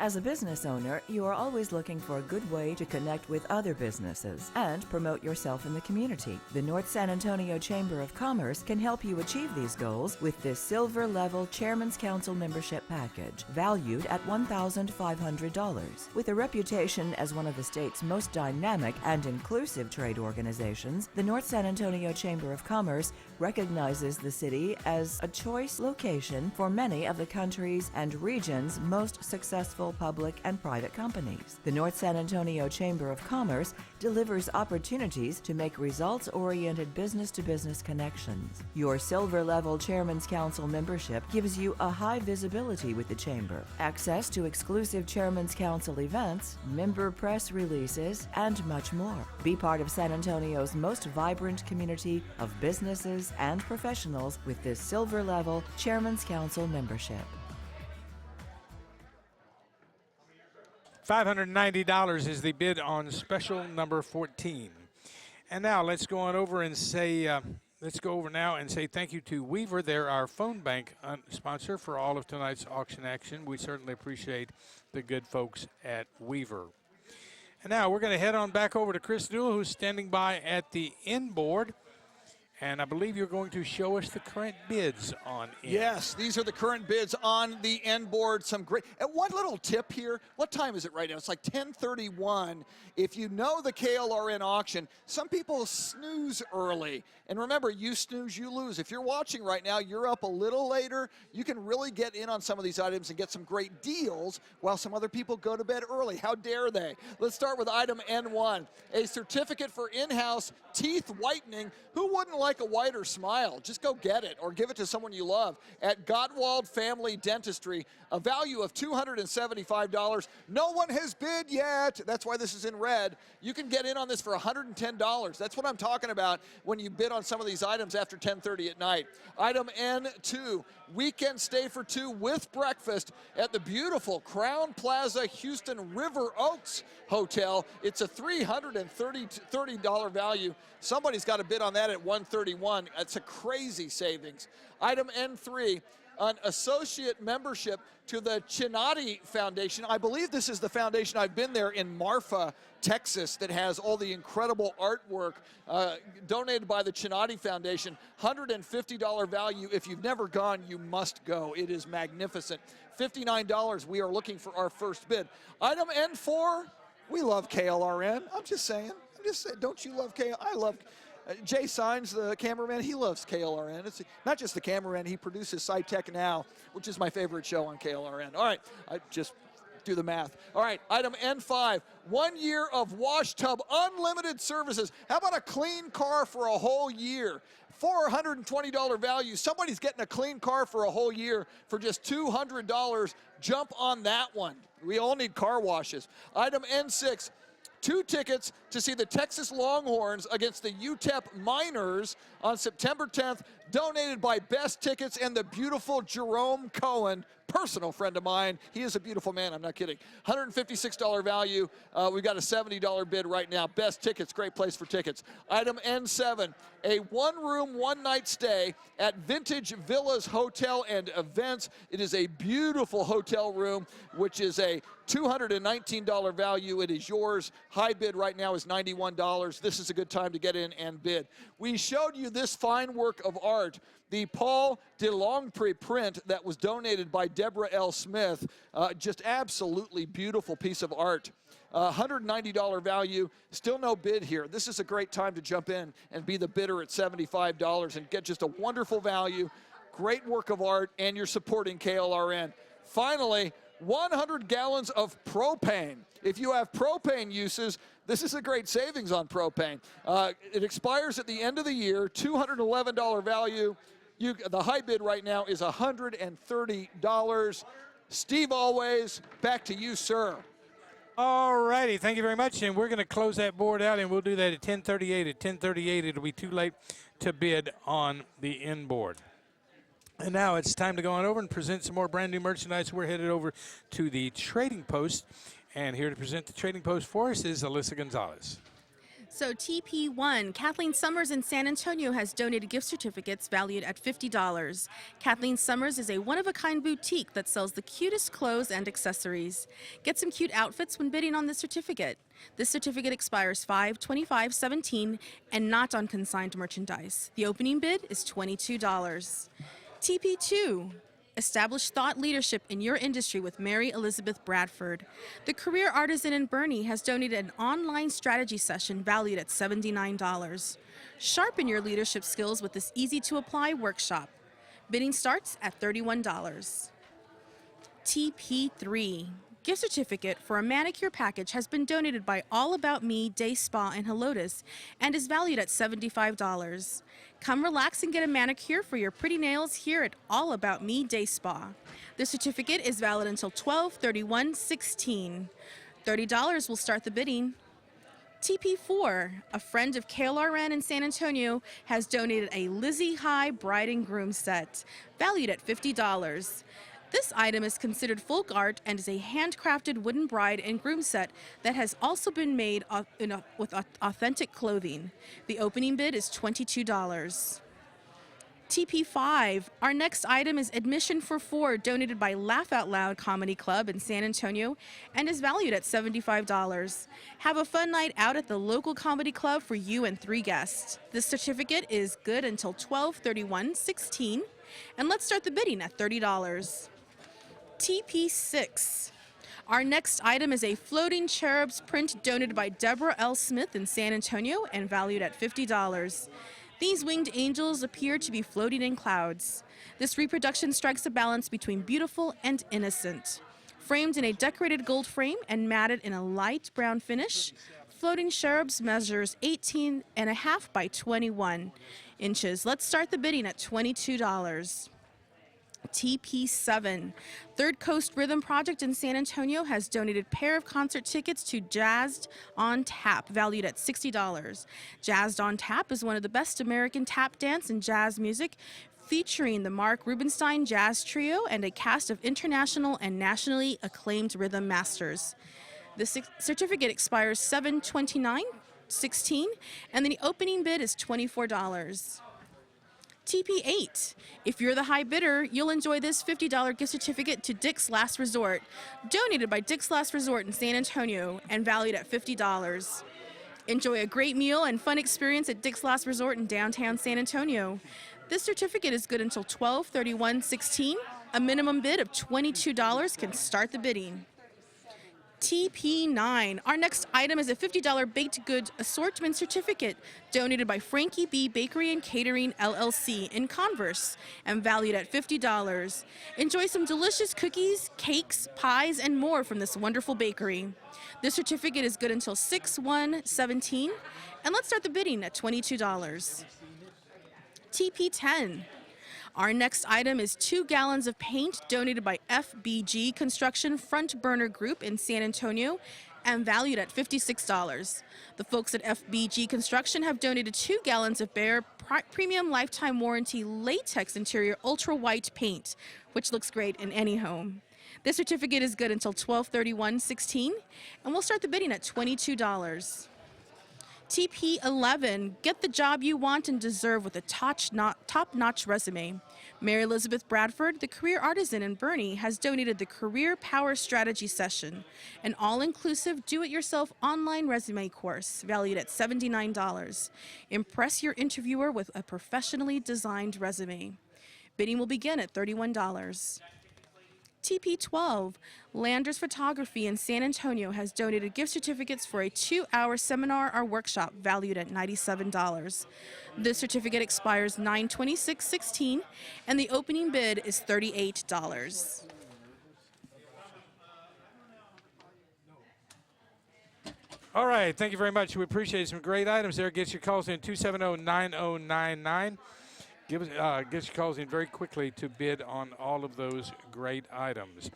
As a business owner, you are always looking for a good way to connect with other businesses and promote yourself in the community. The North San Antonio Chamber of Commerce can help you achieve these goals with this silver level Chairman's Council membership package, valued at $1,500. With a reputation as one of the state's most dynamic and inclusive trade organizations, the North San Antonio Chamber of Commerce recognizes the city as a choice location for many of the country's and region's most successful public and private companies. The North San Antonio Chamber of Commerce delivers opportunities to make results-oriented business-to-business connections. Your silver-level Chairman's Council membership gives you a high visibility with the Chamber, access to exclusive Chairman's Council events, member press releases, and much more. Be part of San Antonio's most vibrant community of businesses and professionals with this silver-level Chairman's Council membership. $590 is the bid on special number 14. And now let's go on over and say, thank you to Weaver. They're our phone bank sponsor for all of tonight's auction action. We certainly appreciate the good folks at Weaver. And now we're going to head on back over to Chris Newell, who's standing by at the inboard. And I believe you're going to show us the current bids on in. Yes, these are the current bids on the end board. Some great. And one little tip here. What time is it right now? It's like 10:31. If you know the KLRN auction, some people snooze early. And remember, you snooze, you lose. If you're watching right now, you're up a little later. You can really get in on some of these items and get some great deals while some other people go to bed early. How dare they? Let's start with item N1, a certificate for in-house teeth whitening. Who wouldn't like a whiter smile? Just go get it or give it to someone you love at Gottwald Family Dentistry, a value of $275. No one has bid yet. That's why this is in red. You can get in on this for $110. That's what I'm talking about when you bid on some of these items after 10:30 at night. Item N2, weekend stay for two with breakfast at the beautiful Crown Plaza Houston River Oaks Hotel. It's a $330 value. Somebody's got to bid on that at $131. That's a crazy savings. Item N3, an associate membership to the Chinati Foundation. I believe this is the foundation. I've been there in Marfa, Texas, that has all the incredible artwork donated by the Chinati Foundation. $150 value. If you've never gone, you must go. It is magnificent. $59, we are looking for our first bid. Item N4, we love KLRN. I'm just saying, don't you love KLRN? I love Jay Signs, the cameraman, he loves KLRN. It's not just the cameraman, he produces SciTech Now, which is my favorite show on KLRN. All right, I just do the math. All right, item N5, 1 year of wash tub unlimited services. How about a clean car for a whole year? $420 value. Somebody's getting a clean car for a whole year for just $200. Jump on that one. We all need car washes. Item N6, 2 tickets to see the Texas Longhorns against the UTEP Miners on September 10th, donated by Best Tickets and the beautiful Jerome Cohen, personal friend of mine. He is a beautiful man, I'm not kidding. $156 value. We've got a $70 bid right now. Best Tickets, great place for tickets. Item N7, a one-room, one-night stay at Vintage Villas Hotel and Events. It is a beautiful hotel room, which is a $219 value. It is yours. High bid right now is $91. This is a good time to get in and bid. We showed you this fine work of art, the Paul DeLongpre print that was donated by Deborah L. Smith. Just absolutely beautiful piece of art. $190 value, still no bid here. This is a great time to jump in and be the bidder at $75 and get just a wonderful value, great work of art, and you're supporting KLRN. Finally, 100 gallons of propane. If you have propane uses, this is a great savings on propane. It expires at the end of the year, $211 value. The high bid right now is $130. Steve Always, back to you, sir. All righty, thank you very much. And we're going to close that board out, and we'll do that at 10:38. At 10:38, it'll be too late to bid on the inboard. And now it's time to go on over and present some more brand new merchandise. We're headed over to the Trading Post. And here to present the Trading Post for us is Alyssa Gonzalez. So TP1, Kathleen Summers in San Antonio has donated gift certificates valued at $50. Kathleen Summers is a one-of-a-kind boutique that sells the cutest clothes and accessories. Get some cute outfits when bidding on this certificate. This certificate expires 5/25/17 and not on consigned merchandise. The opening bid is $22. TP2, establish thought leadership in your industry with Mary Elizabeth Bradford. The career artisan in Bernie has donated an online strategy session valued at $79. Sharpen your leadership skills with this easy-to-apply workshop. Bidding starts at $31. TP3, gift certificate for a manicure package has been donated by All About Me Day Spa in Helotes and is valued at $75. Come relax and get a manicure for your pretty nails here at All About Me Day Spa. The certificate is valid until 12/31/16. $30 will start the bidding. TP4, a friend of KLRN in San Antonio, has donated a Lizzie High bride and groom set, valued at $50. This item is considered folk art and is a handcrafted wooden bride and groom set that has also been made with authentic clothing. The opening bid is $22. TP5, our next item is Admission for Four, donated by Laugh Out Loud Comedy Club in San Antonio and is valued at $75. Have a fun night out at the local comedy club for you and 3 guests. This certificate is good until 12/31/16, and let's start the bidding at $30. TP6. Our next item is a floating cherubs print donated by Deborah L. Smith in San Antonio and valued at $50. These winged angels appear to be floating in clouds. This reproduction strikes a balance between beautiful and innocent. Framed in a decorated gold frame and matted in a light brown finish, floating cherubs measures 18.5 by 21 inches. Let's start the bidding at $22. TP7, Third Coast Rhythm Project in San Antonio has donated a pair of concert tickets to Jazzed on Tap, valued at $60. Jazzed on Tap is one of the best American tap dance and jazz music, featuring the Mark Rubenstein Jazz Trio and a cast of international and nationally acclaimed rhythm masters. The certificate expires 7/29/16, and the opening bid is $24. TP8. If you're the high bidder, you'll enjoy this $50 gift certificate to Dick's Last Resort, donated by Dick's Last Resort in San Antonio and valued at $50. Enjoy a great meal and fun experience at Dick's Last Resort in downtown San Antonio. This certificate is good until 12/31/16. A minimum bid of $22 can start the bidding. TP9. Our next item is a $50 baked goods assortment certificate donated by Frankie B. Bakery and Catering LLC in Converse and valued at $50. Enjoy some delicious cookies, cakes, pies, and more from this wonderful bakery. This certificate is good until 6/1/17, and let's start the bidding at $22. TP10. Our next item is 2 gallons of paint donated by FBG Construction Front Burner Group in San Antonio and valued at $56. The folks at FBG Construction have donated 2 gallons of Behr Premium Lifetime Warranty Latex Interior Ultra White paint, which looks great in any home. This certificate is good until 12/31/16, and we'll start the bidding at $22. TP11, get the job you want and deserve with a top-notch resume. Mary Elizabeth Bradford, the career artisan in Bernie, has donated the Career Power Strategy Session, an all-inclusive do-it-yourself online resume course valued at $79. Impress your interviewer with a professionally designed resume. Bidding will begin at $31. TP12, Landers Photography in San Antonio has donated gift certificates for a 2-hour seminar or workshop valued at $97. The certificate expires 9/26/16, and the opening bid is $38. All right, thank you very much. We appreciate some great items there. Get your calls in 270-9099. Get your calls in very quickly to bid on all of those great items.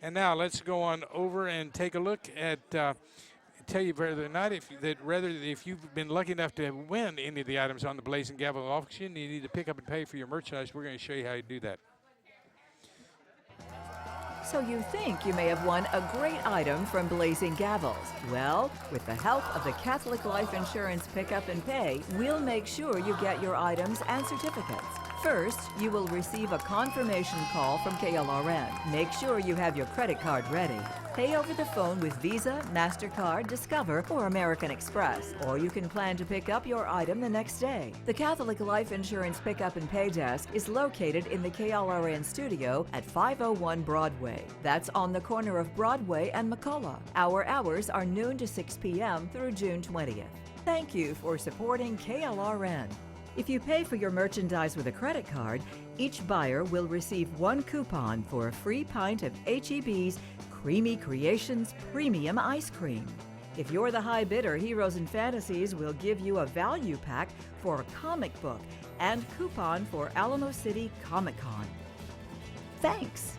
And now let's go on over and take a look at, tell you whether or not if you've been lucky enough to win any of the items on the Blazing Gavel auction, you need to pick up and pay for your merchandise. We're going to show you how you do that. So you think you may have won a great item from Blazing Gavels. Well, with the help of the Catholic Life Insurance Pick Up and Pay, we'll make sure you get your items and certificates. First, you will receive a confirmation call from KLRN. Make sure you have your credit card ready. Pay over the phone with Visa, MasterCard, Discover, or American Express. Or you can plan to pick up your item the next day. The Catholic Life Insurance Pickup and Pay Desk is located in the KLRN studio at 501 Broadway. That's on the corner of Broadway and McCullough. Our hours are noon to 6 p.m. through June 20th. Thank you for supporting KLRN. If you pay for your merchandise with a credit card, each buyer will receive one coupon for a free pint of H-E-B's Creamy Creations Premium Ice Cream. If you're the high bidder, Heroes and Fantasies will give you a value pack for a comic book and coupon for Alamo City Comic Con. Thanks.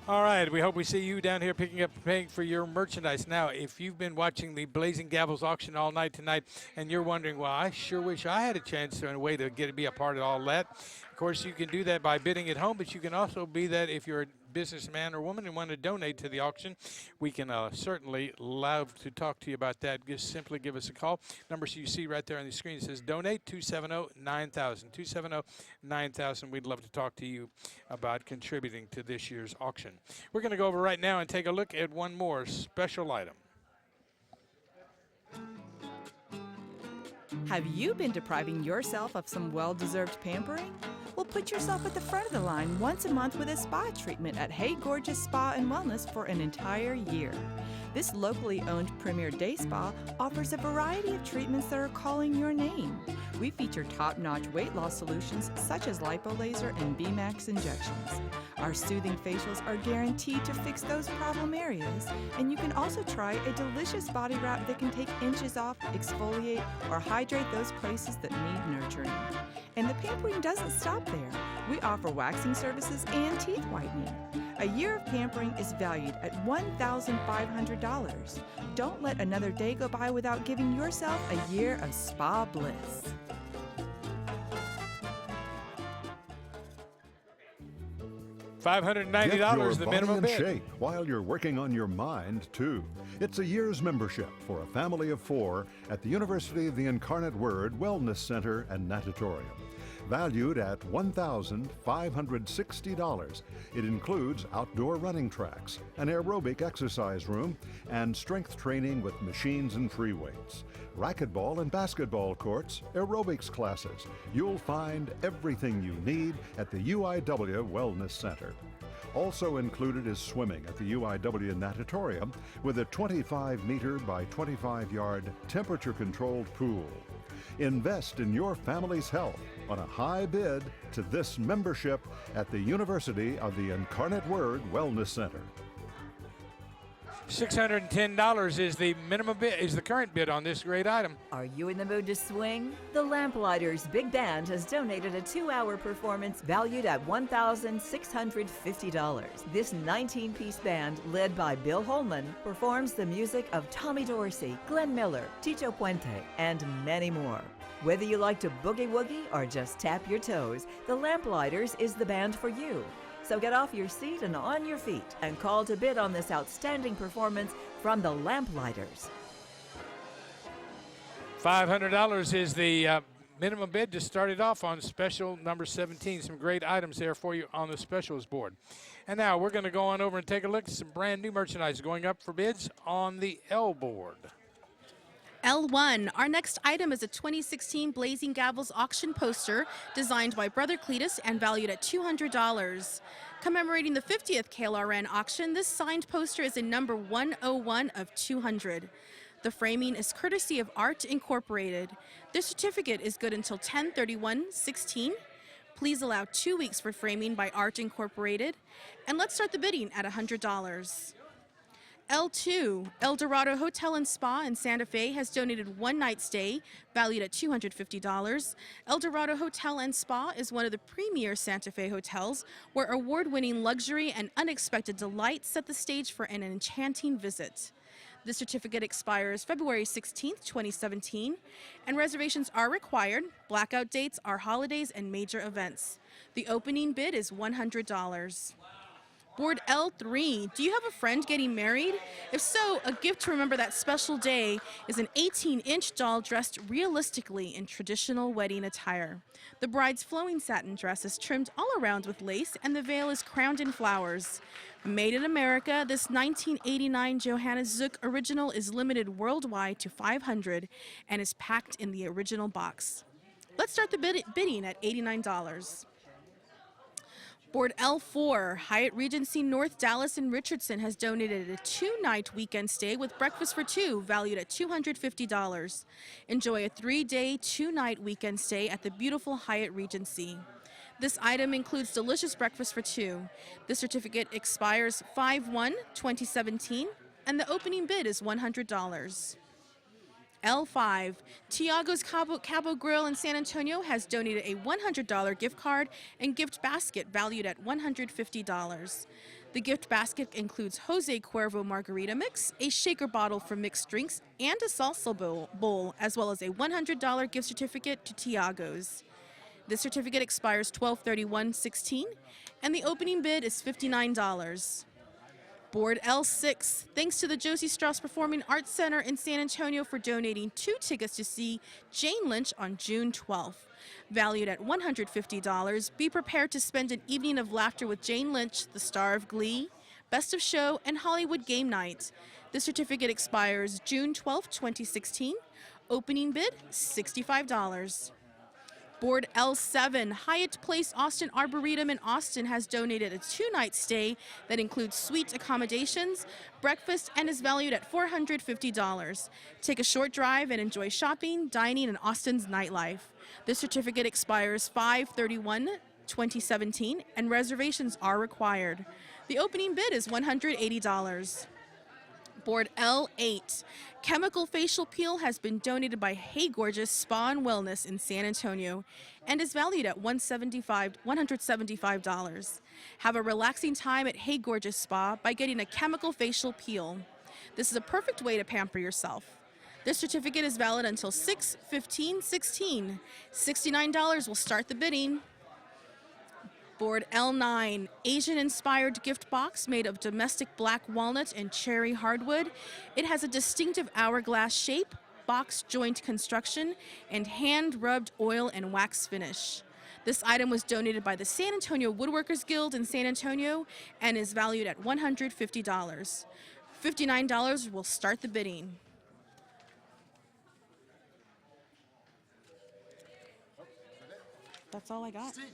All right, we hope we see you down here picking up and paying for your merchandise. Now, if you've been watching the Blazing Gavels auction all night tonight and you're wondering, well, I sure wish I had a chance and a way to be a part of all that. Of course, you can do that by bidding at home, but you can also be that if you're a businessman or woman and want to donate to the auction. We can certainly love to talk to you about that. Just simply give us a call. Number you see right there on the screen says donate 270-9000. 270-9000. We'd love to talk to you about contributing to this year's auction. We're going to go over right now and take a look at one more special item. Have you been depriving yourself of some well-deserved pampering? Well, put yourself at the front of the line once a month with a spa treatment at Hey Gorgeous Spa and Wellness for an entire year. This locally owned premier day spa offers a variety of treatments that are calling your name. We feature top-notch weight loss solutions such as lipolaser and B-Max injections. Our soothing facials are guaranteed to fix those problem areas, and you can also try a delicious body wrap that can take inches off, exfoliate, or hydrate those places that need nurturing. And the pampering doesn't stop there. We offer waxing services and teeth whitening. A year of pampering is valued at $1,500. Don't let another day go by without giving yourself a year of spa bliss. $590, the minimum bid. Shape while you're working on your mind, too. It's a year's membership for a family of 4 at the University of the Incarnate Word Wellness Center and Natatorium. Valued at $1,560. It includes outdoor running tracks, an aerobic exercise room, and strength training with machines and free weights. Racquetball and basketball courts, aerobics classes. You'll find everything you need at the UIW Wellness Center. Also included is swimming at the UIW Natatorium with a 25-meter by 25-yard temperature-controlled pool. Invest in your family's health on a high bid to this membership at the University of the Incarnate Word Wellness Center. $610 is the minimum bid, is the current bid on this great item. Are you in the mood to swing? The Lamplighters Big Band has donated a 2-hour performance valued at $1,650. This 19-piece band, led by Bill Holman, performs the music of Tommy Dorsey, Glenn Miller, Tito Puente, and many more. Whether you like to boogie-woogie or just tap your toes, the Lamplighters is the band for you. So get off your seat and on your feet and call to bid on this outstanding performance from the Lamplighters. $500 is the minimum bid to start it off on special number 17. Some great items there for you on the specials board. And now we're going to go on over and take a look at some brand new merchandise going up for bids on the L board. L1. Our next item is a 2016 Blazing Gavels auction poster designed by Brother Cletus and valued at $200. Commemorating the 50th KLRN auction, this signed poster is a number 101 of 200. The framing is courtesy of Art Incorporated. The certificate is good until 10/31/16. Please allow 2 weeks for framing by Art Incorporated. And let's start the bidding at $100. L2, El Dorado Hotel and Spa in Santa Fe has donated one night stay valued at $250. El Dorado Hotel and Spa is one of the premier Santa Fe hotels where award-winning luxury and unexpected delight set the stage for an enchanting visit. The certificate expires February 16th, 2017, and reservations are required. Blackout dates are holidays and major events. The opening bid is $100. Board L3, do you have a friend getting married? If so, a gift to remember that special day is an 18-inch doll dressed realistically in traditional wedding attire. The bride's flowing satin dress is trimmed all around with lace, and the veil is crowned in flowers. Made in America, this 1989 Johannes Zook original is limited worldwide to 500 and is packed in the original box. Let's start the bidding at $89. Board L4, Hyatt Regency North Dallas and Richardson has donated a 2-night weekend stay with breakfast for two, valued at $250. Enjoy a 3-day, 2-night weekend stay at the beautiful Hyatt Regency. This item includes delicious breakfast for two. The certificate expires 5/1/2017, and the opening bid is $100. L5, Tiago's Cabo Grill in San Antonio has donated a $100 gift card and gift basket valued at $150. The gift basket includes Jose Cuervo margarita mix, a shaker bottle for mixed drinks, and a salsa bowl, as well as a $100 gift certificate to Tiago's. The certificate expires 12/31/16, and the opening bid is $59. Board L6, thanks to the Josie Strauss Performing Arts Center in San Antonio for donating 2 tickets to see Jane Lynch on June 12th. Valued at $150, be prepared to spend an evening of laughter with Jane Lynch, the star of Glee, Best of Show, and Hollywood Game Night. The certificate expires June 12th, 2016. Opening bid, $65. Board L7, Hyatt Place Austin Arboretum in Austin has donated a 2-night stay that includes suite accommodations, breakfast, and is valued at $450. Take a short drive and enjoy shopping, dining, and Austin's nightlife. The certificate expires 5/31/2017, and reservations are required. The opening bid is $180. Board L8, Chemical Facial Peel has been donated by Hey Gorgeous Spa and Wellness in San Antonio and is valued at $175. Have a relaxing time at Hey Gorgeous Spa by getting a chemical facial peel. This is a perfect way to pamper yourself. This certificate is valid until 6/15/16. $69 will start the bidding. Board L9, Asian-inspired gift box made of domestic black walnut and cherry hardwood. It has a distinctive hourglass shape, box joint construction, and hand-rubbed oil and wax finish. This item was donated by the San Antonio Woodworkers Guild in San Antonio and is valued at $150. $59 will start the bidding. That's all I got. Steve.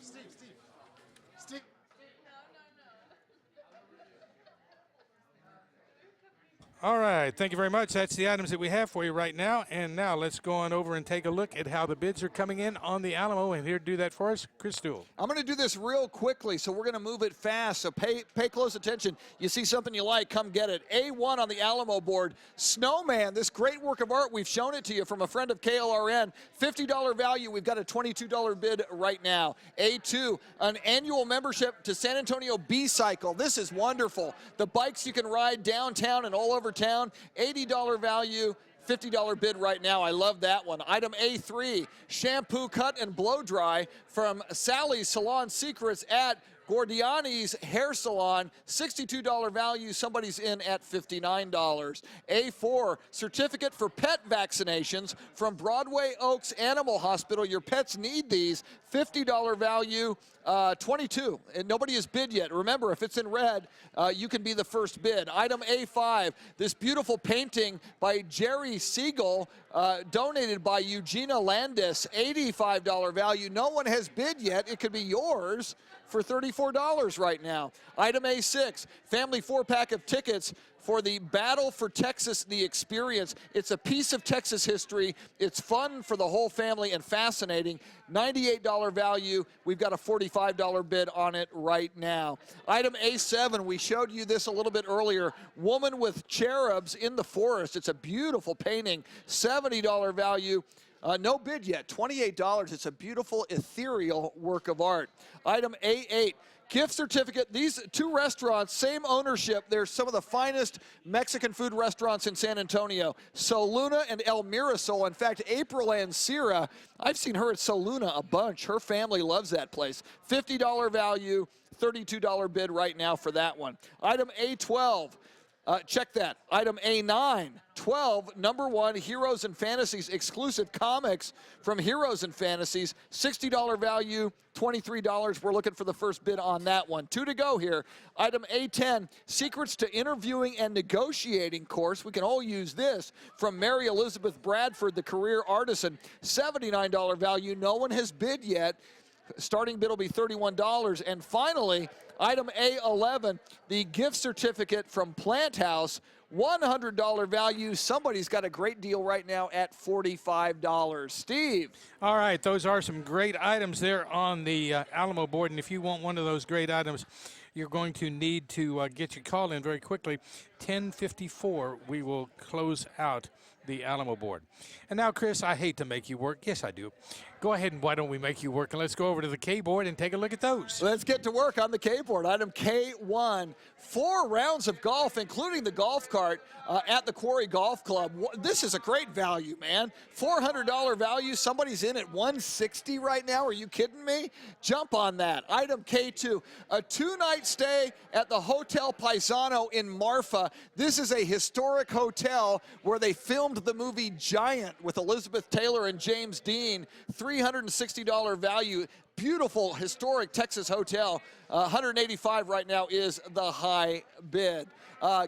All right, thank you very much. That's the items that we have for you right now. And now let's go on over and take a look at how the bids are coming in on the Alamo. And here to do that for us, Chris Stool. I'm going to do this real quickly, so we're going to move it fast. So pay close attention. You see something you like, come get it. A1 on the Alamo board, Snowman, this great work of art. We've shown it to you from a friend of KLRN. $50 value. We've got a $22 bid right now. A2, an annual membership to San Antonio B-Cycle. This is wonderful. The bikes you can ride downtown and all over town. $80 value, $50 bid right now. I love that one. Item A3, shampoo, cut, and blow dry from Sally's Salon Secrets at Gordiani's Hair Salon, $62 value. Somebody's in at $59. A4, certificate for pet vaccinations from Broadway Oaks Animal Hospital. Your pets need these. $50 value, $22. And nobody has bid yet. Remember, if it's in red, you can be the first bid. Item A5, this beautiful painting by Jerry Siegel, donated by Eugenia Landis, $85 value. No one has bid yet. It could be yours for $34 right now. Item A6, family 4-pack of tickets for the Battle for Texas, the Experience. It's a piece of Texas history. It's fun for the whole family and fascinating. $98 value. We've got a $45 bid on it right now. Item A7, we showed you this a little bit earlier. Woman with Cherubs in the Forest. It's a beautiful painting. $70 value. No bid yet, $28. It's a beautiful, ethereal work of art. Item A8. Gift certificate. These two restaurants, same ownership. They're some of the finest Mexican food restaurants in San Antonio. Soluna and El Mirasol. In fact, April Ancira, I've seen her at Soluna a bunch. Her family loves that place. $50 value, $32 bid right now for that one. Item A12. Check that. Item A9, 12, number 1, Heroes and Fantasies exclusive comics from Heroes and Fantasies. $60 value, $23. We're looking for the first bid on that one. 2 to go here. Item A10, Secrets to Interviewing and Negotiating course. We can all use this from Mary Elizabeth Bradford, the career artisan. $79 value. No one has bid yet. Starting bid will be $31. And finally, item A11, the gift certificate from Plant House, $100 value. Somebody's got a great deal right now at $45. Steve. All right, those are some great items there on the Alamo board. And if you want one of those great items, you're going to need to get your call in very quickly. 10:54, we will close out the Alamo board. And now, Chris, I hate to make you work. Yes, I do. Go ahead and why don't we make you work, and let's go over to the K board and take a look at those. Let's get to work on the K board. Item K1, 4 rounds of golf, including the golf cart at the Quarry Golf Club. This is a great value, man. $400 value. Somebody's in at $160 right now. Are you kidding me? Jump on that. Item K2, a 2-night stay at the Hotel Paisano in Marfa. This is a historic hotel where they filmed the movie Giant with Elizabeth Taylor and James Dean. $360 value. Beautiful, historic Texas hotel. $185 right now is the high bid.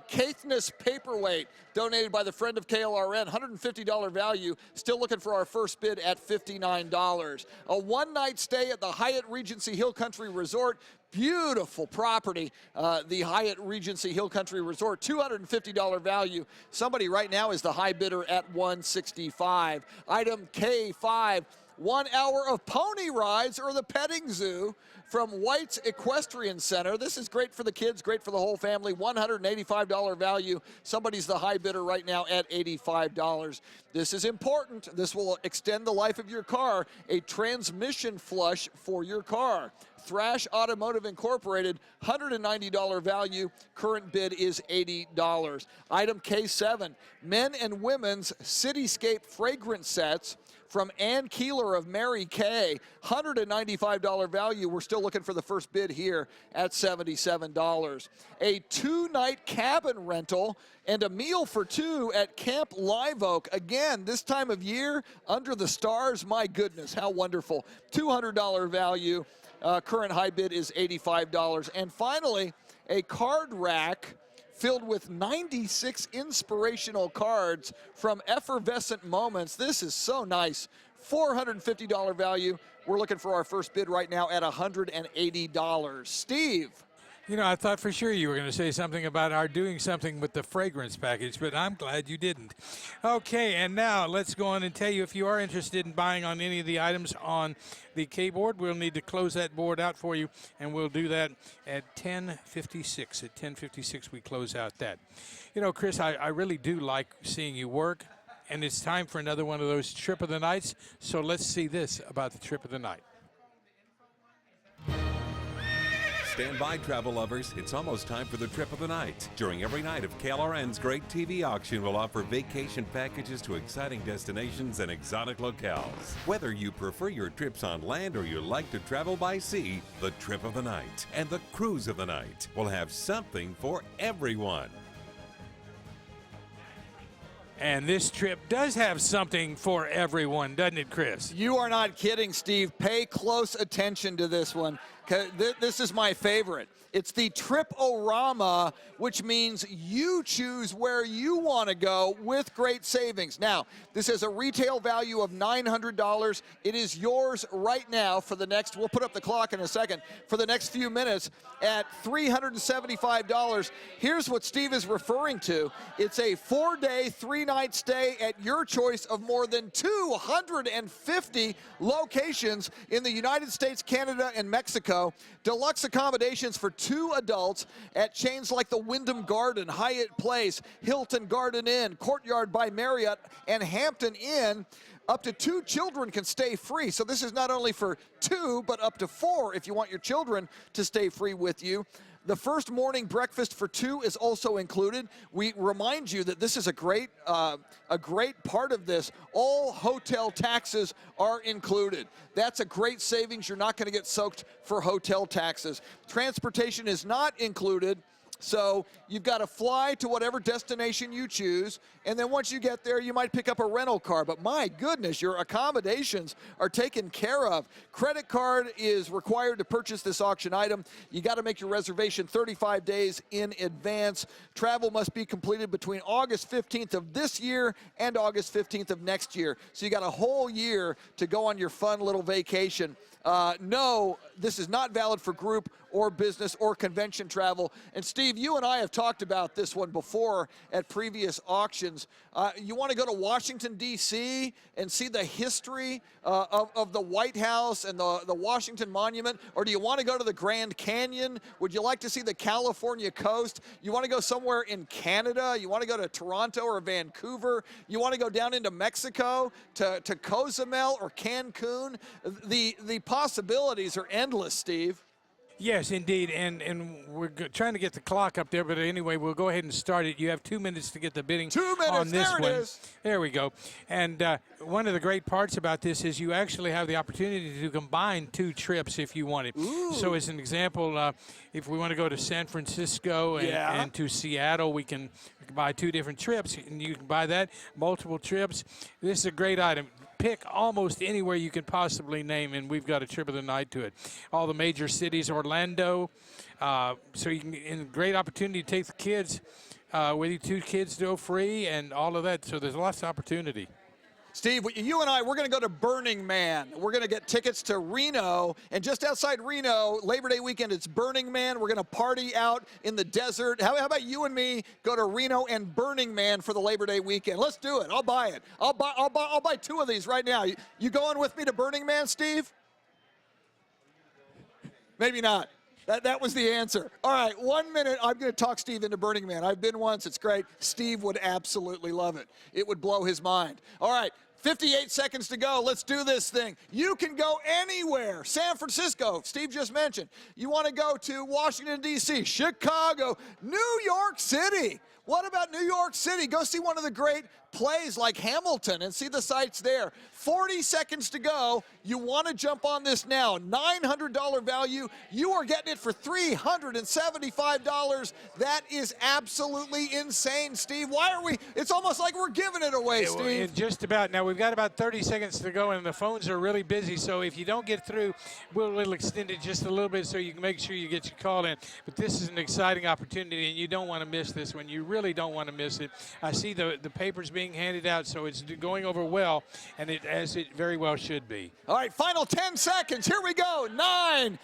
Caithness Paperweight, donated by the friend of KLRN, $150 value. Still looking for our first bid at $59. A 1-night stay at the Hyatt Regency Hill Country Resort. Beautiful property, the Hyatt Regency Hill Country Resort, $250 value. Somebody right now is the high bidder at $165. Item K5, 1 hour of pony rides or the petting zoo from White's Equestrian Center. This is great for the kids, great for the whole family. $185 value. Somebody's the high bidder right now at $85. This is important. This will extend the life of your car. A transmission flush for your car. Thrash Automotive Incorporated, $190 value. Current bid is $80. Item K7, men and women's Cityscape fragrance sets from Ann Keeler of Mary Kay, $195 value. We're still looking for the first bid here at $77. A 2-night cabin rental and a meal for 2 at Camp Live Oak. Again, this time of year, under the stars, my goodness, how wonderful. $200 value. Current high bid is $85. And finally, a card rack filled with 96 inspirational cards from Effervescent Moments. This is so nice. $450 value. We're looking for our first bid right now at $180. Steve. You know, I thought for sure you were going to say something about our doing something with the fragrance package, but I'm glad you didn't. Okay, and now let's go on and tell you if you are interested in buying on any of the items on the K board, we'll need to close that board out for you, and we'll do that at 10:56. At 10:56, we close out that. You know, Chris, I really do like seeing you work, and it's time for another one of those trip of the nights, so let's see this about the trip of the night. Stand by, travel lovers. It's almost time for the trip of the night. During every night of KLRN's Great TV Auction, we'll offer vacation packages to exciting destinations and exotic locales. Whether you prefer your trips on land or you like to travel by sea, the trip of the night and the cruise of the night will have something for everyone. And this trip does have something for everyone, doesn't it, Chris? You are not kidding, Steve. Pay close attention to this one. This is my favorite. It's the Trip-O-Rama, which means you choose where you want to go with great savings. Now, this has a retail value of $900. It is yours right now for the next, we'll put up the clock in a second, for the next few minutes at $375. Here's what Steve is referring to. It's a 4-day, 3-night stay at your choice of more than 250 locations in the United States, Canada, and Mexico. Mexico. Deluxe accommodations for 2 adults at chains like the Wyndham Garden, Hyatt Place, Hilton Garden Inn, Courtyard by Marriott, and Hampton Inn. Up to 2 children can stay free. So this is not only for 2, but up to 4 if you want your children to stay free with you. The first morning breakfast for 2 is also included. We remind you that this is a great part of this. All hotel taxes are included. That's a great savings. You're not going to get soaked for hotel taxes. Transportation is not included. So you've got to fly to whatever destination you choose, and then once you get there, you might pick up a rental car. But my goodness, your accommodations are taken care of. Credit card is required to purchase this auction item. You got to make your reservation 35 days in advance. Travel must be completed between August 15th of this year and August 15th of next year. So you got a whole year to go on your fun little vacation. No, this is not valid for group or business or convention travel. And Steve, you and I have talked about this one before at previous auctions. You want to go to Washington, D.C. and see the history of the White House and the Washington Monument? Or do you want to go to the Grand Canyon? Would you like to see the California coast? You want to go somewhere in Canada? You want to go to Toronto or Vancouver? You want to go down into Mexico to Cozumel or Cancun? The possibilities are endless, Steve. Yes, indeed, and we're trying to get the clock up there, but anyway, we'll go ahead and start it. You have 2 minutes to get the bidding 2 minutes, on this there one. it is. There we go. And one of the great parts about this is you actually have the opportunity to combine 2 trips if you want it. Ooh. So as an example, if we want to go to San Francisco and to Seattle, we can buy 2 different trips, and you can buy that, multiple trips. This is a great item. Pick almost anywhere you can possibly name, and we've got a trip of the night to it. All the major cities, Orlando, so you can, and great opportunity to take the kids with you, 2 kids go free and all of that, so there's lots of opportunity. Steve, you and I, we're going to go to Burning Man. We're going to get tickets to Reno, and just outside Reno, Labor Day weekend, it's Burning Man. We're going to party out in the desert. How about you and me go to Reno and Burning Man for the Labor Day weekend? Let's do it. I'll buy it. I'll buy 2 of these right now. You going with me to Burning Man, Steve? Maybe not. That was the answer. All right, 1 minute. I'm going to talk Steve into Burning Man. I've been once. It's great. Steve would absolutely love it. It would blow his mind. All right, 58 seconds to go. Let's do this thing. You can go anywhere. San Francisco, Steve just mentioned. You want to go to Washington, D.C., Chicago, New York City. What about New York City? Go see one of the great plays like Hamilton and see the sights there. 40 seconds to go. You want to jump on this now. $900 value. You are getting it for $375. That is absolutely insane, Steve. Why are we? It's almost like we're giving it away, Steve. Just about. Now, we've got about 30 seconds to go, and the phones are really busy, so if you don't get through, we'll extend it just a little bit so you can make sure you get your call in. But this is an exciting opportunity, and you don't want to miss this one. You really don't want to miss it. I see the papers being handed out, so it's going over well, and as it very well should be. All right, final 10 seconds. Here we go. 9,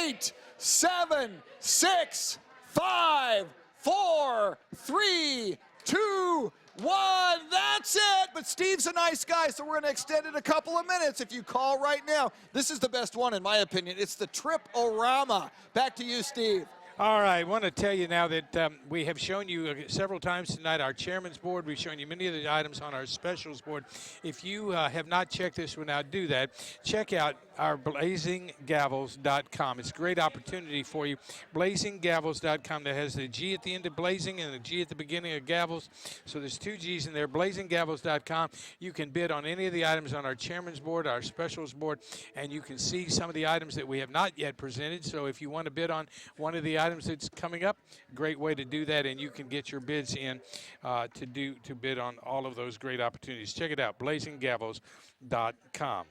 8, 7, 6, 5, 4, 3, 2, 1. That's it. But Steve's a nice guy, so we're going to extend it a couple of minutes if you call right now. This is the best one, in my opinion. It's the Trip-O-Rama. Back to you, Steve. All right, I want to tell you now that we have shown you several times tonight our chairman's board. We've shown you many of the items on our specials board. If you have not checked this one out, do that. Check out our BlazingGavels.com. It's a great opportunity for you. BlazingGavels.com. That has the G at the end of Blazing and the G at the beginning of Gavels. So there's 2 G's in there. BlazingGavels.com. You can bid on any of the items on our chairman's board, our specials board, and you can see some of the items that we have not yet presented. So if you want to bid on one of the items that's coming up, great way to do that, and you can get your bids in to bid on all of those great opportunities. Check it out, BlazingGavels.com.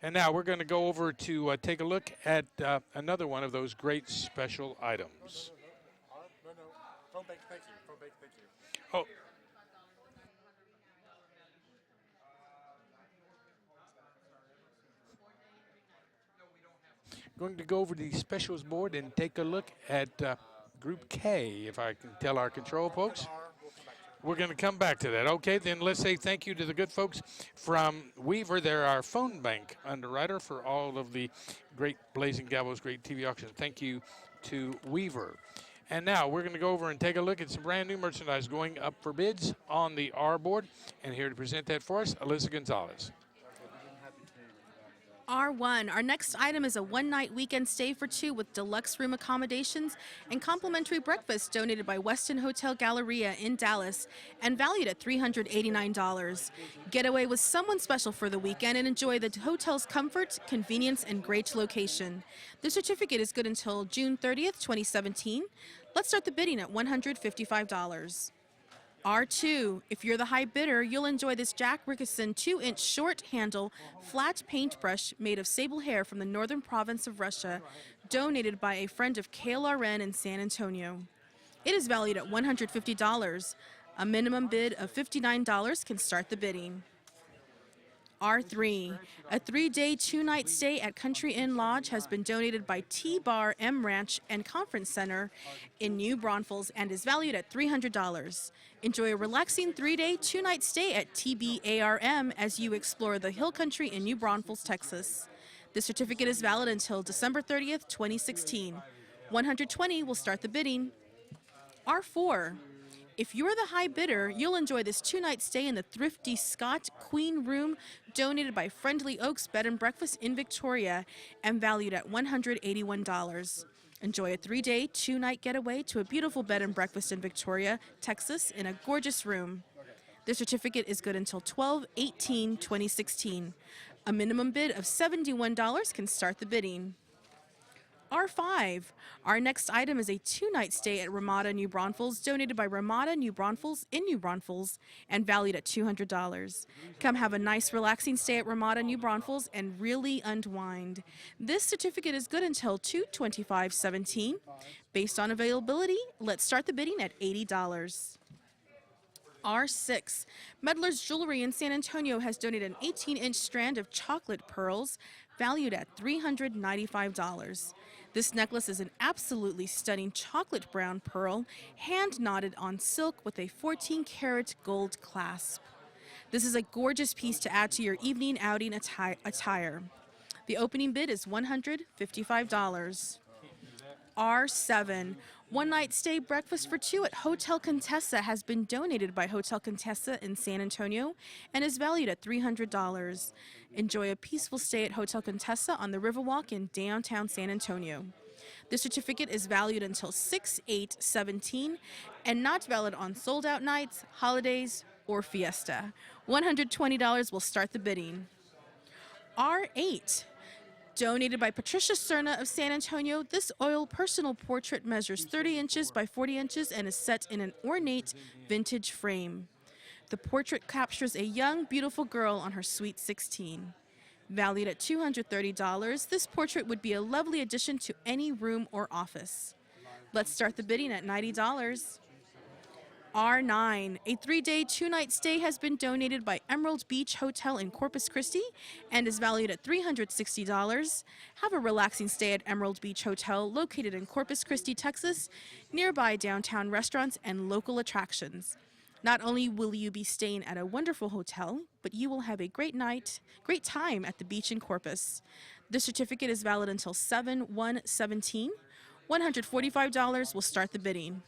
And now we're going to go over to take a look at another one of those great special items. Oh. Going to go over to the specials board and take a look at Group K, if I can tell our control folks. We're going to come back to that. Okay, then let's say thank you to the good folks from Weaver. They're our phone bank underwriter for all of the great Blazing Gavels, great TV auctions. Thank you to Weaver. And now we're going to go over and take a look at some brand new merchandise going up for bids on the R board. And here to present that for us, Alyssa Gonzalez. R1. Our next item is a one-night weekend stay for two with deluxe room accommodations and complimentary breakfast donated by Westin Hotel Galleria in Dallas and valued at $389. Get away with someone special for the weekend and enjoy the hotel's comfort, convenience, and great location. The certificate is good until June 30th, 2017. Let's start the bidding at $155. R2. If you're the high bidder, you'll enjoy this Jack Rickerson 2-inch short handle flat paintbrush made of sable hair from the northern province of Russia, donated by a friend of KLRN in San Antonio. It is valued at $150. A minimum bid of $59 can start the bidding. R3. A 3-day, 2-night stay at Country Inn Lodge has been donated by T-Bar M Ranch and Conference Center in New Braunfels and is valued at $300. Enjoy a relaxing 3-day, 2-night stay at TBARM as you explore the Hill Country in New Braunfels, Texas. The certificate is valid until December 30th, 2016. $120 will start the bidding. R4. If you're the high bidder, you'll enjoy this 2-night stay in the thrifty Scott Queen Room donated by Friendly Oaks Bed and Breakfast in Victoria and valued at $181. Enjoy a 3-day, 2-night getaway to a beautiful bed and breakfast in Victoria, Texas in a gorgeous room. The certificate is good until 12/18/2016. A minimum bid of $71 can start the bidding. R5. Our next item is a 2-night stay at Ramada, New Braunfels, donated by Ramada, New Braunfels in New Braunfels and valued at $200. Come have a nice relaxing stay at Ramada, New Braunfels and really unwind. This certificate is good until 2/25/17. Based on availability, let's start the bidding at $80. R6. Medler's Jewelry in San Antonio has donated an 18-inch strand of chocolate pearls valued at $395. This necklace is an absolutely stunning chocolate brown pearl, hand knotted on silk with a 14-karat gold clasp. This is a gorgeous piece to add to your evening outing attire. The opening bid is $155. R7. One-night stay breakfast for two at Hotel Contessa has been donated by Hotel Contessa in San Antonio and is valued at $300. Enjoy a peaceful stay at Hotel Contessa on the Riverwalk in downtown San Antonio. The certificate is valued until 6/8/17 and not valid on sold-out nights, holidays, or fiesta. $120 will start the bidding. R8. Donated by Patricia Cerna of San Antonio, this oil personal portrait measures 30 inches by 40 inches and is set in an ornate vintage frame. The portrait captures a young, beautiful girl on her sweet 16. Valued at $230, this portrait would be a lovely addition to any room or office. Let's start the bidding at $90. R9. A 3-day, 2-night stay has been donated by Emerald Beach Hotel in Corpus Christi and is valued at $360. Have a relaxing stay at Emerald Beach Hotel located in Corpus Christi, Texas, nearby downtown restaurants and local attractions. Not only will you be staying at a wonderful hotel, but you will have a great time at the beach in Corpus. The certificate is valid until 7/1/17. $145 will start the bidding.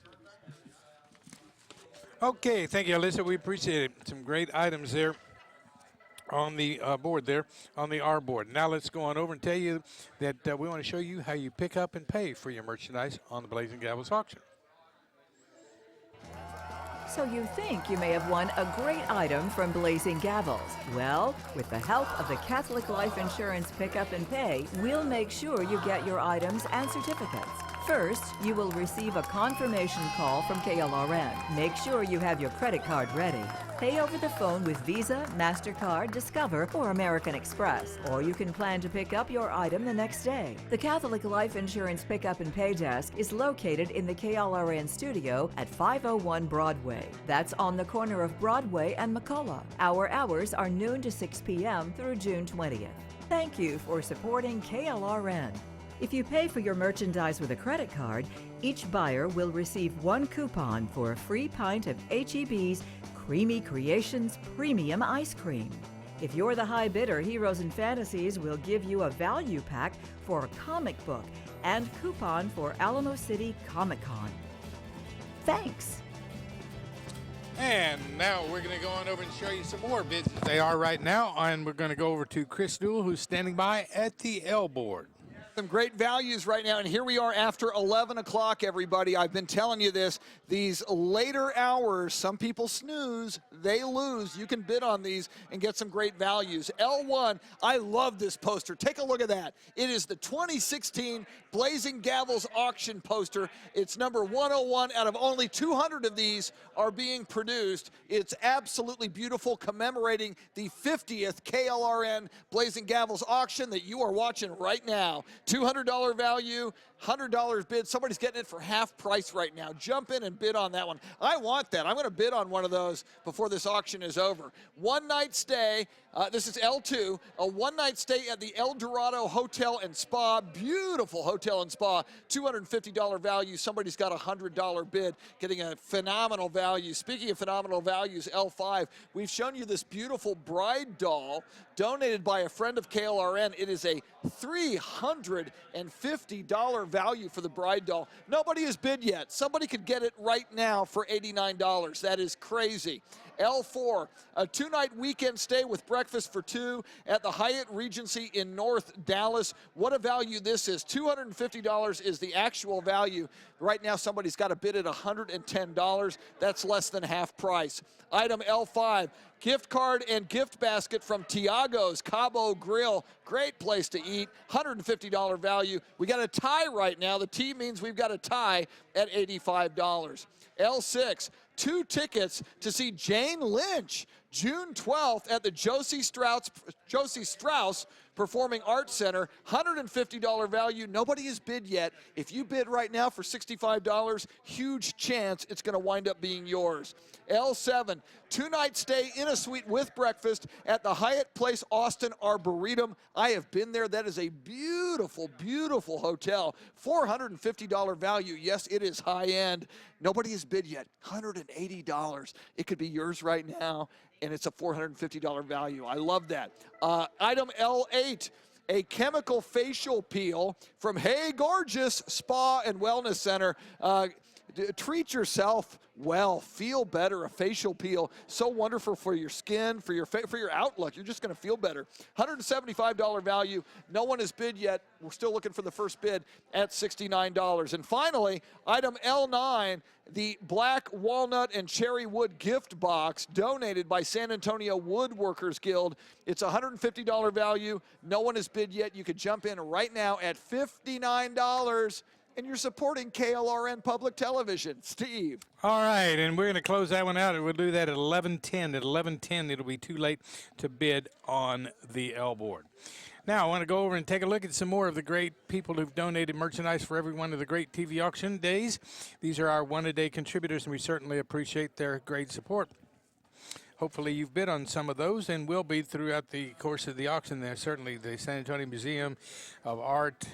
Okay, thank you, Alyssa. We appreciate it. Some great items there on the board there, on the R board. Now let's go on over and tell you that we want to show you how you pick up and pay for your merchandise on the Blazing Gavels auction. So you think you may have won a great item from Blazing Gavels. Well, with the help of the Catholic Life Insurance Pick Up and Pay, we'll make sure you get your items and certificates. First, you will receive a confirmation call from KLRN. Make sure you have your credit card ready. Pay over the phone with Visa, MasterCard, Discover, or American Express. Or you can plan to pick up your item the next day. The Catholic Life Insurance Pickup and Pay Desk is located in the KLRN studio at 501 Broadway. That's on the corner of Broadway and McCullough. Our hours are noon to 6 p.m. through June 20th. Thank you for supporting KLRN. If you pay for your merchandise with a credit card, each buyer will receive 1 coupon for a free pint of H-E-B's Creamy Creations Premium Ice Cream. If you're the high bidder, Heroes and Fantasies will give you a value pack for a comic book and coupon for Alamo City Comic Con. Thanks. And now we're going to go on over and show you some more bids as they are right now. And we're going to go over to Chris Newell, who's standing by at the L board. Some great values right now, and here we are after 11 o'clock, everybody. I've been telling you this. These later hours, some people snooze, they lose. You can bid on these and get some great values. L1, I love this poster. Take a look at that. It is the 2016 Blazing Gavels auction poster. It's number 101 out of only 200 of these are being produced. It's absolutely beautiful, commemorating the 50th KLRN Blazing Gavels auction that you are watching right now. $200 value, $100 bid. Somebody's getting it for half price right now. Jump in and bid on that one. I want that. I'm going to bid on one of those before this auction is over. One night stay. This is L2, a one-night stay at the El Dorado Hotel and Spa. Beautiful hotel and spa, $250 value. Somebody's got a $100 bid, getting a phenomenal value. Speaking of phenomenal values, L5, we've shown you this beautiful bride doll donated by a friend of KLRN. It is a $350 value for the bride doll. Nobody has bid yet. Somebody could get it right now for $89. That is crazy. L4, a two-night weekend stay with breakfast for two at the Hyatt Regency in North Dallas. What a value this is. $250 is the actual value. Right now, somebody's got a bid at $110. That's less than half price. Item L5, gift card and gift basket from Tiago's Cabo Grill. Great place to eat, $150 value. We got a tie right now. The T means we've got a tie at $85. L6, 2 tickets to see Jane Lynch June 12th at the Josie Strauss Performing Arts Center. $150 value. Nobody has bid yet. If you bid right now for $65, huge chance it's going to wind up being yours. L7, 2-night stay in a suite with breakfast at the Hyatt Place Austin Arboretum. I have been there. That is a beautiful, beautiful hotel. $450 value. Yes, it is high-end. Nobody has bid yet. $180. It could be yours right now, and it's a $450 value. I love that. Item L8, a chemical facial peel from Hey Gorgeous Spa and Wellness Center. Treat yourself well, feel better. A facial peel, so wonderful for your skin, for your outlook. You're just going to feel better. $175 value. No one has bid yet. We're still looking for the first bid at $69. And finally, item L9, the Black Walnut and Cherry Wood gift box donated by San Antonio Woodworkers Guild. It's $150 value. No one has bid yet. You could jump in right now at $59. And you're supporting KLRN Public Television. Steve. All right, and we're going to close that one out, and we'll do that at 11:10. At 11:10, it'll be too late to bid on the L board. Now, I want to go over and take a look at some more of the great people who've donated merchandise for every one of the great TV auction days. These are our one-a-day contributors, and we certainly appreciate their great support. Hopefully you've bid on some of those and will be throughout the course of the auction. There's certainly the San Antonio Museum of Art,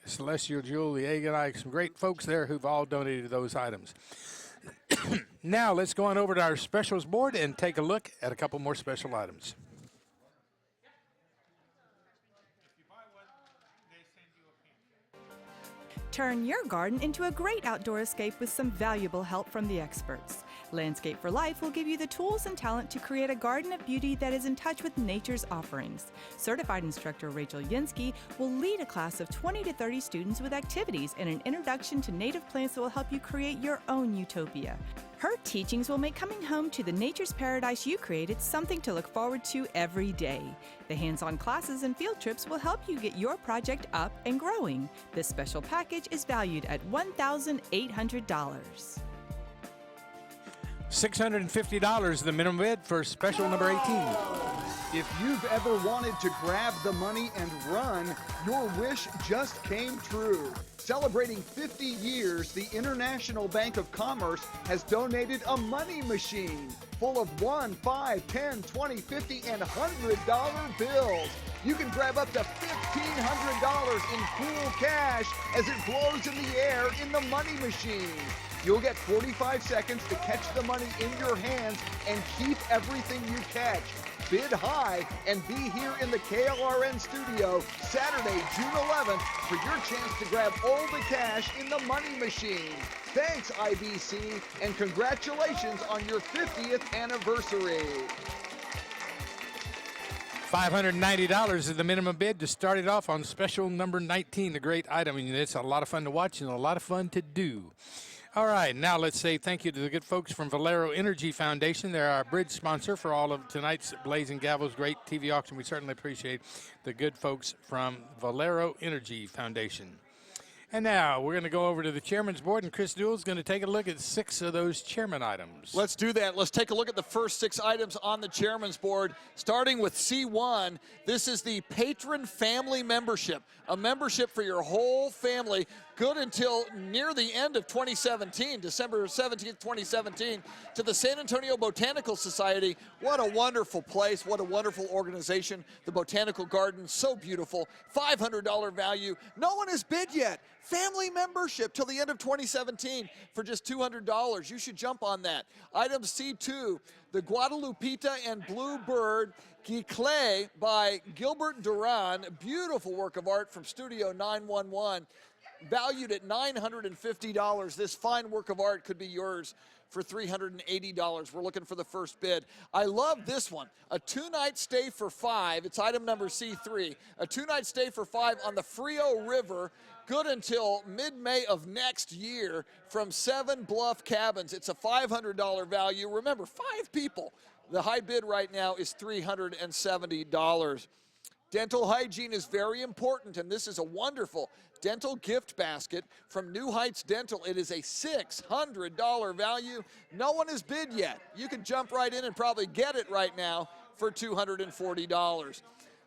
Celestial Jewel, the Agonite, some great folks there who've all donated those items. Now let's go on over to our specials board and take a look at a couple more special items. Turn your garden into a great outdoor escape with some valuable help from the experts. Landscape for Life will give you the tools and talent to create a garden of beauty that is in touch with nature's offerings. Certified instructor Rachel Yinsky will lead a class of 20 to 30 students with activities and an introduction to native plants that will help you create your own utopia. Her teachings will make coming home to the nature's paradise you created something to look forward to every day. The hands-on classes and field trips will help you get your project up and growing. This special package is valued at $1,800. $650 the minimum bid for special number 18. If you've ever wanted to grab the money and run, your wish just came true. Celebrating 50 years, the International Bank of Commerce has donated a money machine full of $1, $5, $10, $20, $50, and $100 bills. You can grab up to $1,500 in cool cash as it blows in the air in the money machine. You'll get 45 seconds to catch the money in your hands and keep everything you catch. Bid high and be here in the KLRN studio Saturday, June 11th for your chance to grab all the cash in the money machine. Thanks, IBC, and congratulations on your 50th anniversary. $590 is the minimum bid to start it off on special number 19, the great item. And it's a lot of fun to watch and a lot of fun to do. All right, now let's say thank you to the good folks from Valero Energy Foundation. They're our bridge sponsor for all of tonight's Blazing Gavels great TV auction. We certainly appreciate the good folks from Valero Energy Foundation. And now we're going to go over to the chairman's board, and Chris Duell's going to take a look at 6 of those chairman items. Let's do that. Let's take a look at the first 6 items on the chairman's board, starting with C1. This is the Patron Family Membership, a membership for your whole family, good until near the end of 2017, December 17th, 2017, to the San Antonio Botanical Society. What a wonderful place. What a wonderful organization. The Botanical Garden, so beautiful. $500 value. No one has bid yet. Family membership till the end of 2017 for just $200. You should jump on that. Item C2, the Guadalupita and Blue Bird Guiclet by Gilbert Duran. Beautiful work of art from Studio 911. Valued at $950. This fine work of art could be yours for $380. We're looking for the first bid. I love this one. A 2-night stay for 5. It's item number C3. A 2-night stay for 5 on the Frio River, good until mid-May of next year from 7 Bluff Cabins. It's a $500 value. Remember, 5 people. The high bid right now is $370. Dental hygiene is very important, and this is a wonderful dental gift basket from New Heights Dental. It is a $600 value. No one has bid yet. You can jump right in and probably get it right now for $240.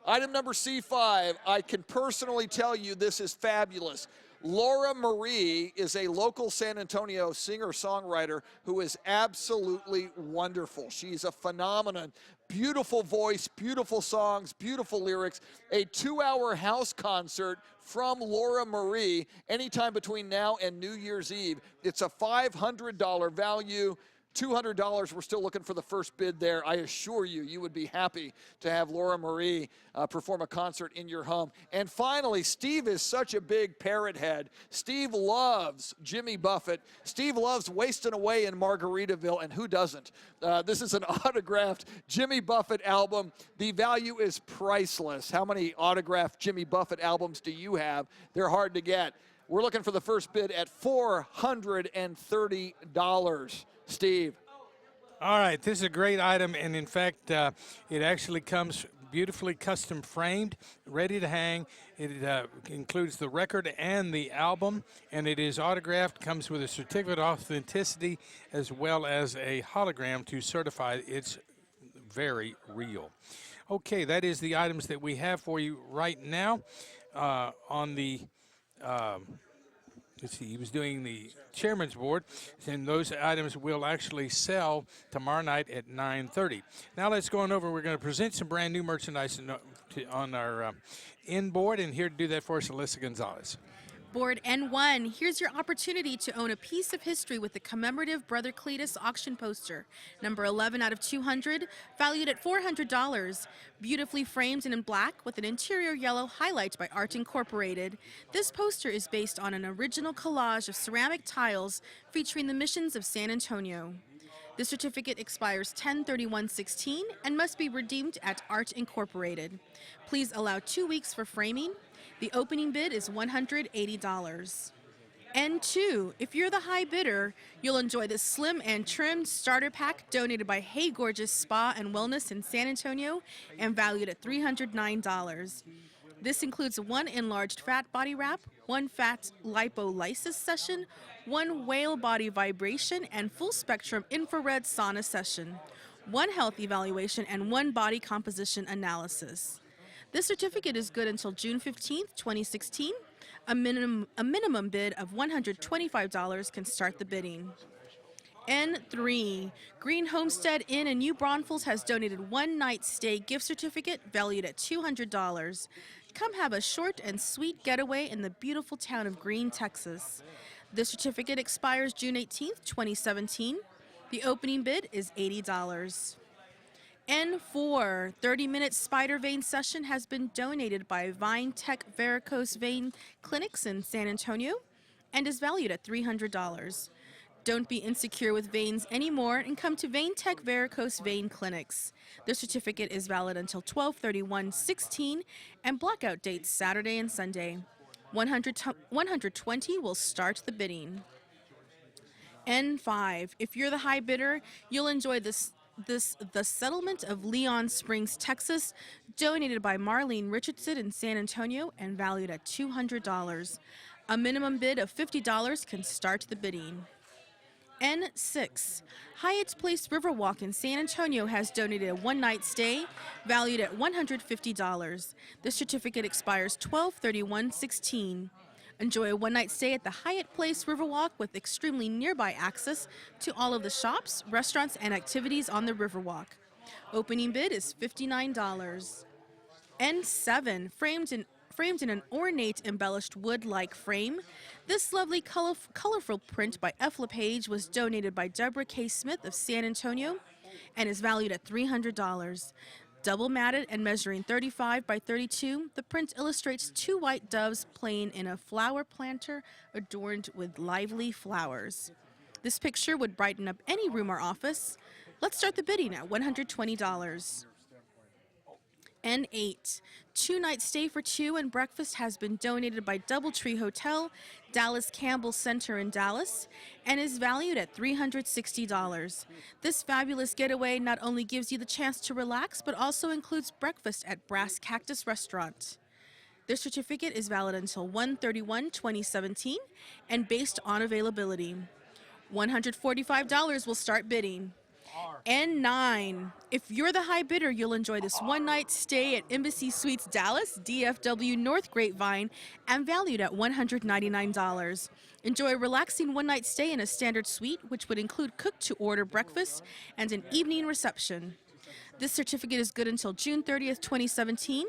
Item number C5, I can personally tell you this is fabulous. Laura Marie is a local San Antonio singer-songwriter who is absolutely wonderful. She's a phenomenon. Beautiful voice, beautiful songs, beautiful lyrics. A 2-hour house concert from Laura Marie anytime between now and New Year's Eve. It's a $500 value. $200, we're still looking for the first bid there. I assure you, you would be happy to have Laura Marie perform a concert in your home. And finally, Steve is such a big parrot head. Steve loves Jimmy Buffett. Steve loves wasting away in Margaritaville, and who doesn't? This is an autographed Jimmy Buffett album. The value is priceless. How many autographed Jimmy Buffett albums do you have? They're hard to get. We're looking for the first bid at $430. Steve. All right, this is a great item, and in fact, it actually comes beautifully custom framed, ready to hang. It includes the record and the album, and it is autographed, comes with a certificate of authenticity as well as a hologram to certify it's very real. Okay, that is the items that we have for you right now on the let's see, he was doing the chairman's board, and those items will actually sell tomorrow night at 9:30. Now let's go on over. We're going to present some brand new merchandise on our end board, and here to do that for us, Alyssa Gonzalez. Board N1, here's your opportunity to own a piece of history with the commemorative Brother Cletus auction poster. Number 11 out of 200, valued at $400. Beautifully framed and in black with an interior yellow highlight by Art Incorporated. This poster is based on an original collage of ceramic tiles featuring the missions of San Antonio. The certificate expires 10/31/16 and must be redeemed at Art Incorporated. Please allow 2 weeks for framing. The opening bid is $180. N2, if you're the high bidder, you'll enjoy the slim and trimmed starter pack donated by Hey Gorgeous Spa and Wellness in San Antonio and valued at $309. This includes 1 enlarged fat body wrap, 1 fat lipolysis session, 1 whale body vibration, and full spectrum infrared sauna session. 1 health evaluation, and 1 body composition analysis. This certificate is good until June 15th, 2016. A minimum bid of $125 can start the bidding. N3, Green Homestead Inn in New Braunfels has donated 1 night stay gift certificate valued at $200. Come have a short and sweet getaway in the beautiful town of Green, Texas. This certificate expires June 18th, 2017. The opening bid is $80. N4, 30-minute spider vein session has been donated by Vine Tech Varicose Vein Clinics in San Antonio and is valued at $300. Don't be insecure with veins anymore and come to Vein Tech Varicose Vein Clinics. The certificate is valid until 12/31/16 and blackout dates Saturday and Sunday. 120 will start the bidding. N5, if you're the high bidder, you'll enjoy the Settlement of Leon Springs, Texas, donated by Marlene Richardson in San Antonio and valued at $200. A minimum bid of $50 can start the bidding. N6, Hyatt's Place Riverwalk in San Antonio has donated a 1-night stay valued at $150. This certificate expires 12/31/16. Enjoy a 1-night stay at the Hyatt Place Riverwalk with extremely nearby access to all of the shops, restaurants, and activities on the Riverwalk. Opening bid is $59. N7, framed in an ornate embellished wood-like frame. This lovely colorful print by F. LePage was donated by Deborah K. Smith of San Antonio and is valued at $300. Double matted and measuring 35 by 32, the print illustrates 2 white doves playing in a flower planter adorned with lively flowers. This picture would brighten up any room or office. Let's start the bidding at $120. N8, 2-night stay for 2 and breakfast has been donated by Doubletree Hotel, Dallas Campbell Center in Dallas, and is valued at $360. This fabulous getaway not only gives you the chance to relax, but also includes breakfast at Brass Cactus Restaurant. This certificate is valid until 1/31/2017 and based on availability. $145 will start bidding. N9, if you're the high bidder, you'll enjoy this 1-night stay at Embassy Suites Dallas, DFW North Grapevine, and valued at $199. Enjoy a relaxing 1-night stay in a standard suite, which would include cooked-to-order breakfast and an evening reception. This certificate is good until June 30th, 2017.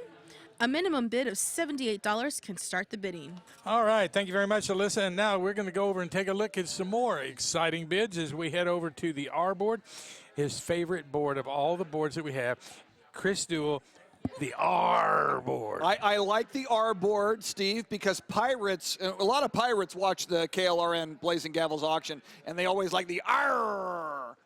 A minimum bid of $78 can start the bidding. All right, thank you very much, Alyssa. And now we're going to go over and take a look at some more exciting bids as we head over to the R board, his favorite board of all the boards that we have. Chris Duell, the R board. I like the R board, Steve, because a lot of pirates watch the KLRN Blazing Gavels auction, and they always like the R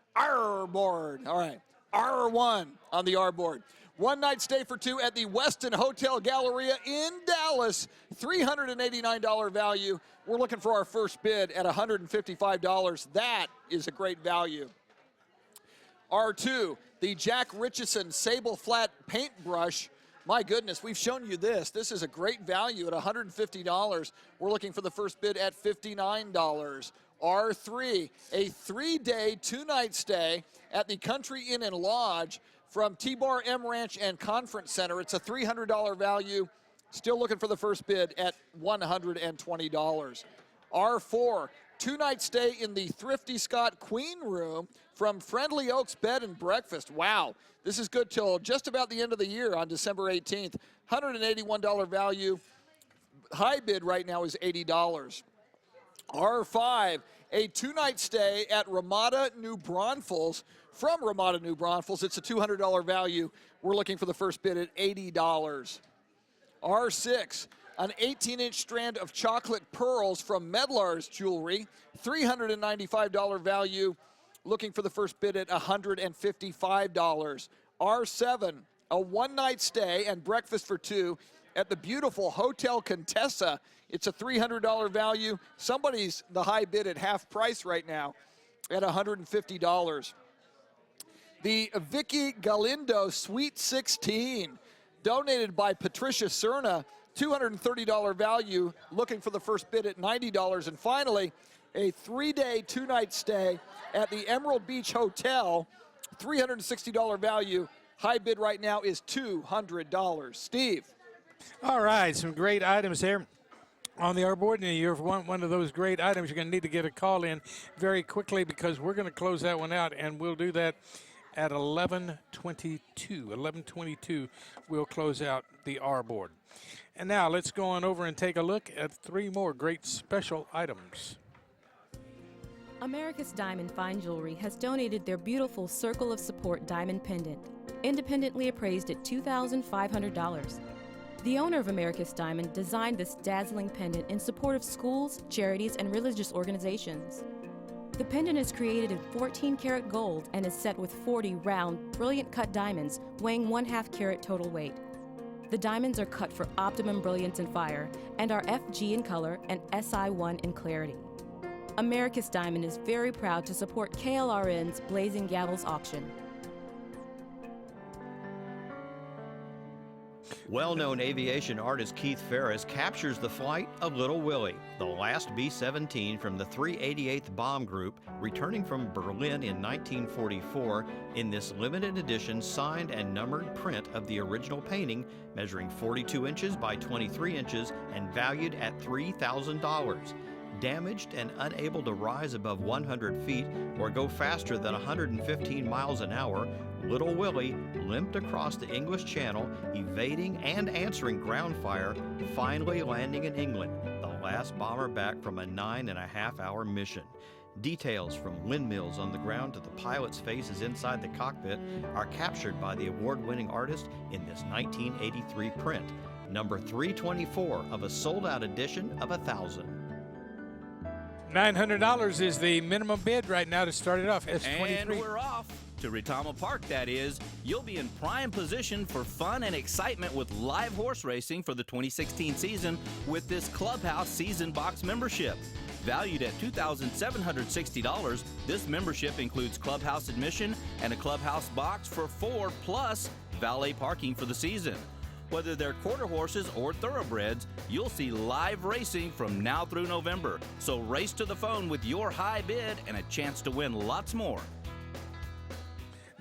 board. All right, R1 on the R board. 1-night stay for 2 at the Westin Hotel Galleria in Dallas, $389 value. We're looking for our first bid at $155. That is a great value. R2, the Jack Richardson Sable Flat Paintbrush. My goodness, we've shown you this. This is a great value at $150. We're looking for the first bid at $59. R3, a 3-day, 2-night stay at the Country Inn and Lodge from T-Bar M Ranch and Conference Center. It's a $300 value. Still looking for the first bid at $120. R4, 2-night stay in the Thrifty Scott Queen Room from Friendly Oaks Bed and Breakfast. Wow, this is good till just about the end of the year on December 18th. $181 value. High bid right now is $80. R5, a 2-night stay at Ramada, New Braunfels. From Ramada, New Braunfels, it's a $200 value. We're looking for the first bid at $80. R6, an 18-inch strand of chocolate pearls from Medlar's Jewelry, $395 value. Looking for the first bid at $155. R7, a 1-night stay and breakfast for 2 at the beautiful Hotel Contessa. It's a $300 value. Somebody's the high bid at half price right now at $150. The Vicky Galindo Sweet 16, donated by Patricia Cerna, $230 value, looking for the first bid at $90. And finally, a 3-day, 2-night stay at the Emerald Beach Hotel $360 value. High bid right now is $200. Steve. All right, some great items there on the board. And if you want one of those great items, you're going to need to get a call in very quickly, because we're going to close that one out, and we'll do that at 11:22. 11:22, we'll close out the R board. And now let's go on over and take a look at 3 more great special items. America's Diamond Fine Jewelry has donated their beautiful Circle of Support diamond pendant, independently appraised at $2,500. The owner of America's Diamond designed this dazzling pendant in support of schools, charities, and religious organizations. The pendant is created in 14-karat gold and is set with 40 round, brilliant cut diamonds weighing 1/2 carat total weight. The diamonds are cut for optimum brilliance and fire and are FG in color and SI1 in clarity. America's Diamond is very proud to support KLRN's Blazing Gavels auction. Well-known aviation artist Keith Ferris captures the flight of Little Willie, the last B-17 from the 388th Bomb Group, returning from Berlin in 1944 in this limited edition signed and numbered print of the original painting, measuring 42 inches by 23 inches and valued at $3,000. Damaged and unable to rise above 100 feet or go faster than 115 miles an hour, Little Willie limped across the English Channel, evading and answering ground fire, finally landing in England, the last bomber back from a 9.5-hour mission. Details from windmills on the ground to the pilot's faces inside the cockpit are captured by the award-winning artist in this 1983 print, number 324 of a sold-out edition of 1,000. $900 is the minimum bid right now to start it off. S23. And we're off to Retama Park, that is. You'll be in prime position for fun and excitement with live horse racing for the 2016 season with this Clubhouse Season Box membership. Valued at $2,760, this membership includes clubhouse admission and a clubhouse box for 4 plus valet parking for the season. Whether they're quarter horses or thoroughbreds, you'll see live racing from now through November. So race to the phone with your high bid and a chance to win lots more.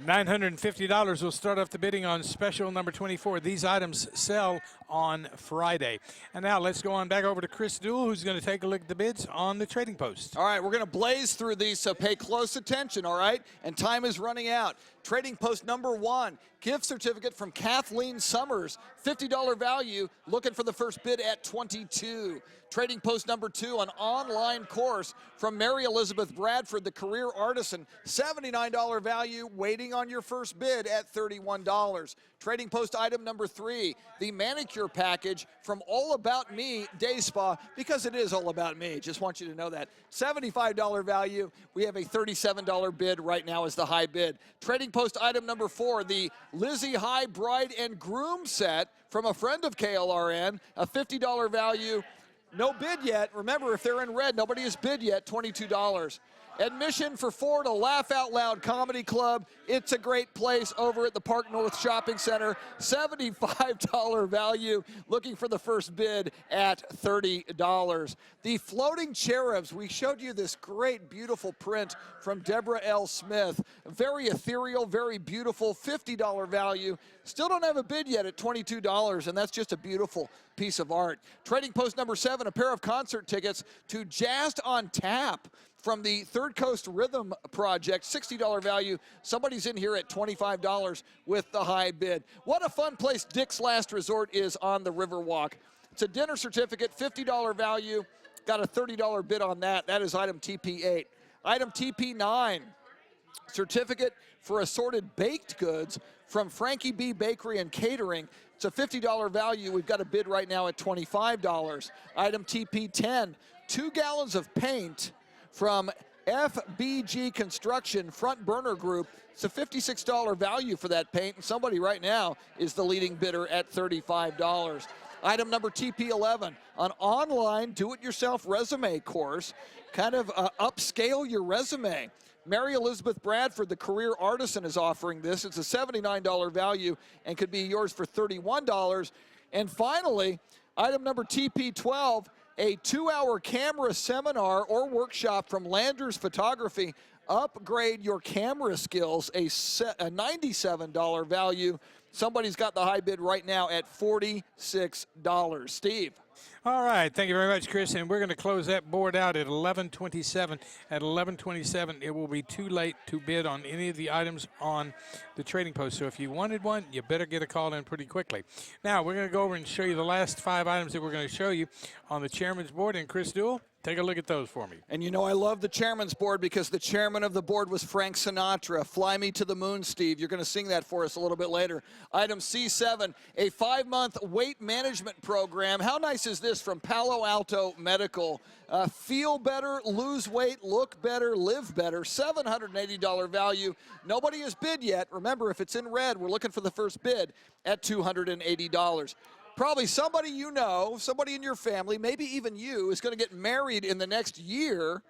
$950 will start off the bidding on special number 24. These items sell on Friday. And now let's go on back over to Chris Duell, who's going to take a look at the bids on the trading post. All right, we're going to blaze through these, so pay close attention, all right? And time is running out. Trading post number 1, gift certificate from Kathleen Summers, $50 value, looking for the first bid at $22. Trading post number 2, an online course from Mary Elizabeth Bradford, the career artisan, $79 value, waiting on your first bid at $31. Trading post item number 3, the manicure package from All About Me Day Spa, because it is all about me. Just want you to know that. $75 value. We have a $37 bid right now as the high bid. Trading post item number 4, the Lizzie High Bride and Groom set from a friend of KLRN, a $50 value. No bid yet. Remember, if they're in red, nobody has bid yet, $22. Admission for 4 to Laugh Out Loud Comedy Club. It's a great place over at the Park North Shopping Center. $75 value, looking for the first bid at $30. The Floating Cherubs, we showed you this great, beautiful print from Deborah L. Smith. Very ethereal, very beautiful, $50 value. Still don't have a bid yet at $22, and that's just a beautiful piece of art. Trading post number 7, a pair of concert tickets to Jazzed on Tap from the Third Coast Rhythm Project, $60 value. Somebody's in here at $25 with the high bid. What a fun place Dick's Last Resort is on the Riverwalk. It's a dinner certificate, $50 value. Got a $30 bid on that. That is item TP8. Item TP9, certificate for assorted baked goods from Frankie B. Bakery and Catering. It's a $50 value. We've got a bid right now at $25. Item TP10, 2 gallons of paint from FBG Construction Front Burner Group. It's a $56 value for that paint, and somebody right now is the leading bidder at $35. Item number TP11, an online do-it-yourself resume course, kind of upscale your resume. Mary Elizabeth Bradford, the career artisan, is offering this. It's a $79 value and could be yours for $31. And finally, item number TP12, a 2-hour camera seminar or workshop from Landers Photography, upgrade your camera skills, a $97 value. Somebody's got the high bid right now at $46. Steve. All right, thank you very much, Chris. And we're going to close that board out at 11:27. At 11:27, it will be too late to bid on any of the items on the trading post. So if you wanted one, you better get a call in pretty quickly. Now, we're going to go over and show you the last 5 items that we're going to show you on the chairman's board. And Chris Duell, take a look at those for me. And you know I love the chairman's board because the chairman of the board was Frank Sinatra. Fly Me to the Moon, Steve. You're going to sing that for us a little bit later. Item C7, a 5-month weight management program. How nice is this from Palo Alto Medical? Feel better, lose weight, look better, live better. $780 value. Nobody has bid yet. Remember, if it's in red, we're looking for the first bid at $280. Probably somebody you know, somebody in your family, maybe even you, is going to get married in the next year.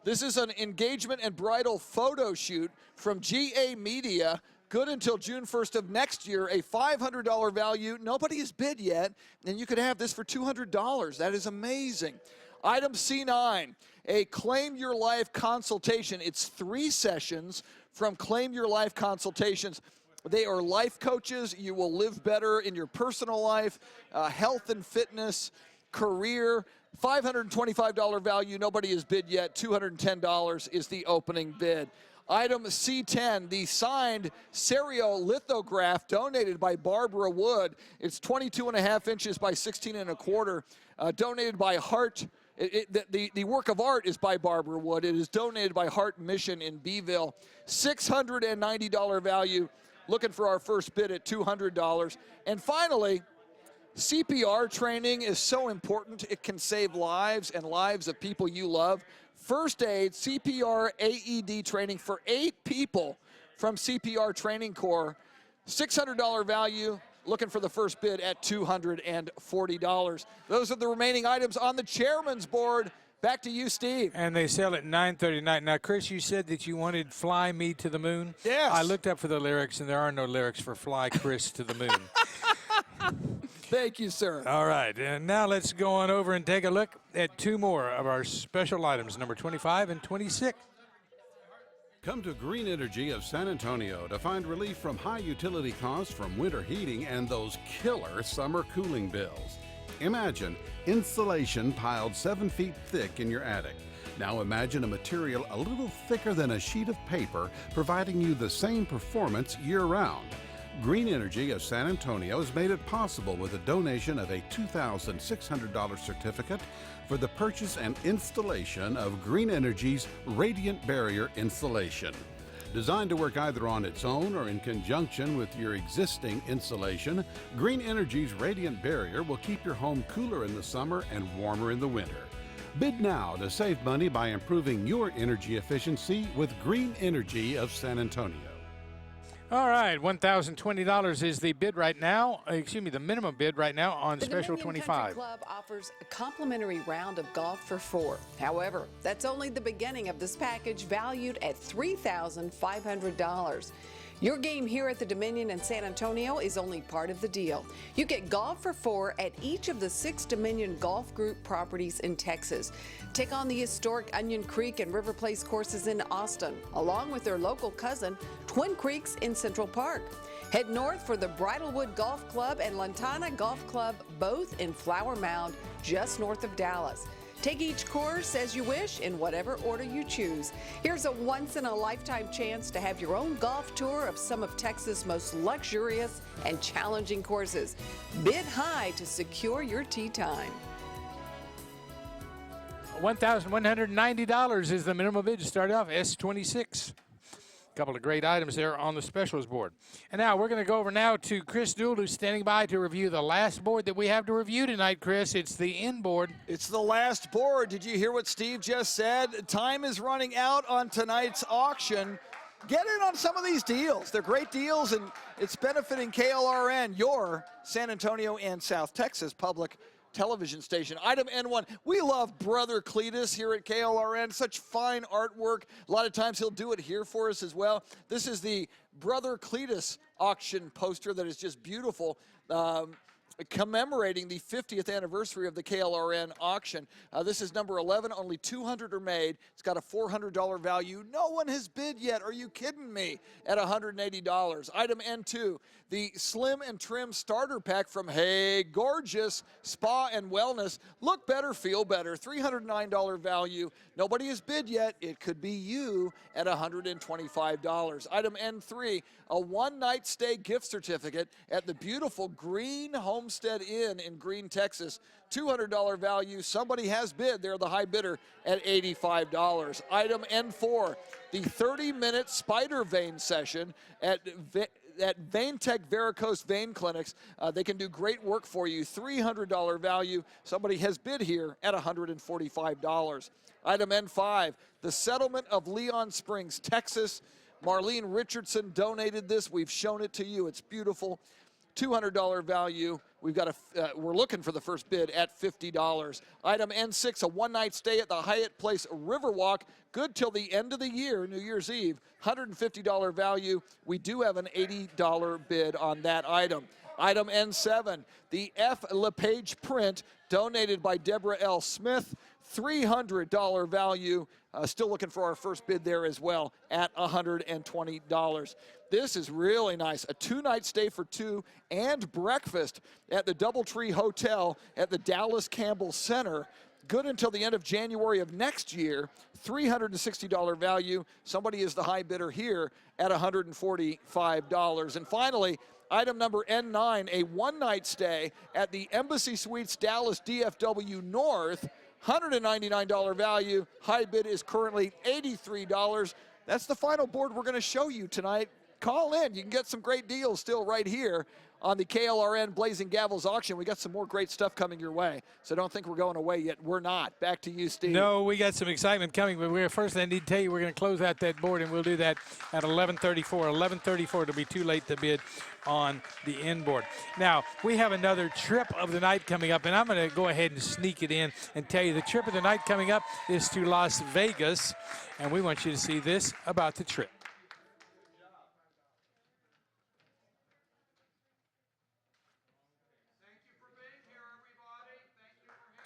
This is an engagement and bridal photo shoot from GA Media, good until June 1st of next year, a $500 value. Nobody has bid yet, and you could have this for $200. That is amazing. Item C9, a Claim Your Life consultation. It's 3 sessions from Claim Your Life Consultations. They are life coaches. You will live better in your personal life, health and fitness, career. $525 value. Nobody has bid yet. $210 is the opening bid. Item C10, the signed stereolithograph donated by Barbara Wood. It's 22.5 inches by 16.25, donated by Heart. The work of art is by Barbara Wood. It is donated by Heart Mission in Beeville. $690 value. Looking for our first bid at $200. And finally, CPR training is so important. It can save lives and lives of people you love. First aid, CPR, AED training for 8 people from CPR Training Corps. $600 value. Looking for the first bid at $240. Those are the remaining items on the chairman's board. Back to you, Steve. And they sell at $9.30 tonight. Now, Chris, you said that you wanted Fly Me to the Moon. Yes. I looked up for the lyrics, and there are no lyrics for Fly Chris to the Moon. Thank you, sir. All right, and now let's go on over and take a look at 2 more of our special items, number 25 and 26. Come to Green Energy of San Antonio to find relief from high utility costs from winter heating and those killer summer cooling bills. Imagine insulation piled 7 feet thick in your attic. Now imagine a material a little thicker than a sheet of paper, providing you the same performance year-round. Green Energy of San Antonio has made it possible with a donation of a $2,600 certificate for the purchase and installation of Green Energy's Radiant Barrier insulation. Designed to work either on its own or in conjunction with your existing insulation, Green Energy's Radiant Barrier will keep your home cooler in the summer and warmer in the winter. Bid now to save money by improving your energy efficiency with Green Energy of San Antonio. All right, $1,020 is the bid right now. Excuse me, the minimum bid right now on The Special Dominion 25. Country Club offers a complimentary round of golf for 4. However, that's only the beginning of this package valued at $3,500. Your game here at the Dominion in San Antonio is only part of the deal. You get golf for 4 at each of the 6 Dominion Golf Group properties in Texas. Take on the historic Onion Creek and River Place courses in Austin, along with their local cousin, Twin Creeks in Central Park. Head north for the Bridlewood Golf Club and Lantana Golf Club, both in Flower Mound, just north of Dallas. Take each course as you wish in whatever order you choose. Here's a once-in-a-lifetime chance to have your own golf tour of some of Texas' most luxurious and challenging courses. Bid high to secure your tee time. $1,190 is the minimum bid to start off, S26. A couple of great items there on the specials board. And now we're going to go over now to Chris Duell, who's standing by to review the last board that we have to review tonight, Chris. It's the end board. It's the last board. Did you hear what Steve just said? Time is running out on tonight's auction. Get in on some of these deals. They're great deals, and it's benefiting KLRN, your San Antonio and South Texas public television station. Item N1, we love Brother Cletus here at KLRN. Such fine artwork. A lot of times he'll do it here for us as well. This is the Brother Cletus auction poster that is just beautiful. commemorating the 50th anniversary of the KLRN auction. This is number 11. Only 200 are made. It's got a $400 value. No one has bid yet. Are you kidding me? At $180. Item N2, the Slim and Trim Starter Pack from Hey Gorgeous Spa and Wellness. Look better, feel better. $309 value. Nobody has bid yet. It could be you at $125. Item N3, a one-night stay gift certificate at the beautiful Green Homestead Inn in Green, Texas. $200 value. Somebody has bid. They're the high bidder at $85. Item N4, the 30-minute spider vein session at Vein Tech Varicose Vein Clinics. They can do great work for you. $300 value. Somebody has bid here at $145. Item N5, the settlement of Leon Springs, Texas. Marlene Richardson donated this. We've shown it to you. It's beautiful. $200 value. We're looking for the first bid at $50. Item N6, a one-night stay at the Hyatt Place Riverwalk. Good till the end of the year, New Year's Eve. $150 value. We do have an $80 bid on that item. Item N7, the F. LePage print donated by Deborah L. Smith. $300 value. Still looking for our first bid there as well at $120. This is really nice. A two-night stay for two and breakfast at the Doubletree Hotel at the Dallas Campbell Center. Good until the end of January of next year. $360 value. Somebody is the high bidder here at $145. And finally, item number N9, a one-night stay at the Embassy Suites Dallas DFW North. $199 value. High bid is currently $83. That's the final board we're going to show you tonight. Call in. You can get some great deals still right here on the KLRN Blazing Gavels auction. We got some more great stuff coming your way, so don't think we're going away yet. We're not. Back to you, Steve. No, we got some excitement coming, but first I need to tell you we're going to close out that board, and we'll do that at 11:34. 11:34, it'll be too late to bid on the end board. Now, we have another trip of the night coming up, and I'm going to go ahead and sneak it in and tell you the trip of the night coming up is to Las Vegas, and we want you to see this about the trip.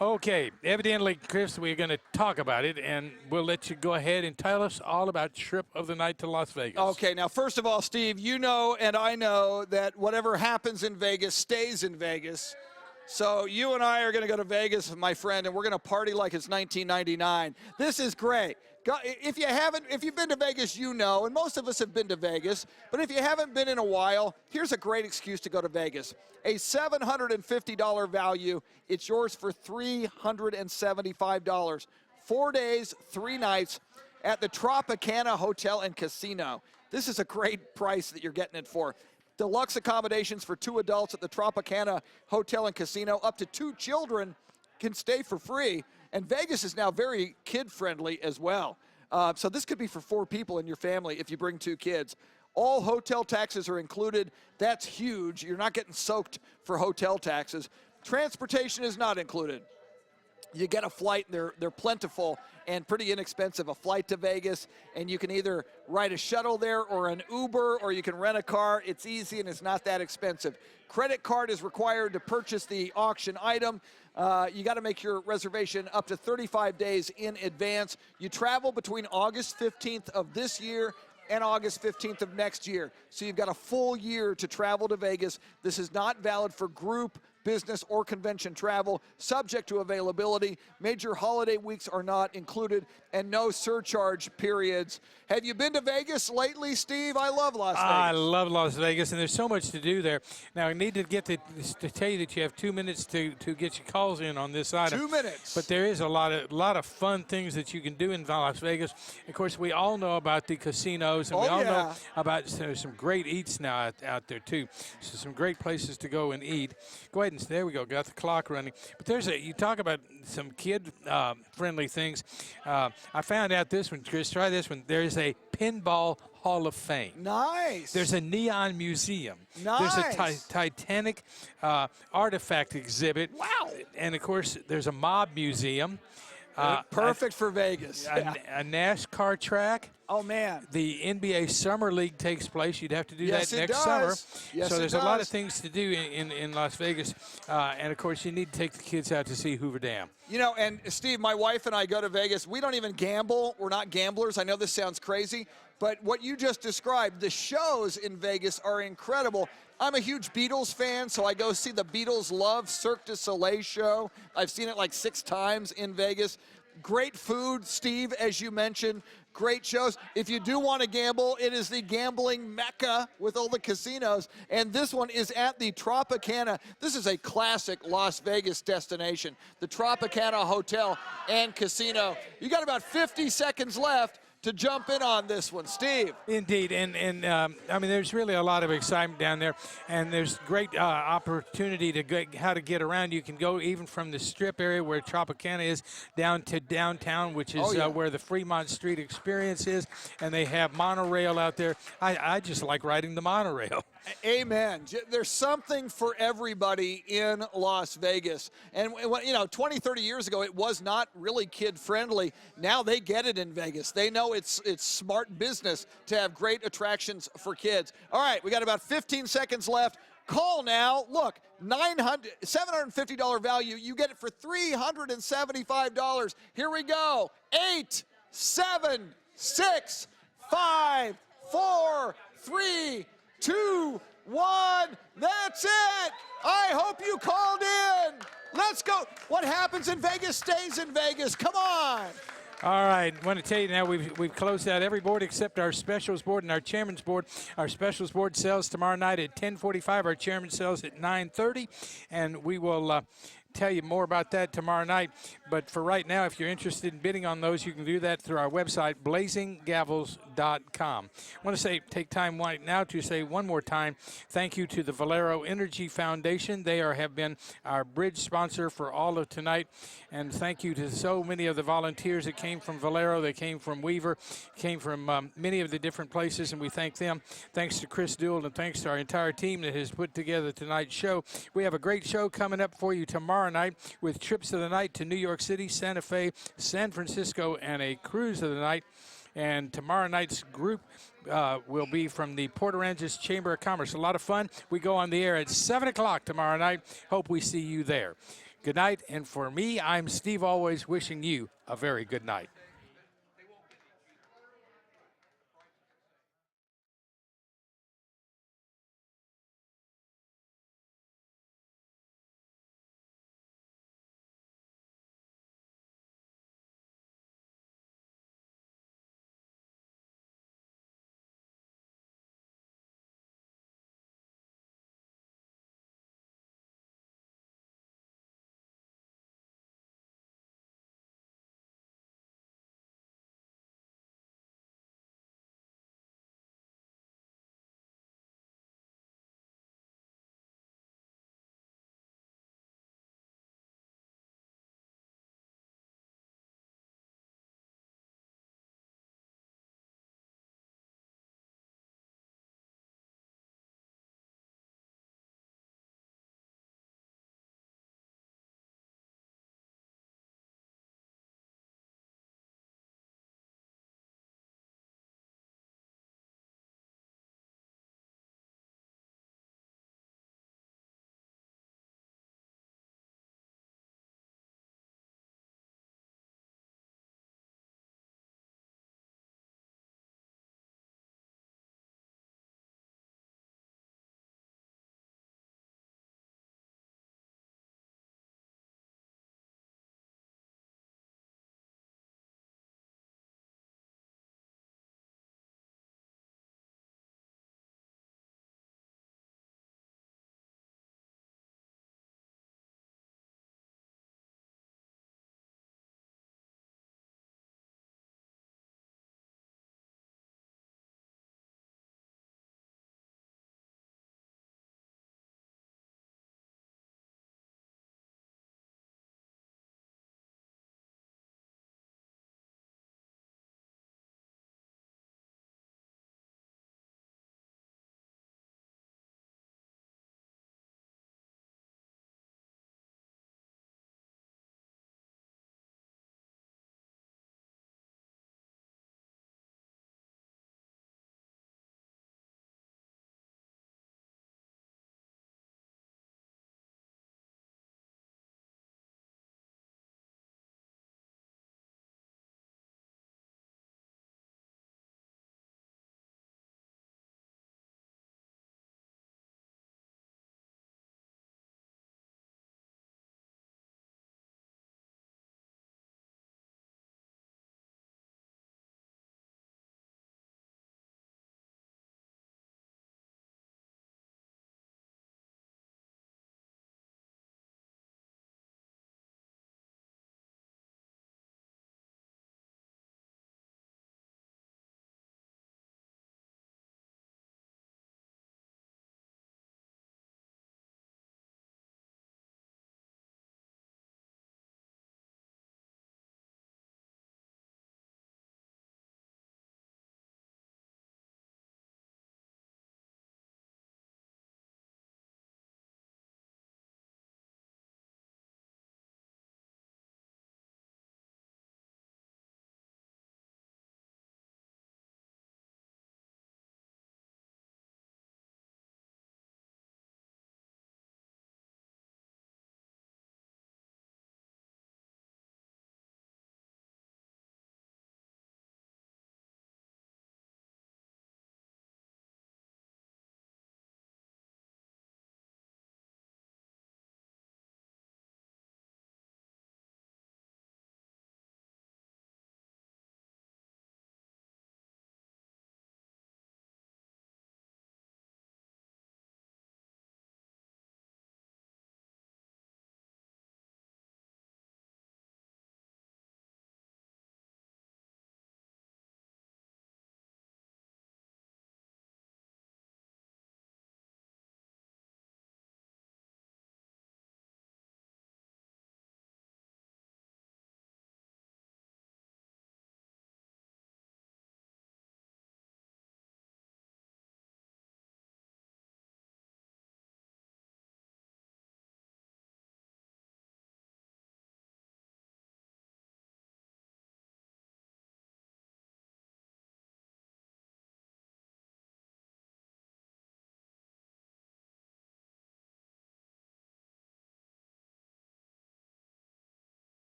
Okay, evidently, Chris, we're going to talk about it, and we'll let you go ahead and tell us all about trip of the night to Las Vegas. Okay, now, first of all, Steve, you know and I know that whatever happens in Vegas stays in Vegas. So you and I are going to go to Vegas, my friend, and we're going to party like it's 1999. This is great. If you've been to Vegas, you know, and most of us have been to Vegas, but if you haven't been in a while, here's a great excuse to go to Vegas. A $750 value, it's yours for $375. 4 days, 3 nights at the Tropicana Hotel and Casino. This is a great price that you're getting it for. Deluxe accommodations for 2 adults at the Tropicana Hotel and Casino. Up to 2 children can stay for free. And Vegas is now very kid-friendly as well. So this could be for 4 people in your family if you bring 2 kids. All hotel taxes are included. That's huge. You're not getting soaked for hotel taxes. Transportation is not included. You get a flight, they're plentiful and pretty inexpensive. A flight to Vegas, and you can either ride a shuttle there or an Uber, or you can rent a car. It's easy and it's not that expensive. Credit card is required to purchase the auction item. You got to make your reservation up to 35 days in advance. You travel between August 15th of this year and August 15th of next year. So you've got a full year to travel to Vegas. This is not valid for group, business, or convention travel, subject to availability. Major holiday weeks are not included, and no surcharge periods. Have you been to Vegas lately, Steve? I love Las Vegas. I love Las Vegas, and there's so much to do there. Now, I need to get to tell you that you have 2 minutes to get your calls in on this item. 2 minutes. But there is a lot of fun things that you can do in Las Vegas. Of course, we all know about the casinos, and we all know about some great eats now out there, too. So some great places to go and eat. Go ahead and there we go. Got the clock running. But you talk about some kid-friendly things. I found out this one, Chris. Try this one. There's a Pinball Hall of Fame. Nice. There's a neon museum. Nice. There's a Titanic artifact exhibit. Wow. And, of course, there's a mob museum. Perfect for Vegas. A NASCAR track. Oh, man. The NBA Summer League takes place. You'd have to do Yes, that it next does. summer. Yes, so it there's a lot of does. things to do in Las Vegas. And, of course, you need to take the kids out to see Hoover Dam. You know, and Steve, my wife and I go to Vegas. We don't even gamble. We're not gamblers. I know this sounds crazy, but what you just described, the shows in Vegas are incredible. I'm a huge Beatles fan, so I go see the Beatles Love Cirque du Soleil show. I've seen it like 6 times in Vegas. Great food, Steve, as you mentioned. Great shows. If you do want to gamble, it is the gambling mecca with all the casinos. And this one is at the Tropicana. This is a classic Las Vegas destination. The Tropicana Hotel and Casino. You got about 50 seconds left to jump in on this one. Steve. Indeed, and I mean, there's really a lot of excitement down there, and there's great opportunity to how to get around. You can go even from the Strip area where Tropicana is down to downtown, which is where the Fremont Street Experience is, and they have monorail out there. I just like riding the monorail. Amen. There's something for everybody in Las Vegas. And, you know, 20, 30 years ago, it was not really kid-friendly. Now they get it in Vegas. They know it's smart business to have great attractions for kids. All right, we got about 15 seconds left. Call now. Look, $750 value. You get it for $375. Here we go. 8, 7, 6, 5, 4, 3, 2, 1. That's it. I hope you called in. Let's go. What happens in Vegas stays in Vegas. Come on. All right, I want to tell you now, we've closed out every board except our specials board and our chairman's board. Our specials board sells tomorrow night at 10:45. Our chairman sells at 9:30, and we will tell you more about that tomorrow night. But for right now, if you're interested in bidding on those, you can do that through our website, blazinggavels.com. I want to take time right now to say one more time, thank you to the Valero Energy Foundation. They have been our bridge sponsor for all of tonight. And thank you to so many of the volunteers that came from Valero. They came from Weaver, came from many of the different places, and we thank them. Thanks to Chris Duell, and thanks to our entire team that has put together tonight's show. We have a great show coming up for you tomorrow night with trips of the night to New York City, Santa Fe, San Francisco, and a cruise of the night. And tomorrow night's group will be from the Port Aransas Chamber of Commerce. A lot of fun. We go on the air at 7 o'clock tomorrow night. Hope we see you there. Good night. And for me, I'm Steve, always wishing you a very good night.